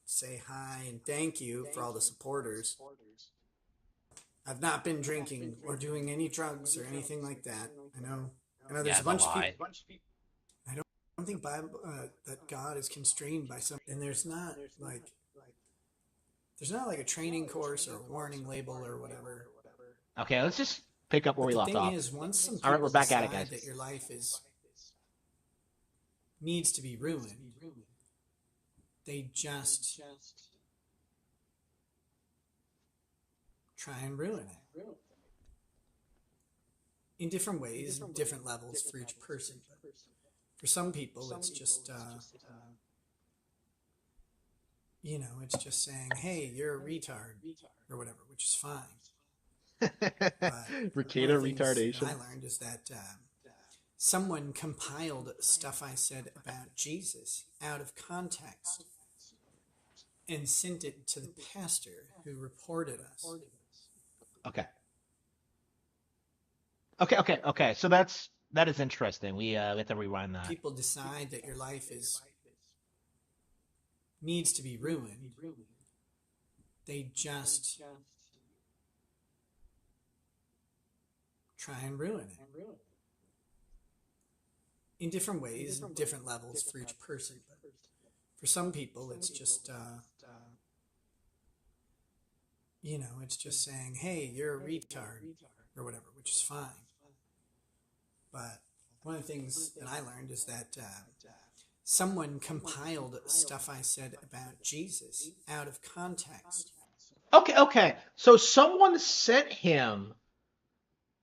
Say hi and thank you for all the supporters. I've not been drinking or doing any drugs or anything like that. I know there's Yeah, a bunch of lie. people. I don't think Bible, that God is constrained by something. And there's not like a training course or a warning label or whatever. Okay, let's just pick up where we The left thing off. is, once some people All right, we're back at it, decide guys. that your life needs to be ruined, they just try and ruin it in different ways, different levels for each person. For some people, it's just it's just saying, "Hey, you're a retard" or whatever, which is fine. Rekieta retardation. retardation. I learned is that someone compiled stuff I said about Jesus out of context and sent it to the pastor who reported us. Okay. Okay. So that is interesting. We have to rewind that. People decide that your life needs to be ruined. They just try and ruin it in different ways, different levels for each person. For some people, it's just it's just saying, "Hey, you're a retard" or whatever, which is fine. But one of the things that I learned is that someone compiled stuff I said about Jesus out of context. Okay. So someone sent him.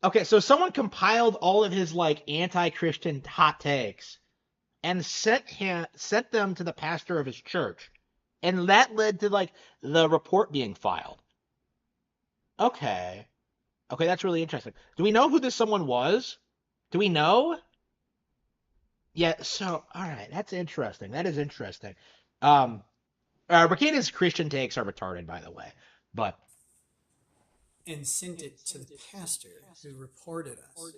Okay, so someone compiled all of his like anti-Christian hot takes and sent them to the pastor of his church, and that led to like the report being filed. Okay, that's really interesting. Do we know who this someone was? Do we know? Yeah. So all right, that's interesting. That is interesting. Rekieta's Christian takes are retarded, by the way, but. And sent it to the pastor who reported us.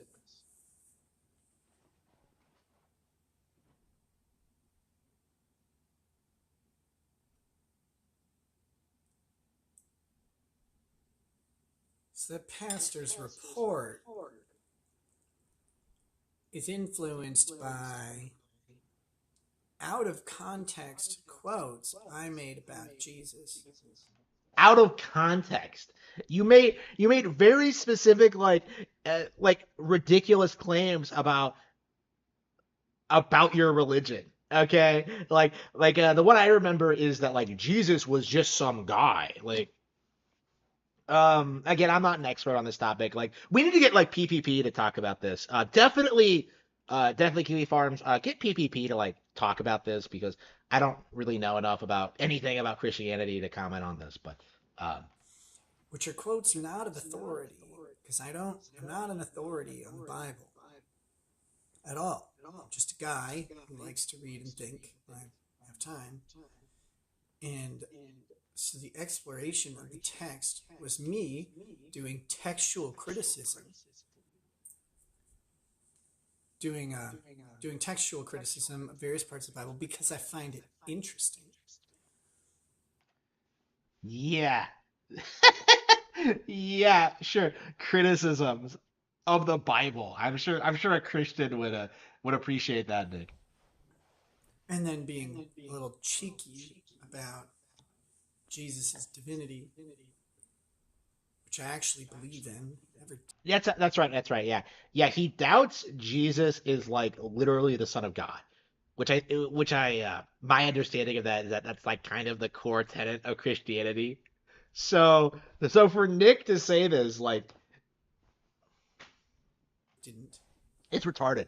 So the pastor's report is influenced by out of context quotes I made about Jesus. Out of context, you made very specific like ridiculous claims about your religion. Okay, like the one I remember is that like Jesus was just some guy. Like again, I'm not an expert on this topic. Like we need to get like PPP to talk about this. Definitely Kiwi Farms, get PPP to like talk about this because I don't really know enough about anything about Christianity to comment on this, but which are quotes not of authority, because I'm not an authority on the Bible at all. I'm just a guy who likes to read and think when I have time. And so the exploration of the text was me doing textual criticism doing textual criticism of various parts of the Bible because I find it interesting. Yeah. Yeah, sure. Criticisms of the Bible. I'm sure a Christian would appreciate that, Nick. And then being a little cheeky about Jesus' divinity, which I actually believe in. That's right. That's right. Yeah. Yeah, he doubts Jesus is like literally the son of God. My understanding of that is that that's like kind of the core tenet of Christianity. So for Nick to say this, like, Didn't. it's retarded.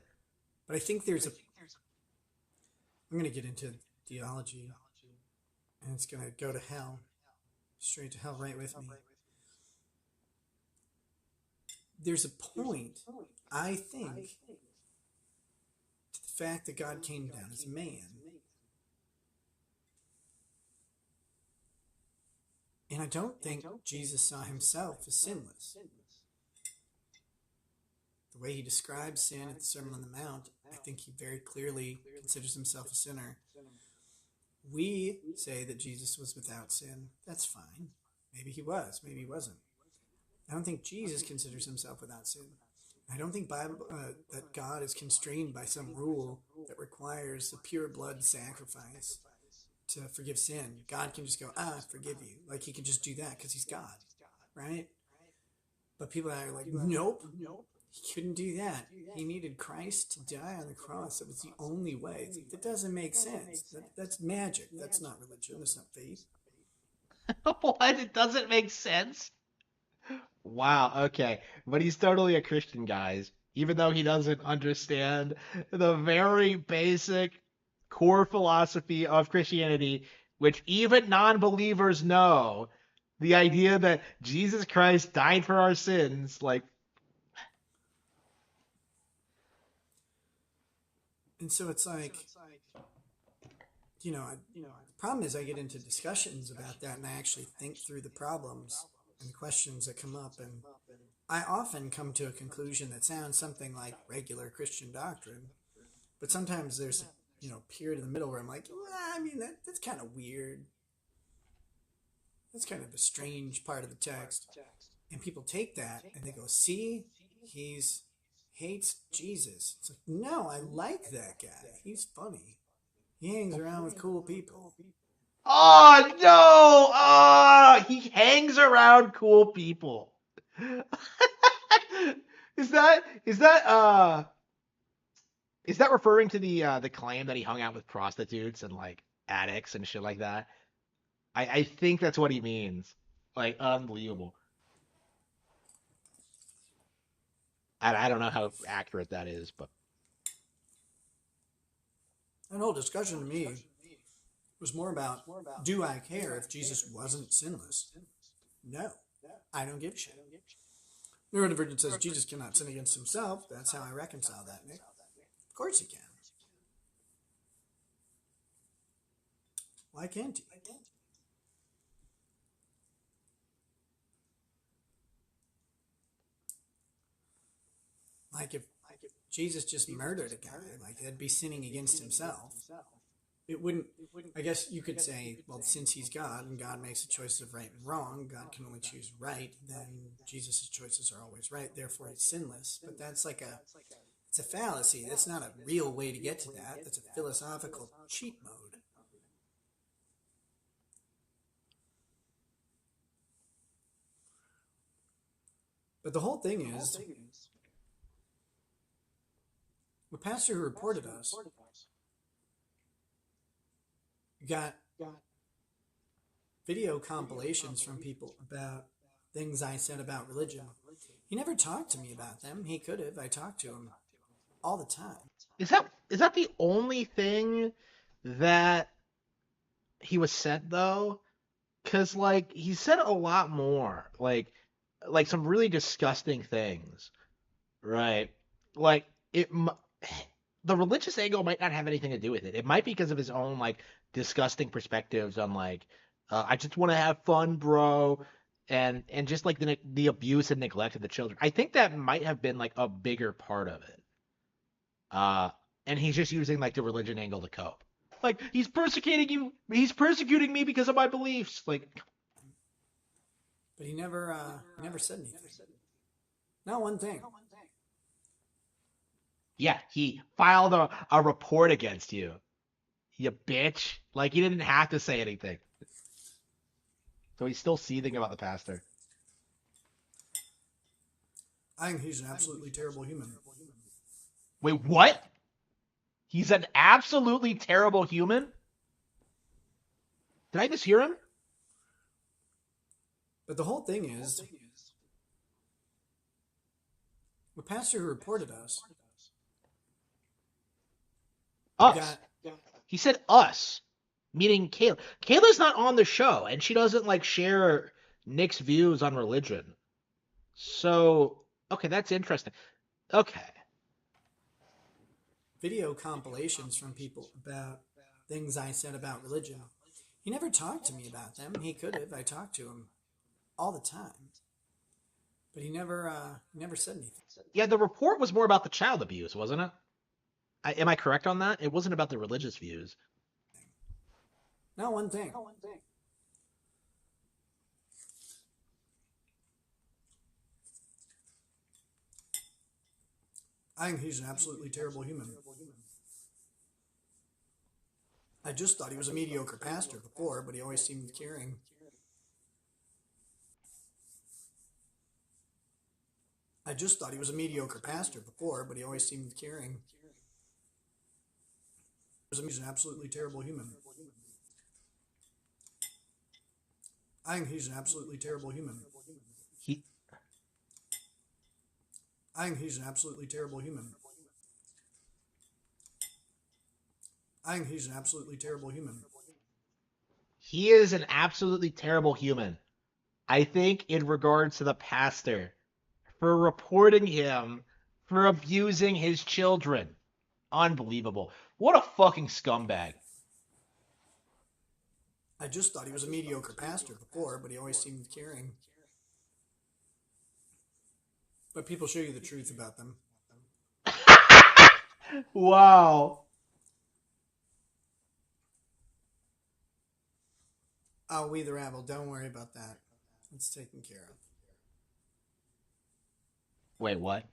But I think there's a. I'm going to get into theology, and it's going to go to hell, straight to hell, right with me. There's a point, I think, to the fact that God came down as a man. And I don't think Jesus saw himself as sinless. The way he describes sin at the Sermon on the Mount, I think he very clearly considers himself a sinner. We say that Jesus was without sin. That's fine. Maybe he was, maybe he wasn't. I don't think Jesus considers himself without sin. I don't think that God is constrained by some rule that requires a pure blood sacrifice to forgive sin. God can just go, forgive you. Like he can just do that because he's God, right? But people are like, nope, he couldn't do that. He needed Christ to die on the cross. That was the only way. It's like, that doesn't make sense. That's magic. That's not religion. That's not faith. What? It doesn't make sense? Wow, okay. But he's totally a Christian, guys. Even though he doesn't understand the very basic core philosophy of Christianity, which even non-believers know, the idea that Jesus Christ died for our sins, like, And so it's like, the problem is I get into discussions about that and I actually think through the problems and the questions that come up. And I often come to a conclusion that sounds something like regular Christian doctrine. But sometimes there's, a period in the middle where I'm like, well, I mean, that's kind of weird. That's kind of a strange part of the text. And people take that and they go, see, he's hates Jesus. It's like, no, I like that guy. He's funny. He hangs around with cool people. oh no! Oh, he hangs around cool people. Is that referring to the claim that he hung out with prostitutes and like addicts and shit like that? I think that's what he means. Like, unbelievable. I don't know how accurate that is, but That whole discussion to me was more about, do I care if Jesus wasn't sinless? No, I don't give a shit. The Word of Virgin says Jesus cannot sin against himself. That's how I reconcile that, Nick. Of course he can. Why can't he? Like if Jesus just murdered a guy, like that'd be sinning against himself. It wouldn't, I guess you could say, well, since he's God and God makes the choices of right and wrong, God can only choose right, then Jesus' choices are always right, therefore he's sinless. But that's it's a fallacy. That's not a real way to get to that. That's a philosophical cheat mode. But the whole thing is, the pastor who reported us got video compilations from people about things I said about religion. He never talked to me about them. He could have. I talked to him all the time. is that the only thing that he was sent though? Because like he said a lot more, like some really disgusting things, right? Like the religious angle might not have anything to do with it. It might be because of his own like disgusting perspectives on like I just want to have fun, bro, and just like the abuse and neglect of the children. I think that might have been like a bigger part of it. And he's just using like the religion angle to cope. Like he's persecuting you. He's persecuting me because of my beliefs. Like, But he never said anything. Not one thing. yeah, he filed a report against you. You bitch. Like he didn't have to say anything. So he's still seething about the pastor. I think he's an absolutely terrible human. Wait, what? He's an absolutely terrible human? Did I mishear him? But the whole thing is, the pastor who reported us. Us. He said us, meaning Kayla. Kayla's not on the show, and she doesn't like share Nick's views on religion. So, okay, that's interesting. Okay. Video compilations from people about things I said about religion. He never talked to me about them. He could have. I talked to him all the time. But he never said anything. Yeah, the report was more about the child abuse, wasn't it? Am I correct on that? It wasn't about the religious views. Not one thing. I think he's an absolutely terrible human. I just thought he was a mediocre pastor before, but he always seemed caring. I just thought he was a mediocre pastor before, but he always seemed caring. He's an absolutely terrible human. I think he's an absolutely terrible human. I think he's an absolutely terrible human. I think he's an absolutely terrible human. He is an absolutely terrible human. I think in regards to the pastor for reporting him for abusing his children. Unbelievable. What a fucking scumbag. I just thought he was a mediocre pastor before, but he always seemed caring. But people show you the truth about them. Wow. Oh, we the rabble. Don't worry about that. It's taken care of. Wait, what?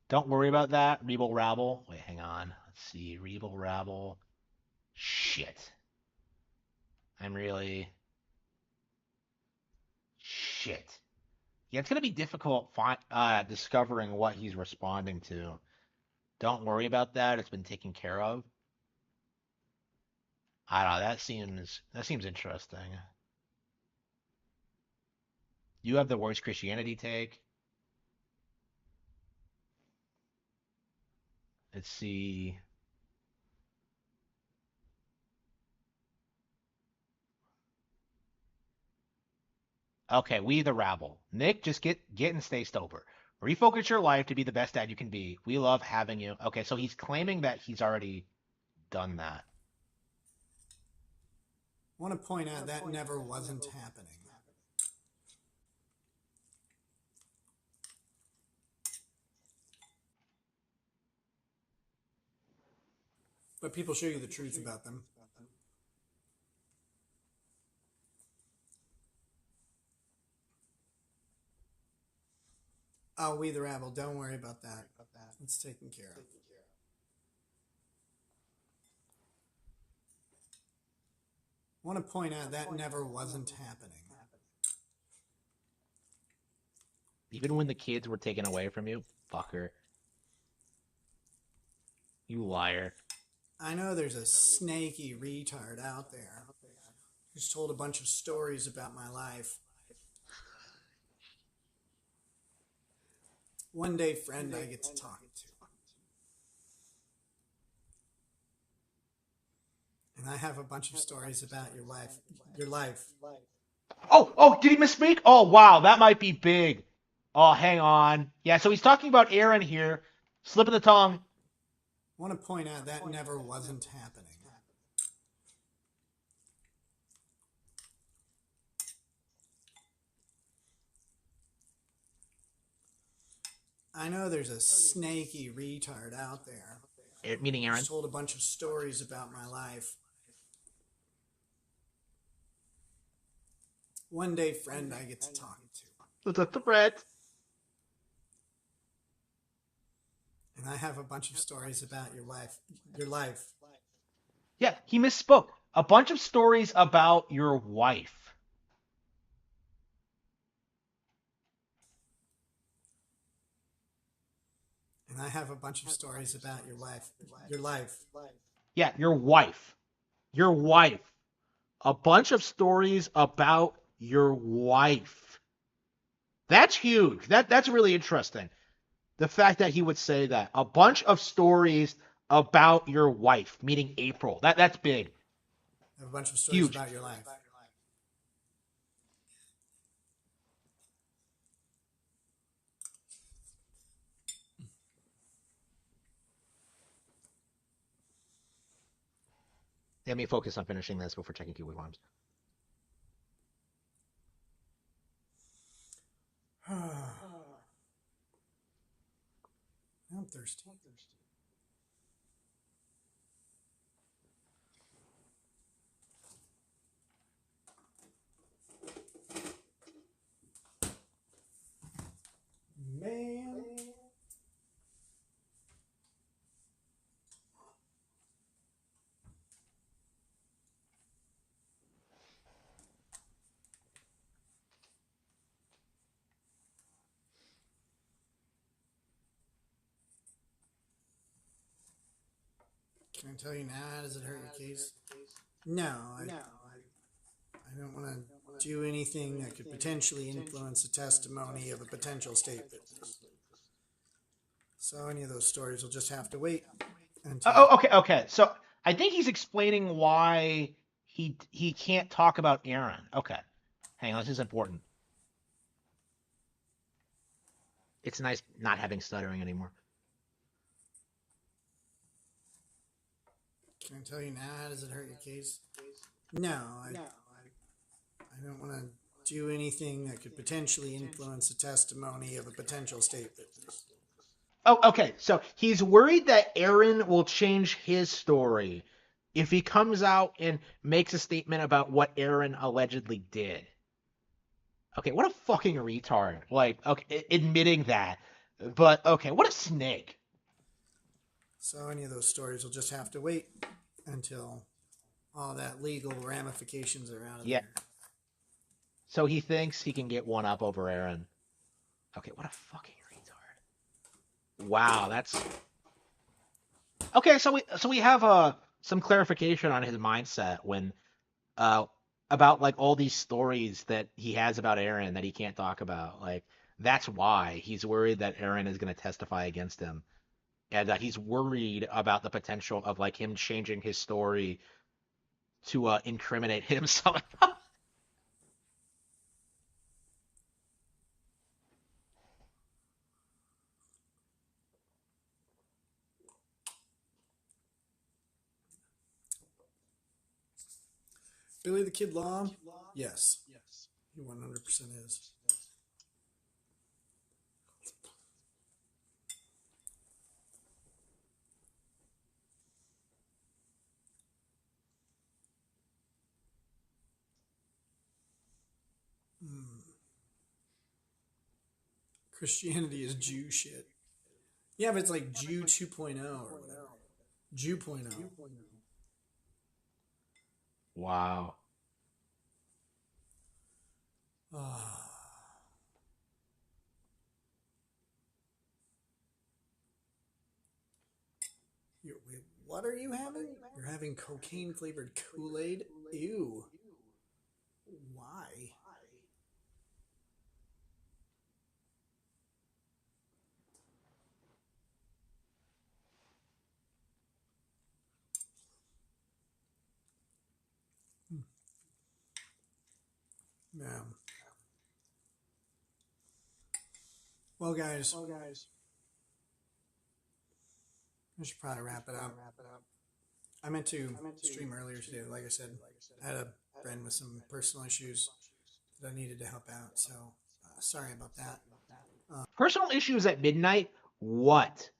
Don't worry about that. Rebel Rabble. Wait, hang on. Let's see. Rebel Rabble. Shit. I'm really... Shit. Yeah, it's going to be difficult discovering what he's responding to. Don't worry about that. It's been taken care of. I don't know. That seems interesting. You have the worst Christianity take. Let's see. Okay, we the rabble. Nick, just get and stay sober. Refocus your life to be the best dad you can be. We love having you. Okay, so he's claiming that he's already done that. I want to point out that never wasn't happening. But people show you the truth about them. Oh, we the rabble. Don't worry about that. It's taken care of. I want to point out that never wasn't happening. Even when the kids were taken away from you, fucker. You liar. I know there's a snaky retard out there who's told a bunch of stories about my life. One day friend I get to talk to. And I have a bunch of stories about your life. Oh, did he misspeak? Oh, wow, that might be big. Oh, hang on. Yeah, so he's talking about Aaron here. Slip of the tongue. I want to point out that never wasn't happening. I know there's a snaky retard out there Meaning Aaron. Just told a bunch of stories about my life. One day, friend, I get to talk to. It's a threat. And I have a bunch of stories about your life. Your life. Yeah, he misspoke. A bunch of stories about your wife. And I have a bunch of stories about your life. Your life. Yeah, your wife. Your wife. A bunch of stories about your wife. That's huge. That's really interesting. The fact that he would say that. A bunch of stories about your wife, meaning April. That's big. I have a bunch of stories Huge. about your life. Let me focus on finishing this before checking keyword rhymes. I'm thirsty. Man. Can I tell you now? Does it hurt your case? No, I don't want to do anything that could potentially influence the testimony of a potential state witness. So any of those stories will just have to wait until. Okay. So I think he's explaining why he can't talk about Aaron. Okay. Hang on, this is important. It's nice not having stuttering anymore. Can I tell you now? Does it hurt your case? No, I don't want to do anything that could potentially influence the testimony of a potential state witness. Oh, okay. So he's worried that Aaron will change his story if he comes out and makes a statement about what Aaron allegedly did. Okay, what a fucking retard. Like, okay, admitting that. But, okay, what a snake. So any of those stories will just have to wait until all that legal ramifications are out of there. So he thinks he can get one up over Aaron. Okay, what a fucking retard. Wow, that's... Okay, so we have some clarification on his mindset when about like all these stories that he has about Aaron that he can't talk about. Like that's why he's worried that Aaron is going to testify against him, and he's worried about the potential of like him changing his story to incriminate himself. Billy the Kid Law? Yes. He 100% is. Christianity is Jew shit. Yeah, but it's like Jew 2.0 or whatever. Jew 2.0. Wow. Wait, what are you having? You're having cocaine flavored Kool-Aid? Ew. Why? Yeah. Well, guys, I should probably wrap it up. I meant to stream earlier today. Like I said, I had a friend with some personal issues that I needed to help out. So sorry about that. Personal issues at midnight? What?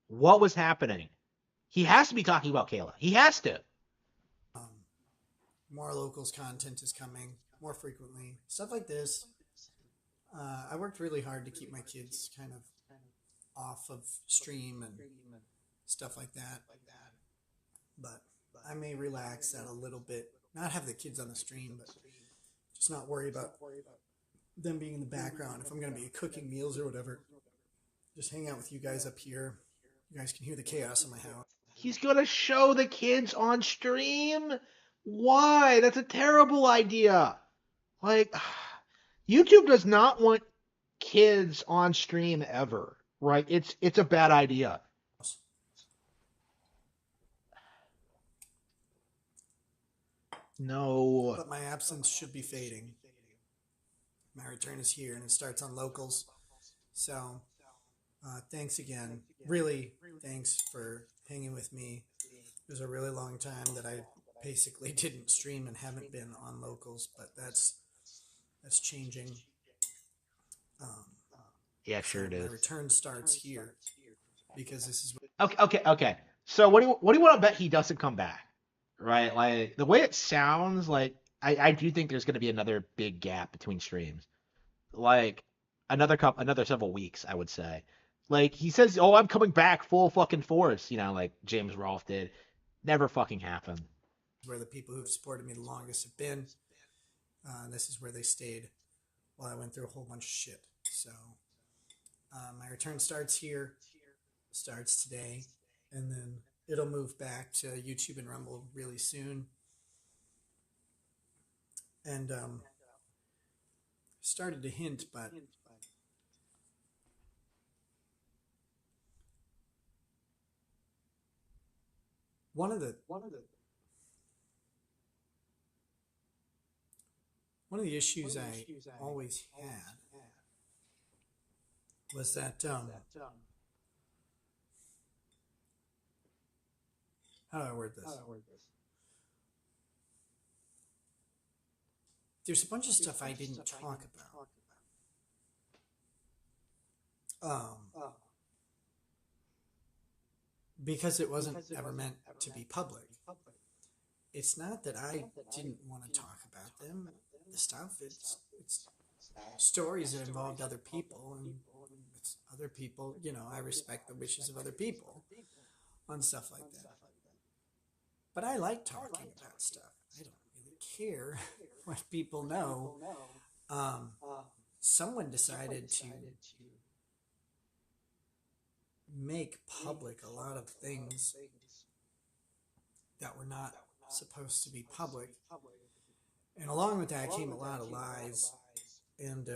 What was happening? He has to be talking about Kayla. He has to. More locals content is coming more frequently. Stuff like this. I worked really hard to keep my kids kind of off of stream and stuff like that. But I may relax that a little bit. Not have the kids on the stream, but just not worry about them being in the background. If I'm going to be cooking meals or whatever, just hang out with you guys up here. You guys can hear the chaos in my house. He's going to show the kids on stream? Why? That's a terrible idea. Like, YouTube does not want kids on stream ever, right? It's a bad idea. No. But my absence should be fading. My return is here, and it starts on locals. So, thanks again. Really, thanks for hanging with me. It was a really long time that I basically didn't stream and haven't been on locals, but that's changing. Yeah, sure it is. My return starts here because this is Okay. So what do you want to bet he doesn't come back? Right? Like the way it sounds, like I do think there's going to be another big gap between streams. Like another several weeks, I would say. Like he says, "Oh, I'm coming back full fucking force," like James Rolfe did. Never fucking happened. where the people who've supported me the longest have been. This is where they stayed while I went through a whole bunch of shit. So my return starts here, starts today, and then it'll move back to YouTube and Rumble really soon. And started to hint, but one of the issues I always had was that how do I word this? There's a bunch of stuff I didn't talk about. Because it wasn't ever meant to be public. It's not that I didn't want to talk about them. The stuff, it's stories that involved other people, and it's other people, I respect the wishes of other people on stuff like that. But I like talking about stuff. I don't really care what people know. Someone decided to make public a lot of things that were not supposed to be public. And along with that came a lot of lies. And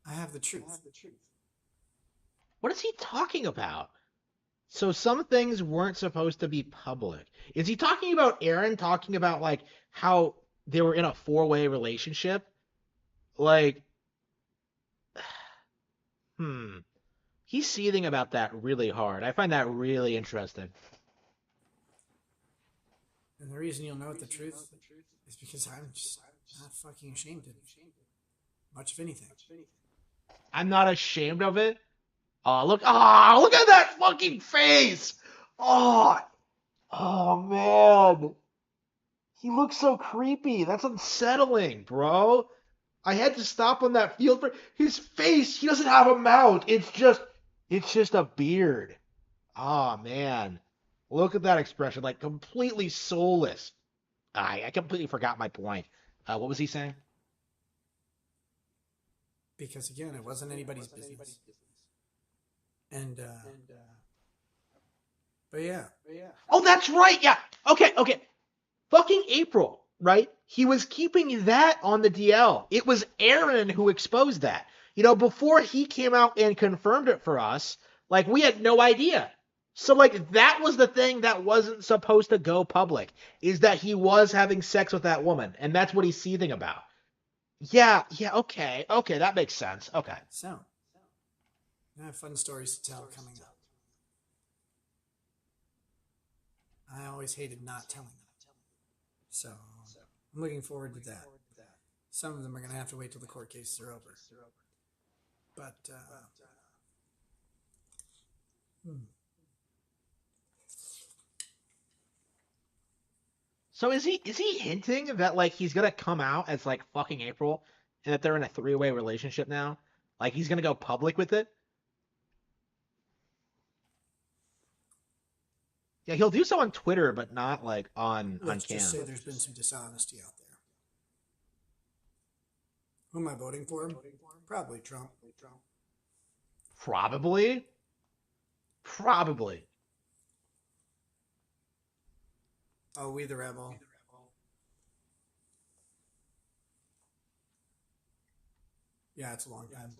I have the truth. What is he talking about? So some things weren't supposed to be public. Is he talking about Aaron talking about like how they were in a 4-way relationship? Like, he's seething about that really hard. I find that really interesting. And the reason you'll know the truth is because I'm just not fucking ashamed of much of anything. I'm not ashamed of it. Look at that fucking face. Oh man. He looks so creepy. That's unsettling, bro. I had to stop on that field for his face. He doesn't have a mouth. It's just a beard. Oh man. Look at that expression, like completely soulless. I completely forgot my point. What was he saying? Because again, it wasn't anybody's business. And but yeah. Oh, that's right. Yeah. Okay. Fucking April, right? He was keeping that on the DL. It was Aaron who exposed that. Before he came out and confirmed it for us, like we had no idea. So like that was the thing that wasn't supposed to go public, is that he was having sex with that woman, and that's what he's seething about. Yeah, okay, that makes sense. Okay. So I have fun stories to tell coming up. I always hated not telling them. So I'm looking forward to that. Some of them are going to have to wait till the court cases are over. But So is he hinting that like he's gonna come out as like fucking April and that they're in a three-way relationship now? Like he's gonna go public with it? Yeah, he'll do so on Twitter, but not like on Let's just cam. say there's been some dishonesty out there. Who am I voting for? Probably Trump. Probably. Probably. Oh, we the rebel. Yeah, it's a long time.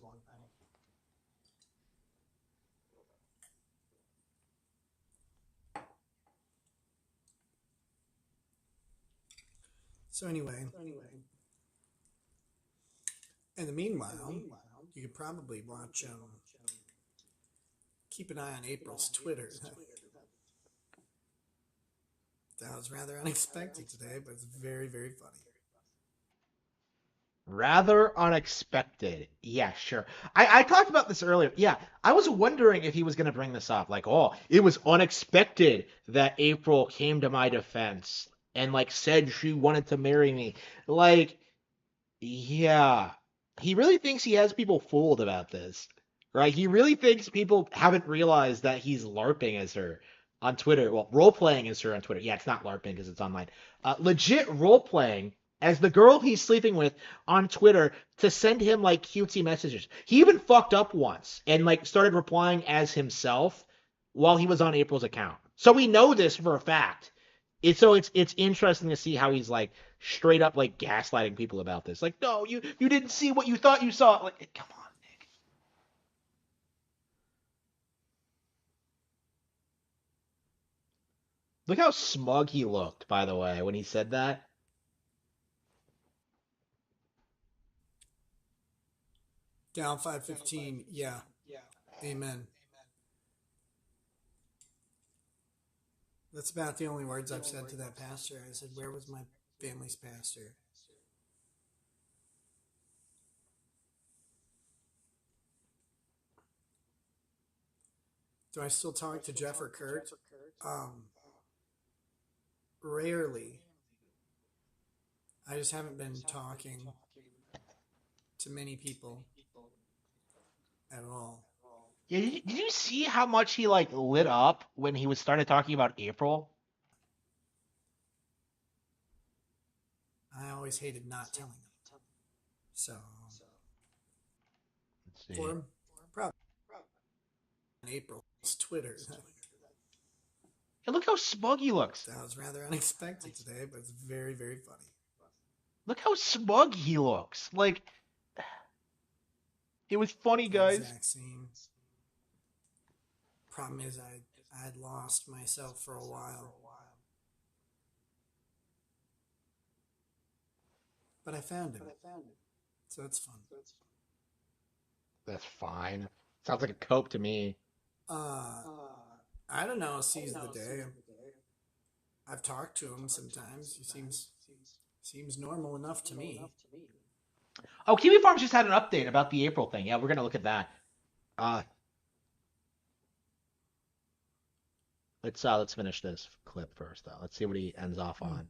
So anyway, in the meanwhile, you could probably watch. Keep an eye on April's Twitter. That was rather unexpected today, but it's very, very funny. Rather unexpected. Yeah, sure. I talked about this earlier. Yeah, I was wondering if he was going to bring this up. Like, oh, it was unexpected that April came to my defense and, like, said she wanted to marry me. Like, yeah. He really thinks he has people fooled about this, right? He really thinks people haven't realized that he's LARPing as her on Twitter. Well, role playing as her on Twitter. Yeah, it's not LARPing because it's online. Legit role playing as the girl he's sleeping with on Twitter to send him like cutesy messages. He even fucked up once and like started replying as himself while he was on April's account. So we know this for a fact. It's interesting to see how he's like straight up like gaslighting people about this. Like, no, you didn't see what you thought you saw. Like, come on, Nick. Look how smug he looked, by the way, when he said that. Down 515. Yeah. Amen. That's about the only words I've said to that pastor. I said, where was my family's pastor? Do I still talk to Jeff or Kurt? Rarely. I just haven't been talking to many people at all. Yeah, did you see how much he like lit up when he was started talking about April? I always hated not telling them. So, Let's see. for probably on April's Twitter. Hey, look how smug he looks. That was rather unexpected today, but it's very, very funny. Look how smug he looks. Like, it was funny, guys. Exact same. Problem is, I had lost myself for a while. But I found him. So it's fun. That's fine. Sounds like a cope to me. I don't know. Seize the day. I've talked to him sometimes. He seems normal enough to me. Oh, Kiwi Farms just had an update about the April thing. Yeah, we're gonna look at that. Let's finish this clip first, though. Let's see what he ends off on.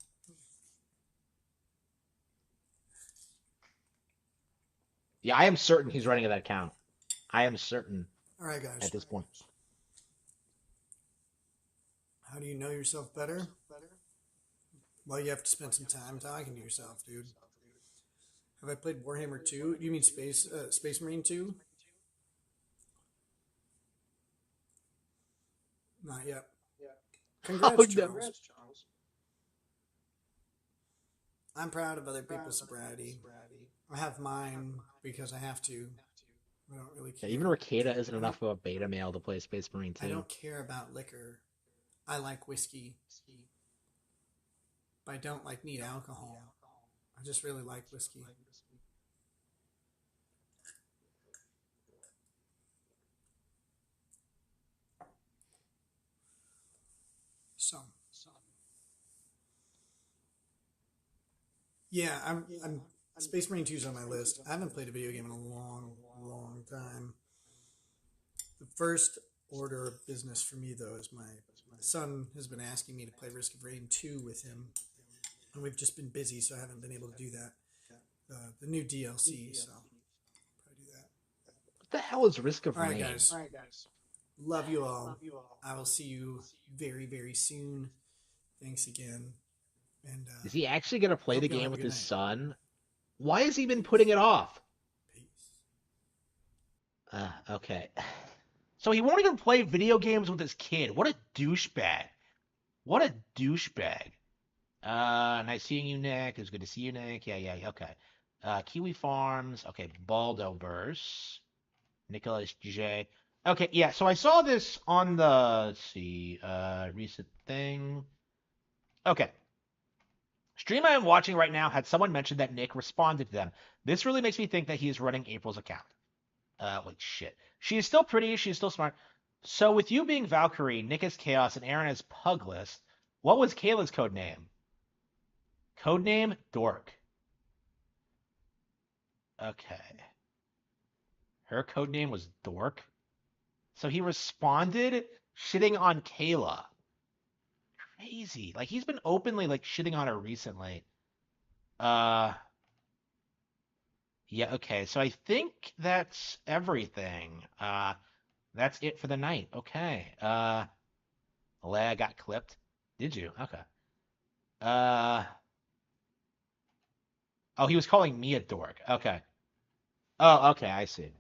Yeah, I am certain he's running that account. I am certain. All right, guys. At this point. How do you know yourself better? Well, you have to spend some time talking to yourself, dude. Have I played Warhammer 2? You mean Space Marine 2? Not yet. Congrats, no. Charles. I'm proud of other people's sobriety. I have mine because I have to. I don't really care. Yeah, even Rekieta isn't enough of a beta male to play Space Marine 2. I don't care about liquor. I like whiskey. But I don't like neat alcohol. I just really like whiskey. So. Yeah, I'm Space Marine 2's on my list. I haven't played a video game in a long, long time. The first order of business for me, though, is my son has been asking me to play Risk of Rain 2 with him, and we've just been busy, so I haven't been able to do that. The new DLC, so probably do that. What the hell is Risk of All right, Rain? guys. Love you all. I will see you very, very soon. Thanks again. And Is he actually going to play hope the y'all game have a with good his night. son? Why has he been putting it off? Peace. Okay. So he won't even play video games with his kid. What a douchebag. What a douchebag. Nice seeing you, Nick. It was good to see you, Nick. Yeah, okay. Kiwi Farms. Okay, Baldo Burst. Nicholas J. Okay, yeah, so I saw this on the, let's see, recent thing. Okay. Stream I'm watching right now had someone mention that Nick responded to them. This really makes me think that he is running April's account. Wait, shit. She is still pretty, she is still smart. So with you being Valkyrie, Nick is Chaos, and Aaron is Pugless, what was Kayla's code name? Codename Dork. Okay. Her codename was Dork? So he responded shitting on Kayla. Crazy. Like, he's been openly, like, shitting on her recently. Yeah, okay. So I think that's everything. That's it for the night. Okay. Leia got clipped. Did you? Okay. Uh, oh, he was calling me a dork. Okay. Oh, okay, I see.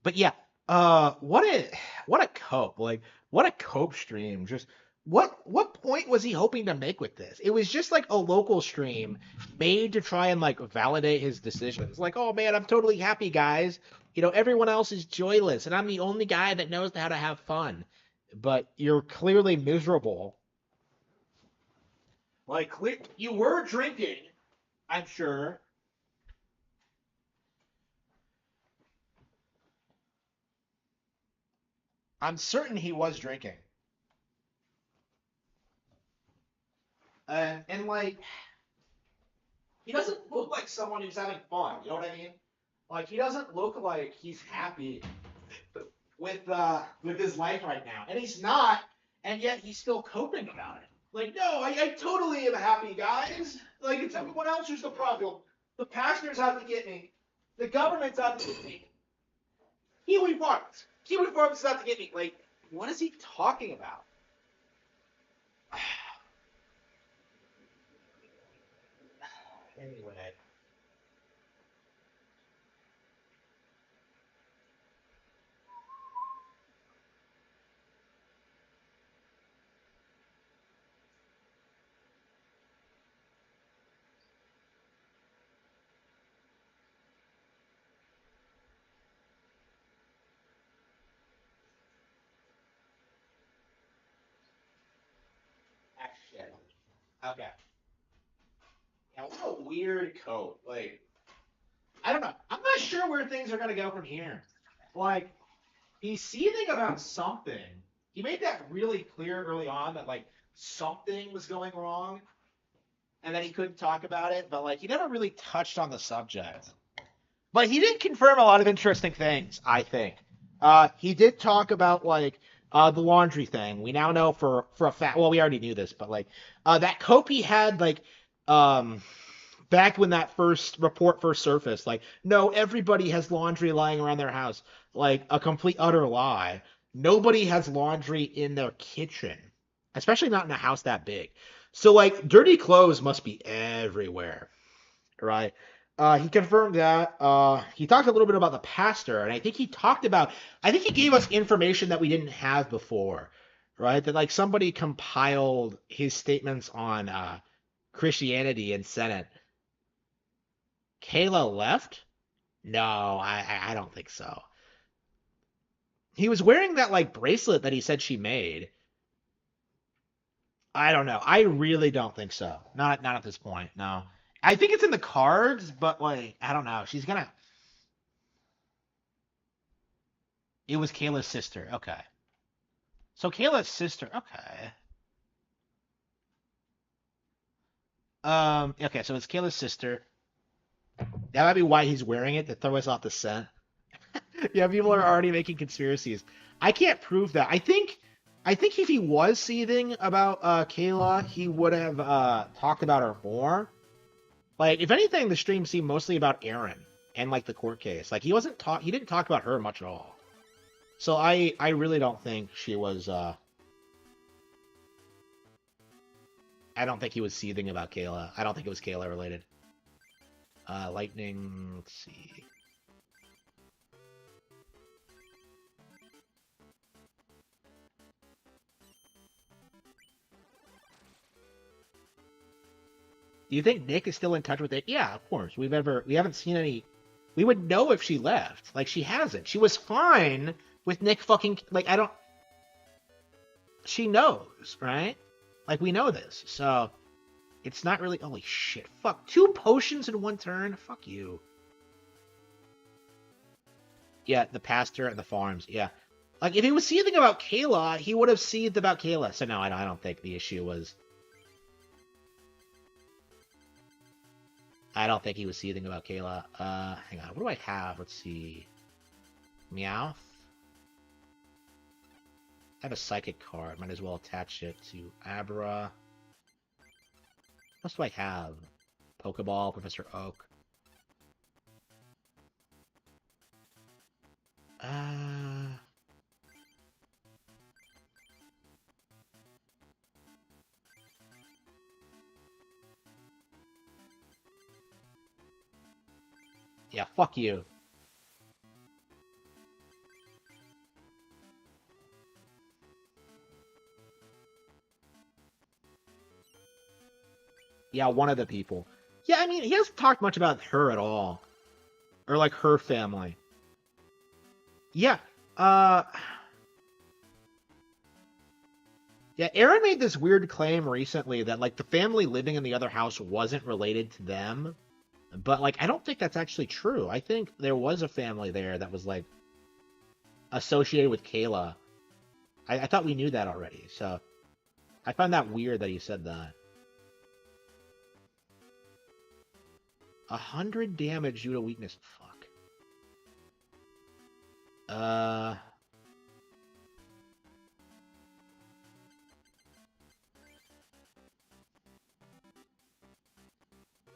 But yeah, what a cope. Like, what a cope stream. Just what point was he hoping to make with this? It was just like a local stream made to try and like validate his decisions. Like, oh man, I'm totally happy, guys. You know, everyone else is joyless, and I'm the only guy that knows how to have fun. But you're clearly miserable. Like, you were drinking, I'm sure. I'm certain he was drinking. And like, he doesn't look like someone who's having fun. You know what I mean? Like, he doesn't look like he's happy with his life right now, and he's not. And yet he's still coping about it. Like, no, I totally am happy, guys. Like, it's everyone else who's the problem. The pastors have to get me. The government's out to get me. Kiwi Farms is out to get me. Like, what is he talking about? Anyway. Ah, shit. Okay. Yeah, what a weird coat. Like, I don't know. I'm not sure where things are gonna go from here. Like, he's seething about something. He made that really clear early on that like something was going wrong, and that he couldn't talk about it. But like, he never really touched on the subject. But he did confirm a lot of interesting things, I think. He did talk about like the laundry thing. We now know for a fact. Well, we already knew this, but like that Cope had like um back when that first report first surfaced, like, no, everybody has laundry lying around their house. Like, a complete utter lie. Nobody has laundry in their kitchen, especially not in a house that big. So, like, dirty clothes must be everywhere, right? He confirmed that. He talked a little bit about the pastor, and I think he gave us information that we didn't have before, right? That, like, somebody compiled his statements on Christianity and Senate. Kayla left? No, I don't think so. He was wearing that like bracelet that he said she made. I don't know. I really don't think so. Not at this point. No. I think it's in the cards, but like I don't know. She's gonna. It was Kayla's sister. Okay. So Kayla's sister. Okay. Okay. So it's Kayla's sister. That might be why he's wearing it to throw us off the scent. Yeah, people are already making conspiracies. I can't prove that. I think if he was seething about Kayla, he would have talked about her more. Like, if anything, the stream seemed mostly about Aaron and like the court case. Like he didn't talk about her much at all. So I really don't think she was I don't think he was seething about Kayla. I don't think it was Kayla related. Lightning, let's see. Do you think Nick is still in touch with it? Yeah, of course. We haven't seen any. We would know if she left. Like, she hasn't. She was fine with Nick fucking, like, I don't. She knows, right? Like, we know this. So, it's not really. Holy shit. Fuck. 2 potions in 1 turn? Fuck you. Yeah, the pastor and the farms. Yeah. Like, if he was seething about Kayla, he would have seethed about Kayla. So, no, I don't think the issue was. I don't think he was seething about Kayla. Hang on. What do I have? Let's see. Meowth. I have a psychic card. Might as well attach it to Abra. What else do I have? Pokeball, Professor Oak. Yeah, fuck you. Yeah, one of the people. Yeah, I mean, he hasn't talked much about her at all. Or, like, her family. Yeah, yeah, Aaron made this weird claim recently that, like, the family living in the other house wasn't related to them. But, like, I don't think that's actually true. I think there was a family there that was, like, associated with Kayla. I thought we knew that already, so I find that weird that he said that. 100 damage due to weakness. Fuck.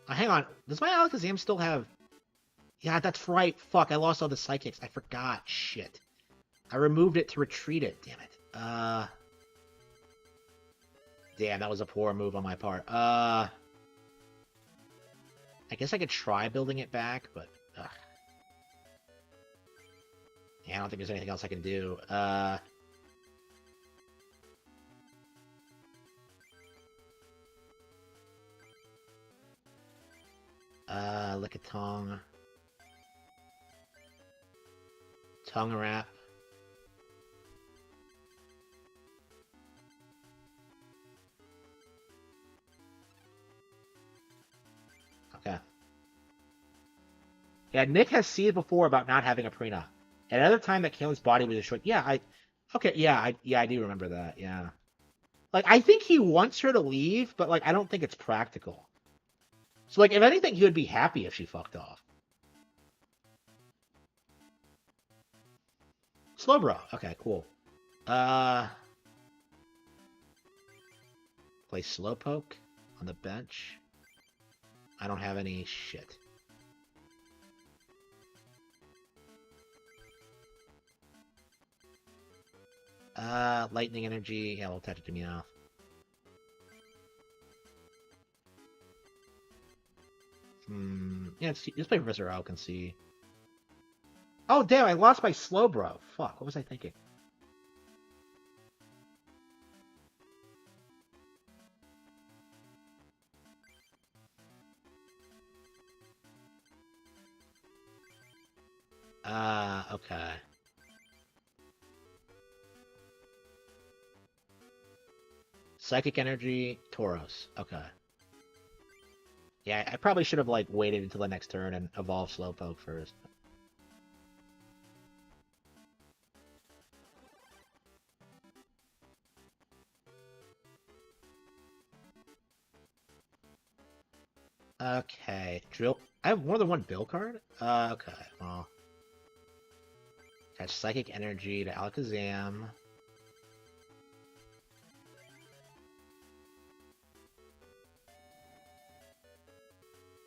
Hang on. Does my Alakazam still have... Yeah, that's right. Fuck, I lost all the psychics. I forgot. Shit. I removed it to retreat it. Damn it. Damn, that was a poor move on my part. I guess I could try building it back, but... Yeah, I don't think there's anything else I can do. Lickitung. Tongue wrap. Okay. Yeah, Nick has seethed before about not having a prenup. At another time that Kayla's body was destroyed. Yeah, okay, yeah, I do remember that, yeah. Like, I think he wants her to leave, but, like, I don't think it's practical. So, like, if anything, he would be happy if she fucked off. Slowbro. Okay, cool. Play Slowpoke on the bench. I don't have any shit. Lightning energy. Yeah, we'll attach it to Meowth. Yeah, let's play Professor Oak and see. Oh, damn, I lost my Slowbro. Fuck, what was I thinking? Okay. Psychic energy, Tauros. Okay. Yeah, I probably should have, like, waited until the next turn and evolved Slowpoke first. Okay, drill. I have more than one bill card? Okay, well. Attach Psychic Energy to Alakazam.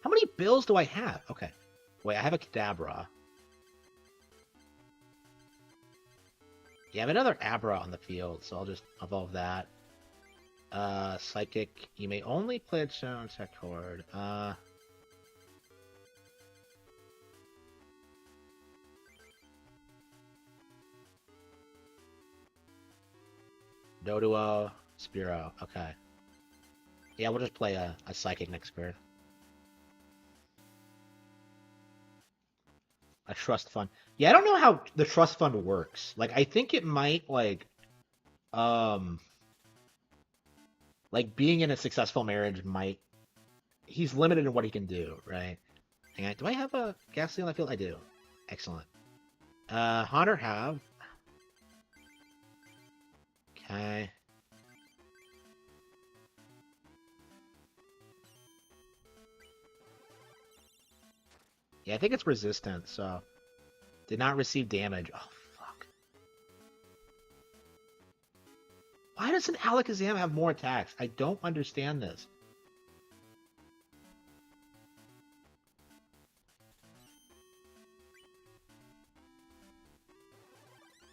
How many bills do I have? Okay. Wait, I have a Kadabra. Yeah, I have another Abra on the field, so I'll just evolve that. Psychic. You may only play its own attack card. Doduo, Spearow. Okay. Yeah, we'll just play a Psychic next turn. A trust fund. Yeah, I don't know how the trust fund works. Like, I think it might, like being in a successful marriage might... He's limited in what he can do, right? Hang on, do I have a Ghastly on the field? I do. Excellent. Hunter have. Okay. Yeah, I think it's resistant, so... Did not receive damage. Oh, fuck. Why doesn't Alakazam have more attacks? I don't understand this.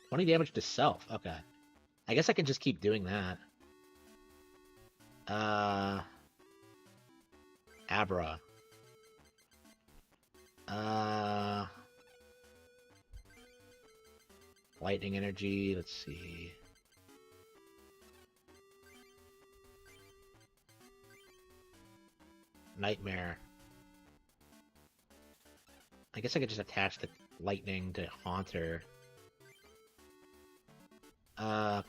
Twenty damage to self. Okay. I guess I can just keep doing that. Abra. Lightning energy. Let's see. Nightmare. I guess I could just attach the lightning to Haunter. Okay.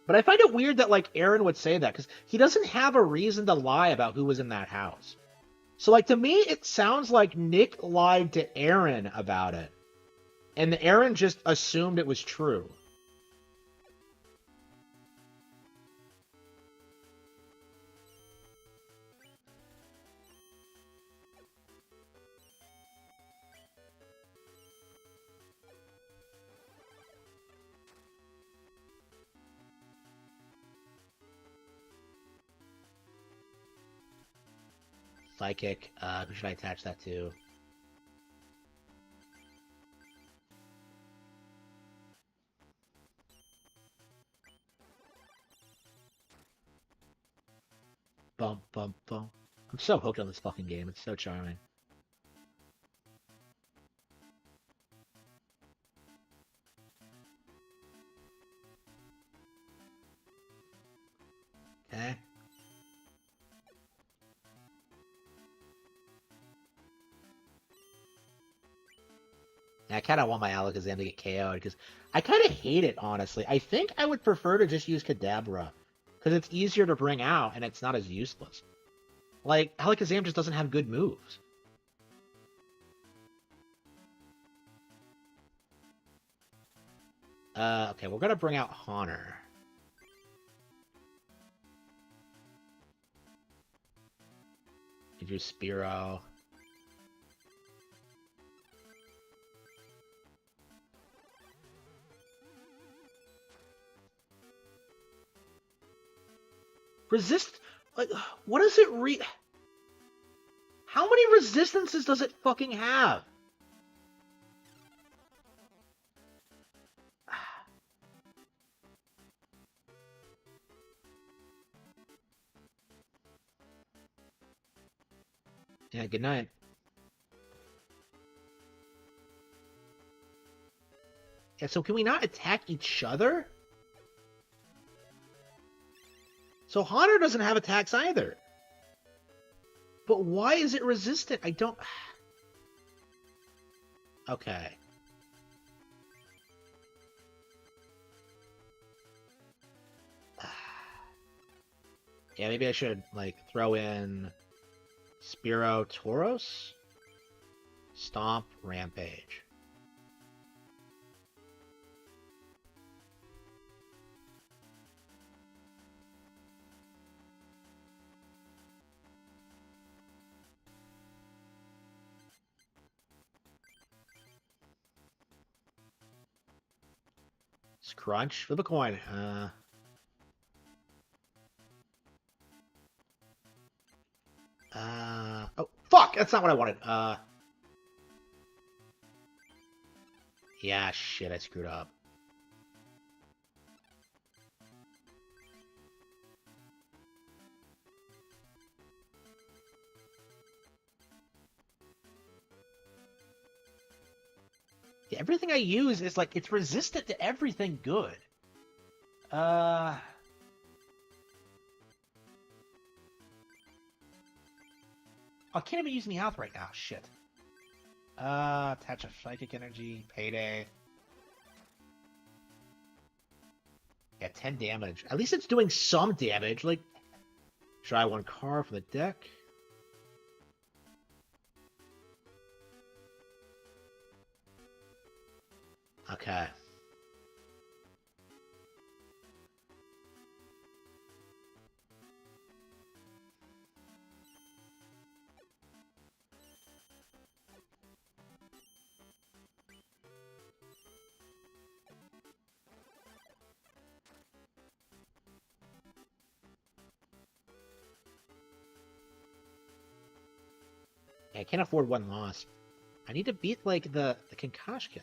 But I find it weird that, like, Aaron would say that, because he doesn't have a reason to lie about who was in that house. So, like, to me, it sounds like Nick lied to Aaron about it. And Aaron just assumed it was true. Psychic. Who should I attach that to? Bump, bump, bump. I'm so hooked on this fucking game. It's so charming. Okay. I kind of want my Alakazam to get KO'd, because I kind of hate it, honestly. I think I would prefer to just use Kadabra, because it's easier to bring out, and it's not as useless. Like, Alakazam just doesn't have good moves. Okay, we're gonna bring out Haunter. You do Spearow. Resist? Like, what does it How many resistances does it fucking have? Yeah, good night. Yeah, so can we not attack each other? So Haunter doesn't have attacks either. But why is it resistant? I don't... Okay. Yeah, maybe I should, like, throw in Spearow Tauros? Stomp, Rampage. Scrunch. Flip a coin. Oh, fuck! That's not what I wanted. Yeah, shit, I screwed up. Yeah, everything I use is like, it's resistant to everything good. Oh, I can't even use Meowth right now. Shit. Attach a psychic energy. Payday. Yeah, 10 damage. At least it's doing some damage. Like, try one card from the deck. Okay. Yeah, I can't afford one loss. I need to beat, like, the Concoction.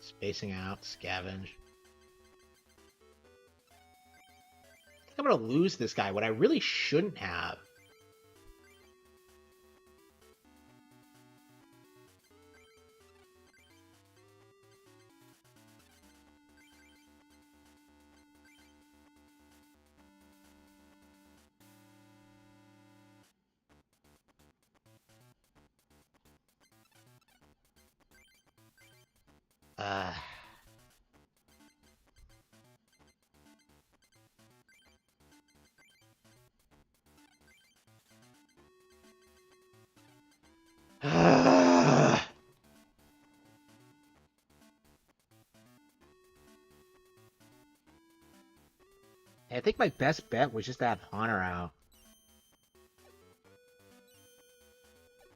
Spacing out, scavenge. I think I'm gonna lose this guy when I really shouldn't have. Uh... I think my best bet was just to have Hunter out.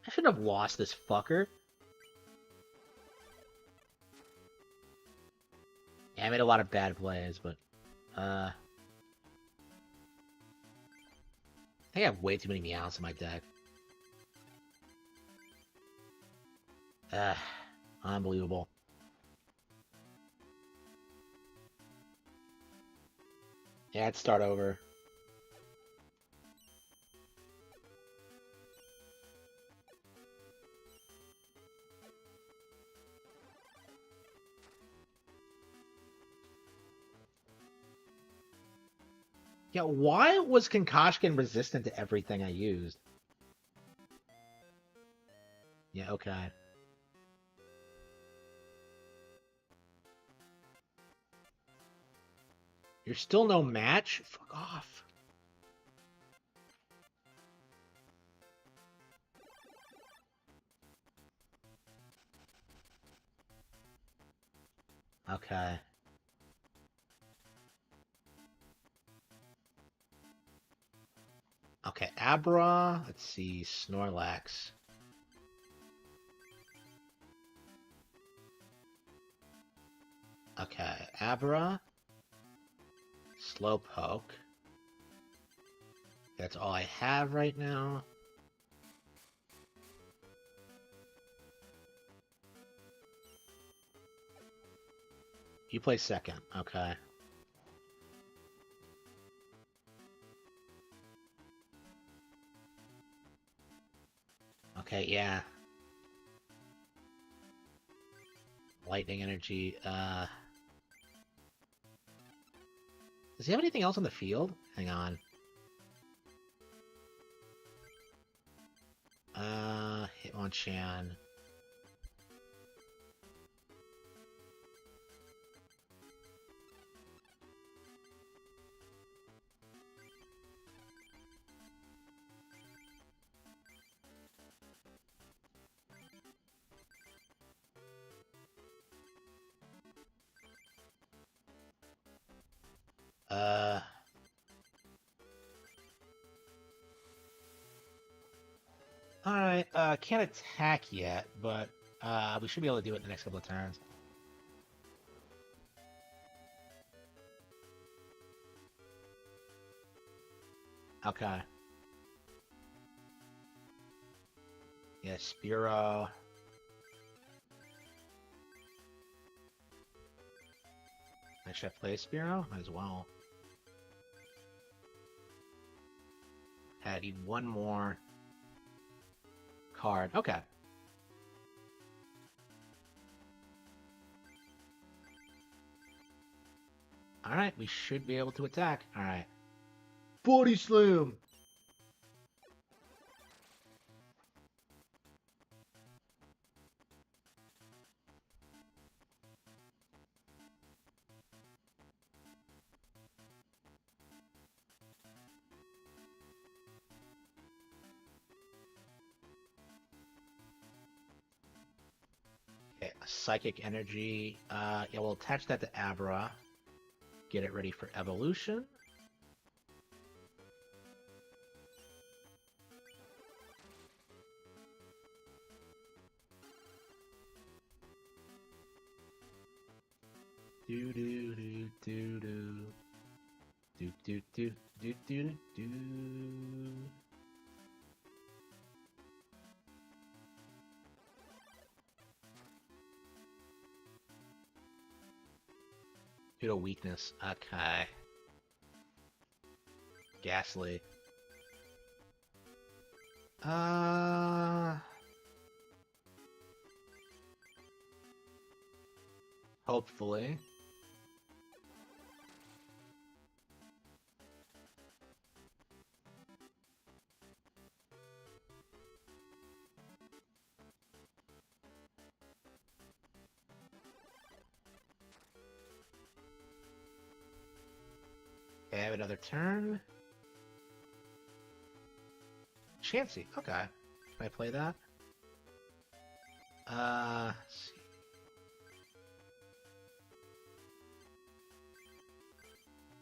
I shouldn't have lost this fucker. Yeah, I made a lot of bad plays, but... I think I have way too many Meows in my deck. Unbelievable. Yeah, let's start over. Yeah, why was Concoction resistant to everything I used? Yeah, okay. You're still no match? Fuck off. Okay. Okay, Abra. Let's see, Snorlax. Okay, Abra. Slowpoke. That's all I have right now. You play second. Okay. Okay, yeah. Lightning energy. Does he have anything else on the field? Hang on. Hitmonchan. Alright, can't attack yet, but we should be able to do it in the next couple of turns. Okay. Yeah, Spiro. Should I play Spiro? Might as well. I need one more card. Okay. Alright, we should be able to attack. Alright. Body slam! Okay, Psychic Energy. Yeah, we'll attach that to Abra. Get it ready for evolution. Do do do do do do do do do do do. Due to weakness. Okay. Ghastly. Hopefully. Okay, I have another turn. Chansey, okay. Can I play that? Let's see.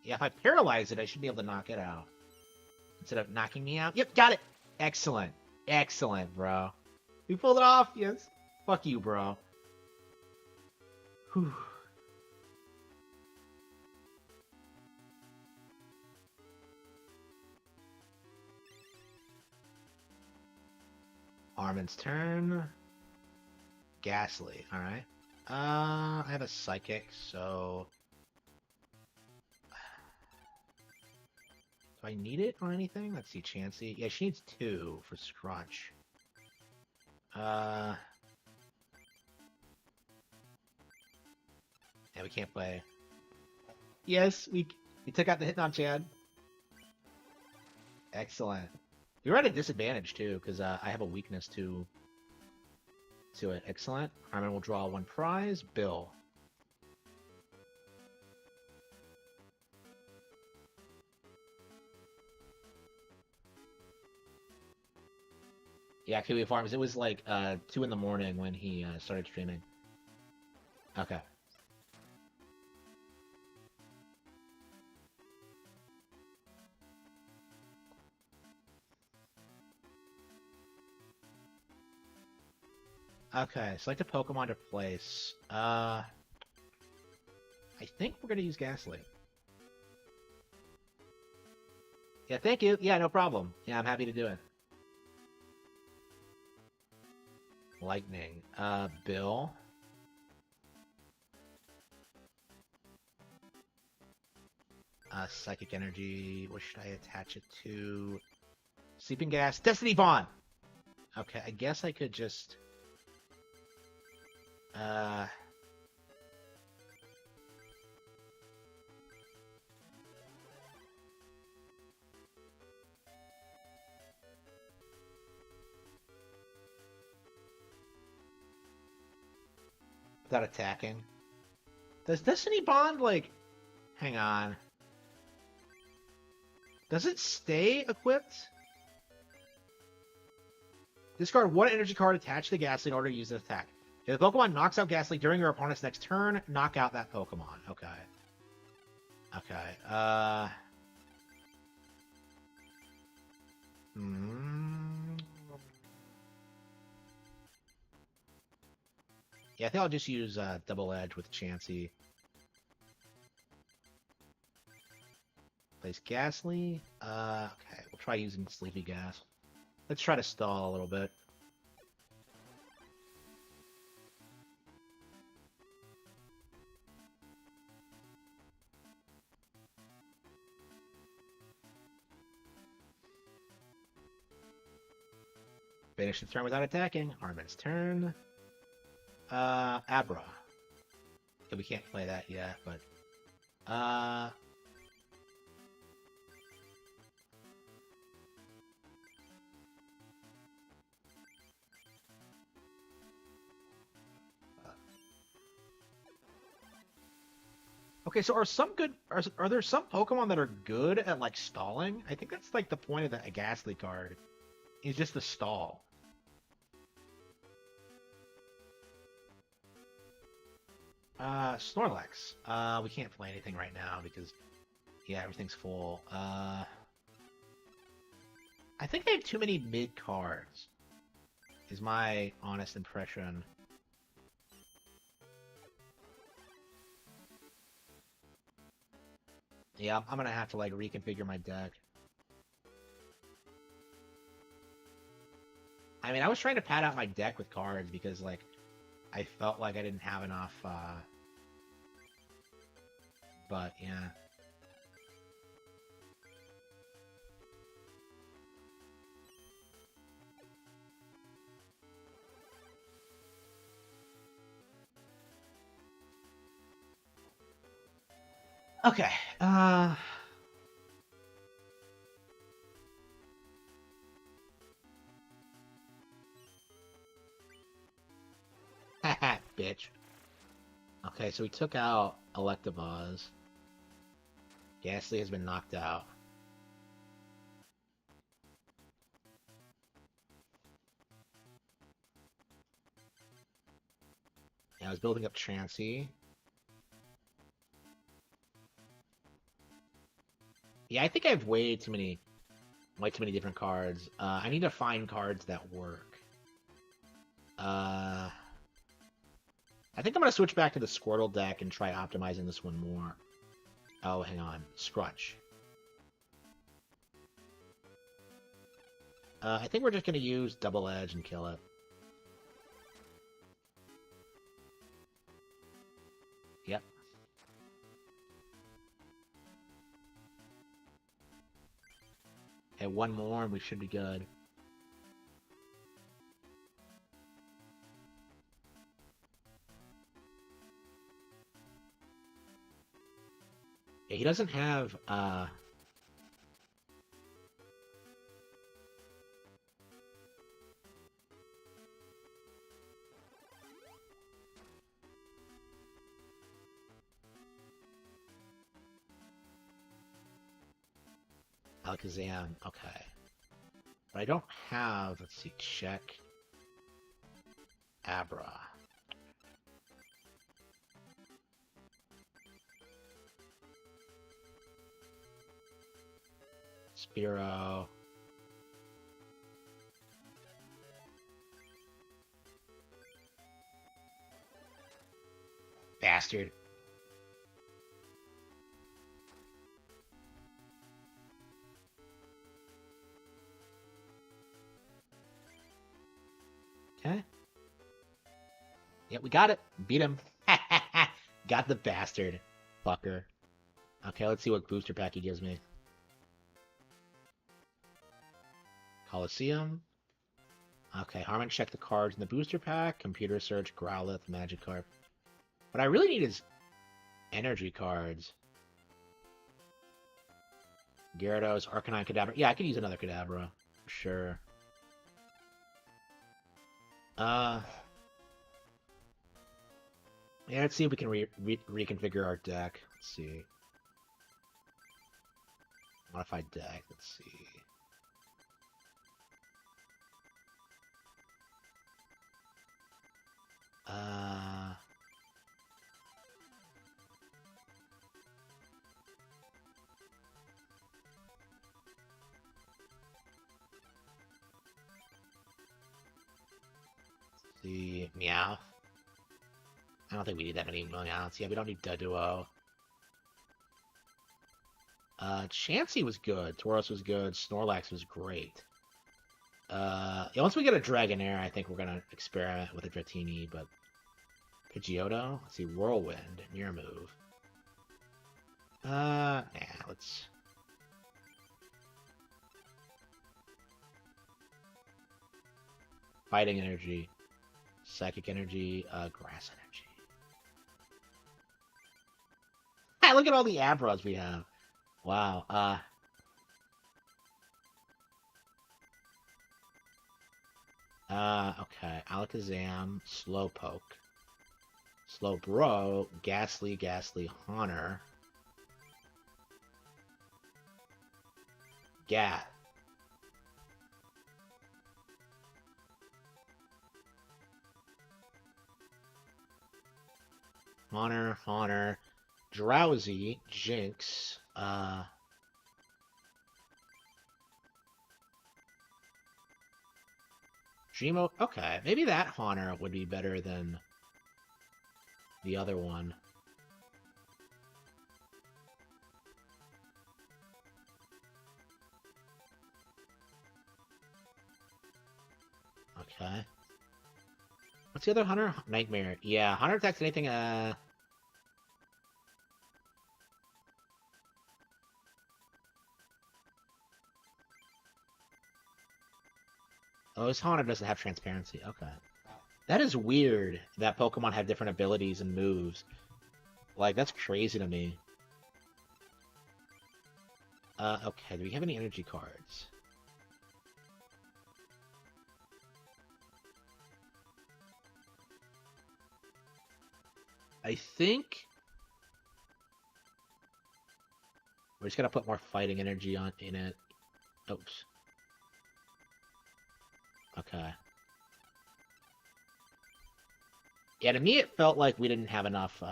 Yeah, if I paralyze it, I should be able to knock it out. Instead of knocking me out. Yep, got it! Excellent. Excellent, bro. We pulled it off, yes. Fuck you, bro. Whew. Harman's turn. Ghastly, alright. I have a Psychic, so... Do I need it or anything? Let's see, Chansey. Yeah, she needs 2 for Scrunch. Yeah, we can't play. Yes, we took out the Hitmonchan. Excellent. You're at a disadvantage too, because I have a weakness to it. Excellent. Harman will draw 1 prize. Bill. Yeah, Kiwi Farms. It was like 2 in the morning when he started streaming. Okay. Okay, select a Pokemon to place. I think we're gonna use Ghastly. Yeah, thank you. Yeah, no problem. Yeah, I'm happy to do it. Lightning. Bill. Psychic Energy. What should I attach it to? Sleeping Gas. Destiny Bond! Okay, I guess I could just... Without attacking. Does Destiny Bond, like... Hang on. Does it stay equipped? Discard 1 energy card attached to Ghastly in order to use an attack. If the Pokemon knocks out Ghastly during your opponent's next turn, knock out that Pokemon. Okay. Okay. Yeah, I think I'll just use Double Edge with Chansey. Place Ghastly. Okay, we'll try using Sleepy Gas. Let's try to stall a little bit. Finish the turn without attacking. Harman's turn. Abra. Yeah, we can't play that yet, but okay, so are there some Pokemon that are good at like stalling? I think that's like the point of the Ghastly card. Is just the stall. Snorlax. We can't play anything right now because yeah, everything's full. I think they have too many mid cards. Is my honest impression. Yeah, I'm gonna have to like reconfigure my deck. I mean, I was trying to pad out my deck with cards because like I felt like I didn't have enough but yeah. Okay. Haha, bitch. Okay, so we took out Electabuzz. Ghastly has been knocked out. Yeah, I was building up Chansey. Yeah, I think I have way too many different cards. I need to find cards that work. I think I'm gonna switch back to the Squirtle deck and try optimizing this one more. Oh, hang on. Scrunch. I think we're just gonna use Double Edge and kill it. Yep. Okay, one more and we should be good. Yeah, he doesn't have, Alakazam, okay. But I don't have, let's see, check. Abra. Spearow. Bastard. Okay. Yeah, we got it. Beat him. Got the bastard. Fucker. Okay, let's see what booster pack he gives me. Coliseum. Okay, Harman check the cards in the booster pack. Computer search, Growlithe, Magikarp. What I really need is energy cards. Gyarados, Arcanine, Kadabra. Yeah, I could use another Kadabra. For sure. Yeah, let's see if we can reconfigure our deck. Let's see. Modified deck. Let's see. The Meow. I don't think we need that many millions. Yeah, we don't need Deduo. Chansey was good. Tauros was good. Snorlax was great. Yeah, once we get a Dragonair, I think we're gonna experiment with a Dratini, but Pidgeotto? Let's see, Whirlwind, Mirror Move. Nah, let's... Fighting Energy, Psychic Energy, Grass Energy. Hey, look at all the Abras we have. Wow, okay, Alakazam, Slowpoke, Slowbro, Ghastly, Haunter, Gat. Haunter, Drowsy, Jinx, Dreamo. Okay, maybe that Haunter would be better than the other one. Okay. What's the other Hunter? Nightmare. Yeah, Hunter attacks anything, Oh, his Haunter doesn't have transparency. Okay. That is weird that Pokemon have different abilities and moves. Like, that's crazy to me. Okay, do we have any energy cards? I think we're just gonna put more fighting energy in it. Oops. Okay. Yeah, to me it felt like we didn't have enough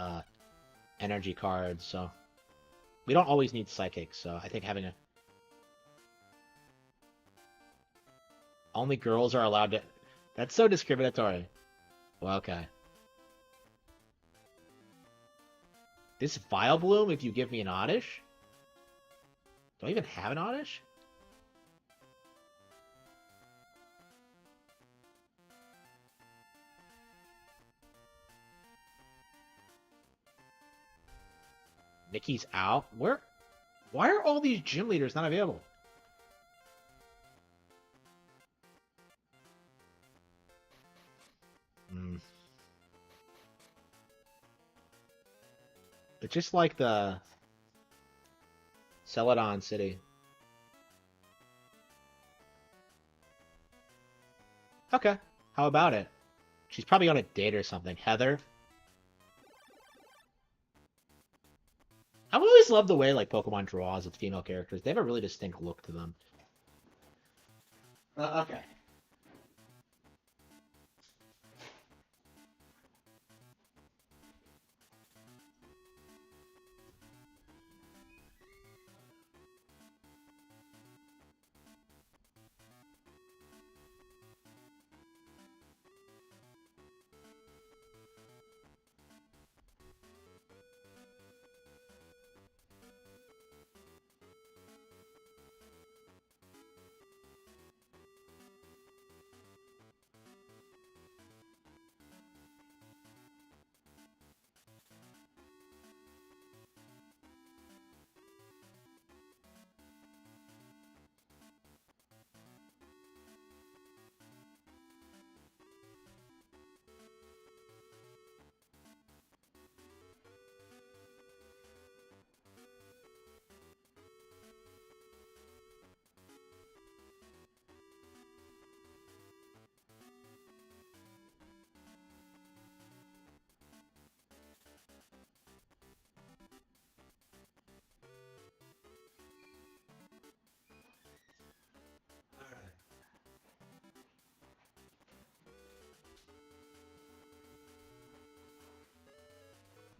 energy cards, so we don't always need psychic, so I think having a only girls are allowed to. That's so discriminatory. Well, okay. This Vileplume if you give me an Oddish? Do I even have an Oddish? Nikki's out? Where? Why are all these gym leaders not available? It's just like the Celadon City. Okay, how about it? She's probably on a date or something. Heather? I've always loved the way like Pokemon draws its female characters. They have a really distinct look to them. Okay.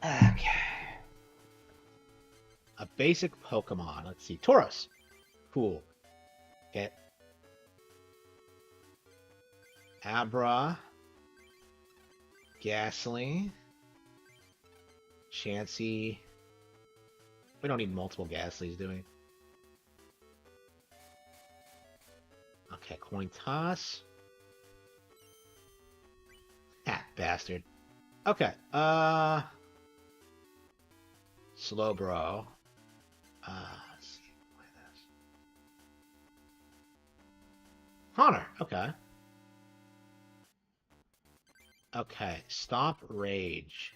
Okay. A basic Pokemon. Let's see. Tauros. Cool. Get Abra. Ghastly. Chansey. We don't need multiple Ghastlies, do we? Okay, coin toss. Ah, bastard. Okay, Slowbro. Let's see. Play this. Honor. Okay. Okay. Stop Rage.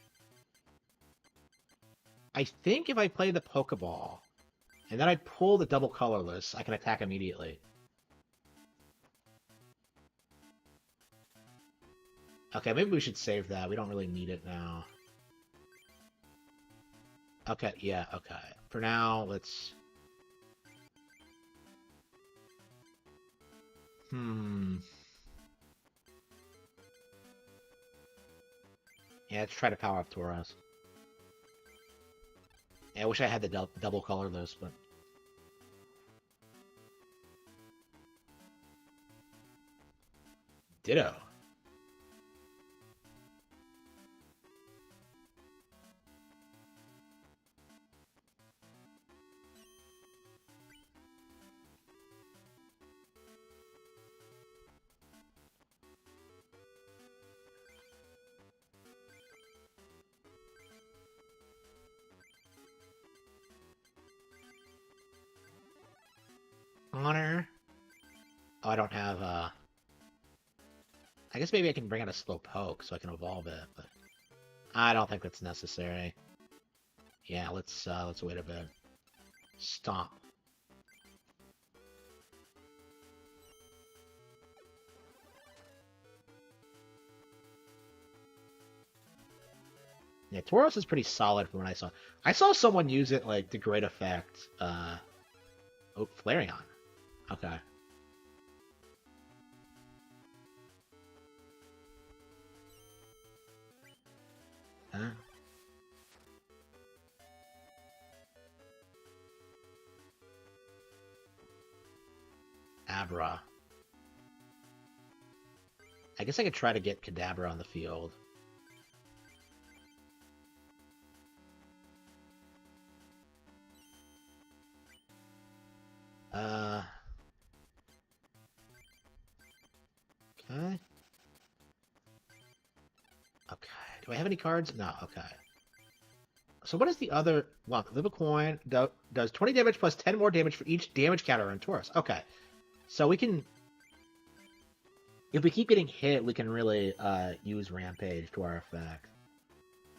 I think if I play the Pokeball, and then I pull the double colorless, I can attack immediately. Okay, maybe we should save that. We don't really need it now. Okay, yeah, okay. For now, let's... Yeah, let's try to power up Tauros. Yeah, I wish I had the double colorless, but... Ditto. Honor. Oh, I don't have, I guess maybe I can bring out a Slowpoke so I can evolve it, but... I don't think that's necessary. Yeah, let's wait a bit. Stomp. Yeah, Tauros is pretty solid from what I saw. I saw someone use it, like, to great effect. Oh, Flareon. Okay. Huh? Abra. I guess I could try to get Kadabra on the field. Okay. Okay. Do I have any cards? No, okay. So what is the other... Look, Flip a coin does 20 damage plus 10 more damage for each damage counter on Tauros. Okay. So we can... If we keep getting hit, we can really use Rampage to our effect.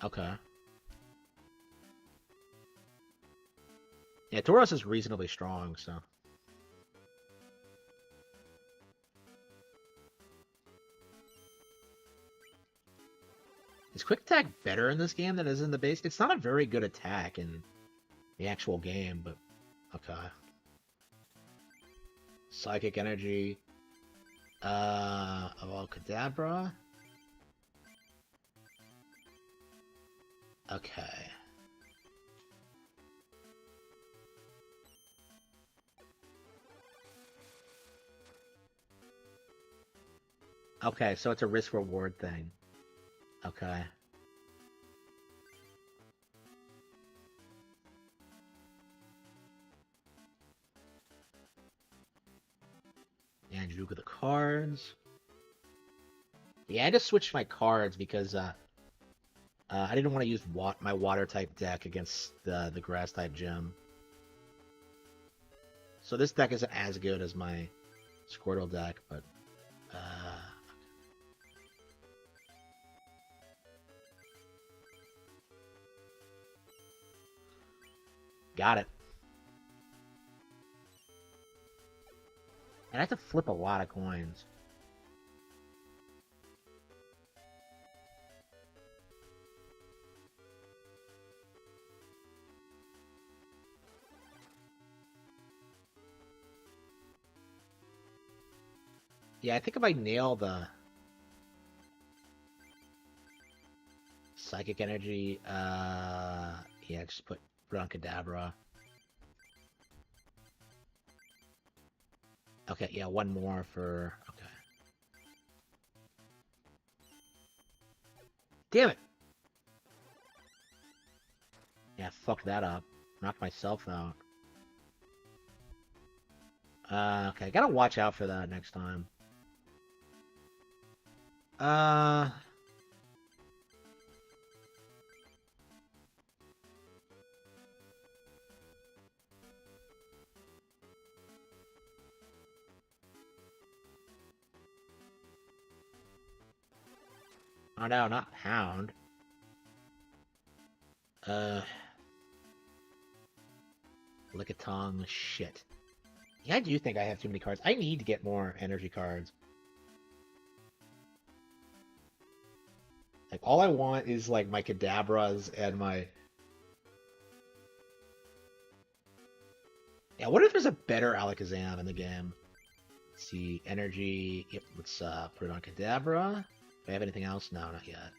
Okay. Yeah, Tauros is reasonably strong, so... Is Quick Attack better in this game than it is in the base? It's not a very good attack in the actual game, but... Okay. Psychic Energy. Well, Kadabra. Okay. Okay, so it's a risk-reward thing. Okay. And you look at the cards. Yeah, I just switched my cards because I didn't want to use my water-type deck against the grass-type gym. So this deck isn't as good as my Squirtle deck, but... Got it. And I have to flip a lot of coins. Yeah, I think if I nail the Psychic Energy, yeah, just put on Kadabra. Okay, yeah, one more for... Okay. Damn it! Yeah, fuck that up. Knocked myself out. Okay, gotta watch out for that next time. Oh no, not Hound. Lick a tongue, shit. Yeah, I do think I have too many cards. I need to get more energy cards. Like, all I want is, like, my Kadabras and my... Yeah, what if there's a better Alakazam in the game? Let's see, energy... Yep, let's put it on Kadabra. Do I have anything else? No, not yet.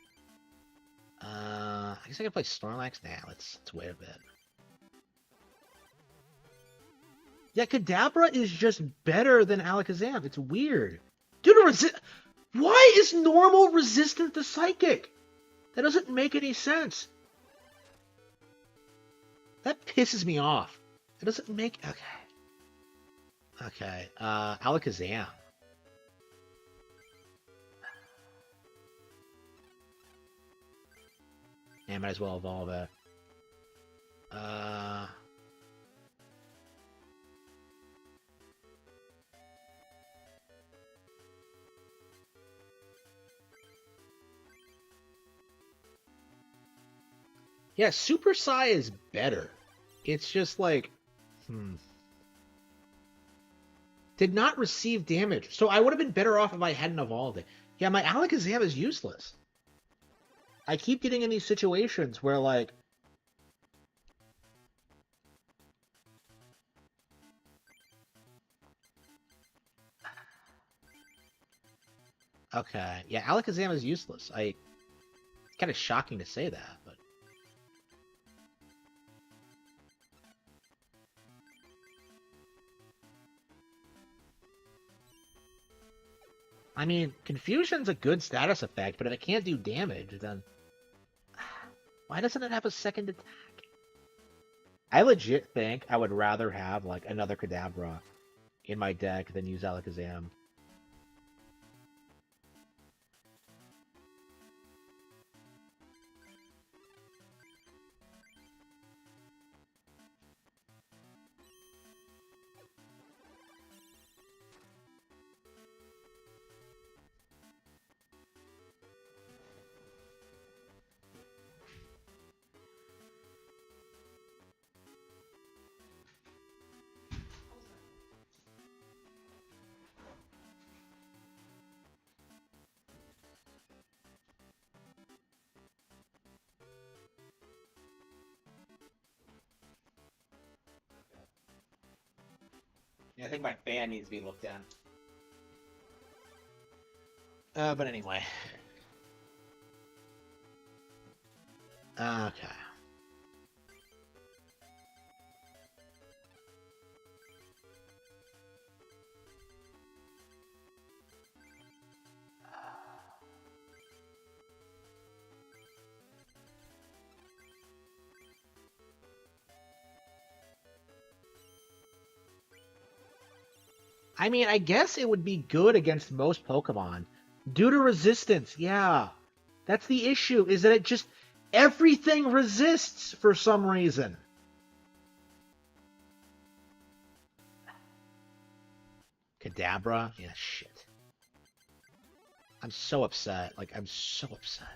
I guess I can play Snorlax? Nah, let's wait a bit. Yeah, Kadabra is just better than Alakazam. It's weird. Dude, why is normal resistant to Psychic? That doesn't make any sense. That pisses me off. It doesn't make... Okay. Okay, Alakazam. Yeah, might as well evolve it. Yeah, Super Psy is better. It's just like... Did not receive damage. So I would have been better off if I hadn't evolved it. Yeah, my Alakazam is useless. I keep getting in these situations where, like... Okay, yeah, Alakazam is useless. It's kind of shocking to say that, but... I mean, Confusion's a good status effect, but if it can't do damage, then... Why doesn't it have a second attack? I legit think I would rather have, like, another Kadabra in my deck than use Alakazam. Yeah, I think my fan needs to be looked at. But anyway. Okay. I mean, I guess it would be good against most Pokemon. Due to resistance, yeah. That's the issue, is that it just... Everything resists for some reason. Kadabra? Yeah, shit. I'm so upset. Like, I'm so upset.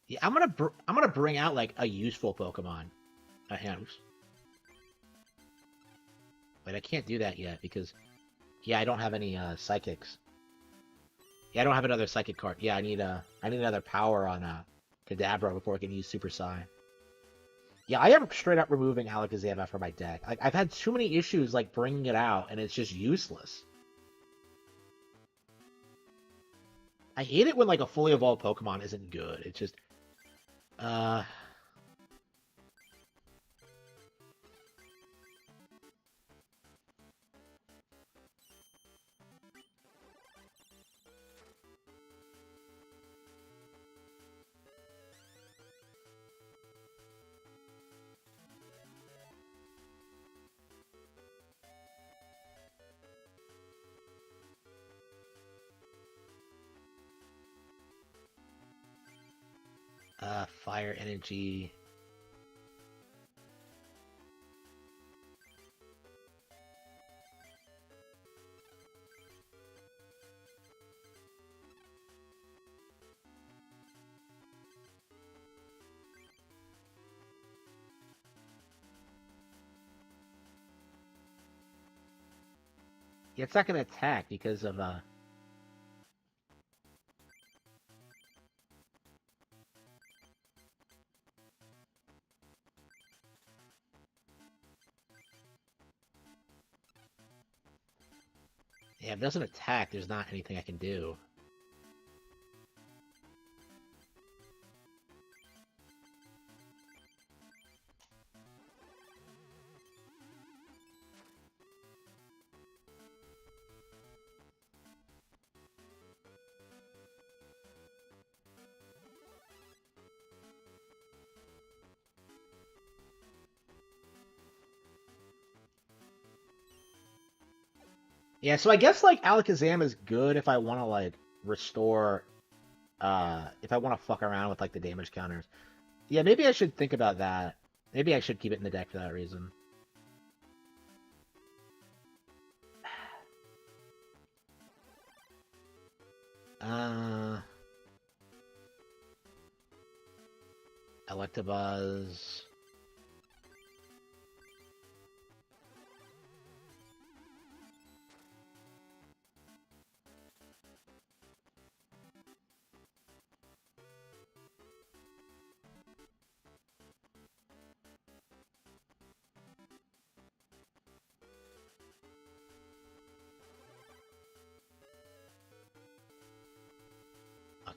Yeah, I'm gonna bring out like a useful Pokemon. Oops. But I can't do that yet because, yeah, I don't have any psychics. Yeah, I don't have another psychic card. Yeah, I need another power on Kadabra before I can use Super Psy. Yeah, I am straight up removing Alakazam from my deck. Like, I've had too many issues like bringing it out, and it's just useless. I hate it when like a fully evolved Pokemon isn't good. It's just, Fire Energy. Yeah, it's not gonna attack because of yeah, if it doesn't attack, there's not anything I can do. Yeah, so I guess like Alakazam is good if I want to like restore if I want to fuck around with like the damage counters. Yeah, maybe I should think about that. Maybe I should keep it in the deck for that reason. Uh Electabuzz.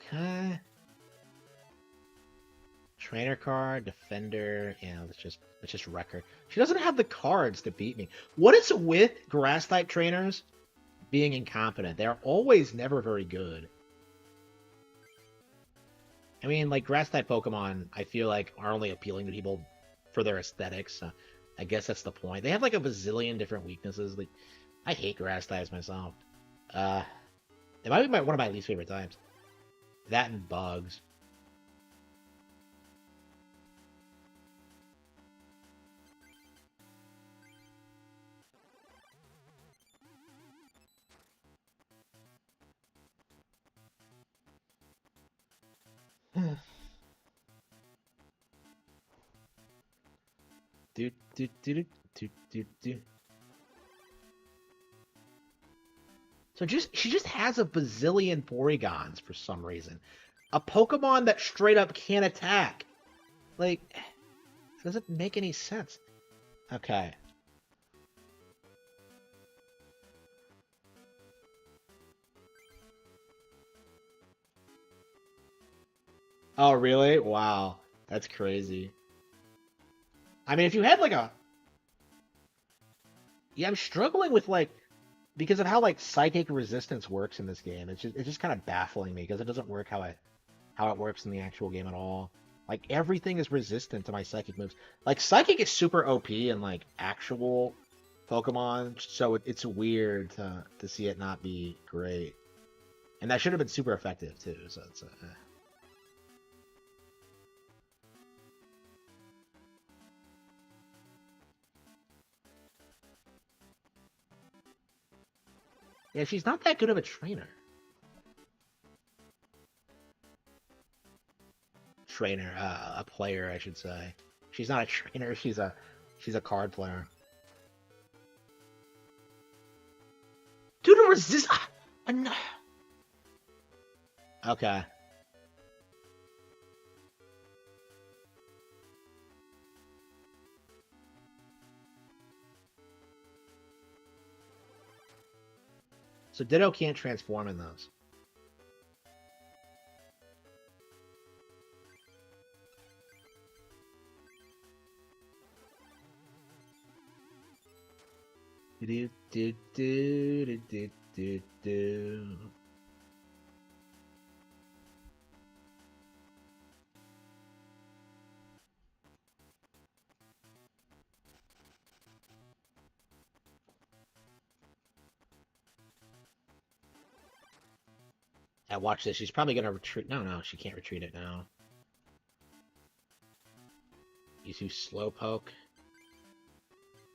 Okay. Trainer card, defender, yeah, let's just wreck her. She doesn't have the cards to beat me. What is with grass type trainers being incompetent? They're always never very good. I mean, like grass type Pokemon, I feel like are only appealing to people for their aesthetics. I guess that's the point. They have like a bazillion different weaknesses. Like, I hate grass types myself. Uh, it might be one of my least favorite types. That and bugs. Do do do do do do do. So she just has a bazillion Porygons for some reason. A Pokemon that straight up can't attack. Like, it doesn't make any sense. Okay. Oh, really? Wow. That's crazy. I mean, if you had like a... Yeah, I'm struggling with like... Because of how like psychic resistance works in this game. It's just kind of baffling me because it doesn't work how it works in the actual game at all. Like, everything is resistant to my psychic moves. Like, psychic is super OP in like actual Pokemon, so it's weird to see it not be great. And that should have been super effective too, so it's Yeah, she's not that good of a trainer. A player, I should say. She's not a trainer, she's a card player. Dude, resist. Okay. So Ditto can't transform in those. Do do do do do do do. Yeah, watch this. She's probably gonna retreat. No, she can't retreat it now. You do Slowpoke.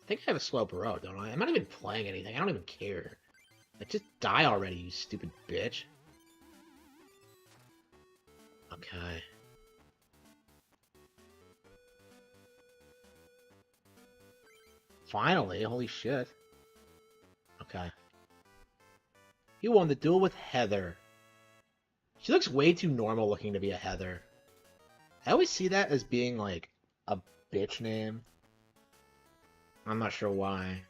I think I have a Slowbro, don't I? I'm not even playing anything. I don't even care. Like, just die already, you stupid bitch. Okay. Finally, holy shit. Okay. You won the duel with Heather. She looks way too normal looking to be a Heather. I always see that as being, like, a bitch name. I'm not sure why.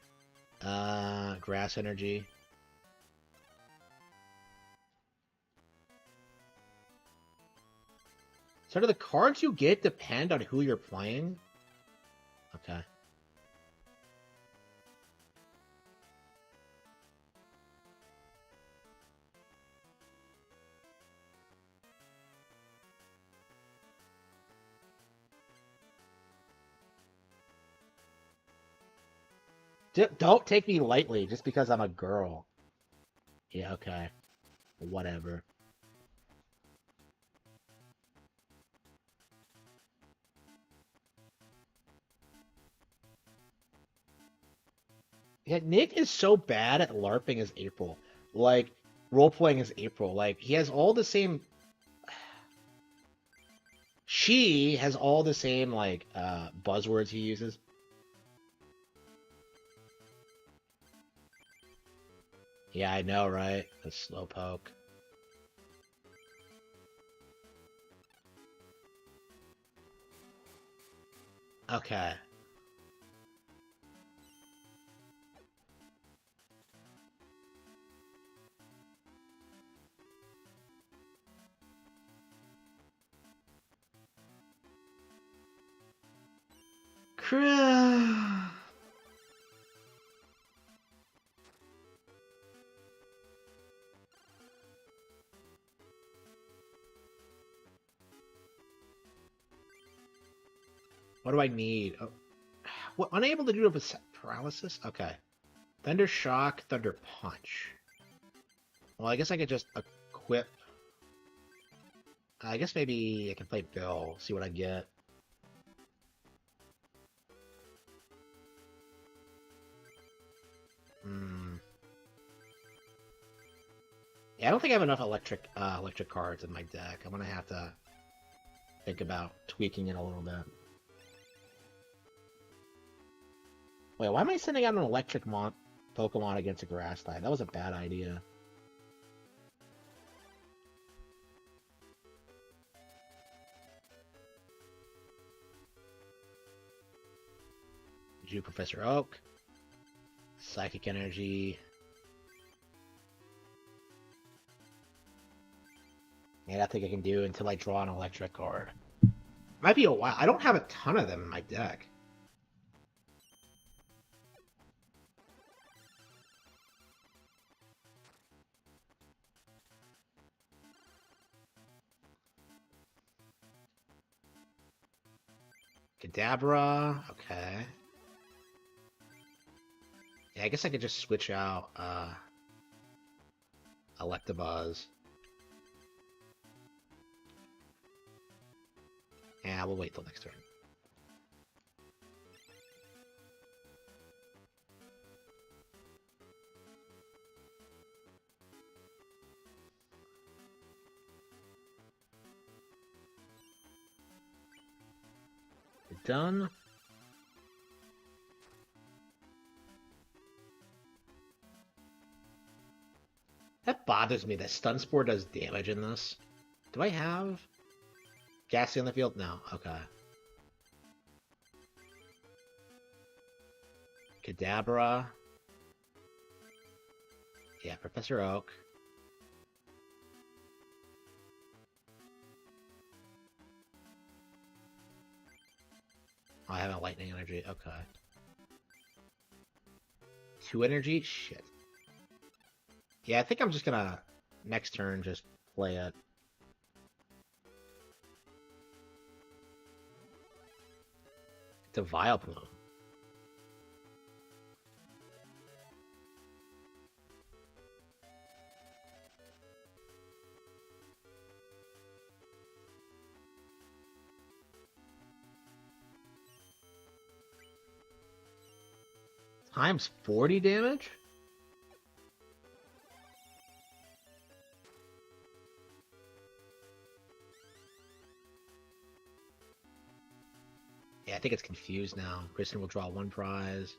Grass Energy. So do the cards you get depend on who you're playing? Okay. Don't take me lightly just because I'm a girl. Yeah, okay. Whatever. Yeah, Nick is so bad at LARPing as April. Like, role-playing as April. Like, he has all the same... She has all the same, like, buzzwords he uses. Yeah, I know, right? The Slowpoke. Okay. What do I need? Oh, what, unable to do it with paralysis? Okay. Thunder Shock, Thunder Punch. Well, I guess I could just equip... I guess maybe I can play Bill, see what I get. Hmm. Yeah, I don't think I have enough electric cards in my deck. I'm gonna have to think about tweaking it a little bit. Wait, why am I sending out an electric Pokemon against a grass type? That was a bad idea. Jew Professor Oak. Psychic Energy. Yeah, I think I can do until I draw an electric card. Might be a while. I don't have a ton of them in my deck. Kadabra, okay. Yeah, I guess I could just switch out Electabuzz. Yeah, we'll wait till next turn. Done. That bothers me that Stun Spore does damage in this. Do I have Gassy on the field? No. Okay. Kadabra. Yeah, Professor Oak. Oh, I have a lightning energy. Okay. 2 energy? Shit. Yeah, I think I'm just gonna next turn just play it. It's a Vileplume. Times 40 damage? Yeah, I think it's confused now. Kristen will draw 1 prize.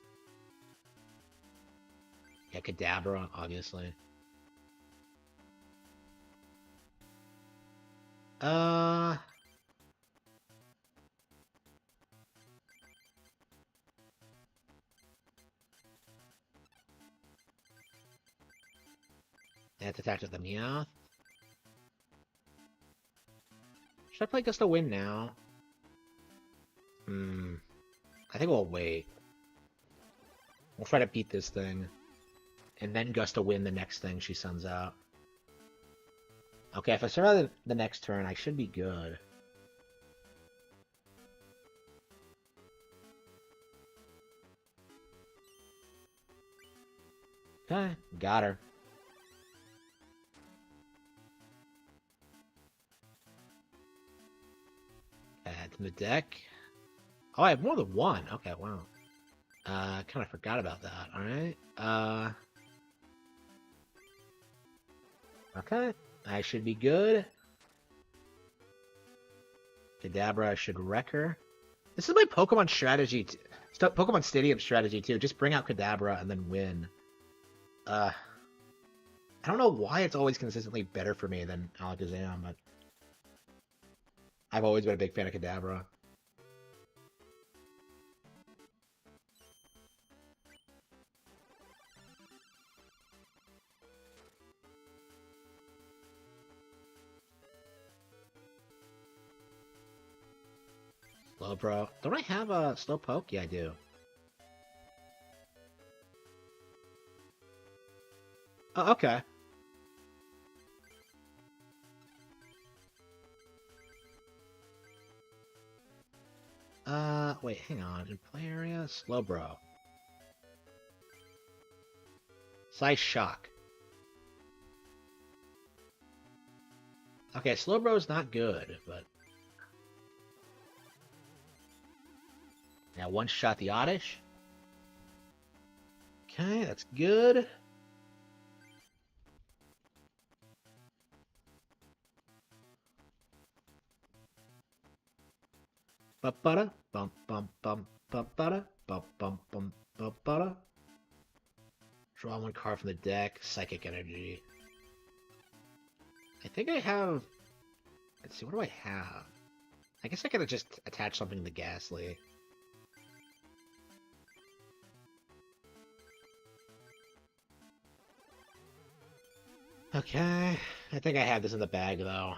Yeah, Kadabra, obviously. That's attacked with the Meowth. Should I play Gust of Wind now? I think we'll wait. We'll try to beat this thing. And then Gust of Wind the next thing she sends out. Okay, if I survive the next turn, I should be good. Okay, got her. Add to the deck. Oh, I have more than 1. Okay, wow. Kind of forgot about that. Alright. Okay. I should be good. Kadabra should wreck her. This is my Pokemon strategy. Pokemon Stadium strategy, too. Just bring out Kadabra and then win. I don't know why it's always consistently better for me than Alakazam, but I've always been a big fan of Kadabra. Slowbro. Don't I have a Slowpoke? Yeah, I do. Oh, okay. Wait, hang on. In play area? Slowbro. Size Shock. Okay, Slowbro's not good, but... Now one-shot the Oddish. Okay, that's good. Ba-ba-da, bum-bum-bum, ba-ba-da, bum-bum-bum, ba-ba-da. Draw 1 card from the deck. Psychic Energy. I think I have... Let's see, what do I have? I guess I could have just attached something to the Ghastly. Okay, I think I have this in the bag, though.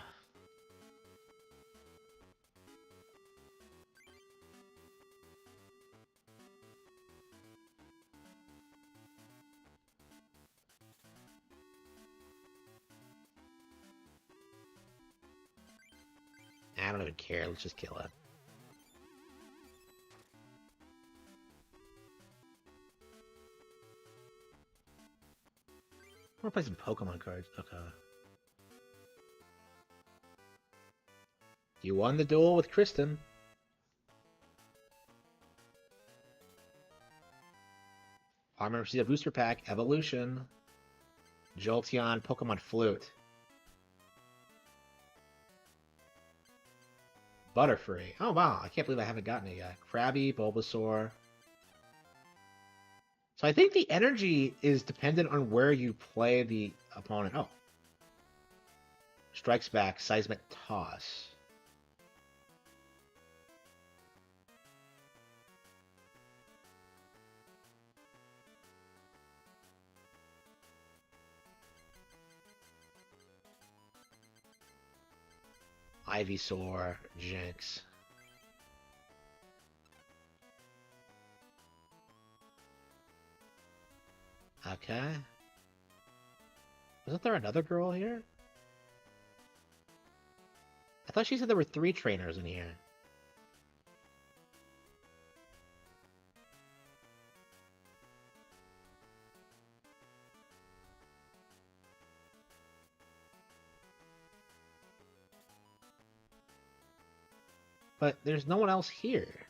I don't even care, let's just kill it. I want to play some Pokemon cards. Okay. You won the duel with Kristen. Harman received a booster pack. Evolution. Jolteon. Pokemon Flute. Butterfree. Oh wow, I can't believe I haven't gotten it yet. Krabby, Bulbasaur. So I think the energy is dependent on where you play the opponent. Oh. Strikes back. Seismic toss. Ivysaur, Jinx. Okay. Wasn't there another girl here? I thought she said there were 3 trainers in here. But there's no one else here.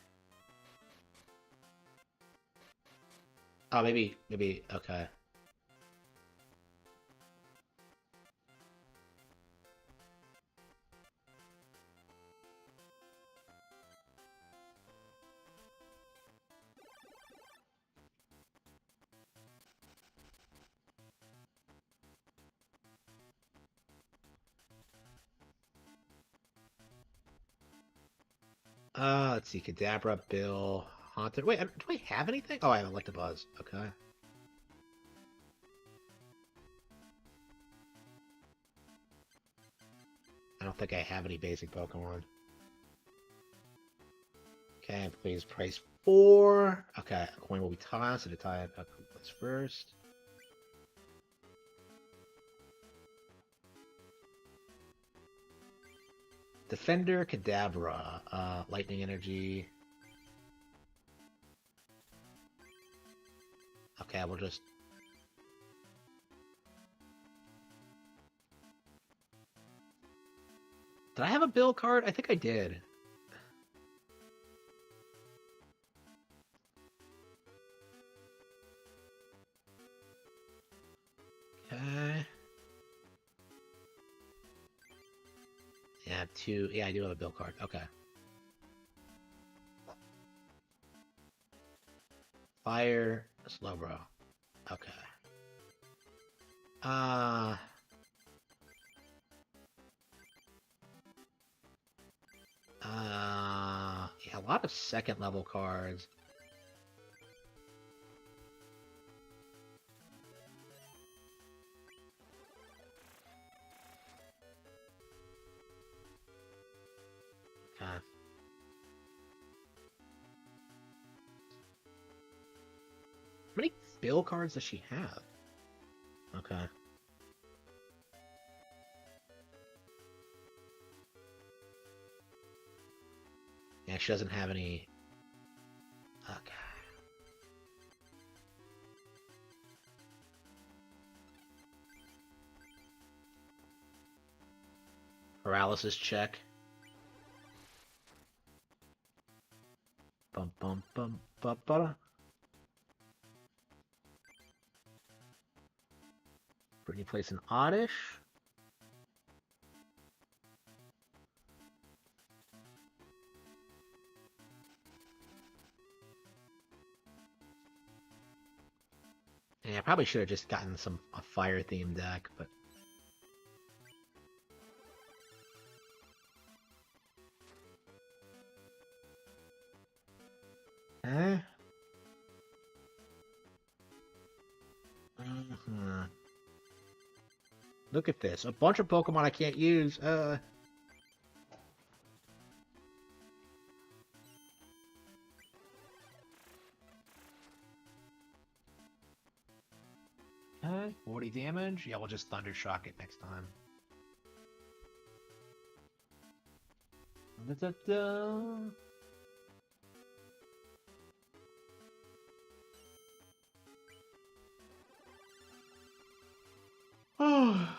Oh, maybe, okay. Let's see. Kadabra, Bill, Haunter. Wait, do I have anything? Oh, I have Electabuzz. Okay. I don't think I have any basic Pokemon. Okay, please price 4. Okay, a coin will be tossed to tie up place first. Defender, Kadabra, Lightning Energy. Okay, we'll just... Did I have a Bill card? I think I did. Okay. Yeah, 2. Yeah, I do have a Bill card. Okay. Fire, Slowbro. Okay. Yeah, a lot of second level cards. Okay. How many Bill cards does she have? Okay. Yeah, she doesn't have any... Okay. Paralysis check. Bum bum bum bum bum. Brittany plays an Oddish. Yeah, I probably should have just gotten a fire themed deck, but Look at this. A bunch of Pokemon I can't use. Okay, 40 damage. Yeah, we'll just Thunder Shock it next time. Da-da-da. Oh.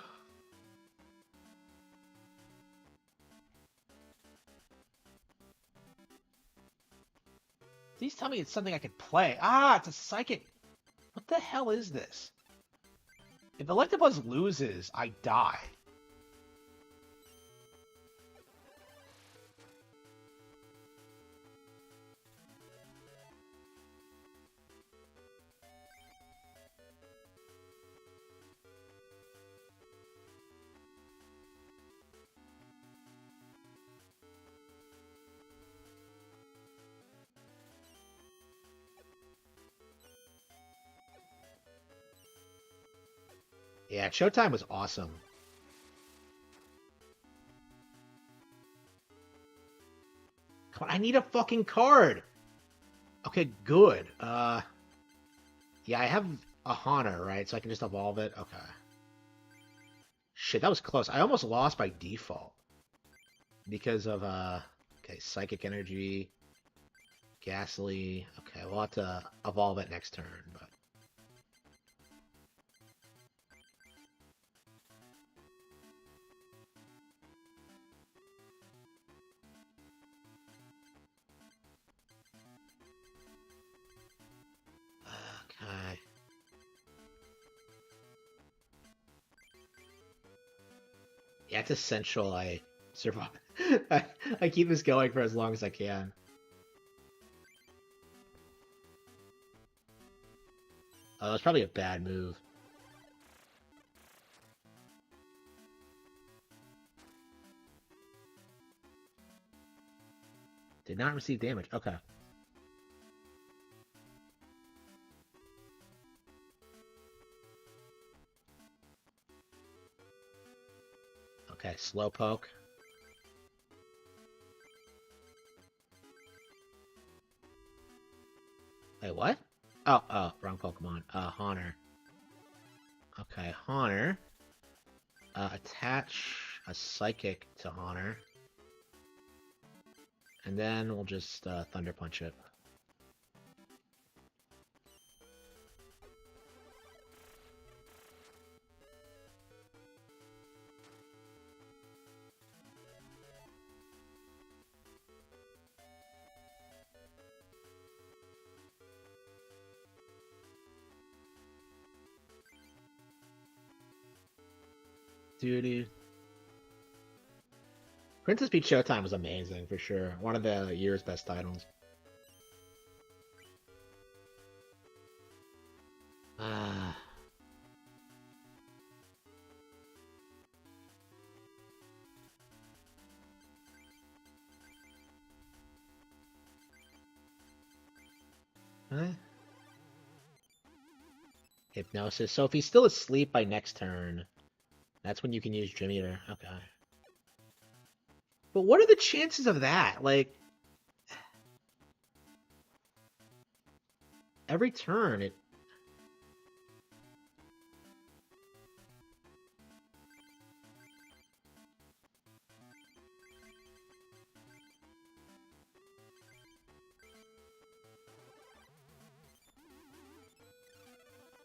Please tell me it's something I could play. Ah, it's a psychic. What the hell is this? If Electabuzz loses, I die. Yeah, Showtime was awesome. Come on, I need a fucking card. Okay, good. Yeah, I have a Haunter, right? So I can just evolve it. Okay. Shit, that was close. I almost lost by default because of okay, Psychic Energy, Ghastly. Okay, we'll have to evolve it next turn, but. Okay. Yeah, it's essential I survive. I keep this going for as long as I can. Oh, that's probably a bad move. Did not receive damage. Okay. Okay, Slowpoke. Wait, what? Oh, wrong Pokemon. Haunter. Okay, Haunter. Attach a Psychic to Haunter. And then we'll just Thunder Punch it. Dude. Princess Peach Showtime was amazing, for sure. One of the year's best titles. Ah. Huh? Hypnosis. So if he's still asleep by next turn, that's when you can use Dream Eater. Okay. But what are the chances of that? Like, every turn it...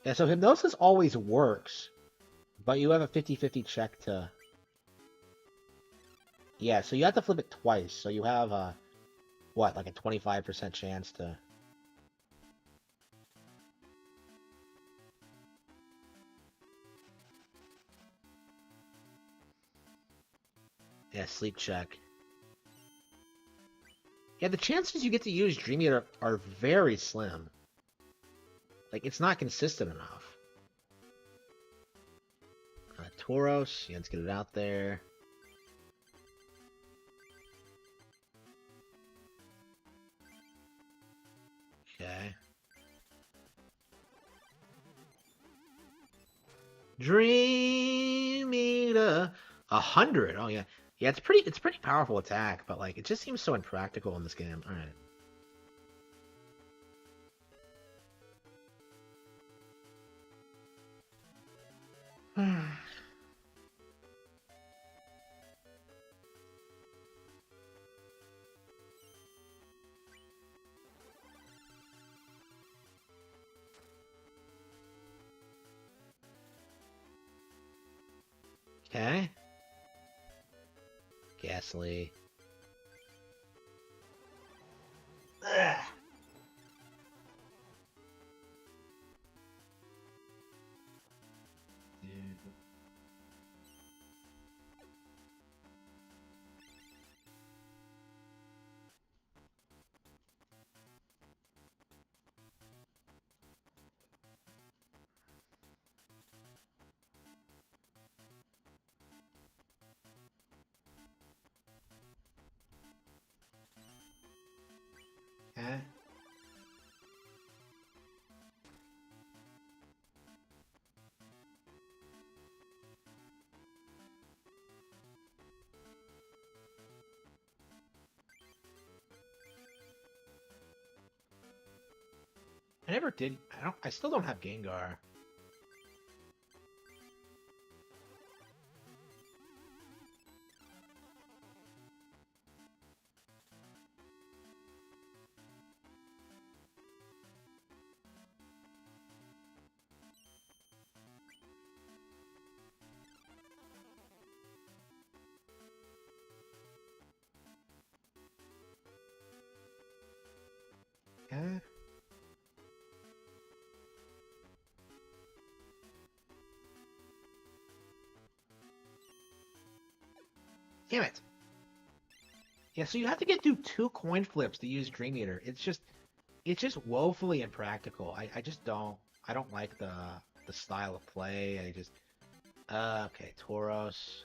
Yeah, so Hypnosis always works, but you have a 50-50 check to... Yeah, so you have to flip it twice, so you have a... What, like a 25% chance to... Yeah, sleep check. Yeah, the chances you get to use Dream Eater are very slim. Like, it's not consistent enough. Tauros, yeah, let's get it out there. Okay. Dream Eater. 100. Oh yeah. Yeah, it's pretty powerful attack, but like it just seems so impractical in this game. All right. Okay. Ghastly. Ugh. Dude. I never did. I still don't have Gengar. Okay. Damn it. Yeah, so you have to do 2 coin flips to use Dream Eater. It's just woefully impractical. I just I don't like the style of play. I just okay, Tauros.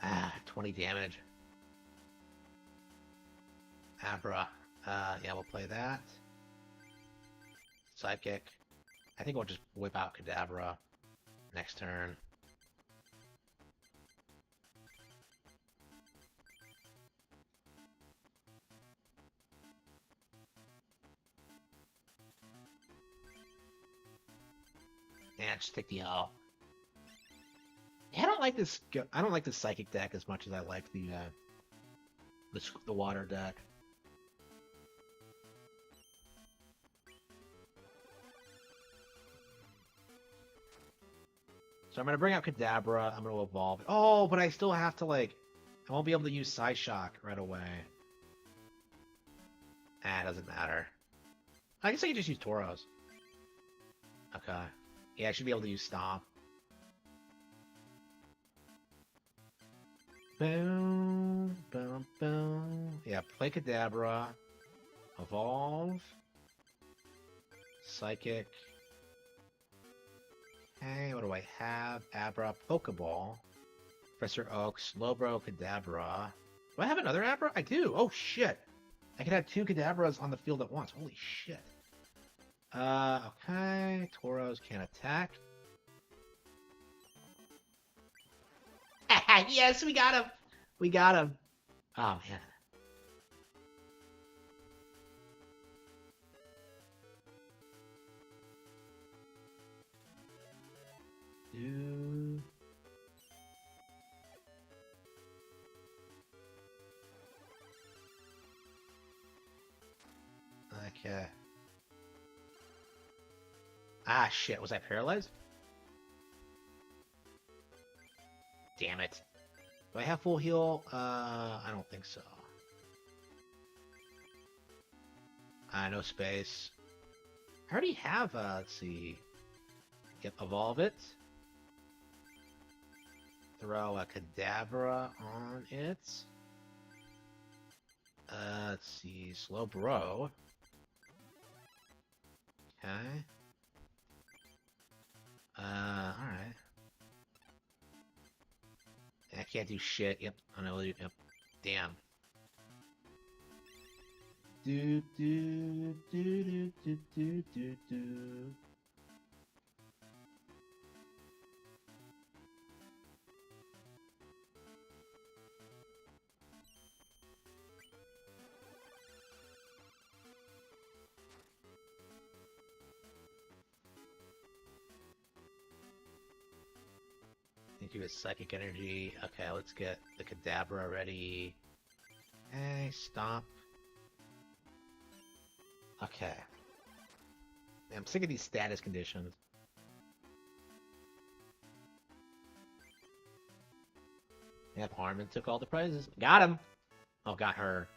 Ah, 20 damage. Abra. Yeah, we'll play that. Psychic. I think we'll just whip out Kadabra next turn. Yeah, just take the L. Yeah, I don't like this. I don't like the Psychic deck as much as I like the Water deck. So I'm gonna bring out Kadabra. I'm gonna evolve it. Oh, but I still have to I won't be able to use Psyshock right away. Ah, it doesn't matter. I guess I can just use Tauros. Okay. Yeah, I should be able to use Stomp. Boom, boom, boom. Yeah, play Kadabra. Evolve. Psychic. Okay, what do I have? Abra, Pokeball. Professor Oak, Slowbro, Kadabra. Do I have another Abra? I do! Oh, shit! I could have 2 Kadabras on the field at once. Holy shit. Okay. Tauros can't attack. Yes, we got him! We got him! Oh, man. Dude. Okay. Ah, shit. Was I paralyzed? Damn it. Do I have full heal? I don't think so. No space. I already have, let's see. Yep, evolve it. Throw a Kadabra on it. Let's see. Slow Bro. Okay. Alright. I can't do shit. Yep, I know. Yep. Damn. Do do do do do do do do. Think of his psychic energy. Okay, let's get the Kadabra ready. Hey, stop. Okay. I'm sick of these status conditions. Yep, Harman took all the prizes. Got him! Oh, got her.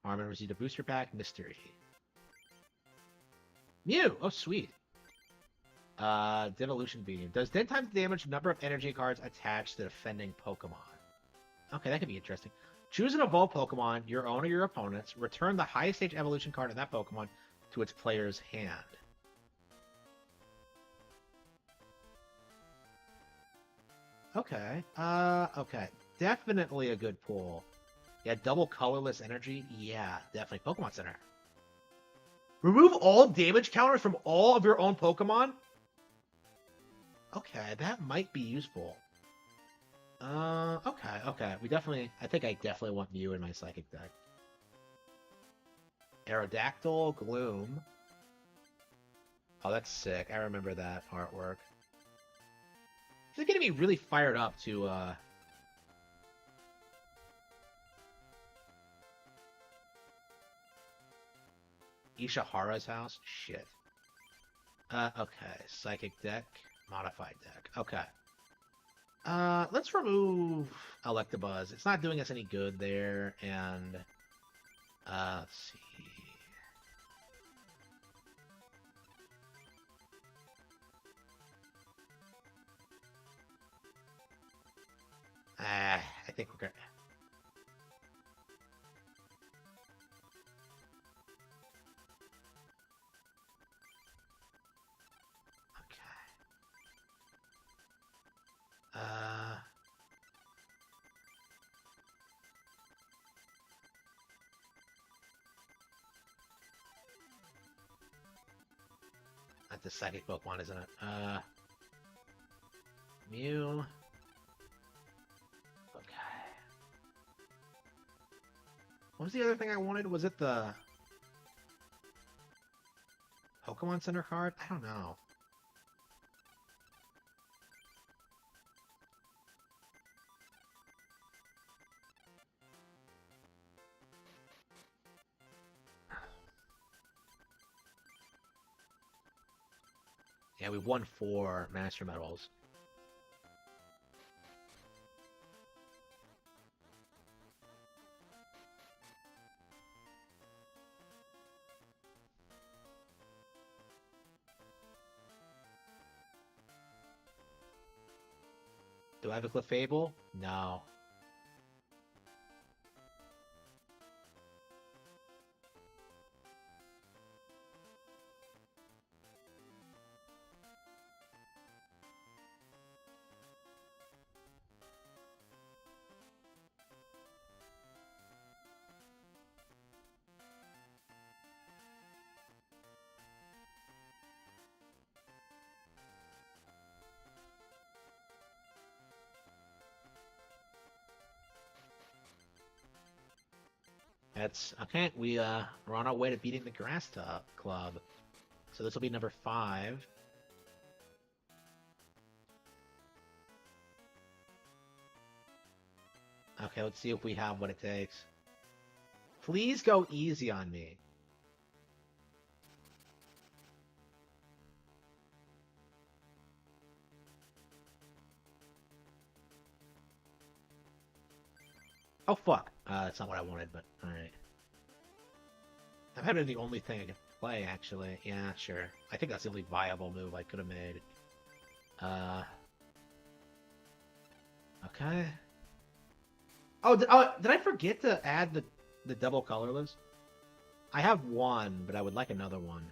Harman received a booster pack. Mystery. Mew! Oh, sweet. Devolution Beam. Does 10 times the damage number of energy cards attached to defending Pokemon. Okay, that could be interesting. Choose an evolved Pokemon, your own or your opponent's. Return the highest stage evolution card of that Pokemon to its player's hand. Okay. Okay. Definitely a good pull. Yeah, double colorless energy. Yeah, definitely. Pokemon Center. Remove all damage counters from all of your own Pokemon? Okay, that might be useful. Okay. I think I definitely want Mew in my Psychic deck. Aerodactyl, Gloom. Oh, that's sick. I remember that artwork. This is getting me really fired up to, Ishihara's house? Shit. Okay. Psychic deck. Modified deck. Okay. Let's remove Electabuzz. It's not doing us any good there, and, let's see. I think we're gonna... That's a psychic Pokemon, isn't it? Mew. Okay. What was the other thing I wanted? Was it the Pokemon Center card? I don't know. Yeah, we won 4 Master Medals. Do I have a Clefable? No. That's okay. We're on our way to beating the Grass Club. So this will be number 5. Okay, let's see if we have what it takes. Please go easy on me. Oh, fuck. That's not what I wanted, but alright. That might have been the only thing I could play, actually. Yeah, sure. I think that's the only viable move I could have made. Okay. Oh, did I forget to add the double colorless? I have one, but I would like another one.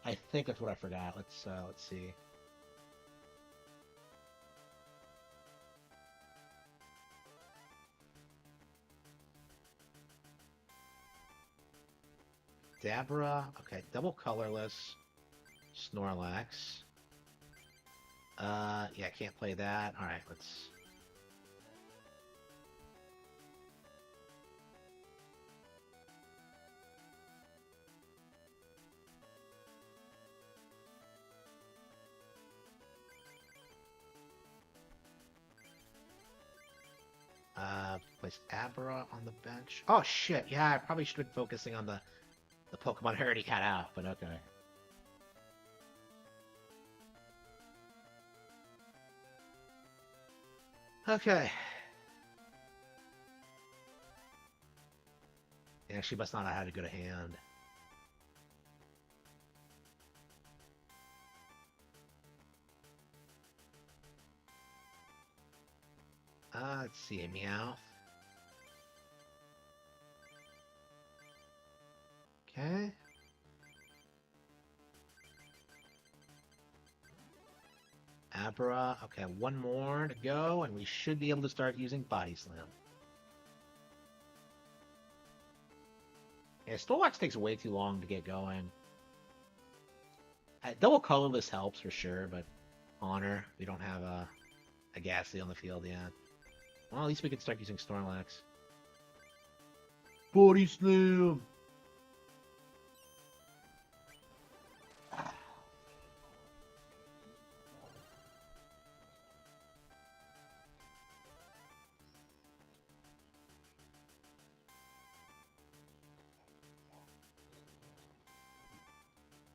I think that's what I forgot. Let's see. Dabra. Okay, double colorless. Snorlax. Yeah, I can't play that. Alright, let's... Place Abra on the bench. Oh, shit. Yeah, I probably should have been focusing on the Pokemon I already had out, but okay. Okay. Yeah, she must not have had a good hand. Let's see, Meowth. Okay. Abra. Okay, one more to go, and we should be able to start using Body Slam. Yeah, Snorlax takes way too long to get going. Double colorless helps for sure, but Honor, we don't have a Ghastly on the field yet. Well, at least we can start using Snorlax. Body Slam!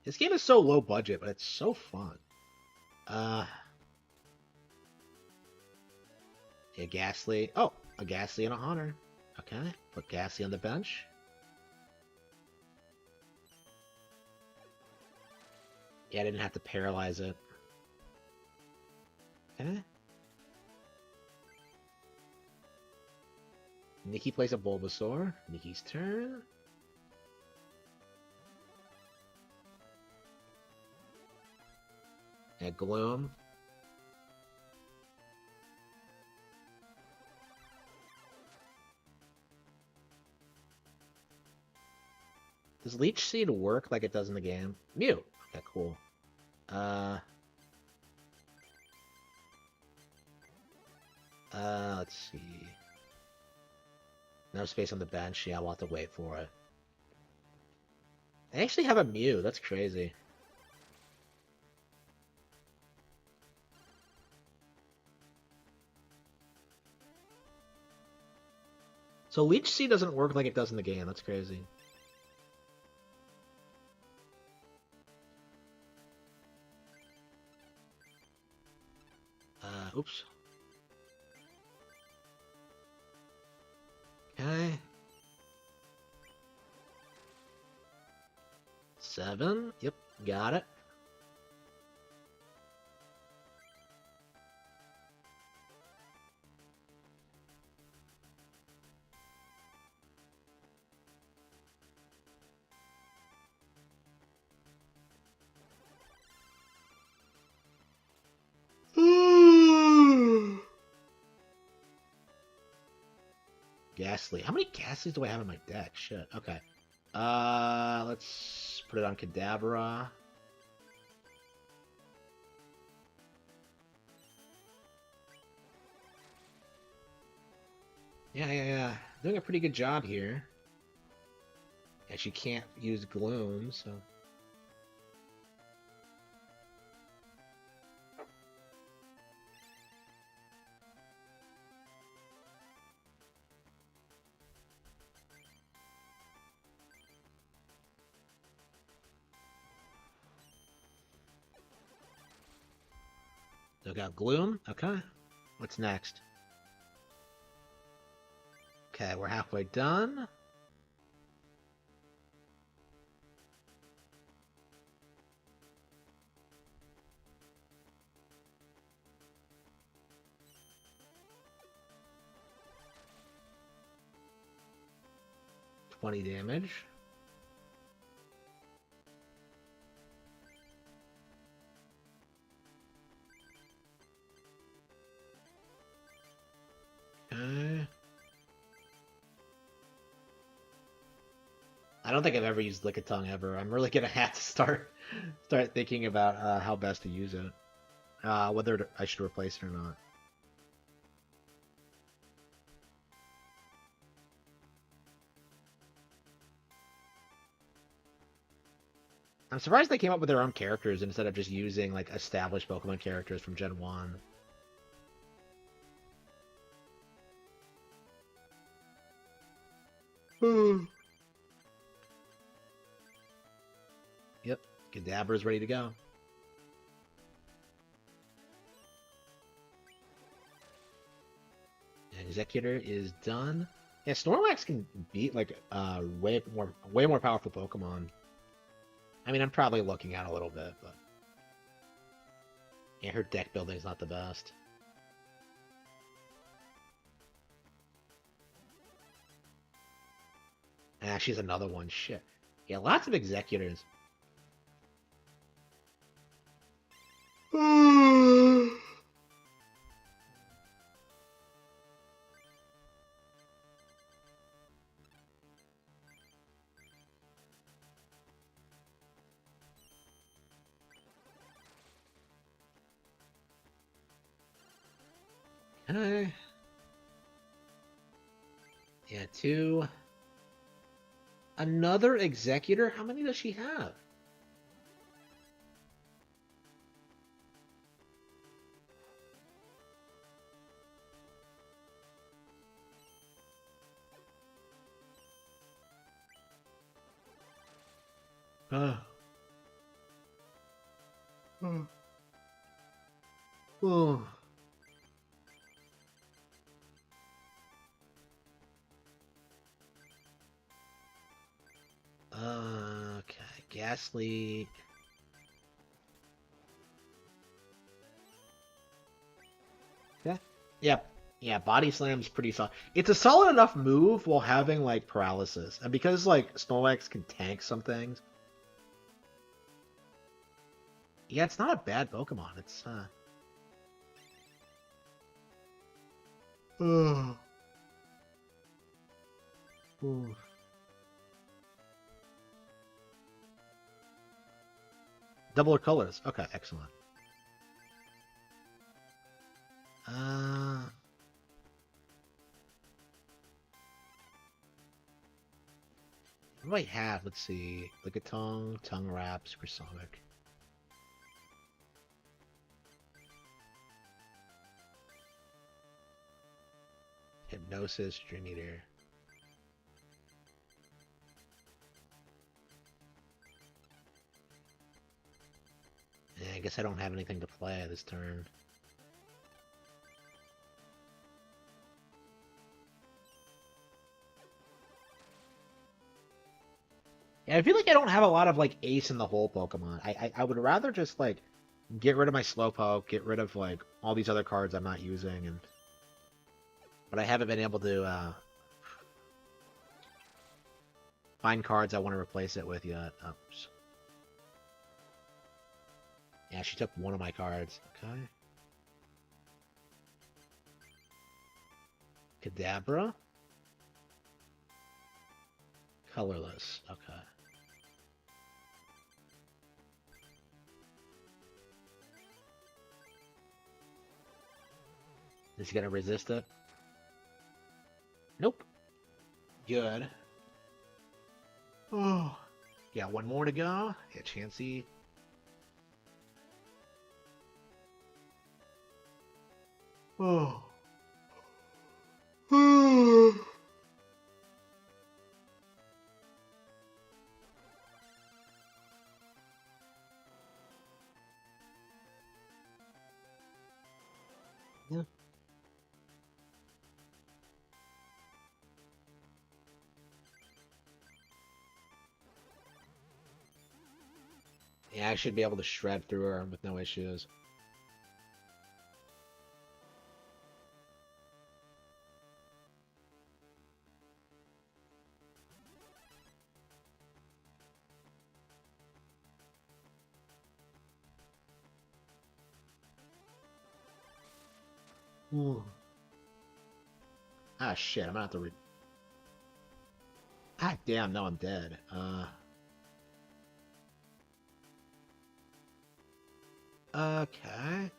This game is so low budget, but it's so fun. A Ghastly. Oh, a Ghastly and a Honor. Okay, put Ghastly on the bench. Yeah, I didn't have to paralyze it. Okay. Nikki plays a Bulbasaur. Nikki's turn. And Gloom. Does Leech Seed work like it does in the game? Mew. Okay, cool. Let's see. No space on the bench. Yeah, we'll have to wait for it. I actually have a Mew. That's crazy. So Leech Seed doesn't work like it does in the game. That's crazy. Oops. Okay. 7. Yep, got it. Ghastly. How many Ghastlies do I have in my deck? Shit. Okay. Let's put it on Kadabra. Yeah. Doing a pretty good job here. And she can't use Gloom, so... So got Gloom. Okay. What's next? Okay, we're halfway done. $20 damage. Okay. I don't think I've ever used Lickitung ever. I'm really gonna have to start thinking about how best to use it. Whether I should replace it or not. I'm surprised they came up with their own characters instead of just using like established Pokemon characters from Gen 1. Yep, Kadabra's ready to go. Executor is done. Yeah, Snorlax can beat like way more powerful Pokemon. I mean, I'm probably looking out a little bit, but yeah, her deck building is not the best. Ah, she's another one. Shit. Yeah, lots of executors. Okay. Yeah, 2. Another executor? How many does she have? Oh. Oh. Okay, gas leak. Yeah. Yep. Yeah, body slam's pretty solid. It's a solid enough move while having like paralysis. And because like Snorlax can tank some things. Yeah, it's not a bad Pokemon. It's Oh. Ooh. Double or colors. Okay, excellent. What do I have? Let's see. Lickitung, Tongue Wrap, Supersonic. Hypnosis, Dream Eater. Yeah, I guess I don't have anything to play this turn. Yeah, I feel like I don't have a lot of like ace in the hole Pokemon. I would rather just like get rid of my Slowpoke, get rid of like all these other cards I'm not using, and but I haven't been able to find cards I want to replace it with yet. Oops. Yeah, she took one of my cards. Okay. Kadabra. Colorless. Okay. Is he gonna resist it? Nope. Good. Oh. Yeah, one more to go. Yeah, Chansey. Oh. Yeah. Yeah, I should be able to shred through her with no issues. Ooh. Ah, shit, I'm gonna have to Ah, damn, no, I'm dead. Okay.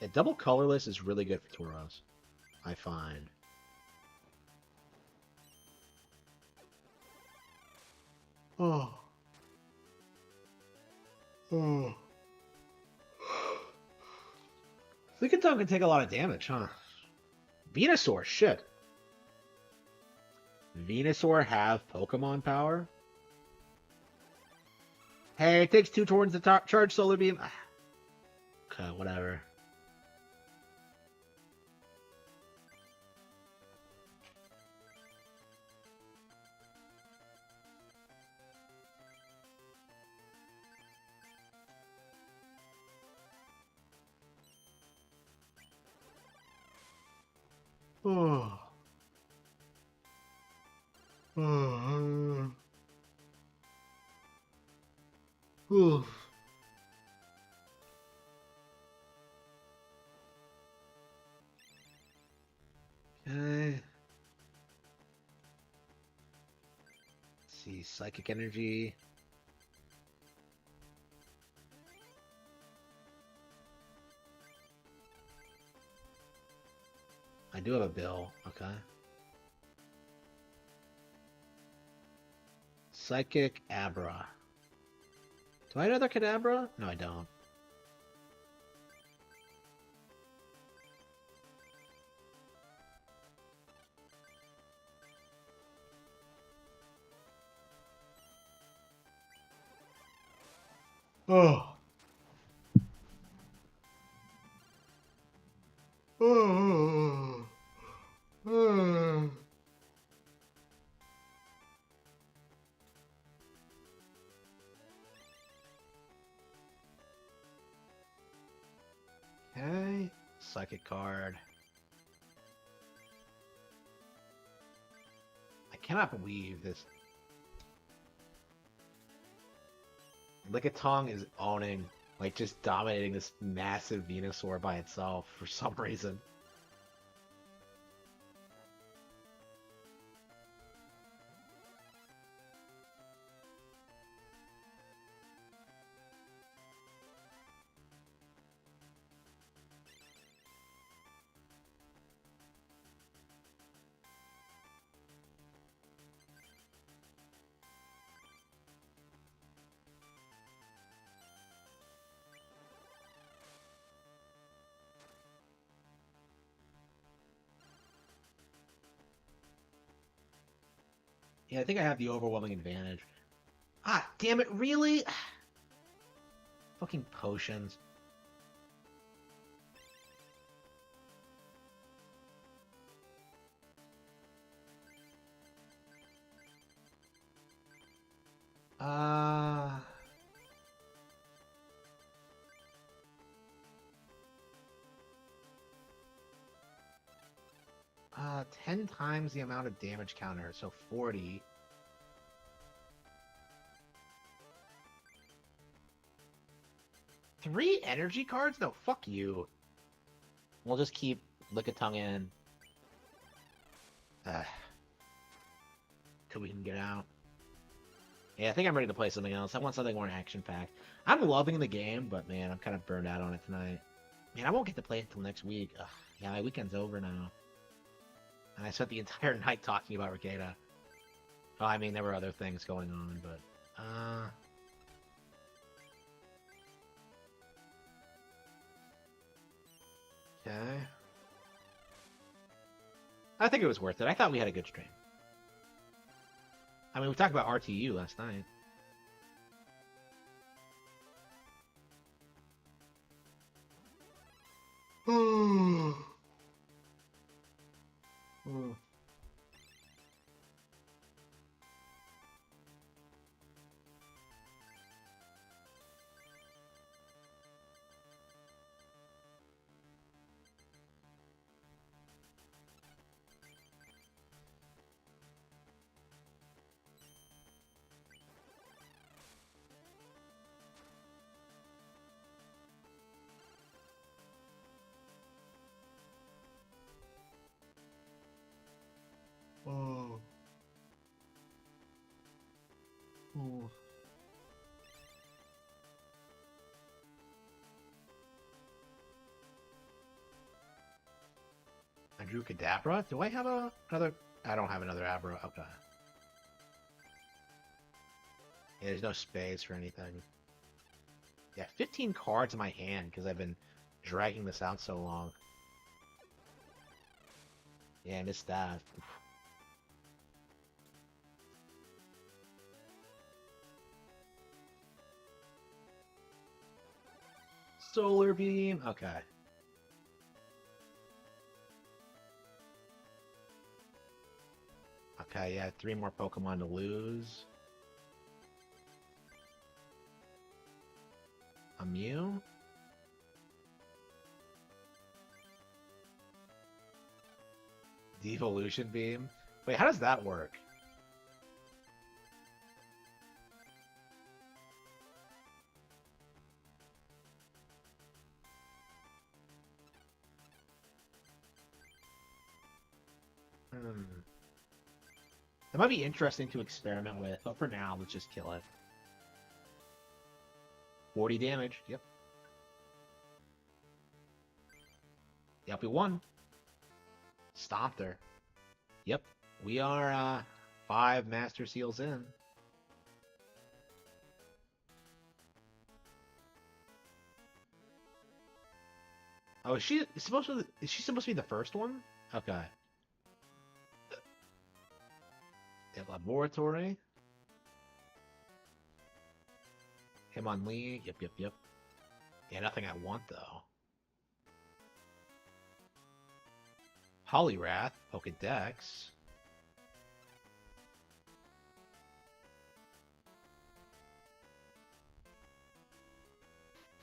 Yeah, double colorless is really good for Tauros, I find. Oh. Oh. Lickitung can take a lot of damage, huh? Venusaur, shit. Venusaur have Pokemon power? Hey, it takes 2 turns to charge Solar Beam. Okay, whatever. Oh. Oh. Oof. Okay. Let's see, psychic energy. I do have a bill. Okay. Psychic Abra. Do I have another Kadabra? No, I don't. Oh. Oh. Oh. Okay. Psychic card. I cannot believe this. Lickitung is owning, like, just dominating this massive Venusaur by itself for some reason. Yeah, I think I have the overwhelming advantage. Ah, damn it, really? Fucking potions. Uh... 10 times the amount of damage counter, so 40. Three energy cards? No, fuck you. We'll just keep Lickitung in. Till we can get out. Yeah, I think I'm ready to play something else. I want something more action-packed. I'm loving the game, but man, I'm kind of burned out on it tonight. Man, I won't get to play it until next week. Ugh, yeah, my weekend's over now. And I spent the entire night talking about Rekieta. Oh, I mean, there were other things going on, but... Okay. I think it was worth it. I thought we had a good stream. I mean, we talked about RTU last night. Oh. Oh. Oh. I drew Kadabra? Do I have another? I don't have another Abra. Okay. Yeah, there's no space for anything. Yeah, 15 cards in my hand because I've been dragging this out so long. Yeah, I missed that. Solar Beam. Okay. Okay, yeah, 3 more Pokemon to lose. A Mew? Devolution beam. Wait, how does that work? That might be interesting to experiment with, but for now, let's just kill it. 40 damage. Yep. Yep, we won. Stomped her. Yep. We are 5 Master Seals in. Oh, is she supposed to be the first one? Okay. Yeah, laboratory. Hitmonlee. Yep. Yeah, nothing I want though. Poliwrath, Pokedex.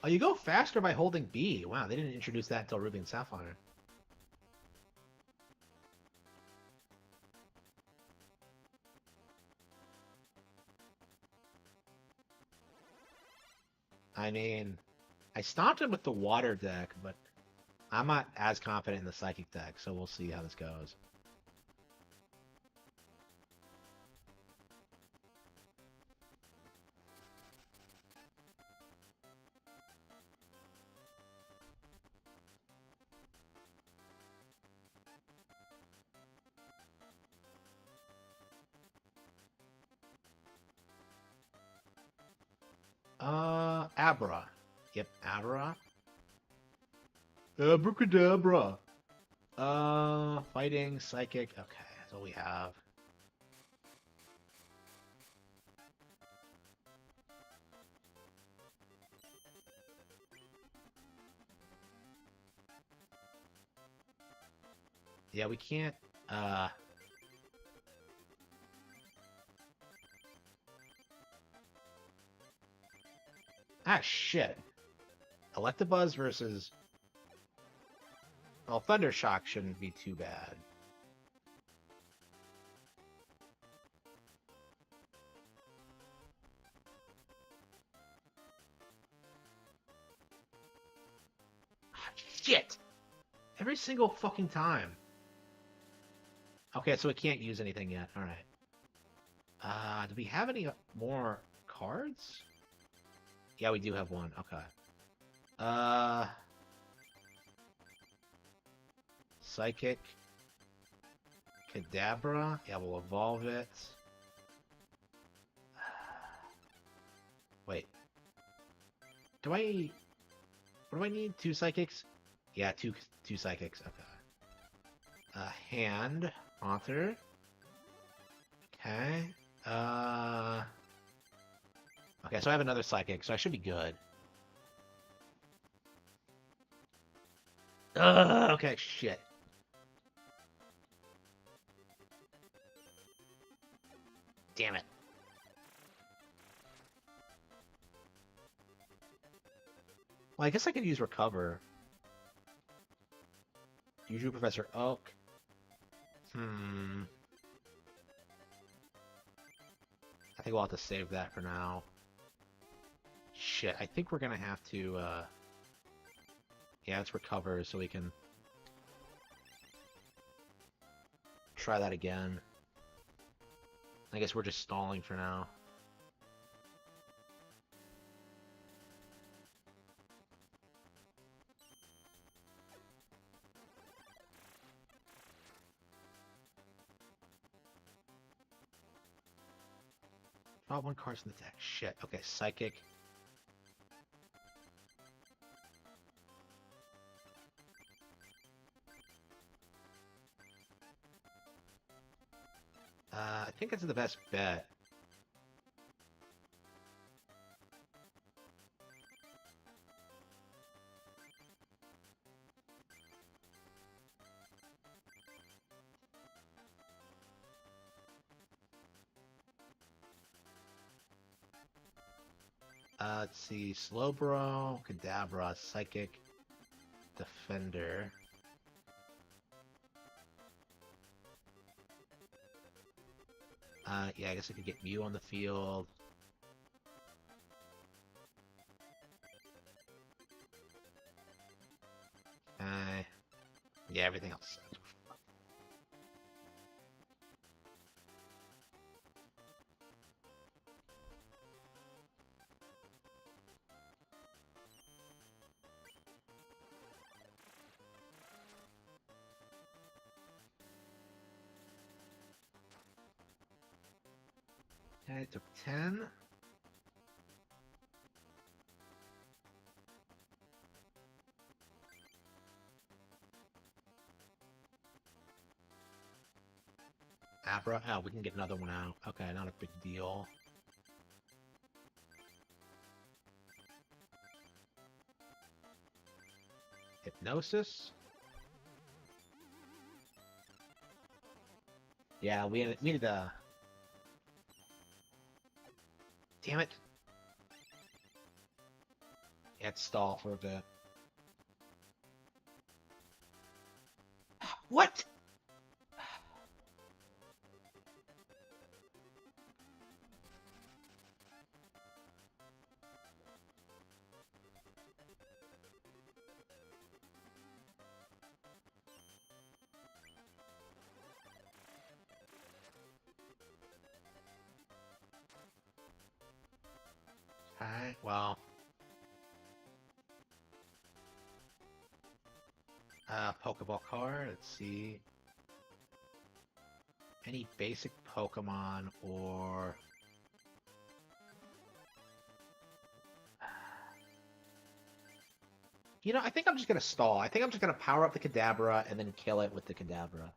Oh, you go faster by holding B. Wow, they didn't introduce that until Ruby and Sapphire. I mean, I stopped him with the water deck, but I'm not as confident in the psychic deck, so we'll see how this goes. Abra. Yep, Abra. Abracadabra. Fighting, psychic. Okay, that's all we have. Yeah, we can't, Ah, shit. Electabuzz versus... Well, Thundershock shouldn't be too bad. Ah, shit! Every single fucking time. Okay, so we can't use anything yet. Alright. Do we have any more cards? Yeah, we do have one. Okay. Psychic. Kadabra. Yeah, we'll evolve it. Wait. What do I need? 2 psychics? Yeah, two psychics. Okay. Hand. Haunter. Okay. Okay, so I have another psychic, so I should be good. Okay, shit. Damn it. Well, I guess I could use Recover. Usual Professor Oak. I think we'll have to save that for now. Shit, I think we're gonna have to, yeah, let's Recover so we can try that again. I guess we're just stalling for now. Draw 1 card in the deck. Shit. Okay, Psychic. I think that's the best bet. Let's see. Slowbro, Kadabra, Psychic, Defender. Yeah, I guess I could get Mew on the field. Yeah, everything else. Okay, it took 10. Abra. Oh, we can get another one out. Okay, not a big deal. Hypnosis. Yeah, we needed a. Damn it. Yeah, it's stall for a bit. What? Alright, well. Pokeball card, let's see. Any basic Pokemon or... You know, I think I'm just gonna stall. I think I'm just gonna power up the Kadabra and then kill it with the Kadabra.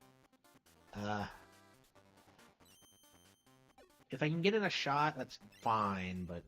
If I can get in a shot, that's fine, but...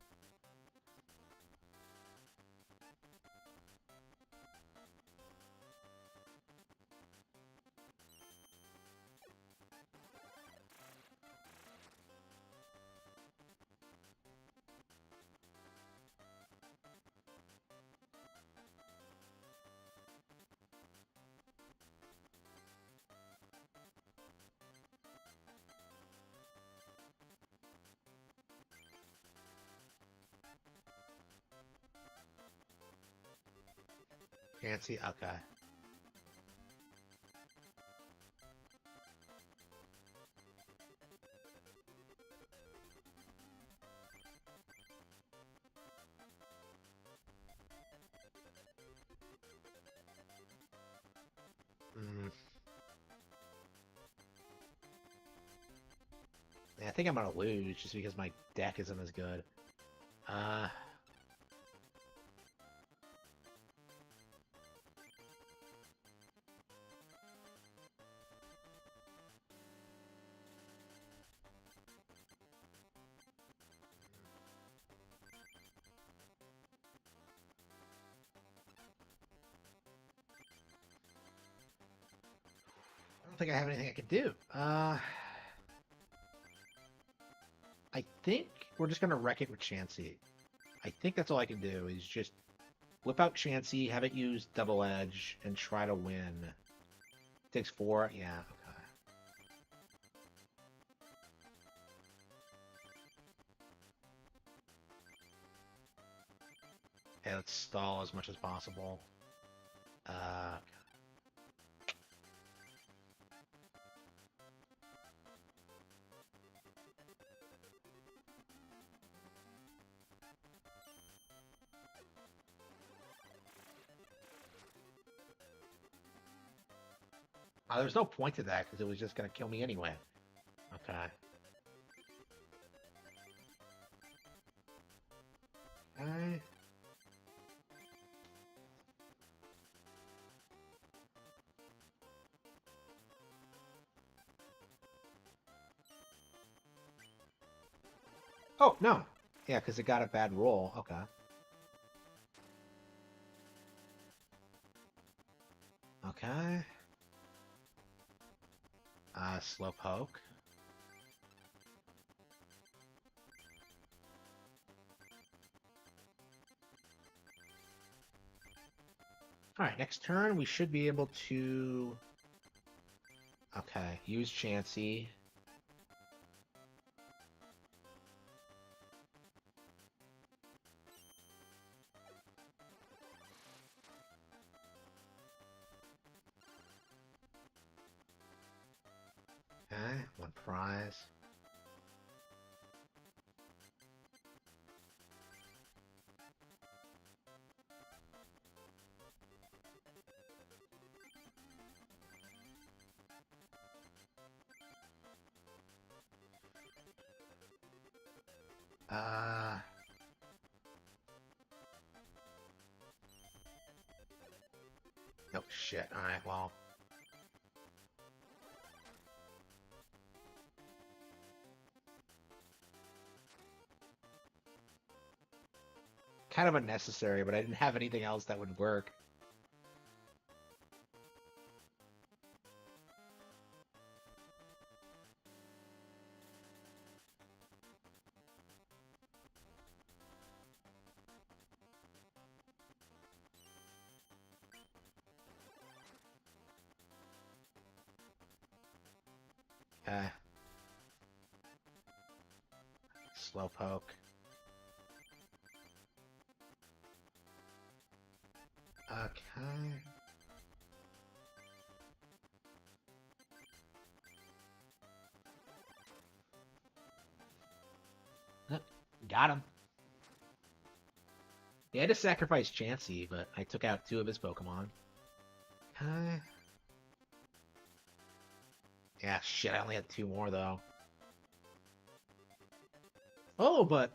Can't see? Okay. Yeah, I think I'm gonna lose just because my deck isn't as good. I don't think I have anything I can do. I think we're just gonna wreck it with Chansey. I think that's all I can do is just whip out Chansey, have it use Double Edge, and try to win. Takes 4? Yeah, okay. Okay, let's stall as much as possible. There's no point to that because it was just gonna kill me anyway. Okay. Okay. Oh, no. Yeah, because it got a bad roll. Okay. Okay. Slowpoke. Alright, next turn we should be able to... Okay, use Chansey. Okay, one prize. Oh shit, alright, well. Kind of unnecessary, but I didn't have anything else that would work. Okay. Slowpoke. Okay. Got him. He had to sacrifice Chansey, but I took out 2 of his Pokemon. Okay. Yeah, shit, I only had 2 more, though. Oh, but,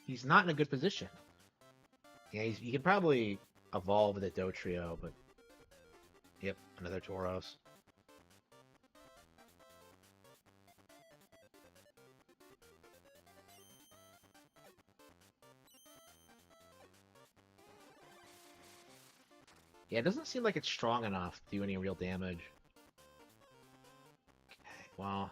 he's not in a good position. Yeah, he can probably evolve the Dotrio, but... Yep, another Tauros. Yeah, it doesn't seem like it's strong enough to do any real damage. Okay, well...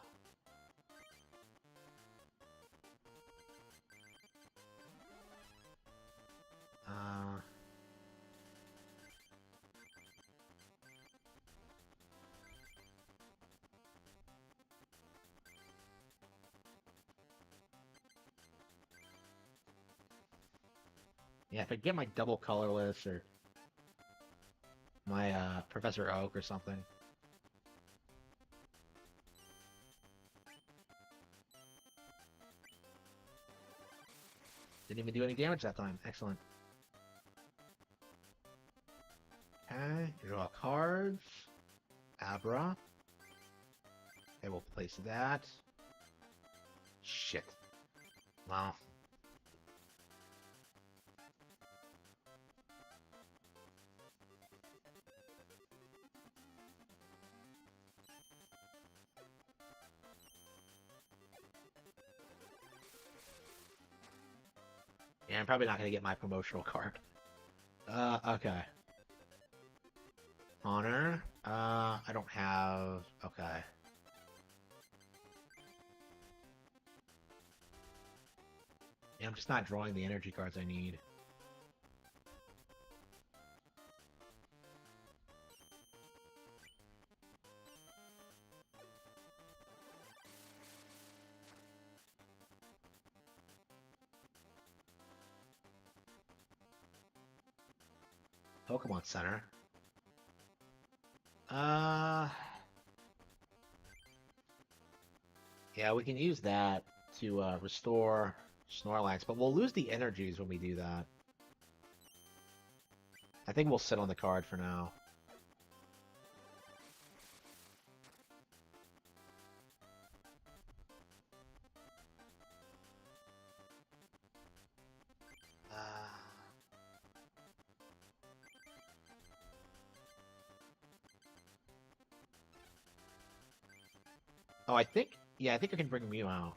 Yeah, if I get my double colorless or my Professor Oak or something. Didn't even do any damage that time. Excellent. Okay, draw cards. Abra. Okay, we'll place that. Shit. Well. Yeah, I'm probably not going to get my promotional card. Okay. Honor. I don't have... Okay. Yeah, I'm just not drawing the energy cards I need. Pokemon Center. Yeah, we can use that to restore Snorlax, but we'll lose the energies when we do that. I think we'll sit on the card for now. Oh, I think... Yeah, I think I can bring Mew out.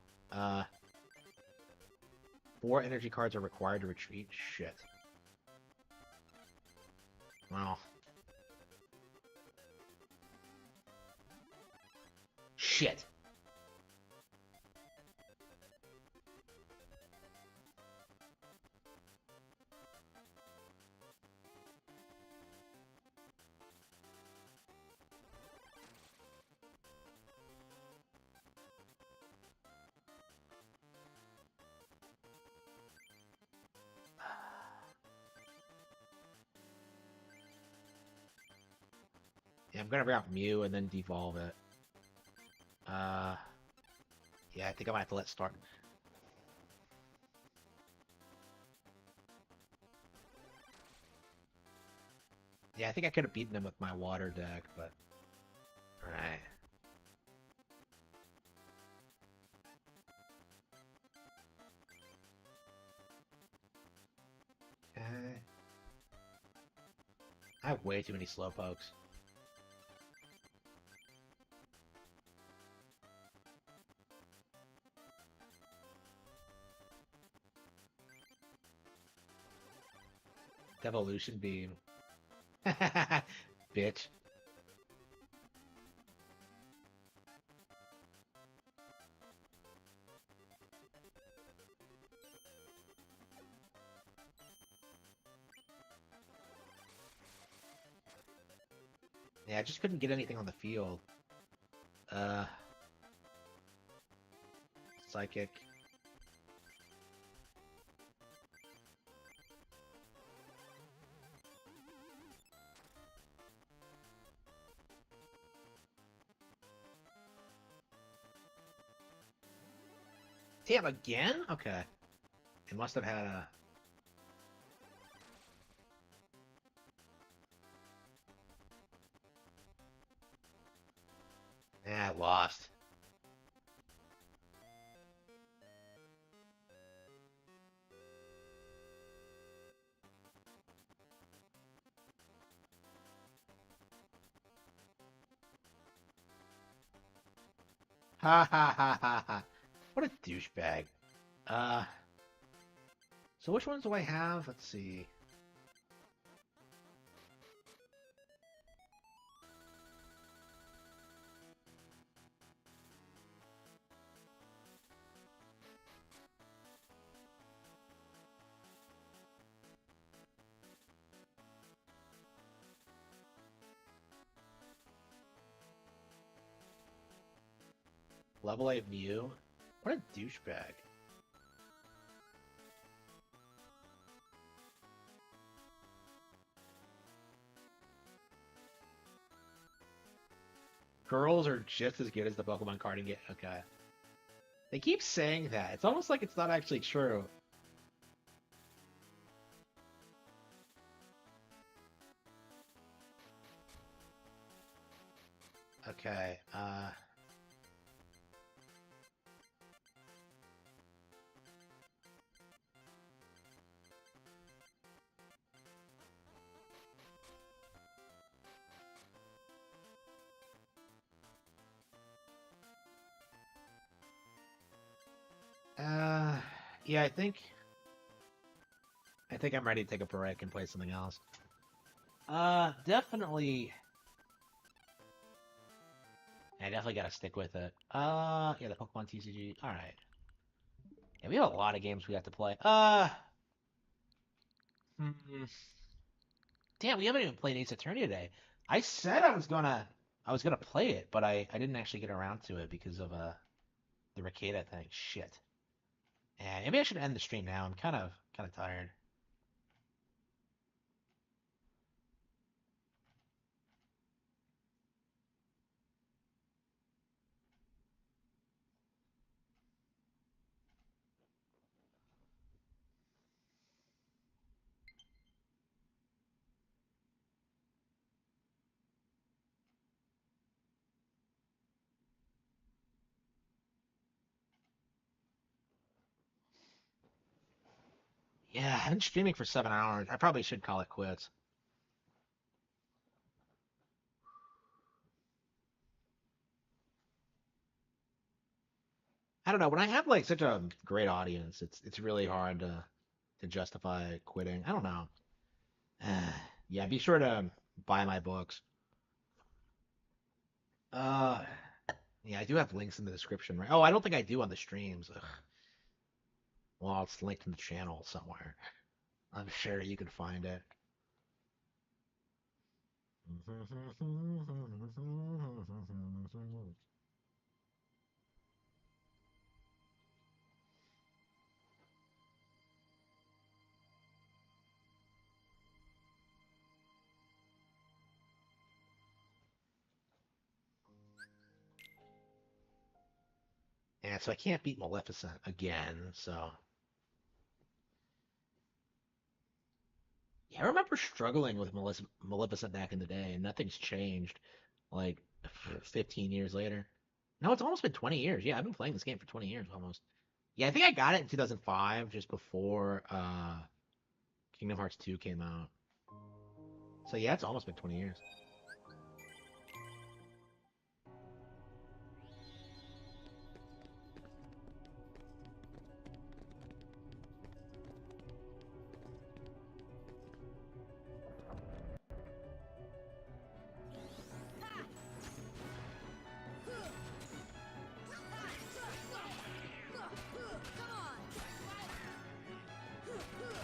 4 energy cards are required to retreat? Shit. Well. Shit. Yeah, I'm gonna bring out Mew and then devolve it. Yeah, I think I might have to let start. Yeah, I think I could have beaten him with my water deck, but... Alright. Okay. I have way too many slowpokes. Devolution beam. Bitch. Yeah, I just couldn't get anything on the field. Uh... Psychic. Damn, again? Okay. It must have had a... Yeah, I lost. Ha ha ha ha ha. What a douchebag. Uh... So which ones do I have? Let's see. Level 8 Mew? What a douchebag. Girls are just as good as the Pokemon carding game. Okay. They keep saying that. It's almost like it's not actually true. Okay, yeah, I think I'm ready to take a break and play something else. Definitely. I definitely gotta stick with it. Yeah, the Pokemon TCG. All right. Yeah, we have a lot of games we have to play. Hmm. Damn, we haven't even played Ace Attorney today. I said I was gonna play it, but I didn't actually get around to it because of the Rekieta thing. Shit. And maybe I should end the stream now. I'm kind of tired. Yeah, I've been streaming for 7 hours. I probably should call it quits. I don't know. When I have like such a great audience, it's really hard to justify quitting. I don't know. Yeah, be sure to buy my books. Uh, yeah, I do have links in the description, right? Oh, I don't think I do on the streams. Ugh. Well, it's linked in the channel somewhere. I'm sure you can find it. Yeah, so I can't beat Maleficent again, so. Yeah, I remember struggling with Maleficent back in the day, and nothing's changed, like, 15 years later. No, it's almost been 20 years. Yeah, I've been playing this game for 20 years almost. Yeah, I think I got it in 2005, just before Kingdom Hearts 2 came out. So yeah, it's almost been 20 years.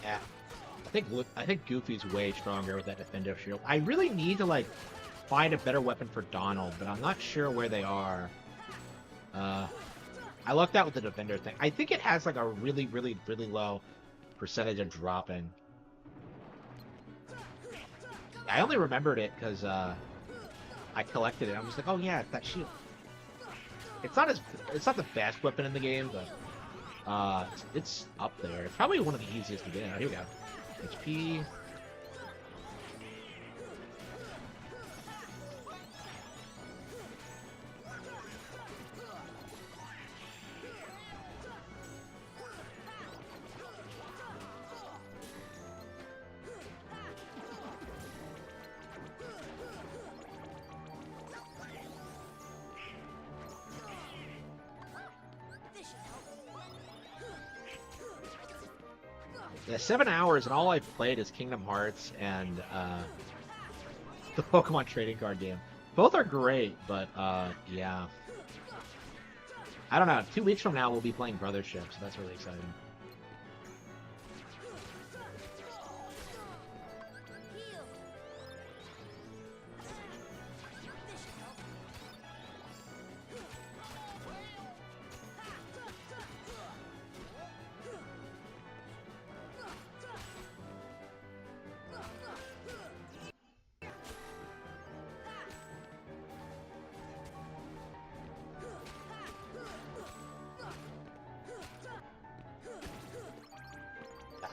Yeah. I think Goofy's way stronger with that defender shield. I really need to like find a better weapon for Donald, but I'm not sure where they are. I lucked out with the defender thing. I think it has like a really, really, really low percentage of dropping. I only remembered it because I collected it. I was like, oh yeah, that shield. It's not the best weapon in the game, but it's up there. It's probably one of the easiest to get. Here we go. HP. Yeah, 7 hours, and all I've played is Kingdom Hearts and the Pokemon trading card game. Both are great, but yeah. I don't know. 2 weeks from now, we'll be playing Brothership, so that's really exciting.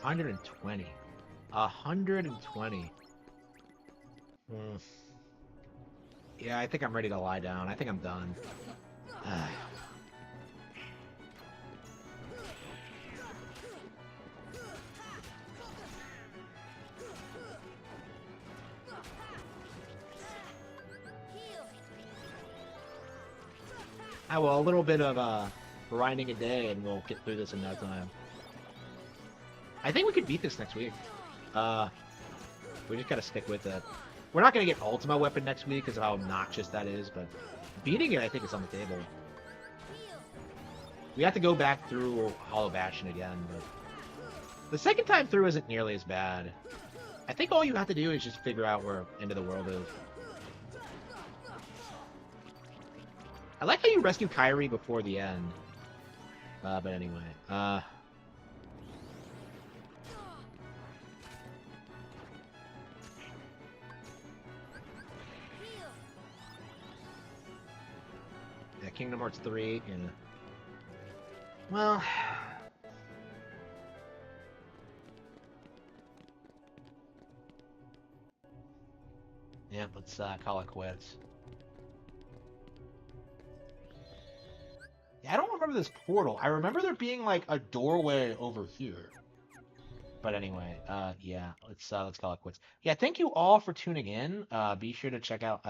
$120. 120. Yeah, I think I'm ready to lie down. I think I'm done. Well, a little bit of grinding a day, and we'll get through this in no time. I think we could beat this next week. We just gotta stick with it. We're not gonna get Ultima Weapon next week because of how obnoxious that is, but beating it, I think, is on the table. We have to go back through Hollow Bastion again, but the second time through isn't nearly as bad. I think all you have to do is just figure out where End of the World is. I like how you rescue Kairi before the end. But anyway, yeah, Kingdom Hearts 3, yeah. Well, yeah, let's call it quits. Yeah, I don't remember this portal. I remember there being like a doorway over here. But anyway, yeah, let's call it quits. Yeah, thank you all for tuning in. Be sure to check out